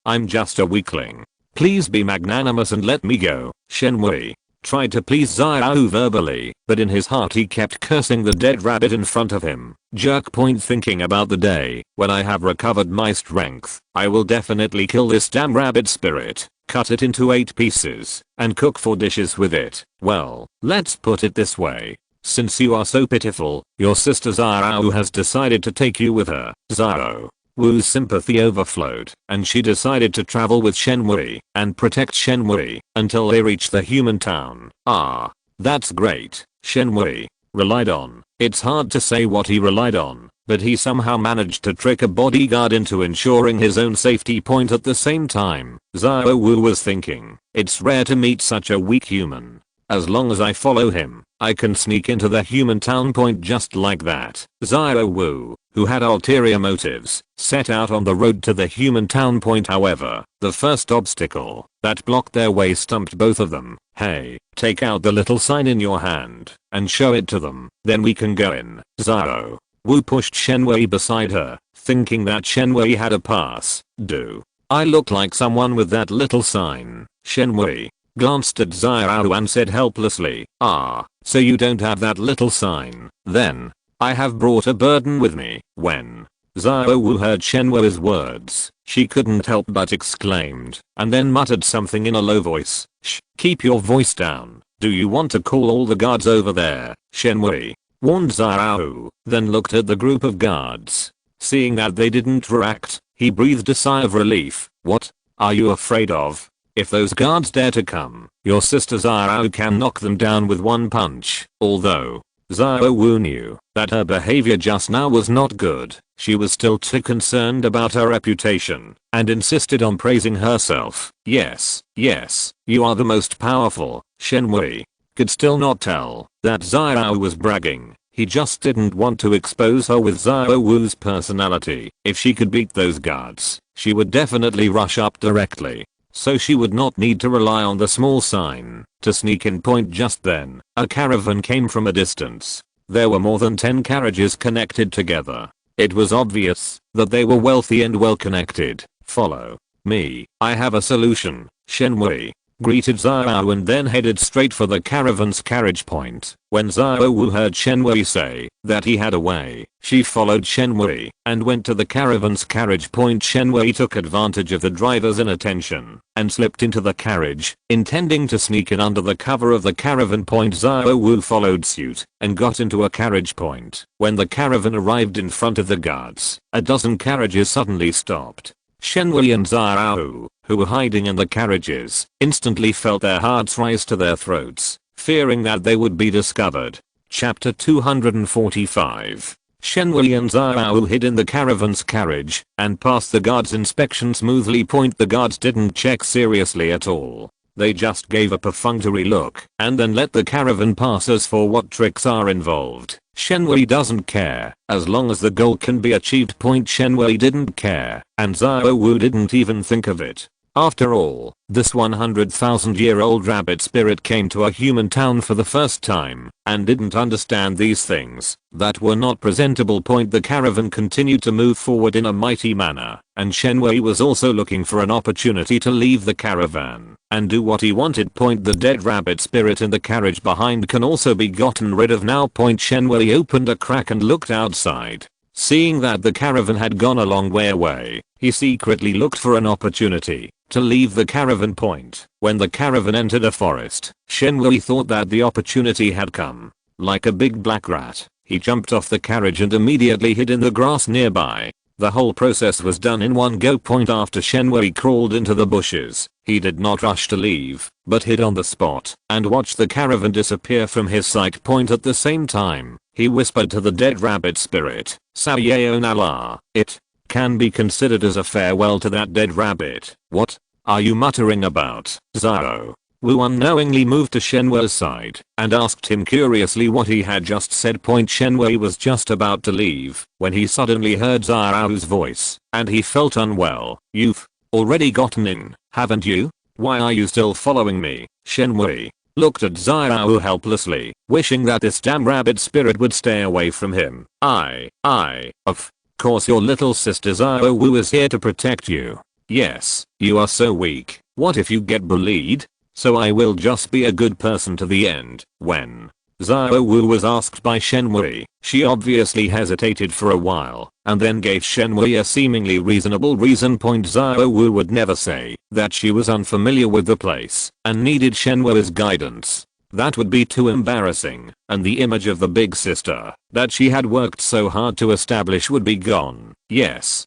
A: I'm just a weakling. Please be magnanimous and let me go. Shenwei tried to please Xiao verbally, but in his heart he kept cursing the dead rabbit in front of him. Thinking about the day when I have recovered my strength, I will definitely kill this damn rabbit spirit, cut it into 8 pieces, and cook 4 dishes with it. Well, let's put it this way. Since you are so pitiful, your sister Xiao has decided to take you with her. Xiao Wu's sympathy overflowed, and she decided to travel with Shenwei and protect Shenwei until they reach the human town. Ah, that's great. Shenwei relied on. It's hard to say what he relied on, but he somehow managed to trick a bodyguard into ensuring his own safety. At the same time, Xiao Wu was thinking, it's rare to meet such a weak human. As long as I follow him, I can sneak into the human town. Just like that, Xiao Wu, who had ulterior motives, set out on the road to the human town. However, the first obstacle that blocked their way stumped both of them. Hey, take out the little sign in your hand and show it to them, then we can go in. Xiao Wu pushed Shenwei beside her, thinking that Shenwei had a pass. Do I look like someone with that little sign? Shenwei glanced at Xiao and said helplessly, "Ah, so you don't have that little sign, then. I have brought a burden with me." When Xiao heard Shenhui's words, she couldn't help but exclaimed, and then muttered something in a low voice. "Shh, keep your voice down. Do you want to call all the guards over there?" Shenhui warned Xiao, then looked at the group of guards. Seeing that they didn't react, he breathed a sigh of relief. "What are you afraid of? If those guards dare to come, your sister Xiao can knock them down with one punch." Although Xiao knew that her behavior just now was not good, she was still too concerned about her reputation and insisted on praising herself. Yes, you are the most powerful." Shenhui could still not tell that Xiao was bragging. He just didn't want to expose her with Xiao's personality. If she could beat those guards, she would definitely rush up directly, so she would not need to rely on the small sign to sneak in. Just then, a caravan came from a distance. There were more than 10 carriages connected together. It was obvious that they were wealthy and well connected. "Follow me, I have a solution." Shenhui greeted Xiao and then headed straight for the caravan's carriage point. When Xiao heard Shenhui say that he had a way, she followed Shenhui and went to the caravan's carriage point. Shenhui took advantage of the driver's inattention and slipped into the carriage, intending to sneak in under the cover of the caravan point. Xiao followed suit and got into a carriage point. When the caravan arrived in front of the guards, a dozen carriages suddenly stopped. Shenhui and Xiao, who were hiding in the carriages, instantly felt their hearts rise to their throats, fearing that they would be discovered. Chapter 245. Shenhui and Xiao hid in the caravan's carriage and passed the guards' inspection smoothly. The guards didn't check seriously at all. They just gave a perfunctory look and then let the caravan pass. As for what tricks are involved, Shenhui doesn't care, as long as the goal can be achieved. Shenhui didn't care, and Xiao didn't even think of it. After all, this 100,000-year-old rabbit spirit came to a human town for the first time and didn't understand these things that were not presentable. The caravan continued to move forward in a mighty manner, and Shenhui was also looking for an opportunity to leave the caravan and do what he wanted. The dead rabbit spirit in the carriage behind can also be gotten rid of now. Shenhui opened a crack and looked outside. Seeing that the caravan had gone a long way away, he secretly looked for an opportunity to leave the caravan point. When the caravan entered a forest, Shenhui thought that the opportunity had come. Like a big black rat, he jumped off the carriage and immediately hid in the grass nearby. The whole process was done in one go. After Shenhui crawled into the bushes, he did not rush to leave, but hid on the spot and watched the caravan disappear from his sight. At the same time, he whispered to the dead rabbit spirit, "Sayonara." It can be considered as a farewell to that dead rabbit. "What are you muttering about?" Xiao unknowingly moved to Shenhui's side and asked him curiously what he had just said. Shenhui was just about to leave when he suddenly heard Xiao's voice, and he felt unwell. "You've already gotten in, haven't you? Why are you still following me?" Shenhui looked at Xiao helplessly, wishing that this damn rabbit spirit would stay away from him. Of course your little sister Xiao is here to protect you." "Yes, you are so weak. What if you get bullied? So I will just be a good person to the end." When Xiao was asked by Shenhui, she obviously hesitated for a while and then gave Shenhui a seemingly reasonable reason. Xiao would never say that she was unfamiliar with the place and needed Shenhui's guidance. That would be too embarrassing, and the image of the big sister that she had worked so hard to establish would be gone. Yes,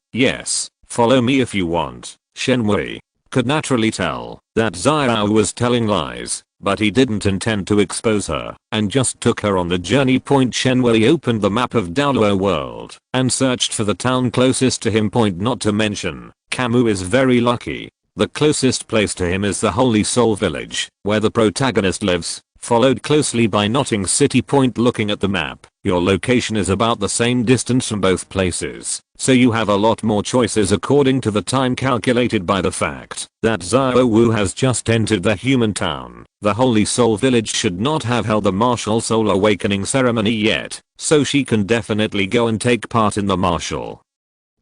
A: follow me if you want." Shenhui could naturally tell that Xiao was telling lies, but he didn't intend to expose her and just took her on the journey. Shenhui opened the map of Daoluo world and searched for the town closest to him. Not to mention, Kamui is very lucky. The closest place to him is the Holy Soul Village, where the protagonist lives, followed closely by Notting City. Looking at the map, your location is about the same distance from both places, so you have a lot more choices according to the time calculated by the fact that Xiao has just entered the human town. The Holy Soul Village should not have held the martial soul awakening ceremony yet, so she can definitely go and take part in the martial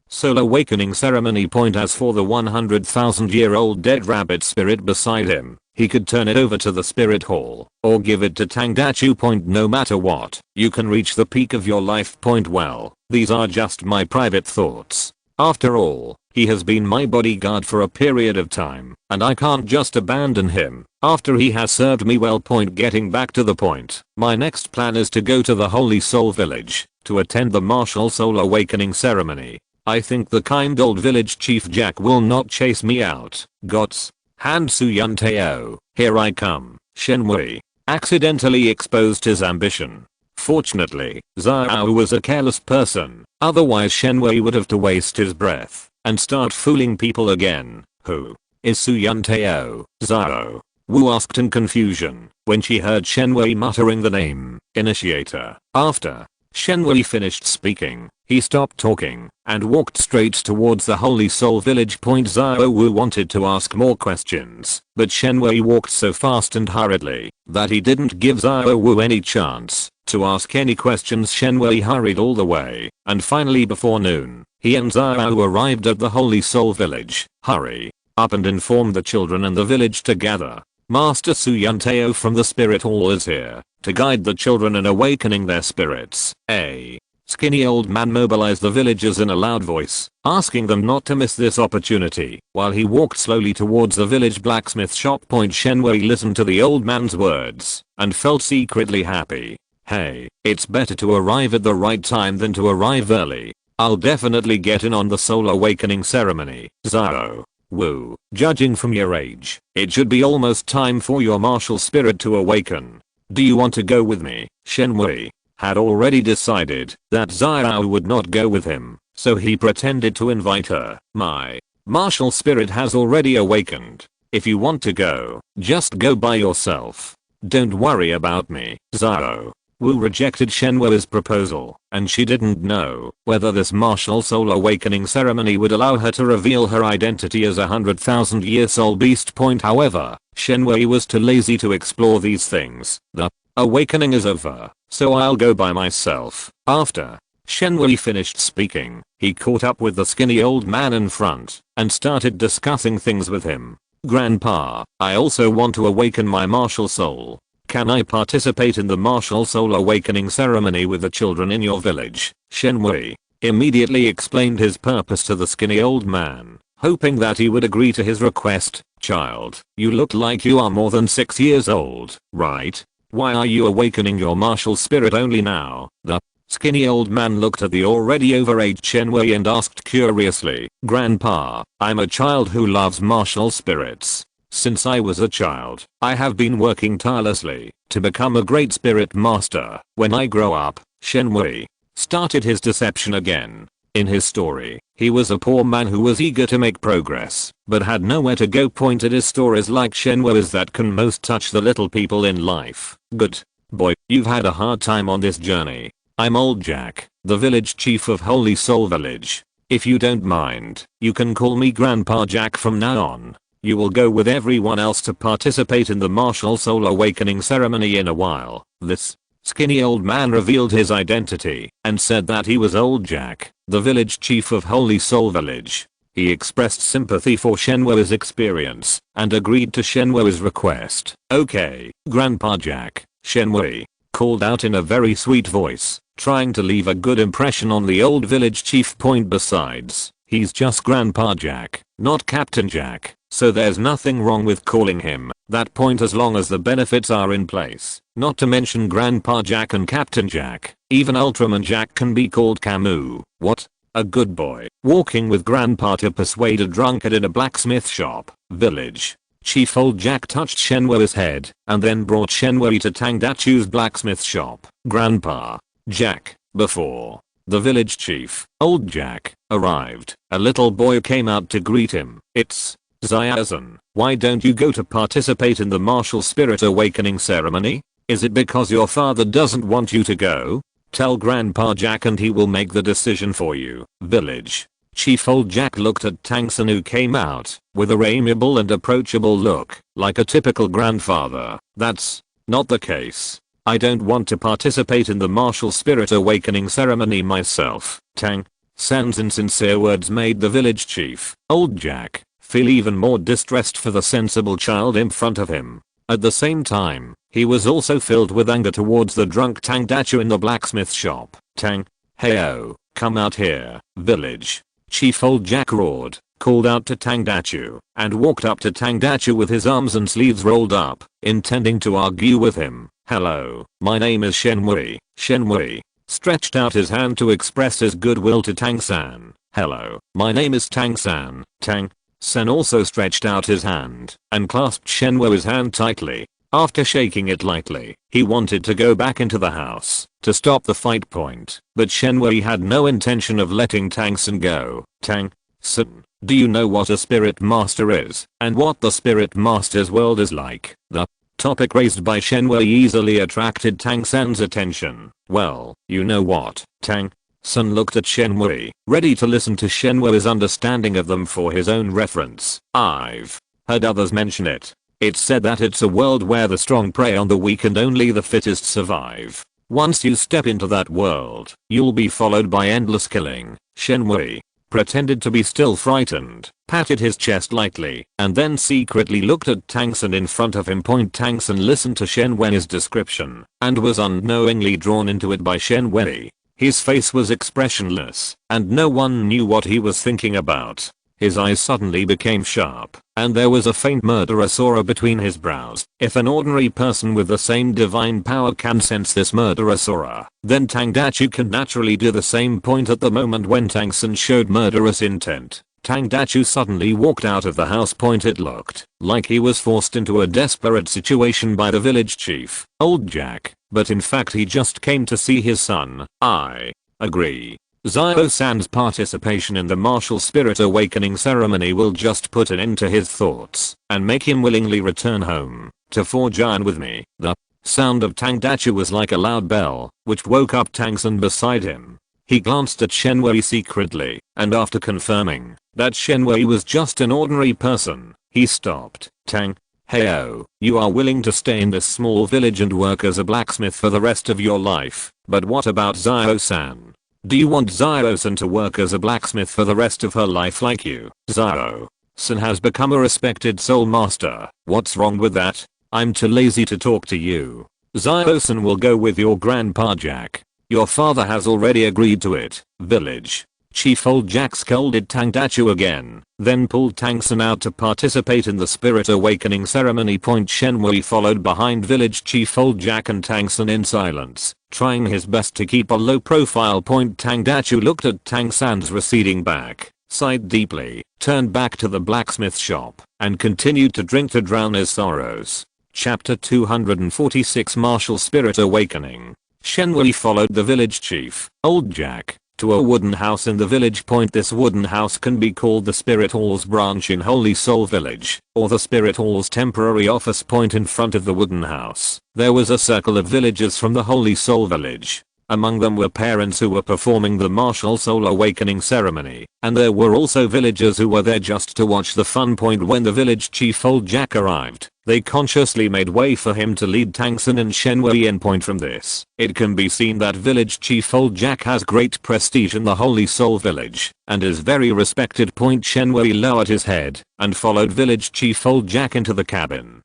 A: soul awakening ceremony. As for the 100,000-year-old dead rabbit spirit beside him, He could turn it over to the spirit hall, or give it to Tangdachu. No matter what, you can reach the peak of your life. Well, these are just my private thoughts. After all, he has been my bodyguard for a period of time, and I can't just abandon him after he has served me well. Getting back to the point, my next plan is to go to the Holy Soul Village to attend the martial soul awakening ceremony. I think the kind old village chief Jack will not chase me out. Gots. Hansu Yunteo, here I come. Shenwei accidentally exposed his ambition. Fortunately, Zhao was a careless person, otherwise Shenwei would have to waste his breath and start fooling people again. Who is Su Yunteo? Zhao Wu asked in confusion when she heard Shenwei muttering the name, Initiator. After Shenwei finished speaking, he stopped talking and walked straight towards the Holy Soul Village. Zhao Wu wanted to ask more questions, but Shenwei walked so fast and hurriedly that he didn't give Zhao Wu any chance to ask any questions. Shenwei hurried all the way, and finally before noon, he and Zhao Wu arrived at the Holy Soul Village. Hurry up and inform the children and the village to gather. Master Su Yunteo from the Spirit Hall is here to guide the children in awakening their spirits. A skinny old man mobilized the villagers in a loud voice, asking them not to miss this opportunity. While he walked slowly towards the village blacksmith shop. Shenwei listened to the old man's words and felt secretly happy. Hey, it's better to arrive at the right time than to arrive early. I'll definitely get in on the soul awakening ceremony. Zhao Wu, judging from your age, it should be almost time for your martial spirit to awaken. Do you want to go with me? Shenwei had already decided that Zhao would not go with him, so he pretended to invite her. My martial spirit has already awakened. If you want to go, just go by yourself. Don't worry about me. Zhao Wu rejected Shenwei's proposal, and she didn't know whether this martial soul awakening ceremony would allow her to reveal her identity as a 100,000-year soul beast. However, Shenwei was too lazy to explore these things. The awakening is over, so I'll go by myself. After Shenwei finished speaking, he caught up with the skinny old man in front and started discussing things with him. Grandpa, I also want to awaken my martial soul. Can I participate in the martial soul awakening ceremony with the children in your village? Shenwei immediately explained his purpose to the skinny old man, hoping that he would agree to his request. Child, you look like you are more than 6 years old, right? Why are you awakening your martial spirit only now? The skinny old man looked at the already overaged Shenwei and asked curiously, Grandpa, I'm a child who loves martial spirits. Since I was a child, I have been working tirelessly to become a great spirit master. When I grow up, Shenwei started his deception again. In his story, he was a poor man who was eager to make progress, but had nowhere to go. It is stories like Shenwei's that can most touch the little people in life. Good boy, you've had a hard time on this journey. I'm old Jack, the village chief of Holy Soul Village. If you don't mind, you can call me Grandpa Jack from now on. You will go with everyone else to participate in the martial soul awakening ceremony in a while. This skinny old man revealed his identity and said that he was old Jack, the village chief of Holy Soul Village. He expressed sympathy for Shenwei's experience and agreed to Shenwei's request. Okay, Grandpa Jack, Shenwei called out in a very sweet voice, trying to leave a good impression on the old village chief. Besides, he's just Grandpa Jack, not Captain Jack, so there's nothing wrong with calling him that as long as the benefits are in place. Not to mention Grandpa Jack and Captain Jack, even Ultraman Jack can be called Kamui. What? A good boy, walking with Grandpa to persuade a drunkard in a blacksmith shop. Village Chief Old Jack touched Shenwei's head and then brought Shenwei to Tangdachu's blacksmith shop. Grandpa Jack, before the village chief, Old Jack, arrived, a little boy came out to greet him. It's Zayazan. Why don't you go to participate in the martial spirit awakening ceremony? Is it because your father doesn't want you to go? Tell Grandpa Jack and he will make the decision for you. Village Chief Old Jack looked at Tangsan, who came out with a amiable and approachable look, like a typical grandfather. That's not the case. I don't want to participate in the martial spirit awakening ceremony myself. Tang San's insincere words made the village chief, Old Jack, feel even more distressed for the sensible child in front of him. At the same time, he was also filled with anger towards the drunk Tangdachu in the blacksmith shop. Tang, heyo, come out here, village. Chief Old Jack roared, called out to Tangdachu, and walked up to Tangdachu with his arms and sleeves rolled up, intending to argue with him. Hello, my name is Shenmue. Shenmue stretched out his hand to express his goodwill to Tang-san. Hello, my name is Tang-san. Tang-san also stretched out his hand and clasped Shenmue's hand tightly. After shaking it lightly, he wanted to go back into the house to stop the fight point, but Shenmue had no intention of letting Tang-san go. Tang-san, do you know what a spirit master is and what the spirit master's world is like? The topic raised by Shenmue easily attracted Tang-san's attention. Well, you know what? Tang-san looked at Shenmue, ready to listen to Shenmue's understanding of them for his own reference. I've heard others mention it. It's said that it's a world where the strong prey on the weak and only the fittest survive. Once you step into that world, you'll be followed by endless killing. Shenmue pretended to be still frightened, patted his chest lightly, and then secretly looked at Tang-san in front of him. Tang-san listened to Shenmue's description, and was unknowingly drawn into it by Shenmue. His face was expressionless, and no one knew what he was thinking about. His eyes suddenly became sharp, and there was a faint murderous aura between his brows. If an ordinary person with the same divine power can sense this murderous aura, then Tangdachu can naturally do the same. At the moment when Tang-san showed murderous intent, Tangdachu suddenly walked out of the house. It looked like he was forced into a desperate situation by the village chief, Old Jack, but in fact he just came to see his son. I agree. Zio-san's participation in the martial spirit awakening ceremony will just put an end to his thoughts and make him willingly return home to forge iron with me. The sound of Tangdachu was like a loud bell, which woke up Tang-san beside him. He glanced at Shenmue secretly, and after confirming that Shenmue was just an ordinary person, he stopped. Tang, heyo, you are willing to stay in this small village and work as a blacksmith for the rest of your life, but what about Zio-san? Do you want Zio-san to work as a blacksmith for the rest of her life like you? Zio-san has become a respected soul master. What's wrong with that? I'm too lazy to talk to you. Zio-san will go with your grandpa Jack. Your father has already agreed to it. Village Chief Old Jack scolded Tangdachu again, then pulled Tang-san out to participate in the spirit awakening ceremony. Shenmue followed behind Village Chief Old Jack and Tang-san in silence, trying his best to keep a low profile. Tangdachu looked at Tang-san's receding back, sighed deeply, turned back to the blacksmith shop, and continued to drink to drown his sorrows. Chapter 246 Martial Spirit Awakening. Shenmue followed the village chief, Old Jack, to a wooden house in the village. This wooden house can be called the Spirit Hall's branch in Holy Soul Village, or the Spirit Hall's temporary office. In front of the wooden house, there was a circle of villagers from the Holy Soul Village. Among them were parents who were performing the martial soul awakening ceremony, and there were also villagers who were there just to watch the fun. When the village chief Old Jack arrived, they consciously made way for him to lead Tang-san and Shenmue in. From this, it can be seen that village chief Old Jack has great prestige in the Holy Soul Village, and is very respected. Shenmue lowered his head, and followed village chief Old Jack into the cabin,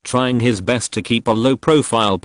A: trying his best to keep a low profile.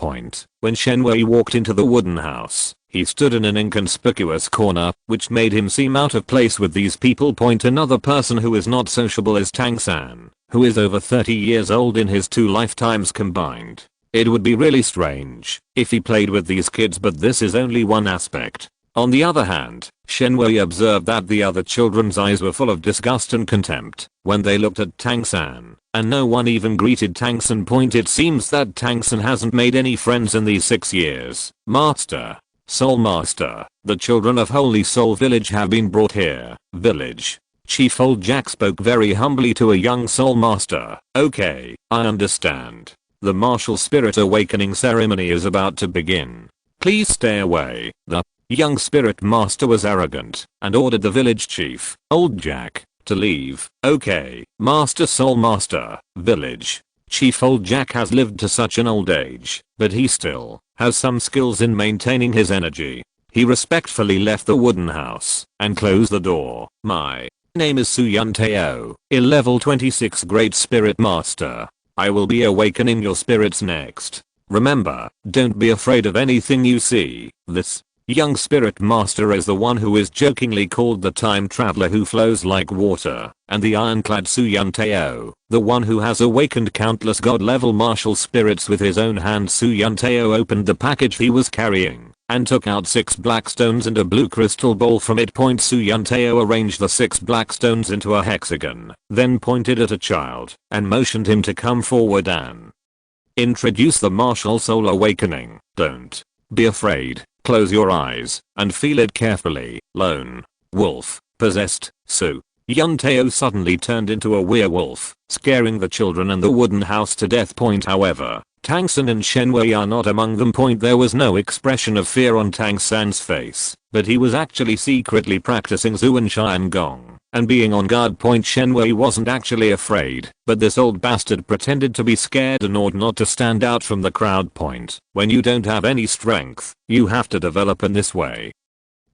A: When Shenmue walked into the wooden house, he stood in an inconspicuous corner, which made him seem out of place with these people. Another person who is not sociable is Tang-san, who is over 30 years old in his 2 lifetimes combined. It would be really strange if he played with these kids, but this is only one aspect. On the other hand, Shenmue observed that the other children's eyes were full of disgust and contempt when they looked at Tang-san, and no one even greeted Tang-san. It seems that Tang-san hasn't made any friends in these 6 years. Master, Soul Master, the children of Holy Soul Village have been brought here. Village Chief Old Jack spoke very humbly to a young Soul Master. Okay, I understand. The martial spirit awakening ceremony is about to begin. Please stay away. The young spirit master was arrogant and ordered the village chief, Old Jack, to leave. Okay, Master Soul Master. Village Chief Old Jack has lived to such an old age, but he still has some skills in maintaining his energy. He respectfully left the wooden house and closed the door. My Name is Suyunteo, level 26 Great Spirit Master. I will be awakening your spirits next. Remember, don't be afraid of anything you see. This young spirit master is the one who is jokingly called the time traveler who flows like water, and the ironclad Suyunteo, the one who has awakened countless god-level martial spirits with his own hand. Suyunteo opened the package he was carrying and took out 6 black stones and a blue crystal ball from it. Suyunteo arranged the 6 black stones into a hexagon, then pointed at a child and motioned him to come forward and introduce the martial soul awakening. Don't be afraid. Close your eyes and feel it carefully. Lone wolf possessed. Suyunteo suddenly turned into a werewolf, scaring the children and the wooden house to death. However, Tang-san and Shenwei are not among them. There was no expression of fear on Tang-san's face, but he was actually secretly practicing Zuan Shiangong and being on guard. Shenwei wasn't actually afraid, but this old bastard pretended to be scared in order not to stand out from the crowd. When you don't have any strength, you have to develop in this way.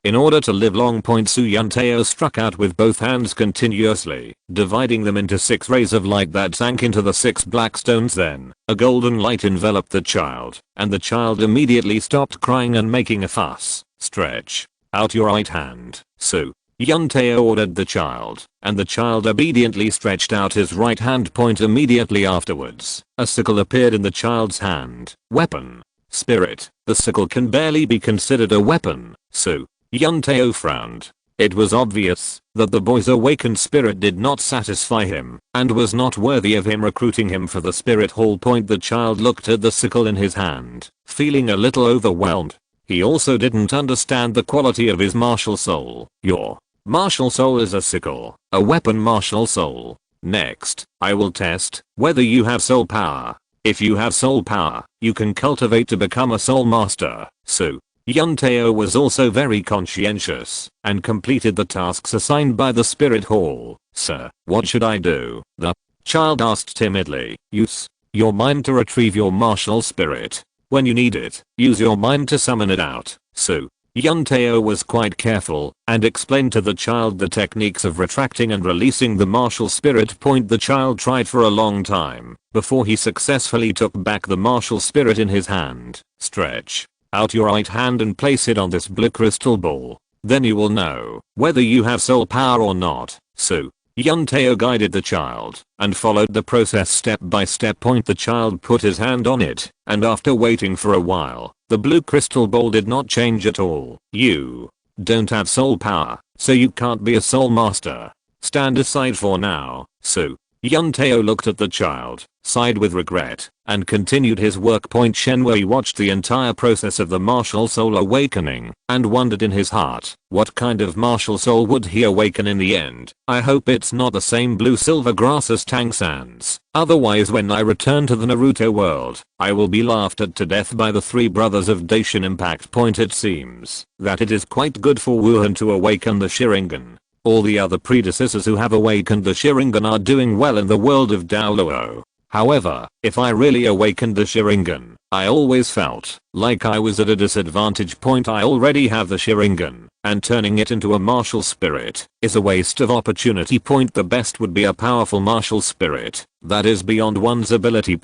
A: In order to live long. Suyunteo struck out with both hands continuously, dividing them into 6 rays of light that sank into the 6 black stones. Then, a golden light enveloped the child, and the child immediately stopped crying and making a fuss. Stretch out your right hand, Suyunteo ordered the child, and the child obediently stretched out his right hand. Immediately afterwards, a sickle appeared in the child's hand. Weapon. Spirit. The sickle can barely be considered a weapon. Suyunteo frowned. It was obvious that the boy's awakened spirit did not satisfy him and was not worthy of him recruiting him for the spirit hall. The child looked at the sickle in his hand, feeling a little overwhelmed. He also didn't understand the quality of his martial soul. Your martial soul is a sickle, a weapon martial soul. Next, I will test whether you have soul power. If you have soul power, you can cultivate to become a soul master. Suyunteo was also very conscientious and completed the tasks assigned by the spirit hall. Sir, what should I do? The child asked timidly. Use your mind to retrieve your martial spirit. When you need it, use your mind to summon it out. Suyunteo was quite careful and explained to the child the techniques of retracting and releasing the martial spirit. The child tried for a long time before he successfully took back the martial spirit in his hand. Stretch out your right hand and place it on this blue crystal ball. Then you will know whether you have soul power or not. Suyunteo guided the child and followed the process step by step. The child put his hand on it, and after waiting for a while, the blue crystal ball did not change at all. You don't have soul power, so you can't be a soul master. Stand aside for now. Suyunteo looked at the child, sighed with regret, and continued his work. Shenwei watched the entire process of the martial soul awakening and wondered in his heart, what kind of martial soul would he awaken in the end? I hope it's not the same blue silver grass as Tang-san's. Otherwise, when I return to the Naruto world, I will be laughed at to death by the 3 brothers of Daishin Impact. It seems that it is quite good for Wuhan to awaken the Sharingan. All the other predecessors who have awakened the Sharingan are doing well in the world of Daoluo. However, if I really awakened the Sharingan, I always felt like I was at a disadvantage. I already have the Sharingan, and turning it into a martial spirit is a waste of opportunity. The best would be a powerful martial spirit that is beyond one's ability.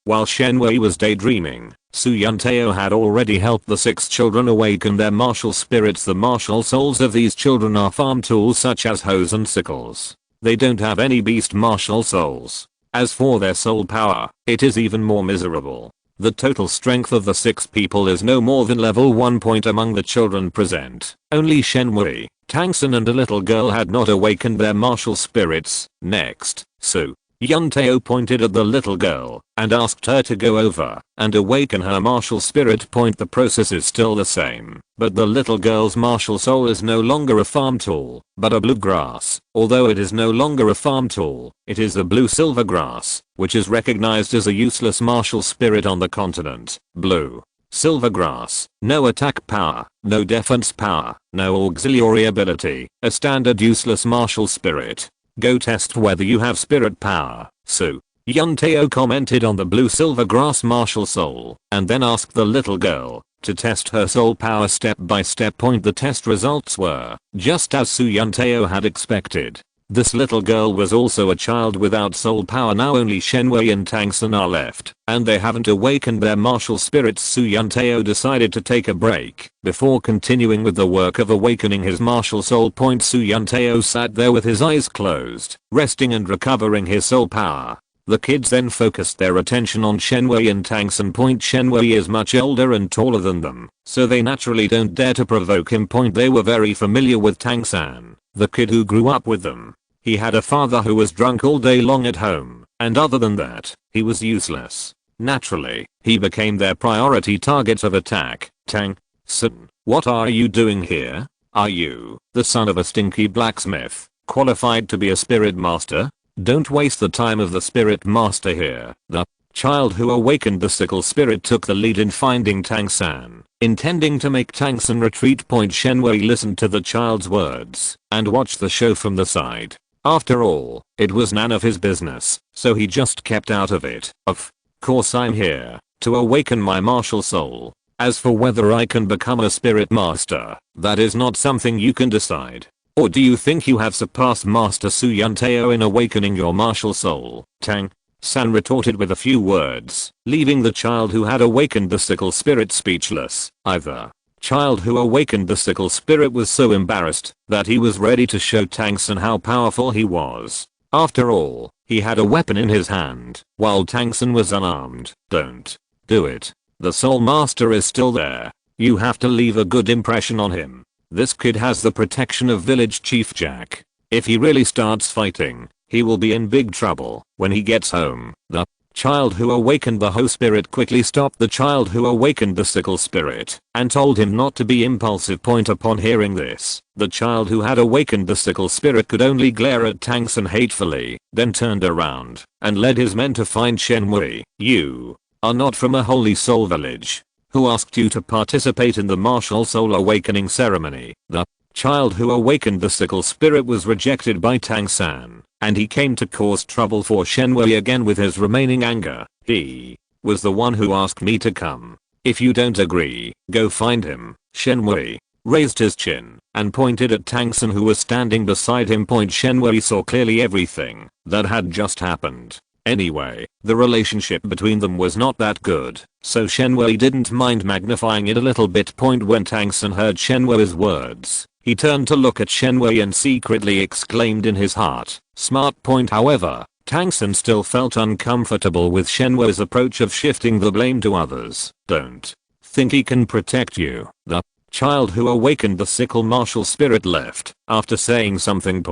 A: While Shenwei was daydreaming, Suyunteo had already helped the 6 children awaken their martial spirits. The martial souls of these children are farm tools such as hoes and sickles. They don't have any beast martial souls. As for their soul power, it is even more miserable. The total strength of the 6 people is no more than level 1. Among the children present, only Shenwei, Tang-san and a little girl had not awakened their martial spirits. Next, Suyunteo pointed at the little girl and asked her to go over and awaken her martial spirit. The process is still the same, but the little girl's martial soul is no longer a farm tool, but a blue grass. Although it is no longer a farm tool, it is a blue silver grass, which is recognized as a useless martial spirit on the continent. Blue silver grass, no attack power, no defense power, no auxiliary ability, a standard useless martial spirit. Go test whether you have spirit power. Suyunteo commented on the blue silver grass martial soul and then asked the little girl to test her soul power step by step. The test results were just as Suyunteo had expected. This little girl was also a child without soul power. Now only Shenwei and Tangsen are left, and they haven't awakened their martial spirits. Su Yunteo decided to take a break before continuing with the work of awakening his martial soul. Su Yunteo sat there with his eyes closed, resting and recovering his soul power. The kids then focused their attention on Shenwei and Tangsen. Shenwei is much older and taller than them, so they naturally don't dare to provoke him. They were very familiar with Tangsen, the kid who grew up with them. He had a father who was drunk all day long at home, and other than that, he was useless. Naturally, he became their priority target of attack. Tangsen, what are you doing here? Are you the son of a stinky blacksmith, qualified to be a spirit master? Don't waste the time of the spirit master here. The child who awakened the sickle spirit took the lead in finding Tangsen, intending to make Tangsen retreat. Shenwei listened to the child's words and watched the show from the side. After all, it was none of his business, so he just kept out of it. Of course I'm here to awaken my martial soul. As for whether I can become a spirit master, that is not something you can decide. Or do you think you have surpassed Master Su Yunteo in awakening your martial soul? Tang-san retorted with a few words, leaving the child who had awakened the sickle spirit speechless. Either child who awakened the sickle spirit was so embarrassed that he was ready to show Tangsen how powerful he was. After all, he had a weapon in his hand, while Tangsen was unarmed. Don't do it. The Soul Master is still there. You have to leave a good impression on him. This kid has the protection of Village Chief Jack. If he really starts fighting, he will be in big trouble when he gets home. The child who awakened the Ho spirit quickly stopped the child who awakened the sickle spirit and told him not to be impulsive. Upon hearing this, the child who had awakened the sickle spirit could only glare at Tangsen hatefully, then turned around and led his men to find Shenwei. You are not from a holy soul village. Who asked you to participate in the martial soul awakening ceremony? The child who awakened the sickle spirit was rejected by Tangsen, and he came to cause trouble for Shenwei again with his remaining anger. He was the one who asked me to come. If you don't agree, go find him. Shenwei raised his chin and pointed at Tangsen, who was standing beside him. Shenwei saw clearly everything that had just happened. Anyway, the relationship between them was not that good, so Shenwei didn't mind magnifying it a little bit. When Tangsen heard Shenwei's words, he turned to look at Shenwei and secretly exclaimed in his heart, smart. However, Tangsen still felt uncomfortable with Shenwei's approach of shifting the blame to others. Don't think he can protect you. The child who awakened the sickle martial spirit left after saying something.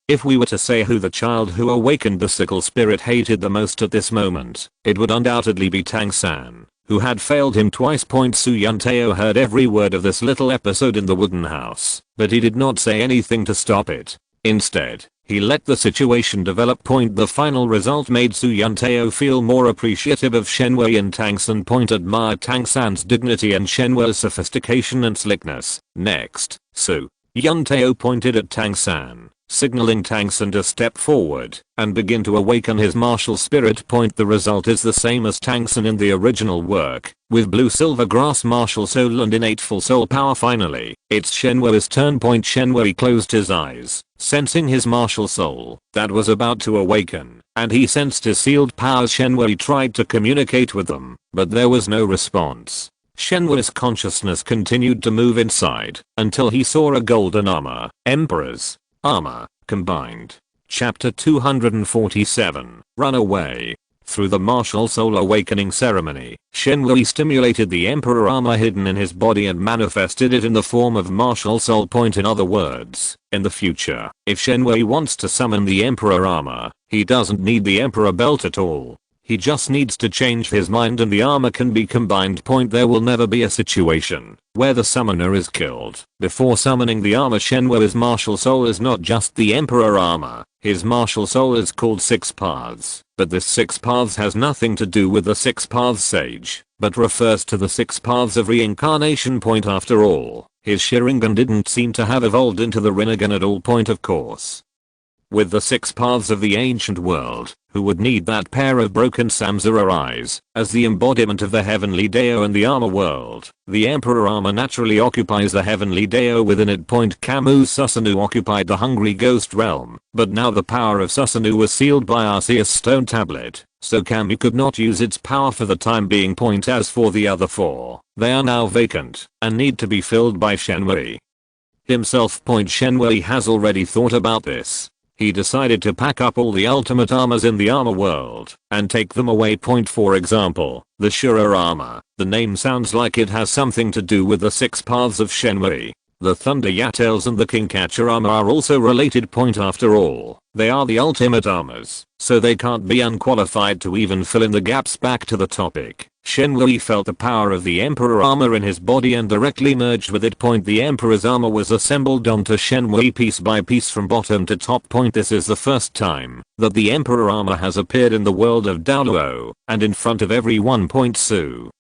A: If we were to say who the child who awakened the sickle spirit hated the most at this moment, it would undoubtedly be Tangsen, who had failed him twice. Su Yunteo heard every word of this little episode in the wooden house, but he did not say anything to stop it. Instead, he let the situation develop. The final result made Su Yunteo feel more appreciative of Shenwei and Tangsen. Admired Tangsen's dignity and Shenwei's sophistication and slickness. Next, Su Yunteo pointed at Tangsen, signaling Tangsen to step forward and begin to awaken his martial spirit. The result is the same as Tangsen in the original work, with blue silver grass martial soul and innate full soul power. Finally, it's Shenwei's turn. Shenwei closed his eyes, sensing his martial soul that was about to awaken, and he sensed his sealed powers. Shenwei tried to communicate with them, but there was no response. Shenwei's consciousness continued to move inside until he saw a golden armor, Emperor's armor, combined. Chapter 247, Runaway. Through the martial soul awakening ceremony, Shenwei stimulated the Emperor armor hidden in his body and manifested it in the form of martial soul. In other words, in the future, if Shenwei wants to summon the Emperor armor, he doesn't need the Emperor belt at all. He just needs to change his mind and the armor can be combined. There will never be a situation where the summoner is killed before summoning the armor. Shenwei's martial soul is not just the Emperor armor. His martial soul is called Six Paths, but this Six Paths has nothing to do with the Six Paths Sage, but refers to the Six Paths of Reincarnation. After all, his Sharingan didn't seem to have evolved into the Rinnegan at all. Of course, with the 6 paths of the ancient world, who would need that pair of broken samsara eyes, as the embodiment of the heavenly Deo in the armor world. The Emperor armor naturally occupies the heavenly Deo within it. Kamui Susanoo occupied the hungry ghost realm, but now the power of Susanoo was sealed by Arceus stone tablet, so Kamui could not use its power for the time being. As for the other 4, they are now vacant, and need to be filled by Shenwei himself. Shenwei has already thought about this. He decided to pack up all the ultimate armors in the armor world and take them away. For example, the Shura armor. The name sounds like it has something to do with the 6 paths of Shenwei. The Thunder Yattles and the Kingcatcher armor are also related. After all, they are the ultimate armors, so they can't be unqualified to even fill in the gaps. Back to the topic. Shenwei felt the power of the Emperor armor in his body and directly merged with it. The Emperor's armor was assembled onto Shenwei piece by piece from bottom to top. This is the first time that the Emperor armor has appeared in the world of Daoluo, and in front of everyone. Su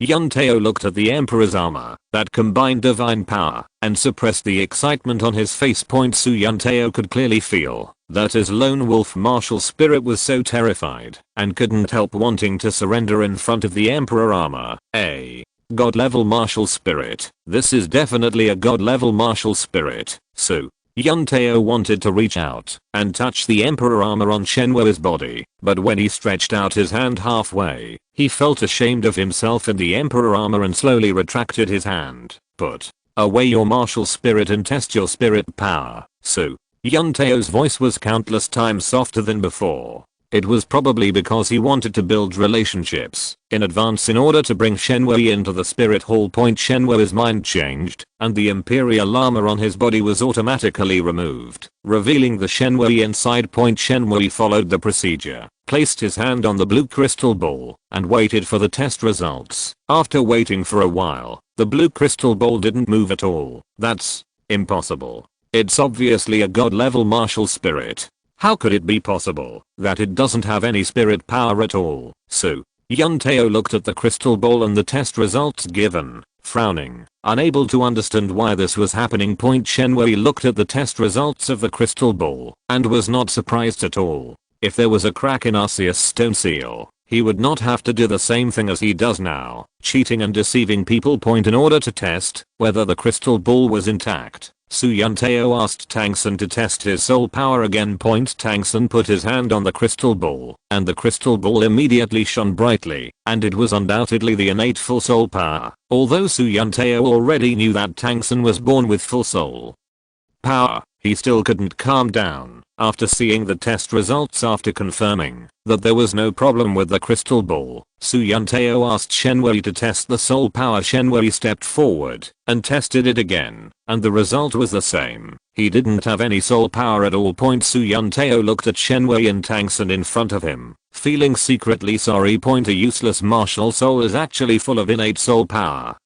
A: Yunteo looked at the Emperor's armor that combined divine power and suppressed the excitement on his face. Su Yunteo could clearly feel that his lone wolf martial spirit was so terrified and couldn't help wanting to surrender in front of the Emperor armor. A god level martial spirit. This is definitely a god level martial spirit. Su Yunteo wanted to reach out and touch the Emperor armor on Shenwei's body, but when he stretched out his hand halfway, he felt ashamed of himself in the Emperor armor and slowly retracted his hand. Put away your martial spirit and test your spirit power. Su Yunteo's voice was countless times softer than before. It was probably because he wanted to build relationships in advance in order to bring Shenwei into the spirit hall. Shenwei's mind changed, and the Imperial armor on his body was automatically removed, revealing the Shenwei inside. Shenwei followed the procedure, placed his hand on the blue crystal ball, and waited for the test results. After waiting for a while, the blue crystal ball didn't move at all. That's impossible. It's obviously a god level martial spirit. How could it be possible that it doesn't have any spirit power at all? Su Yunteo looked at the crystal ball and the test results given, frowning, unable to understand why this was happening. Shenwei looked at the test results of the crystal ball and was not surprised at all. If there was a crack in Arceus' stone seal, he would not have to do the same thing as he does now, cheating and deceiving people. In order to test whether the crystal ball was intact, Su Yunteo asked Tangsun to test his soul power again. Tangsun put his hand on the crystal ball, and the crystal ball immediately shone brightly, and it was undoubtedly the innate full soul power, although Su Yunteo already knew that Tangsun was born with full soul power. He still couldn't calm down after seeing the test results. After confirming that there was no problem with the crystal ball, Su Yunteo asked Shenwei to test the soul power. Shenwei stepped forward and tested it again, and the result was the same. He didn't have any soul power at all. Su Yunteo looked at Shenwei and Tangsun in front of him, feeling secretly sorry. A useless martial soul is actually full of innate soul power,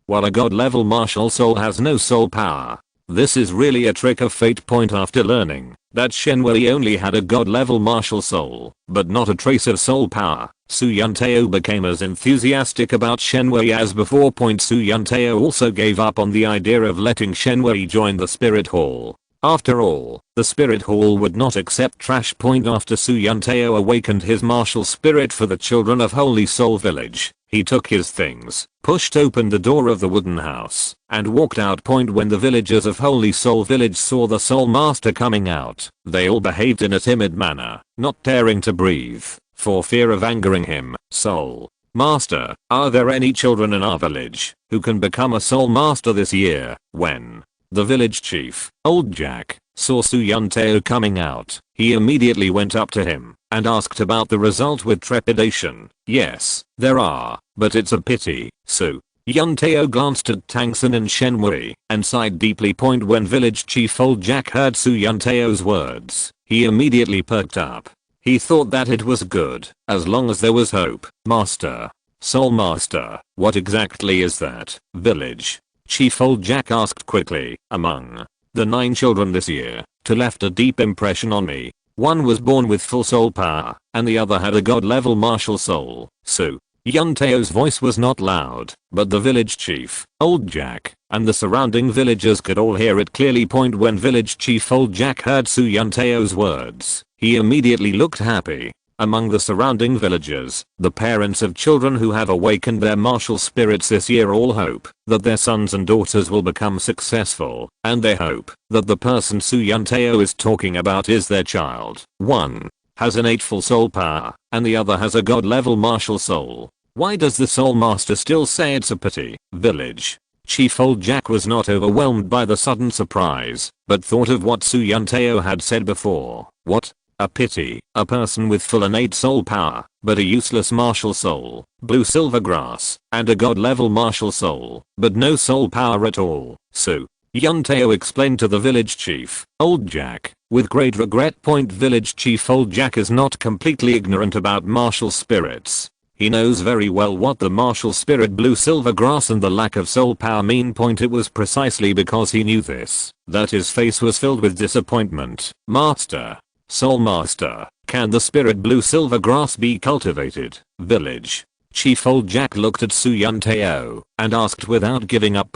A: while a god level martial soul has no soul power. This is really a trick of fate. After learning that Shenwei only had a god level martial soul, but not a trace of soul power, Su Yunteo became as enthusiastic about Shenwei as before. Su Yunteo also gave up on the idea of letting Shenwei join the spirit hall. After all, the spirit hall would not accept trash. After Su Yunteo awakened his martial spirit for the children of Holy Soul Village, he took his things, pushed open the door of the wooden house, and walked out. When the villagers of Holy Soul Village saw the Soul Master coming out, they all behaved in a timid manner, not daring to breathe, for fear of angering him. Soul Master, are there any children in our village who can become a Soul Master this year? When the village chief, Old Jack, saw Su Yunteo coming out, he immediately went up to him and asked about the result with trepidation. Yes, there are, but it's a pity. Su Yunteo glanced at Tangsun and Shenwei and sighed deeply. When village chief Old Jack heard Su Yunteo's words, he immediately perked up. He thought that it was good, as long as there was hope. Master, Soul Master, what exactly is that? Village Chief Old Jack asked quickly. Among the 9 children this year, 2 left a deep impression on me. One was born with full soul power, and the other had a god level martial soul. Su Yunteo's voice was not loud, but the village chief, Old Jack, and the surrounding villagers could all hear it clearly. When village chief Old Jack heard Su Yunteo's words, he immediately looked happy. Among the surrounding villagers, the parents of children who have awakened their martial spirits this year all hope that their sons and daughters will become successful, and they hope that the person Su Yunteo is talking about is their child. One has an eightful soul power, and the other has a god level martial soul. Why does the soul master still say it's a pity? Village Chief Old Jack was not overwhelmed by the sudden surprise, but thought of what Su Yunteo had said before. What? A pity, a person with full innate soul power, but a useless martial soul, blue silver grass, and a god level martial soul, but no soul power at all. Su Yunteo explained to the village chief, Old Jack, with great regret. Village chief Old Jack is not completely ignorant about martial spirits. He knows very well what the martial spirit blue silver grass and the lack of soul power mean. It was precisely because he knew this that his face was filled with disappointment. Master, Soul Master, can the spirit blue silver grass be cultivated? Village Chief Old Jack looked at Su Yunteo and asked without giving up.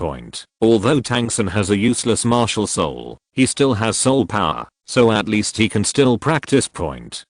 A: Although Tangsen has a useless martial soul, he still has soul power, so at least he can still practice.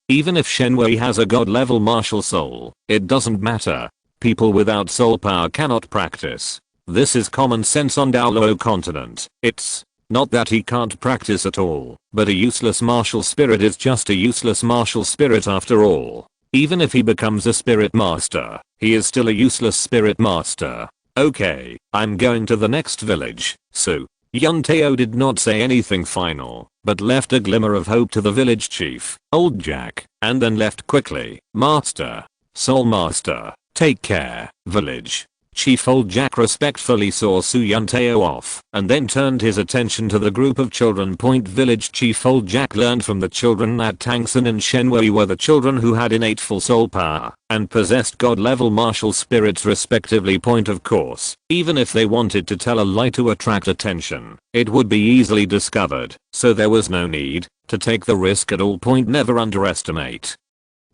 A: Even if Shenwei has a god level martial soul, it doesn't matter. People without soul power cannot practice. This is common sense on Daoluo continent. It's not that he can't practice at all, but a useless martial spirit is just a useless martial spirit after all. Even if he becomes a spirit master, he is still a useless spirit master. Okay, I'm going to the next village. Su Yunteo did not say anything final, but left a glimmer of hope to the village chief, Old Jack, and then left quickly. Master, Soul Master, take care. Village Chief Old Jack respectfully saw Su Yunteo off and then turned his attention to the group of children. Village Chief Old Jack learned from the children that Tangsen and Shenwei were the children who had innate full soul power and possessed god level martial spirits respectively. Of course, even if they wanted to tell a lie to attract attention, it would be easily discovered, so there was no need to take the risk at all. Never underestimate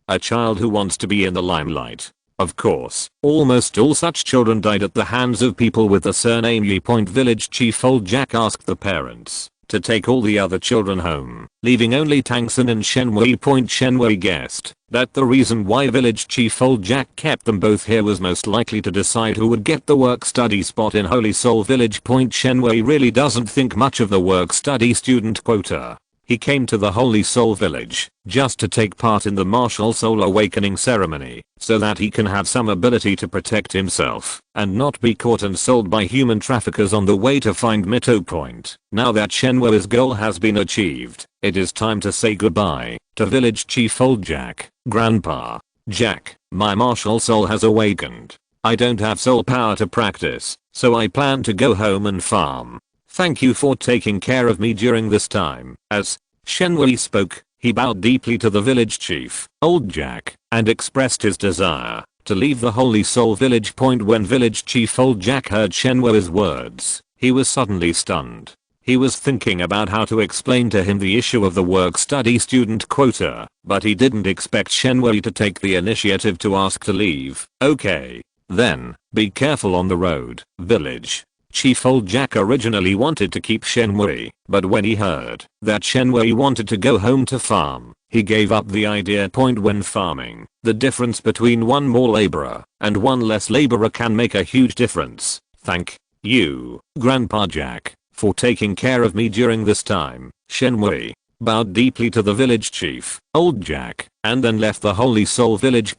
A: a child who wants to be in the limelight. Of course, almost all such children died at the hands of people with the surname Yi. Village Chief Old Jack asked the parents to take all the other children home, leaving only Tangsen and Shenwei. Shenwei guessed that the reason why Village Chief Old Jack kept them both here was most likely to decide who would get the work study spot in Holy Soul Village. Shenwei really doesn't think much of the work study student quota. He came to the Holy Soul Village just to take part in the martial soul awakening ceremony so that he can have some ability to protect himself and not be caught and sold by human traffickers on the way to find Mito. Now that Shenwei's goal has been achieved, it is time to say goodbye to Village Chief Old Jack. Grandpa Jack, my martial soul has awakened. I don't have soul power to practice, so I plan to go home and farm. Thank you for taking care of me during this time. As Shenwei spoke, he bowed deeply to the village chief, Old Jack, and expressed his desire to leave the Holy Soul Village. When village chief Old Jack heard Shenwei's words, he was suddenly stunned. He was thinking about how to explain to him the issue of the work study student quota, but he didn't expect Shenwei to take the initiative to ask to leave. Okay, then, be careful on the road. Village Chief Old Jack originally wanted to keep Shenwei, but when he heard that Shenwei wanted to go home to farm, he gave up the idea. When farming, the difference between one more laborer and one less laborer can make a huge difference. Thank you, Grandpa Jack, for taking care of me during this time. Shenwei bowed deeply to the village chief, Old Jack, and then left the Holy Soul Village.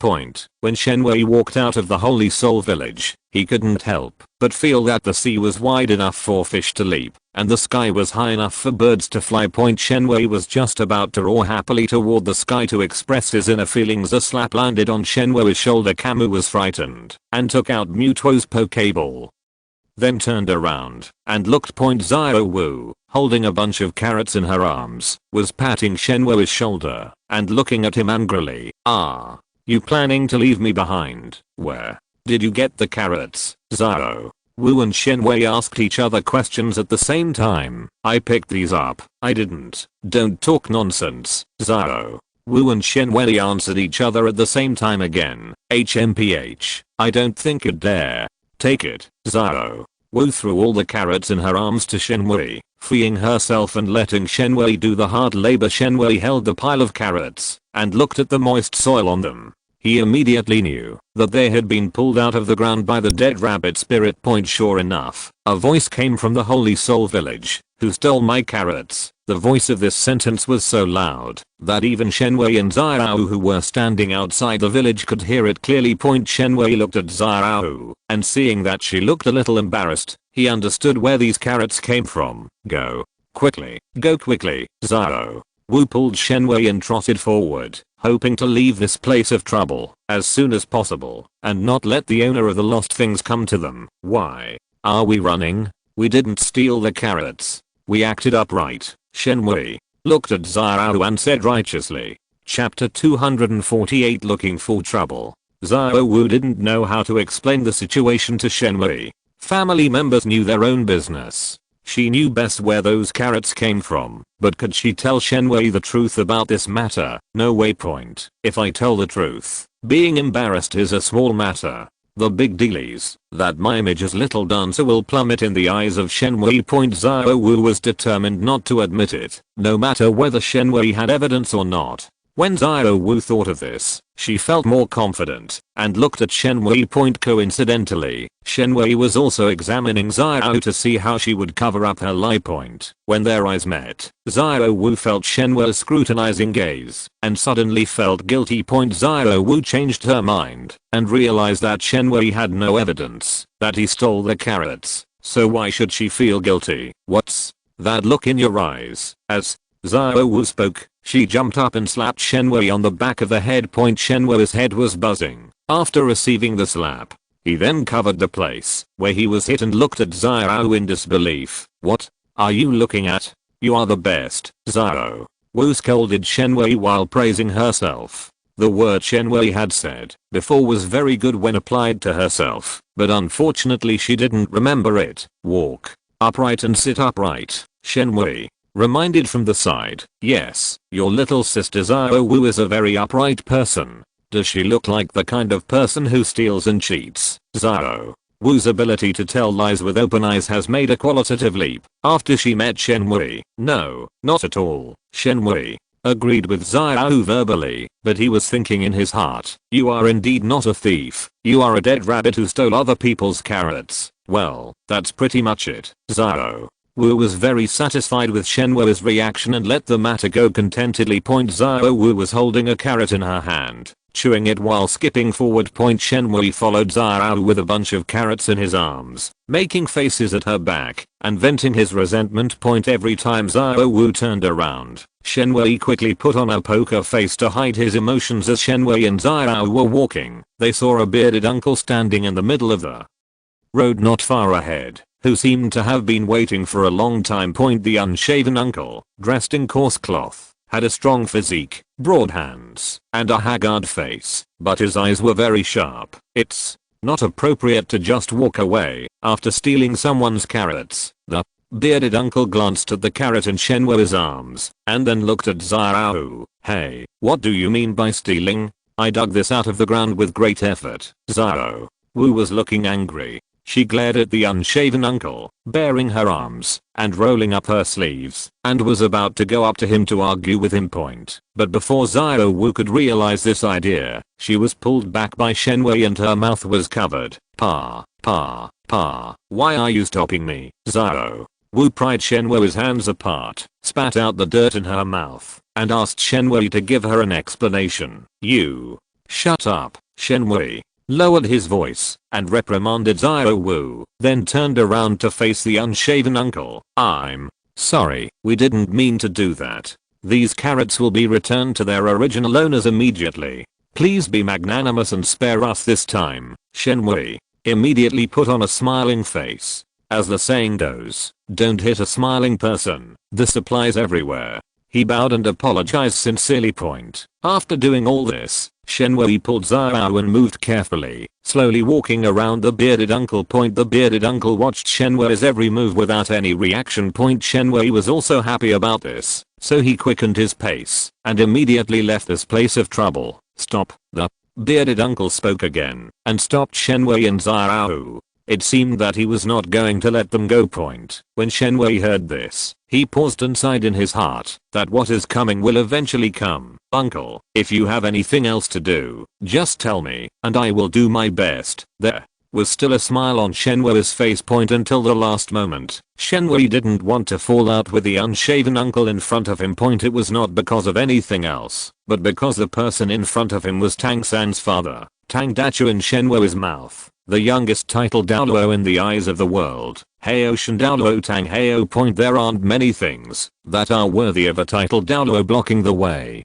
A: When Shenwei walked out of the Holy Soul Village, he couldn't help but feel that the sea was wide enough for fish to leap, and the sky was high enough for birds to fly. Shenwei was just about to roar happily toward the sky to express his inner feelings. A slap landed on Shenwei's shoulder. Kamui was frightened and took out Muto's Pokeball. Then turned around and looked. Zio Wu, holding a bunch of carrots in her arms, was patting Shenwei's shoulder and looking at him angrily. Ah, you planning to leave me behind? Where did you get the carrots? Zio Wu and Shenwei asked each other questions at the same time. I picked these up. I didn't. Don't talk nonsense, Zio Wu and Shenwei answered each other at the same time again. HMPH. I don't think you'd dare. Take it, Zaro. Wu threw all the carrots in her arms to Shenwei, freeing herself and letting Shenwei do the hard labor. Shenwei held the pile of carrots and looked at the moist soil on them. He immediately knew that they had been pulled out of the ground by the dead rabbit spirit. Sure enough, a voice came from the Holy Soul Village. Who stole my carrots? The voice of this sentence was so loud that even Shenwei and Zhao, who were standing outside the village, could hear it clearly. Shenwei looked at Zhao, and seeing that she looked a little embarrassed, he understood where these carrots came from. Go quickly, Zhao. Wu pulled Shenwei and trotted forward, hoping to leave this place of trouble as soon as possible and not let the owner of the lost things come to them. Why are we running? We didn't steal the carrots. We acted upright. Shenwei looked at Zhao and said righteously. Chapter 248 Looking for Trouble. Zhao Wu didn't know how to explain the situation to Shenwei. Family members knew their own business. She knew best where those carrots came from, but could she tell Shenwei the truth about this matter? No way. If I tell the truth, being embarrassed is a small matter. The big deal is that my image as little dancer will plummet in the eyes of Shenwei. Zhao Wu was determined not to admit it, no matter whether Shenwei had evidence or not. When Zhao Wu thought of this, she felt more confident and looked at Shenwei. Coincidentally, Shenwei was also examining Zhao to see how she would cover up her lie. When their eyes met, Zhao Wu felt Shenwei's scrutinizing gaze and suddenly felt guilty. Zhao Wu changed her mind and realized that Shenwei had no evidence that he stole the carrots, so why should she feel guilty? What's that look in your eyes? As Zhao Wu spoke, she jumped up and slapped Shenwei on the back of the head. Shenwei's head was buzzing after receiving the slap. He then covered the place where he was hit and looked at Zhao in disbelief. What are you looking at? You are the best, Zhao. Wu scolded Shenwei while praising herself. The word Shenwei had said before was very good when applied to herself, but unfortunately she didn't remember it. Walk upright and sit upright, Shenwei reminded from the side. Yes, your little sister Zhao Wu is a very upright person. Does she look like the kind of person who steals and cheats? Zhao Wu's ability to tell lies with open eyes has made a qualitative leap after she met Shenwei. No, not at all. Shenwei agreed with Zhao verbally, but he was thinking in his heart, you are indeed not a thief. You are a dead rabbit who stole other people's carrots. Well, that's pretty much it. Zhao Wu was very satisfied with Shenwei's reaction and let the matter go contentedly. Zhao Wu was holding a carrot in her hand, chewing it while skipping forward. Shenwei followed Zhao with a bunch of carrots in his arms, making faces at her back and venting his resentment. Every time Zhao Wu turned around, Shenwei quickly put on a poker face to hide his emotions. As Shenwei and Zhao were walking, they saw a bearded uncle standing in the middle of the road not far ahead, who seemed to have been waiting for a long time. The unshaven uncle, dressed in coarse cloth, had a strong physique, broad hands, and a haggard face, but his eyes were very sharp. It's not appropriate to just walk away after stealing someone's carrots. The bearded uncle glanced at the carrot in Shenwei's arms and then looked at Zhao. Hey, what do you mean by stealing? I dug this out of the ground with great effort. Zhao Wu was looking angry. She glared at the unshaven uncle, baring her arms and rolling up her sleeves, and was about to go up to him to argue with him. But before Zhao Wu could realize this idea, she was pulled back by Shenwei and her mouth was covered. Why are you stopping me? Zhao Wu pried Shenwei's hands apart, spat out the dirt in her mouth, and asked Shenwei to give her an explanation. You shut up. Shenwei lowered his voice and reprimanded Zhao Wu, then turned around to face the unshaven uncle. I'm sorry, we didn't mean to do that. These carrots will be returned to their original owners immediately. Please be magnanimous and spare us this time. Shenwei immediately put on a smiling face. As the saying goes, don't hit a smiling person. This applies everywhere. He bowed and apologized sincerely. After doing all this, Shenwei pulled Zhao and moved carefully, slowly walking around the bearded uncle. The bearded uncle watched Shenwei's every move without any reaction. Shenwei was also happy about this. so he quickened his pace and immediately left this place of trouble. Stop, the bearded uncle spoke again and stopped Shenwei and Zhao. It seemed that he was not going to let them go. When Shenwei heard this, he paused and sighed in his heart that what is coming will eventually come. Uncle, if you have anything else to do, just tell me and I will do my best. There was still a smile on Shenwei's face until the last moment. Shenwei didn't want to fall out with the unshaven uncle in front of him. It was not because of anything else, but because the person in front of him was Tang San's father, Tang Dachu. In Shenwei's mouth, the youngest title Daoluo in the eyes of the world, Heiyoshan Daoluo Tang Heio. There aren't many things that are worthy of a title Daoluo blocking the way.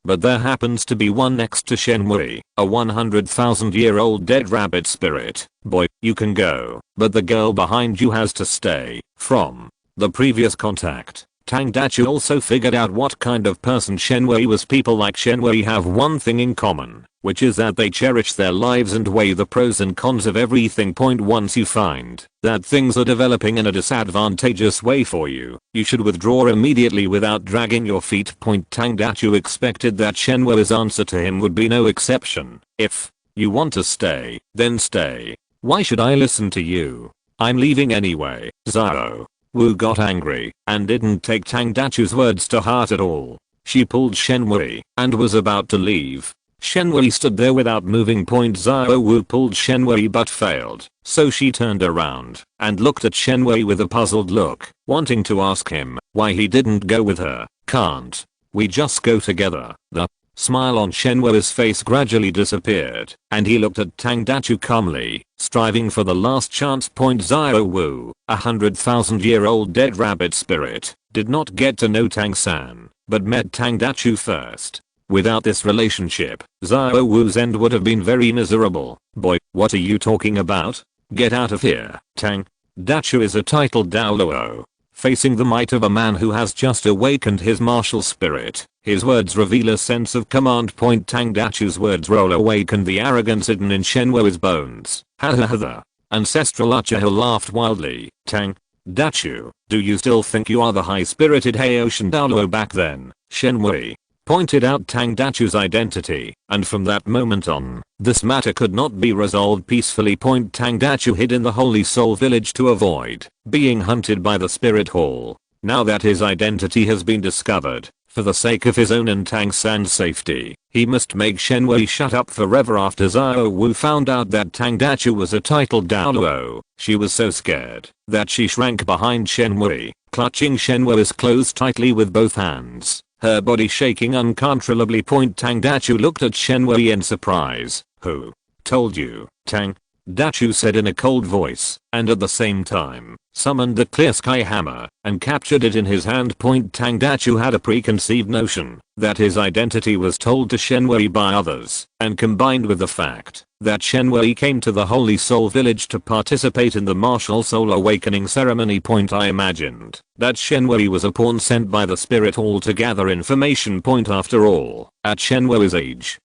A: But there happens to be one next to Shenwei, a 100,000-year-old dead rabbit spirit. Boy, you can go, but the girl behind you has to stay. From the previous contact, Tang Dachu also figured out what kind of person Shenwei was. People like Shenwei have one thing in common, which is that they cherish their lives and weigh the pros and cons of everything. Once you find that things are developing in a disadvantageous way for you, you should withdraw immediately without dragging your feet. Tang Dachu expected that Shenwei's answer to him would be no exception. If you want to stay, then stay. Why should I listen to you? I'm leaving anyway. Zhao Wu got angry and didn't take Tang Dachu's words to heart at all. She pulled Shenwei and was about to leave. Shenwei stood there without moving. Zhao Wu pulled Shenwei but failed, so she turned around and looked at Shenwei with a puzzled look, wanting to ask him why he didn't go with her. Can't we just go together? The smile on Shenwei's face gradually disappeared and he looked at Tang Dachu calmly, striving for the last chance. Zhao Wu, a 100,000-year-old dead rabbit spirit, did not get to know Tang San, but met Tang Dachu first. Without this relationship, Zhao Wu's end would have been very miserable. Boy, what are you talking about? Get out of here. Tang Dachu is a titled Daoluo, facing the might of a man who has just awakened his martial spirit. His words reveal a sense of command. Tang Dachu's words awakened the arrogance hidden in Shenwei's bones. Ha ha ha. The ancestral Uchiha laughed wildly. Tang Dachu, do you still think you are the high-spirited Heiyoshan Daoluo back then? Shenwei pointed out Tang Dachu's identity, and from that moment on, this matter could not be resolved peacefully. Tang Dachu hid in the Holy Soul Village to avoid being hunted by the Spirit Hall. Now that his identity has been discovered, for the sake of his own and Tang San's safety, he must make Shenwei shut up forever. After Zhao Wu found out that Tang Dachu was a titled Daoluo, she was so scared that she shrank behind Shenwei, clutching Shenwei's clothes tightly with both hands, her body shaking uncontrollably. Tang Dachu looked at Shenwei in surprise. Who told you? Tang Dachu said in a cold voice, and at the same time, summoned the clear sky hammer and captured it in his hand. Tang Dachu had a preconceived notion that his identity was told to Shenwei by others, and combined with the fact that Shenwei came to the Holy Soul Village to participate in the martial soul awakening ceremony. I imagined that Shenwei was a pawn sent by the Spirit Hall to gather information. After all, at Shenwei's age,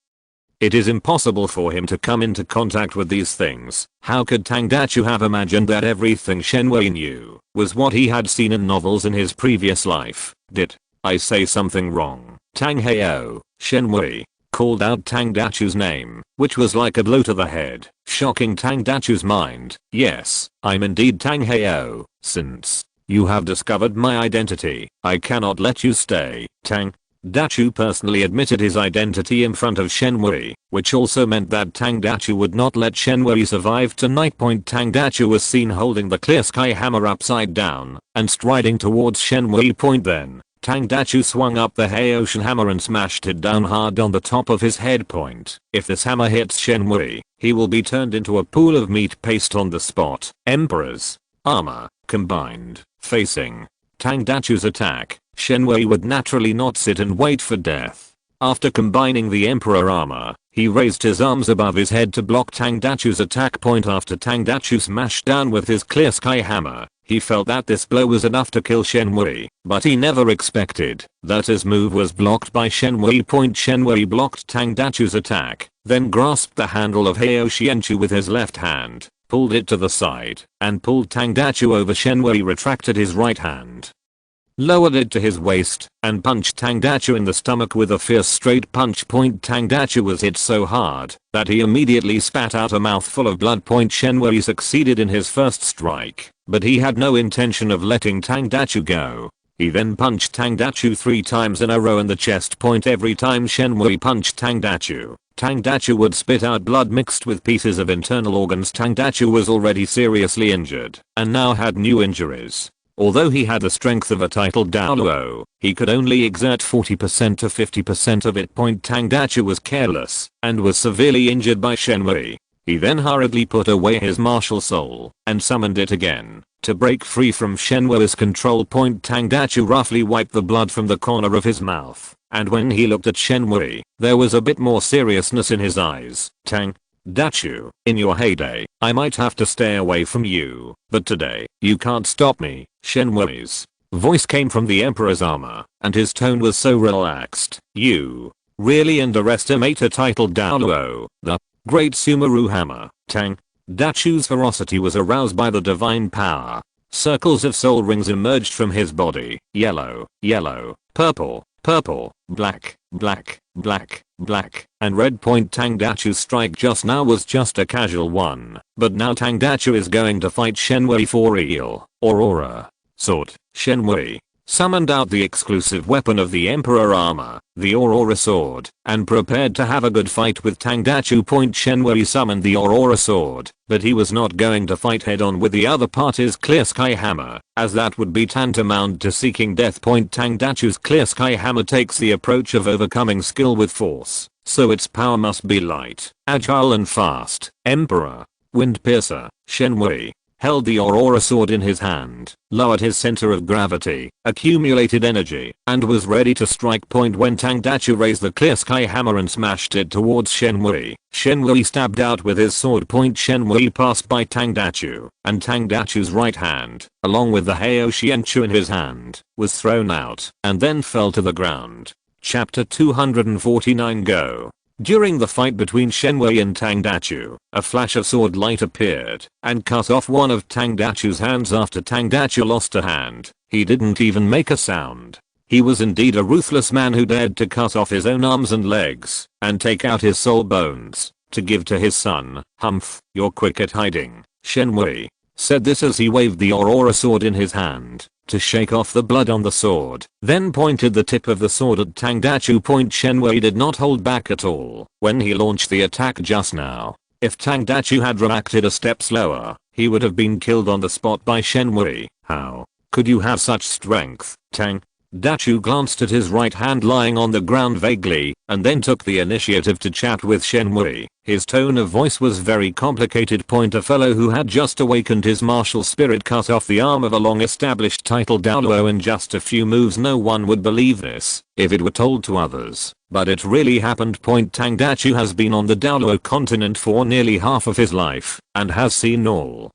A: it is impossible for him to come into contact with these things. How could Tang Dachu have imagined that everything Shenwei knew was what he had seen in novels in his previous life? Did I say something wrong? Tang Heio, Shenwei called out Tang Dachu's name, which was like a blow to the head, shocking Tang Dachu's mind. Yes, I'm indeed Tang Heio. Since you have discovered my identity, I cannot let you stay. Tang Dachu personally admitted his identity in front of Shenwei, which also meant that Tang Dachu would not let Shenwei survive tonight. Tang Dachu was seen holding the clear sky hammer upside down and striding towards Shenwei. Then Tang Dachu swung up the Heiyoshan hammer and smashed it down hard on the top of his head. If this hammer hits Shenwei, he will be turned into a pool of meat paste on the spot. Emperor's armor combined. Facing Tang Dachu's attack, Shenwei would naturally not sit and wait for death. After combining the Emperor armor, he raised his arms above his head to block Tang Dachu's attack. After Tang Dachu smashed down with his clear sky hammer, he felt that this blow was enough to kill Shenwei, but he never expected that his move was blocked by Shenwei. Shenwei blocked Tang Dachu's attack, then grasped the handle of Heiyoshienchu with his left hand, pulled it to the side, and pulled Tang Dachu over. Shenwei retracted his right hand lowered it to his waist, and punched Tang Dachu in the stomach with a fierce straight punch. Tang Dachu was hit so hard that he immediately spat out a mouthful of blood. Shenwei succeeded in his first strike, but he had no intention of letting Tang Dachu go. He then punched Tang Dachu 3 times in a row in the chest. Every time Shenwei punched Tang Dachu would spit out blood mixed with pieces of internal organs. Tang Dachu was already seriously injured and now had new injuries. Although he had the strength of a titled Daoluo, he could only exert 40% to 50% of it. Tang Dachu was careless and was severely injured by Shenwei. He then hurriedly put away his martial soul and summoned it again to break free from Shenwei's control. Tang Dachu roughly wiped the blood from the corner of his mouth, and when he looked at Shenwei, there was a bit more seriousness in his eyes. Tang Dachu, in your heyday, I might have to stay away from you, but today, you can't stop me. Shenwei's voice came from the Emperor's armor, and his tone was so relaxed. You really underestimate a titled Daoluo, the Great Sumeru Hammer. Tang Dachu's ferocity was aroused by the divine power. Circles of soul rings emerged from his body. Yellow, yellow, purple, purple, black, black, black, black, and red. Tang Dachu's strike just now was just a casual one, but now Tang Dachu is going to fight Shenwei for real. Aurora Sword. Shenwei summoned out the exclusive weapon of the Emperor armor, the Aurora Sword, and prepared to have a good fight with Tang Dachu. Shenwei summoned the Aurora Sword, but he was not going to fight head on with the other party's Clear Sky Hammer, as that would be tantamount to seeking death. Tang Dachu's Clear Sky Hammer takes the approach of overcoming skill with force, so its power must be light, agile and fast. Emperor Wind Piercer. Shenwei held the Aurora Sword in his hand, lowered his center of gravity, accumulated energy, and was ready to strike. When Tang Dachu raised the Clear Sky Hammer and smashed it towards Shenwei, Shenwei stabbed out with his sword. Shenwei passed by Tang Dachu, and Tang Dachu's right hand, along with the Heio Shienchu in his hand, was thrown out, and then fell to the ground. Chapter 249 Go. During the fight between Shenwei and Tang Dachu, a flash of sword light appeared and cut off one of Tang Dachu's hands. After Tang Dachu lost a hand, he didn't even make a sound. He was indeed a ruthless man who dared to cut off his own arms and legs and take out his soul bones to give to his son. Humph, you're quick at hiding. Shenwei said this as he waved the Aurora Sword in his hand to shake off the blood on the sword, then pointed the tip of the sword at Tang Dachu. Shenwei did not hold back at all when he launched the attack just now. If Tang Dachu had reacted a step slower, he would have been killed on the spot by Shenwei. How could you have such strength? Tang Dachu glanced at his right hand lying on the ground vaguely, and then took the initiative to chat with Shenwei. His tone of voice was very complicated. A fellow who had just awakened his martial spirit cut off the arm of a long-established titled Daoluo in just a few moves. No one would believe this if it were told to others, but it really happened. Tang Dachu has been on the Daoluo continent for nearly half of his life, and has seen all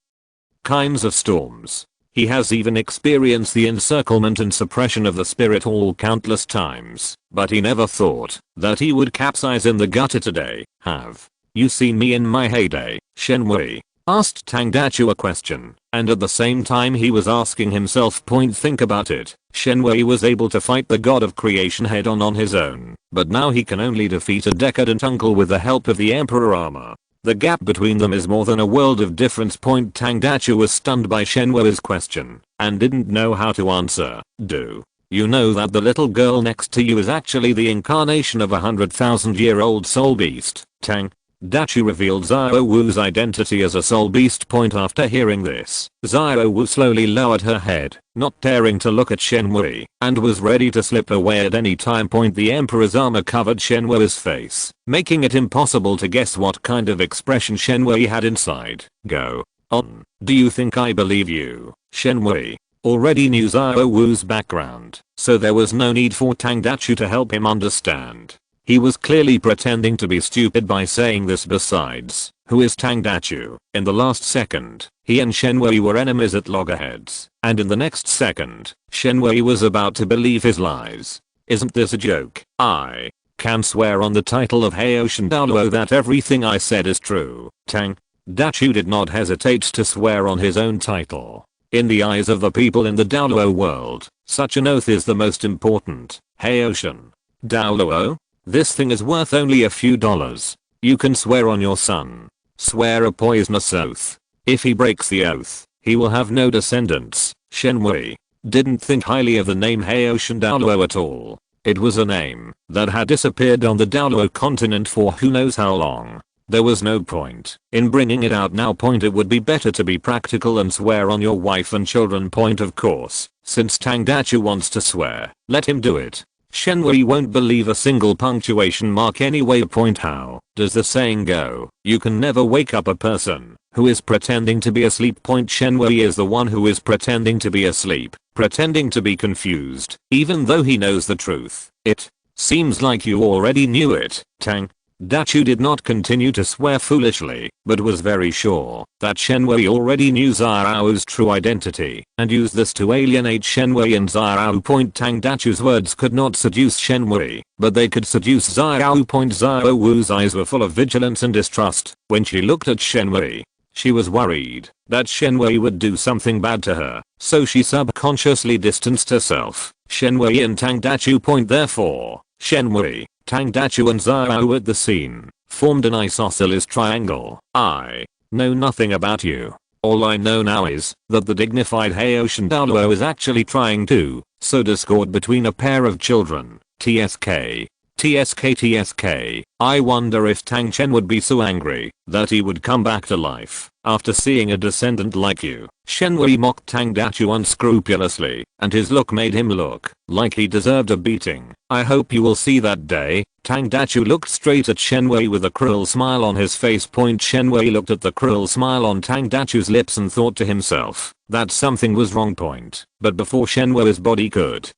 A: kinds of storms. He has even experienced the encirclement and suppression of the spirit all countless times, but he never thought that he would capsize in the gutter today. Have you seen me in my heyday? Shenwei asked Tang Dachu a question, and at the same time he was asking himself. Think about it. Shenwei was able to fight the god of creation head on his own, but now he can only defeat a decadent uncle with the help of the Emperor armor. The gap between them is more than a world of difference. Tang Dachu was stunned by Shenwei's question and didn't know how to answer. Do you know that the little girl next to you is actually the incarnation of a 100,000-year-old soul beast? Tang Dachu revealed Xiao Wu's identity as a soul beast. After hearing this, Xiao Wu slowly lowered her head, not daring to look at Shenwei, and was ready to slip away at any time. The Emperor's armor covered Shenwei's face, making it impossible to guess what kind of expression Shenwei had inside. Go on. Do you think I believe you? Shenwei already knew Xiao Wu's background, so there was no need for Tang Dachu to help him understand. He was clearly pretending to be stupid by saying this. Besides, who is Tang Dachu? In the last second, he and Shenwei were enemies at loggerheads, and in the next second, Shenwei was about to believe his lies. Isn't this a joke? I can swear on the title of Heio Daoluo that everything I said is true. Tang Dachu did not hesitate to swear on his own title. In the eyes of the people in the Daoluo world, Such an oath is the most important. Hey Ocean. Daoluo? This thing is worth only a few dollars. You can swear on your son. Swear a poisonous oath. If he breaks the oath, he will have no descendants. Shenhui didn't think highly of the name Heiotian Daoluo at all. It was a name that had disappeared on the Daoluo continent for who knows how long. There was no point in bringing it out now. It would be better to be practical and swear on your wife and children. Of course, since Tangdachu wants to swear, let him do it. Shenhui won't believe a single punctuation mark anyway. How does the saying go? You can never wake up a person who is pretending to be asleep. Shenhui is the one who is pretending to be asleep, pretending to be confused, even though he knows the truth. It seems like you already knew it. Dachu did not continue to swear foolishly, but was very sure that Shenhui already knew Zarao's true identity, and used this to alienate Shenhui and Zarao. Tangdachu's words could not seduce Shenhui, but they could seduce Zarao. Zarao's eyes were full of vigilance and distrust when she looked at Shenhui. She was worried that Shenhui would do something bad to her, so she subconsciously distanced herself. Shenhui and Tangdachu. Therefore, Shenhui, Tangdachu and Zarao at the scene formed an isosceles triangle. I know nothing about you. All I know now is that the dignified Heiotian Daoluo is actually trying to sow discord between a pair of children. TSK. TSK. I wonder if Tang Chen would be so angry that he would come back to life after seeing a descendant like you. Shenhui mocked Tangdachu unscrupulously, and his look made him look like he deserved a beating. I hope you will see that day. Tangdachu looked straight at Shenhui with a cruel smile on his face. Shenhui looked at the cruel smile on Tangdachu's lips and thought to himself that something was wrong. But before Shenhui's body could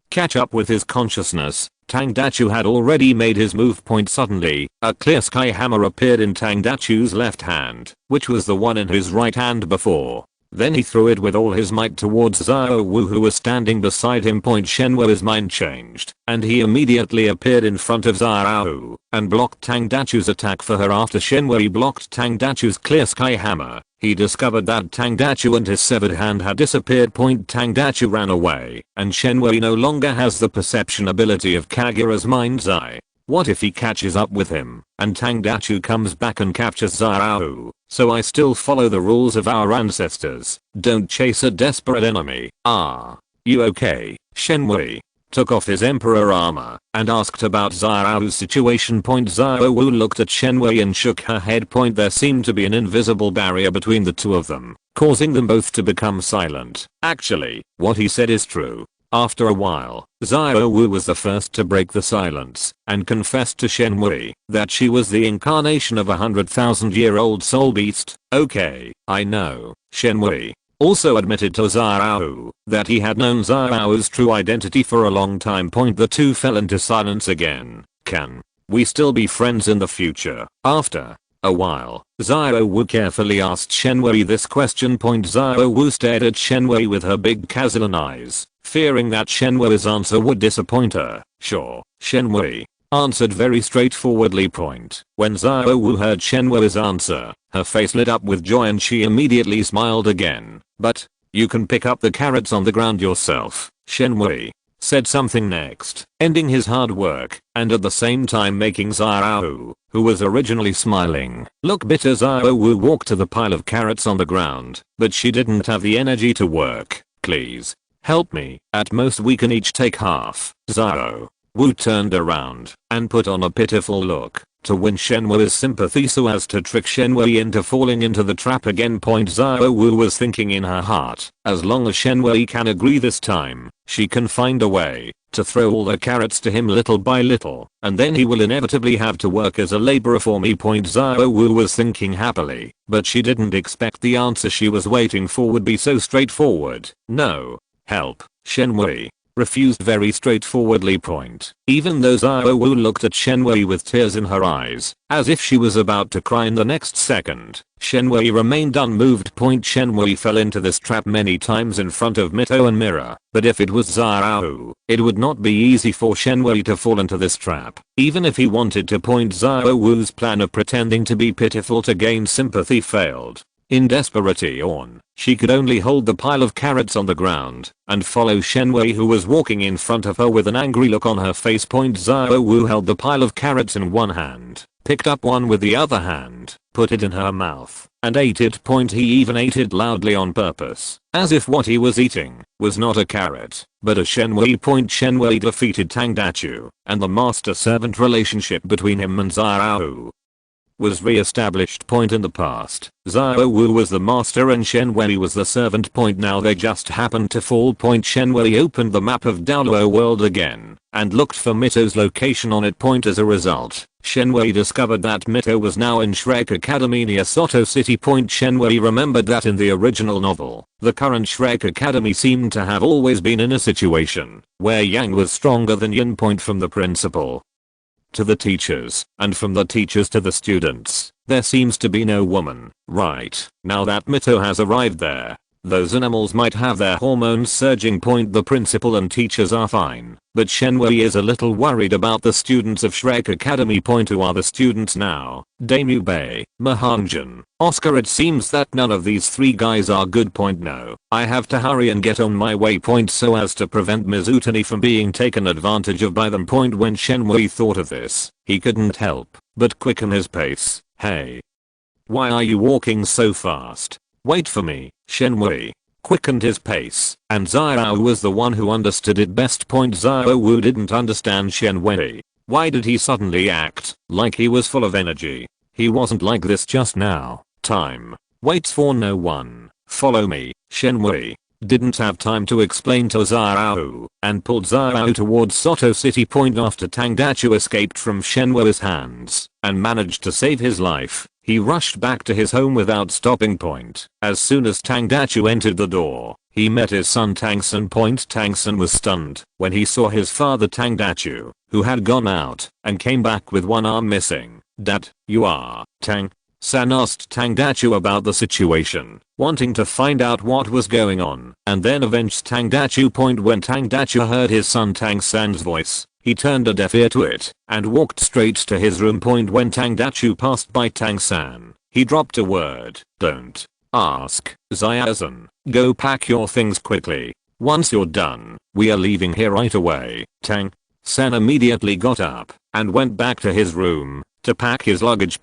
A: catch up with his consciousness, Tangdachu had already made his move. Suddenly, a clear sky hammer appeared in Tangdachu's left hand, which was the one in his right hand before. Then he threw it with all his might towards Zhao Wu, who was standing beside him. Shenhui's mind changed, and he immediately appeared in front of Zhao and blocked Tangdachu's attack for her. After Shenhui blocked Tangdachu's clear sky hammer, he discovered that Tangdachu and his severed hand had disappeared. Tangdachu ran away, and Shenhui no longer has the perception ability of Kagura's mind's eye. What if he catches up with him, and Tangdachu comes back and captures Zhao? So I still follow the rules of our ancestors. Don't chase a desperate enemy. You okay? Shenhui took off his emperor armor and asked about Zarao's situation. Zhao Wu looked at Shenhui and shook her head. There seemed to be an invisible barrier between the two of them, causing them both to become silent. Actually, what he said is true. After a while, Zhao Wu was the first to break the silence and confessed to Shenhui that she was the incarnation of a 100,000-year-old soul beast. Okay, I know. Shenhui also admitted to Zhao that he had known Zhao's true identity for a long time. The two fell into silence again. Can we still be friends in the future? After a while, Zhao Wu carefully asked Shenhui this question. Zhao Wu stared at Shenhui with her big Kazilan eyes, fearing that Shenhui's answer would disappoint her. Sure, Shenhui answered very straightforwardly. When Zhao Wu heard Shenhui's answer, her face lit up with joy and she immediately smiled again. But you can pick up the carrots on the ground yourself. Shenhui said something next, ending his hard work and at the same time making Zhao, who was originally smiling, look bitter. Zhao Wu walked to the pile of carrots on the ground, but she didn't have the energy to work. Please help me. At most we can each take half. Zhao Wu turned around and put on a pitiful look to win Shenhui's sympathy so as to trick Shenhui into falling into the trap again. Zhao Wu was thinking in her heart, as long as Shenhui can agree this time, she can find a way to throw all the carrots to him little by little, and then he will inevitably have to work as a laborer for me. Zhao Wu was thinking happily, but she didn't expect the answer she was waiting for would be so straightforward. No. Help. Shenhui refused very straightforwardly. Even though Zhao Wu looked at Shenhui with tears in her eyes, as if she was about to cry in the next second, Shenhui remained unmoved. Shenhui fell into this trap many times in front of Mito and Mira, but if it was Zhao, it would not be easy for Shenhui to fall into this trap, even if he wanted to. Zhao Wu's plan of pretending to be pitiful to gain sympathy failed. In desperation, she could only hold the pile of carrots on the ground and follow Shenwei, who was walking in front of her with an angry look on her face. Xiao Wu held the pile of carrots in one hand, picked up one with the other hand, put it in her mouth, and ate it. He even ate it loudly on purpose, as if what he was eating was not a carrot, but a Shenwei. Shenwei defeated Tang Dachu, and the master-servant relationship between him and Xiao Wu was re-established. In the past, Xiao Wu was the master and Shenwei was the servant. Now they just happened to fall. Shenwei opened the map of Daoluo world again and looked for Mito's location on it. As a result, Shenwei discovered that Mito was now in Shrek Academy near Soto City. Shenwei remembered that in the original novel, the current Shrek Academy seemed to have always been in a situation where Yang was stronger than Yin. From the principal to the teachers, and from the teachers to the students, there seems to be no woman. Right, now that Mito has arrived there, those animals might have their hormones surging. The principal and teachers are fine, but Shenwei is a little worried about the students of Shrek Academy. Who are the students now? Damu Bei, Mahangjin, Oscar. It seems that none of these three guys are good. No, I have to hurry and get on my way. So as to prevent Mizutani from being taken advantage of by them. When Shenwei thought of this, he couldn't help but quicken his pace. Hey, why are you walking so fast? Wait for me. Shenwei quickened his pace, and Xiao was the one who understood it best. Xiao Wu didn't understand Shenwei. Why did he suddenly act like he was full of energy? He wasn't like this just now. Time waits for no one. Follow me. Shenwei didn't have time to explain to Xiao and pulled Xiao towards Soto City. After Tang Dachu escaped from Shenwei's hands and managed to save his life, he rushed back to his home without stopping. As soon as Tang Dachu entered the door, he met his son Tangsun. Tangsun was stunned when he saw his father Tang Dachu, who had gone out and came back with one arm missing. Dad, you are Tang? San asked Tang Dachu about the situation, wanting to find out what was going on and then avenge Tang Dachu. When Tang Dachu heard his son Tang San's voice, he turned a deaf ear to it and walked straight to his room. When Tang Dachu passed by Tang San, he dropped a word. Don't ask, Xiao. Go pack your things quickly. Once you're done, we are leaving here right away. Tang San immediately got up and went back to his room to pack his luggage.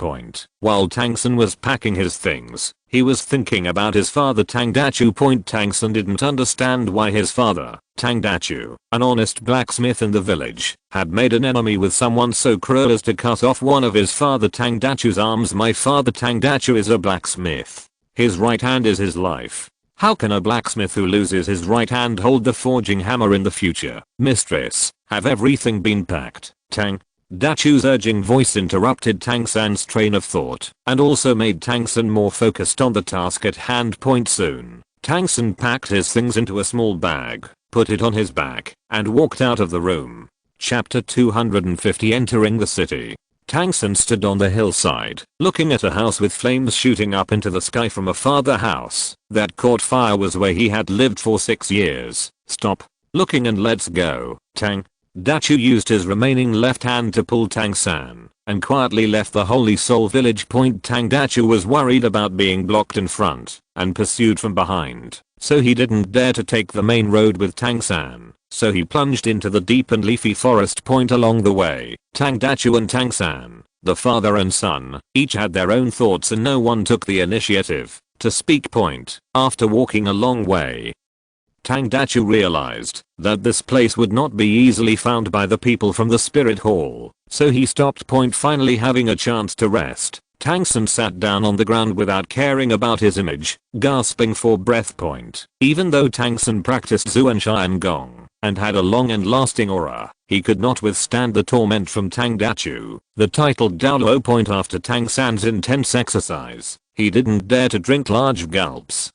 A: While Tangsun was packing his things, he was thinking about his father Tang Dachu. Tangsun didn't understand why his father, Tang Dachu, an honest blacksmith in the village, had made an enemy with someone so cruel as to cut off one of his father Tang Dachu's arms. My father Tang Dachu is a blacksmith. His right hand is his life. How can a blacksmith who loses his right hand hold the forging hammer in the future? Mistress, have everything been packed? Tang Dachu's urging voice interrupted Tang San's train of thought and also made Tang San more focused on the task at hand. Soon, Tang San packed his things into a small bag, put it on his back, and walked out of the room. Chapter 250. Entering the city. Tang San stood on the hillside, looking at a house with flames shooting up into the sky from a farther house that caught fire was where he had lived for 6 years. Stop looking and let's go. Tang Dachu used his remaining left hand to pull Tang San and quietly left the Holy Soul village. Tang Dachu was worried about being blocked in front and pursued from behind, so he didn't dare to take the main road with Tang San, so he plunged into the deep and leafy forest. Along the way, Tang Dachu and Tang San, the father and son, each had their own thoughts and no one took the initiative to speak. After walking a long way, Tang Dachu realized that this place would not be easily found by the people from the spirit hall, so he stopped. Finally having a chance to rest, Tang San sat down on the ground without caring about his image, gasping for breath. Even though Tang San practiced Zuan Gong and had a long and lasting aura, he could not withstand the torment from Tang Dachu, the titled Daoluo. After Tang San's intense exercise, he didn't dare to drink large gulps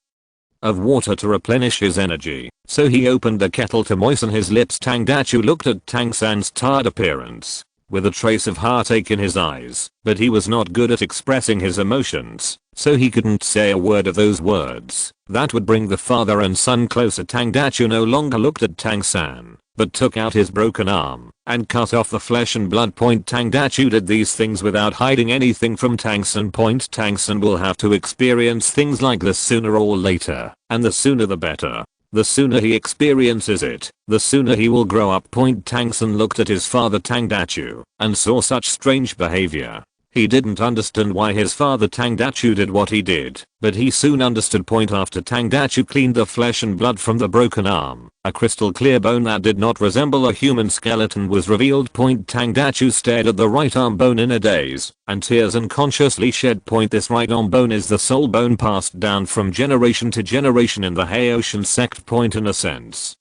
A: of water to replenish his energy, so he opened the kettle to moisten his lips. Tang Dachu looked at Tang San's tired appearance with a trace of heartache in his eyes, but he was not good at expressing his emotions, so he couldn't say a word of those words. That would bring the father and son closer. Tangdachu no longer looked at Tang-san, but took out his broken arm and cut off the flesh and blood. Tangdachu did these things without hiding anything from Tang-san. Tang-san will have to experience things like this sooner or later, and the sooner the better. The sooner he experiences it, the sooner he will grow up. Tang-san looked at his father Tangdachu and saw such strange behavior. He didn't understand why his father Tangdachu did what he did, but he soon understood. After Tangdachu cleaned the flesh and blood from the broken arm, a crystal clear bone that did not resemble a human skeleton was revealed. Tangdachu stared at the right arm bone in a daze, and tears unconsciously shed. This right arm bone is the soul bone passed down from generation to generation in the Haoshin sect. In a sense,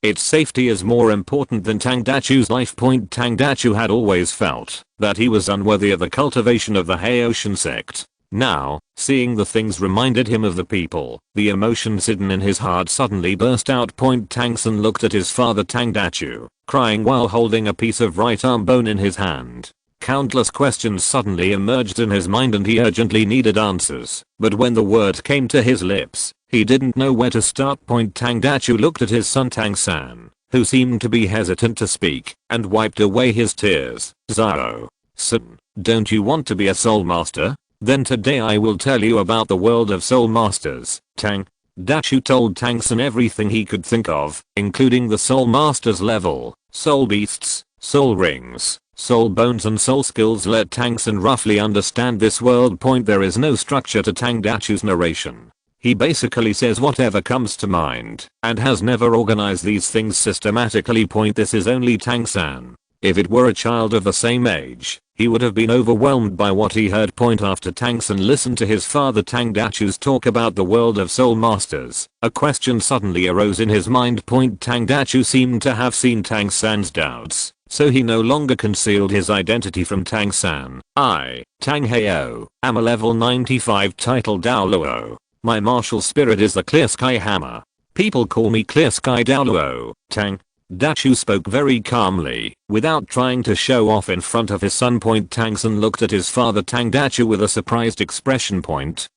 A: its safety is more important than Tangdachu's life. Tangdachu had always felt that he was unworthy of the cultivation of the Haoshin sect. Now, seeing the things reminded him of the people. The emotions hidden in his heart suddenly burst out. Tang-san looked at his father Tangdachu, crying while holding a piece of right arm bone in his hand. Countless questions suddenly emerged in his mind and he urgently needed answers, but when the word came to his lips, he didn't know where to start. Tangdachu looked at his son Tang-san, who seemed to be hesitant to speak, and wiped away his tears. Zaro-san, don't you want to be a soul master? Then today I will tell you about the world of soul masters. Tangdachu told Tang-san everything he could think of, including the soul masters level, soul beasts, soul rings, soul bones and soul skills. Let Tang-san roughly understand this world. There is no structure to Tangdachu's narration. He basically says whatever comes to mind, and has never organized these things systematically. This is only Tang-san. If it were a child of the same age, he would have been overwhelmed by what he heard. After Tang-san listened to his father Tangdachu's talk about the world of soul masters, a question suddenly arose in his mind. Tangdachu seemed to have seen Tang-san's doubts, so he no longer concealed his identity from Tang-san. I, Tang Heo, am a level 95 titled Daoluo. My martial spirit is the Clear Sky Hammer. People call me Clear Sky Daoluo. Tangdachu spoke very calmly, without trying to show off in front of his son. Tang-san looked at his father Tangdachu with a surprised expression.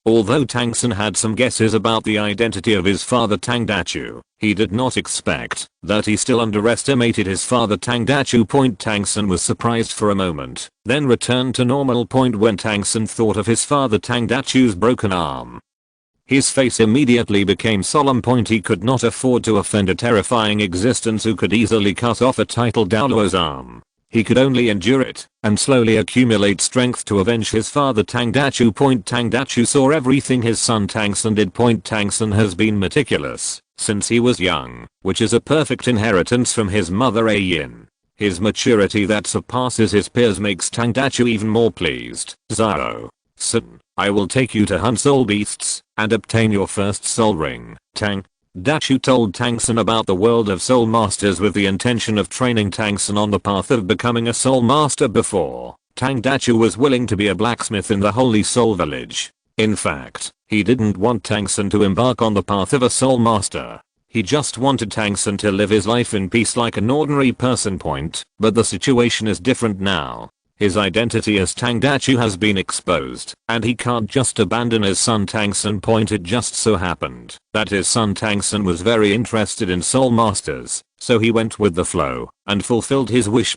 A: Although Tang-san had some guesses about the identity of his father Tangdachu, he did not expect that he still underestimated his father Tangdachu. Tang-san was surprised for a moment, then returned to normal. When Tang-san thought of his father Tangdachu's broken arm, his face immediately became solemn. He could not afford to offend a terrifying existence who could easily cut off a titled Daoluo's arm. He could only endure it and slowly accumulate strength to avenge his father Tangdachu. Tangdachu saw everything his son Tang-san did. Tang-san has been meticulous since he was young, which is a perfect inheritance from his mother Yin. His maturity that surpasses his peers makes Tangdachu even more pleased. Zaro-san, I will take you to hunt soul beasts and obtain your first soul ring. Tangdachu told Tang-san about the world of soul masters with the intention of training Tang-san on the path of becoming a soul master. Before, Tangdachu was willing to be a blacksmith in the Holy Soul Village. In fact, he didn't want Tang-san to embark on the path of a soul master. He just wanted Tang-san to live his life in peace like an ordinary person. But the situation is different now. His identity as Tangdachu has been exposed, and he can't just abandon his son Tang-san. It just so happened that his son Tang-san was very interested in soul masters, so he went with the flow and fulfilled his wish.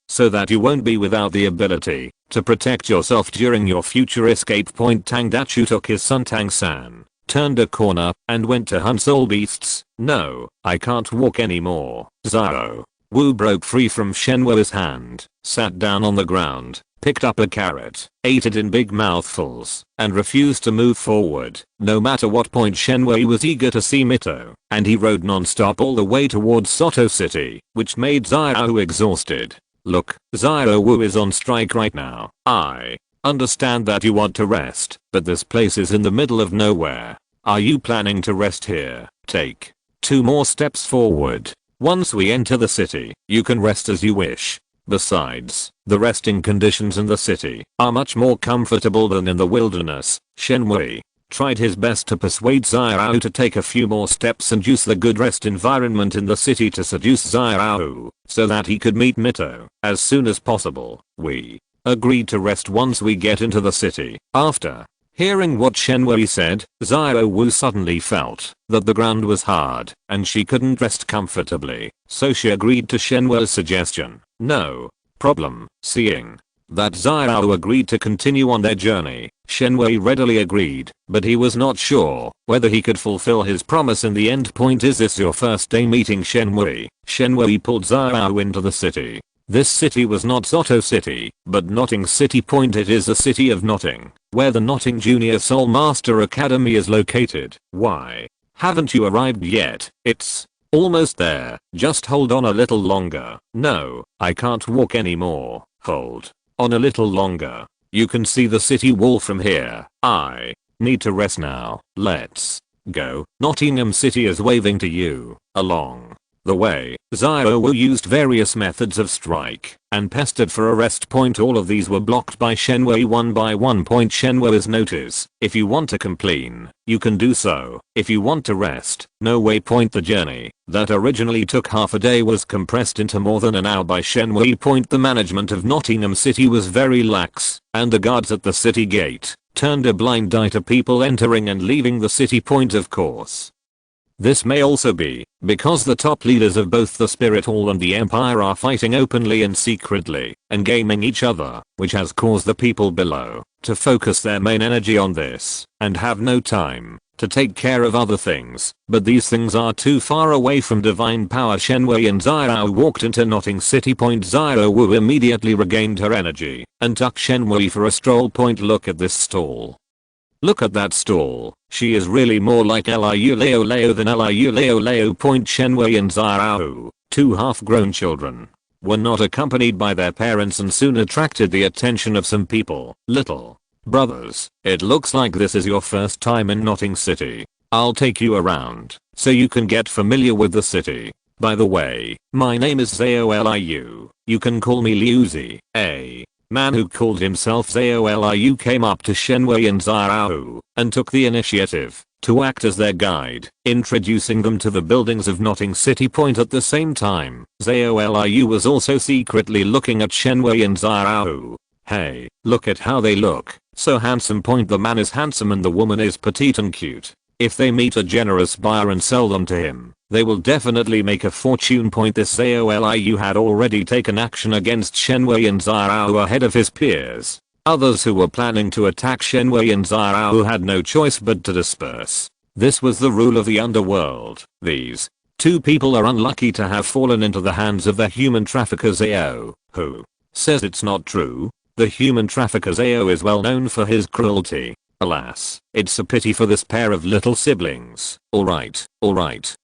A: So that you won't be without the ability to protect yourself during your future escape. Tangdachu took his son Tang-san, turned a corner, and went to hunt soul beasts. No, I can't walk anymore. Zaro Wu broke free from Shenhua's hand, sat down on the ground, picked up a carrot, ate it in big mouthfuls, and refused to move forward. No matter what. Shenhua was eager to see Mito, and he rode non-stop all the way towards Soto City, which made Zaro exhausted. Look, Zaro Wu is on strike right now. I understand that you want to rest, but this place is in the middle of nowhere. Are you planning to rest here? Take 2 more steps forward. Once we enter the city, you can rest as you wish. Besides, the resting conditions in the city are much more comfortable than in the wilderness. Shenhui tried his best to persuade Zaro to take a few more steps and use the good rest environment in the city to seduce Zaro, so that he could meet Mito as soon as possible. We agreed to rest once we get into the city. After Hearing what Shenwei said, Xiao Wu suddenly felt that the ground was hard and she couldn't rest comfortably, so she agreed to Shenwei's suggestion. No problem. Seeing that Xiao Wu agreed to continue on their journey, Shenwei readily agreed, but he was not sure whether he could fulfill his promise in the end. Point, is this your first day meeting Shenwei? Shenwei pulled Xiao Wu into the city. This city was not Zoto City, but Notting City. Point, it is the city of Notting, where the Notting Junior Soul Master Academy is located. Why haven't you arrived yet? It's almost there. Just hold on a little longer. No, I can't walk anymore. Hold on a little longer. You can see the city wall from here. I need to rest now. Let's go. Nottingham City is waving to you. Along the way, Xiao Wu used various methods of strike and pestered for a rest. Point, all of these were blocked by Shenwei one by one. Point, Shenwei's notice. If you want to complain, you can do so. If you want to rest, no way. Point, the journey that originally took half a day was compressed into more than an hour by Shenwei. Point, the management of Nottingham City was very lax, and the guards at the city gate turned a blind eye to people entering and leaving the city. Point, of course, this may also be because the top leaders of both the Spirit Hall and the Empire are fighting openly and secretly and gaming each other, which has caused the people below to focus their main energy on this and have no time to take care of other things. But these things are too far away from divine power. Shenwei and Xiao walked into Notting City. Point, Xiao Wu immediately regained her energy and took Shenwei for a stroll. Point, look at this stall. Look at that stall. She is really more like Liu Leo Leo than Liu Leo Leo. Point, Shenwei and Xiao, two half-grown children, were not accompanied by their parents and soon attracted the attention of some people. Little brothers, it looks like this is your first time in Notting City. I'll take you around so you can get familiar with the city. By the way, my name is Xiao Liu. You can call me Liuzi. A man who called himself Xiao Liu came up to Shenwei and Xiao and took the initiative to act as their guide, introducing them to the buildings of Notting City. Point, at the same time, Xiao Liu was also secretly looking at Shenwei and Xiao. Hey, look at how they look. So handsome. Point, the man is handsome and the woman is petite and cute. If they meet a generous buyer and sell them to him, they will definitely make a fortune. Point, this Xiao Liu had already taken action against Shenwei and Xiao ahead of his peers. Others who were planning to attack Shenwei and Xiao had no choice but to disperse. This was the rule of the underworld. These two people are unlucky to have fallen into the hands of the human trafficker Xiao. Who says it's not true? The human trafficker Xiao is well known for his cruelty. Alas, it's a pity for this pair of little siblings. Alright,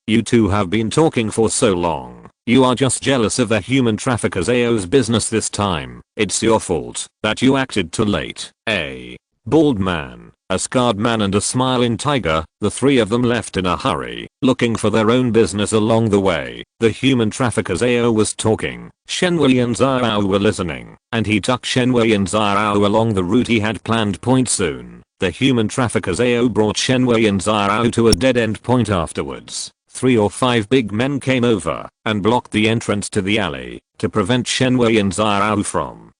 A: you two have been talking for so long. You are just jealous of the human trafficker Xiao's business this time. It's your fault that you acted too late. A bald man, a scarred man and a smiling tiger, the three of them left in a hurry, looking for their own business. Along the way, the human trafficker Xiao was talking. Shenwei and Xiao were listening, and he took Shenwei and Xiao along the route he had planned. Point, soon, the human trafficker Xiao brought Shenwei and Xiao to a dead-end. Point, afterwards, 3 or 5 big men came over and blocked the entrance to the alley to prevent Shenwei and Xiao from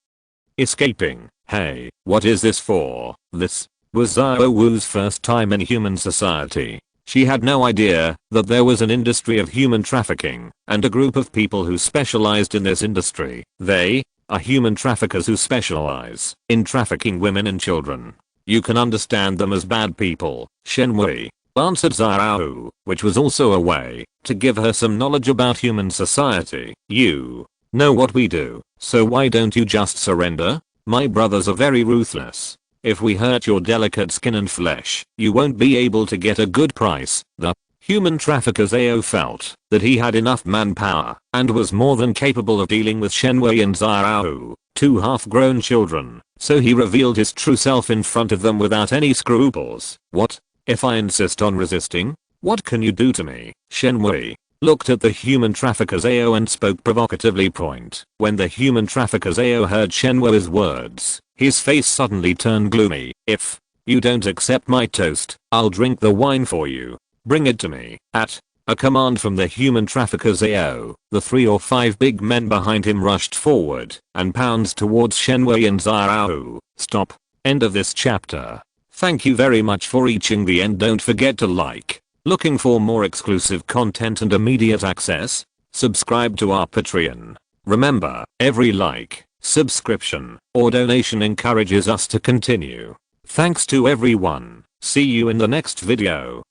A: escaping. Hey, what is this for? This was Xiao Wu's first time in human society. She had no idea that there was an industry of human trafficking and a group of people who specialized in this industry. They are human traffickers who specialize in trafficking women and children. You can understand them as bad people. Shenwei answered Xiao, which was also a way to give her some knowledge about human society. You know what we do, so why don't you just surrender? My brothers are very ruthless. If we hurt your delicate skin and flesh, you won't be able to get a good price. The human trafficker Xiao felt that he had enough manpower and was more than capable of dealing with Shenwei and Xiao, two half-grown children, so he revealed his true self in front of them without any scruples. What if I insist on resisting? What can you do to me? Shenwei looked at the human trafficker Xiao and spoke provocatively. Point, when the human trafficker Xiao heard Shenwei's words, his face suddenly turned gloomy. If you don't accept my toast, I'll drink the wine for you. Bring it to me. At a command from the human trafficker Xiao, the 3 or 5 big men behind him rushed forward and pounced towards Shenwei and Xiao. Stop. End of this chapter. Thank you very much for reaching the end. Don't forget to like. Looking for more exclusive content and immediate access? Subscribe to our Patreon. Remember, every like, subscription, or donation encourages us to continue. Thanks to everyone. See you in the next video.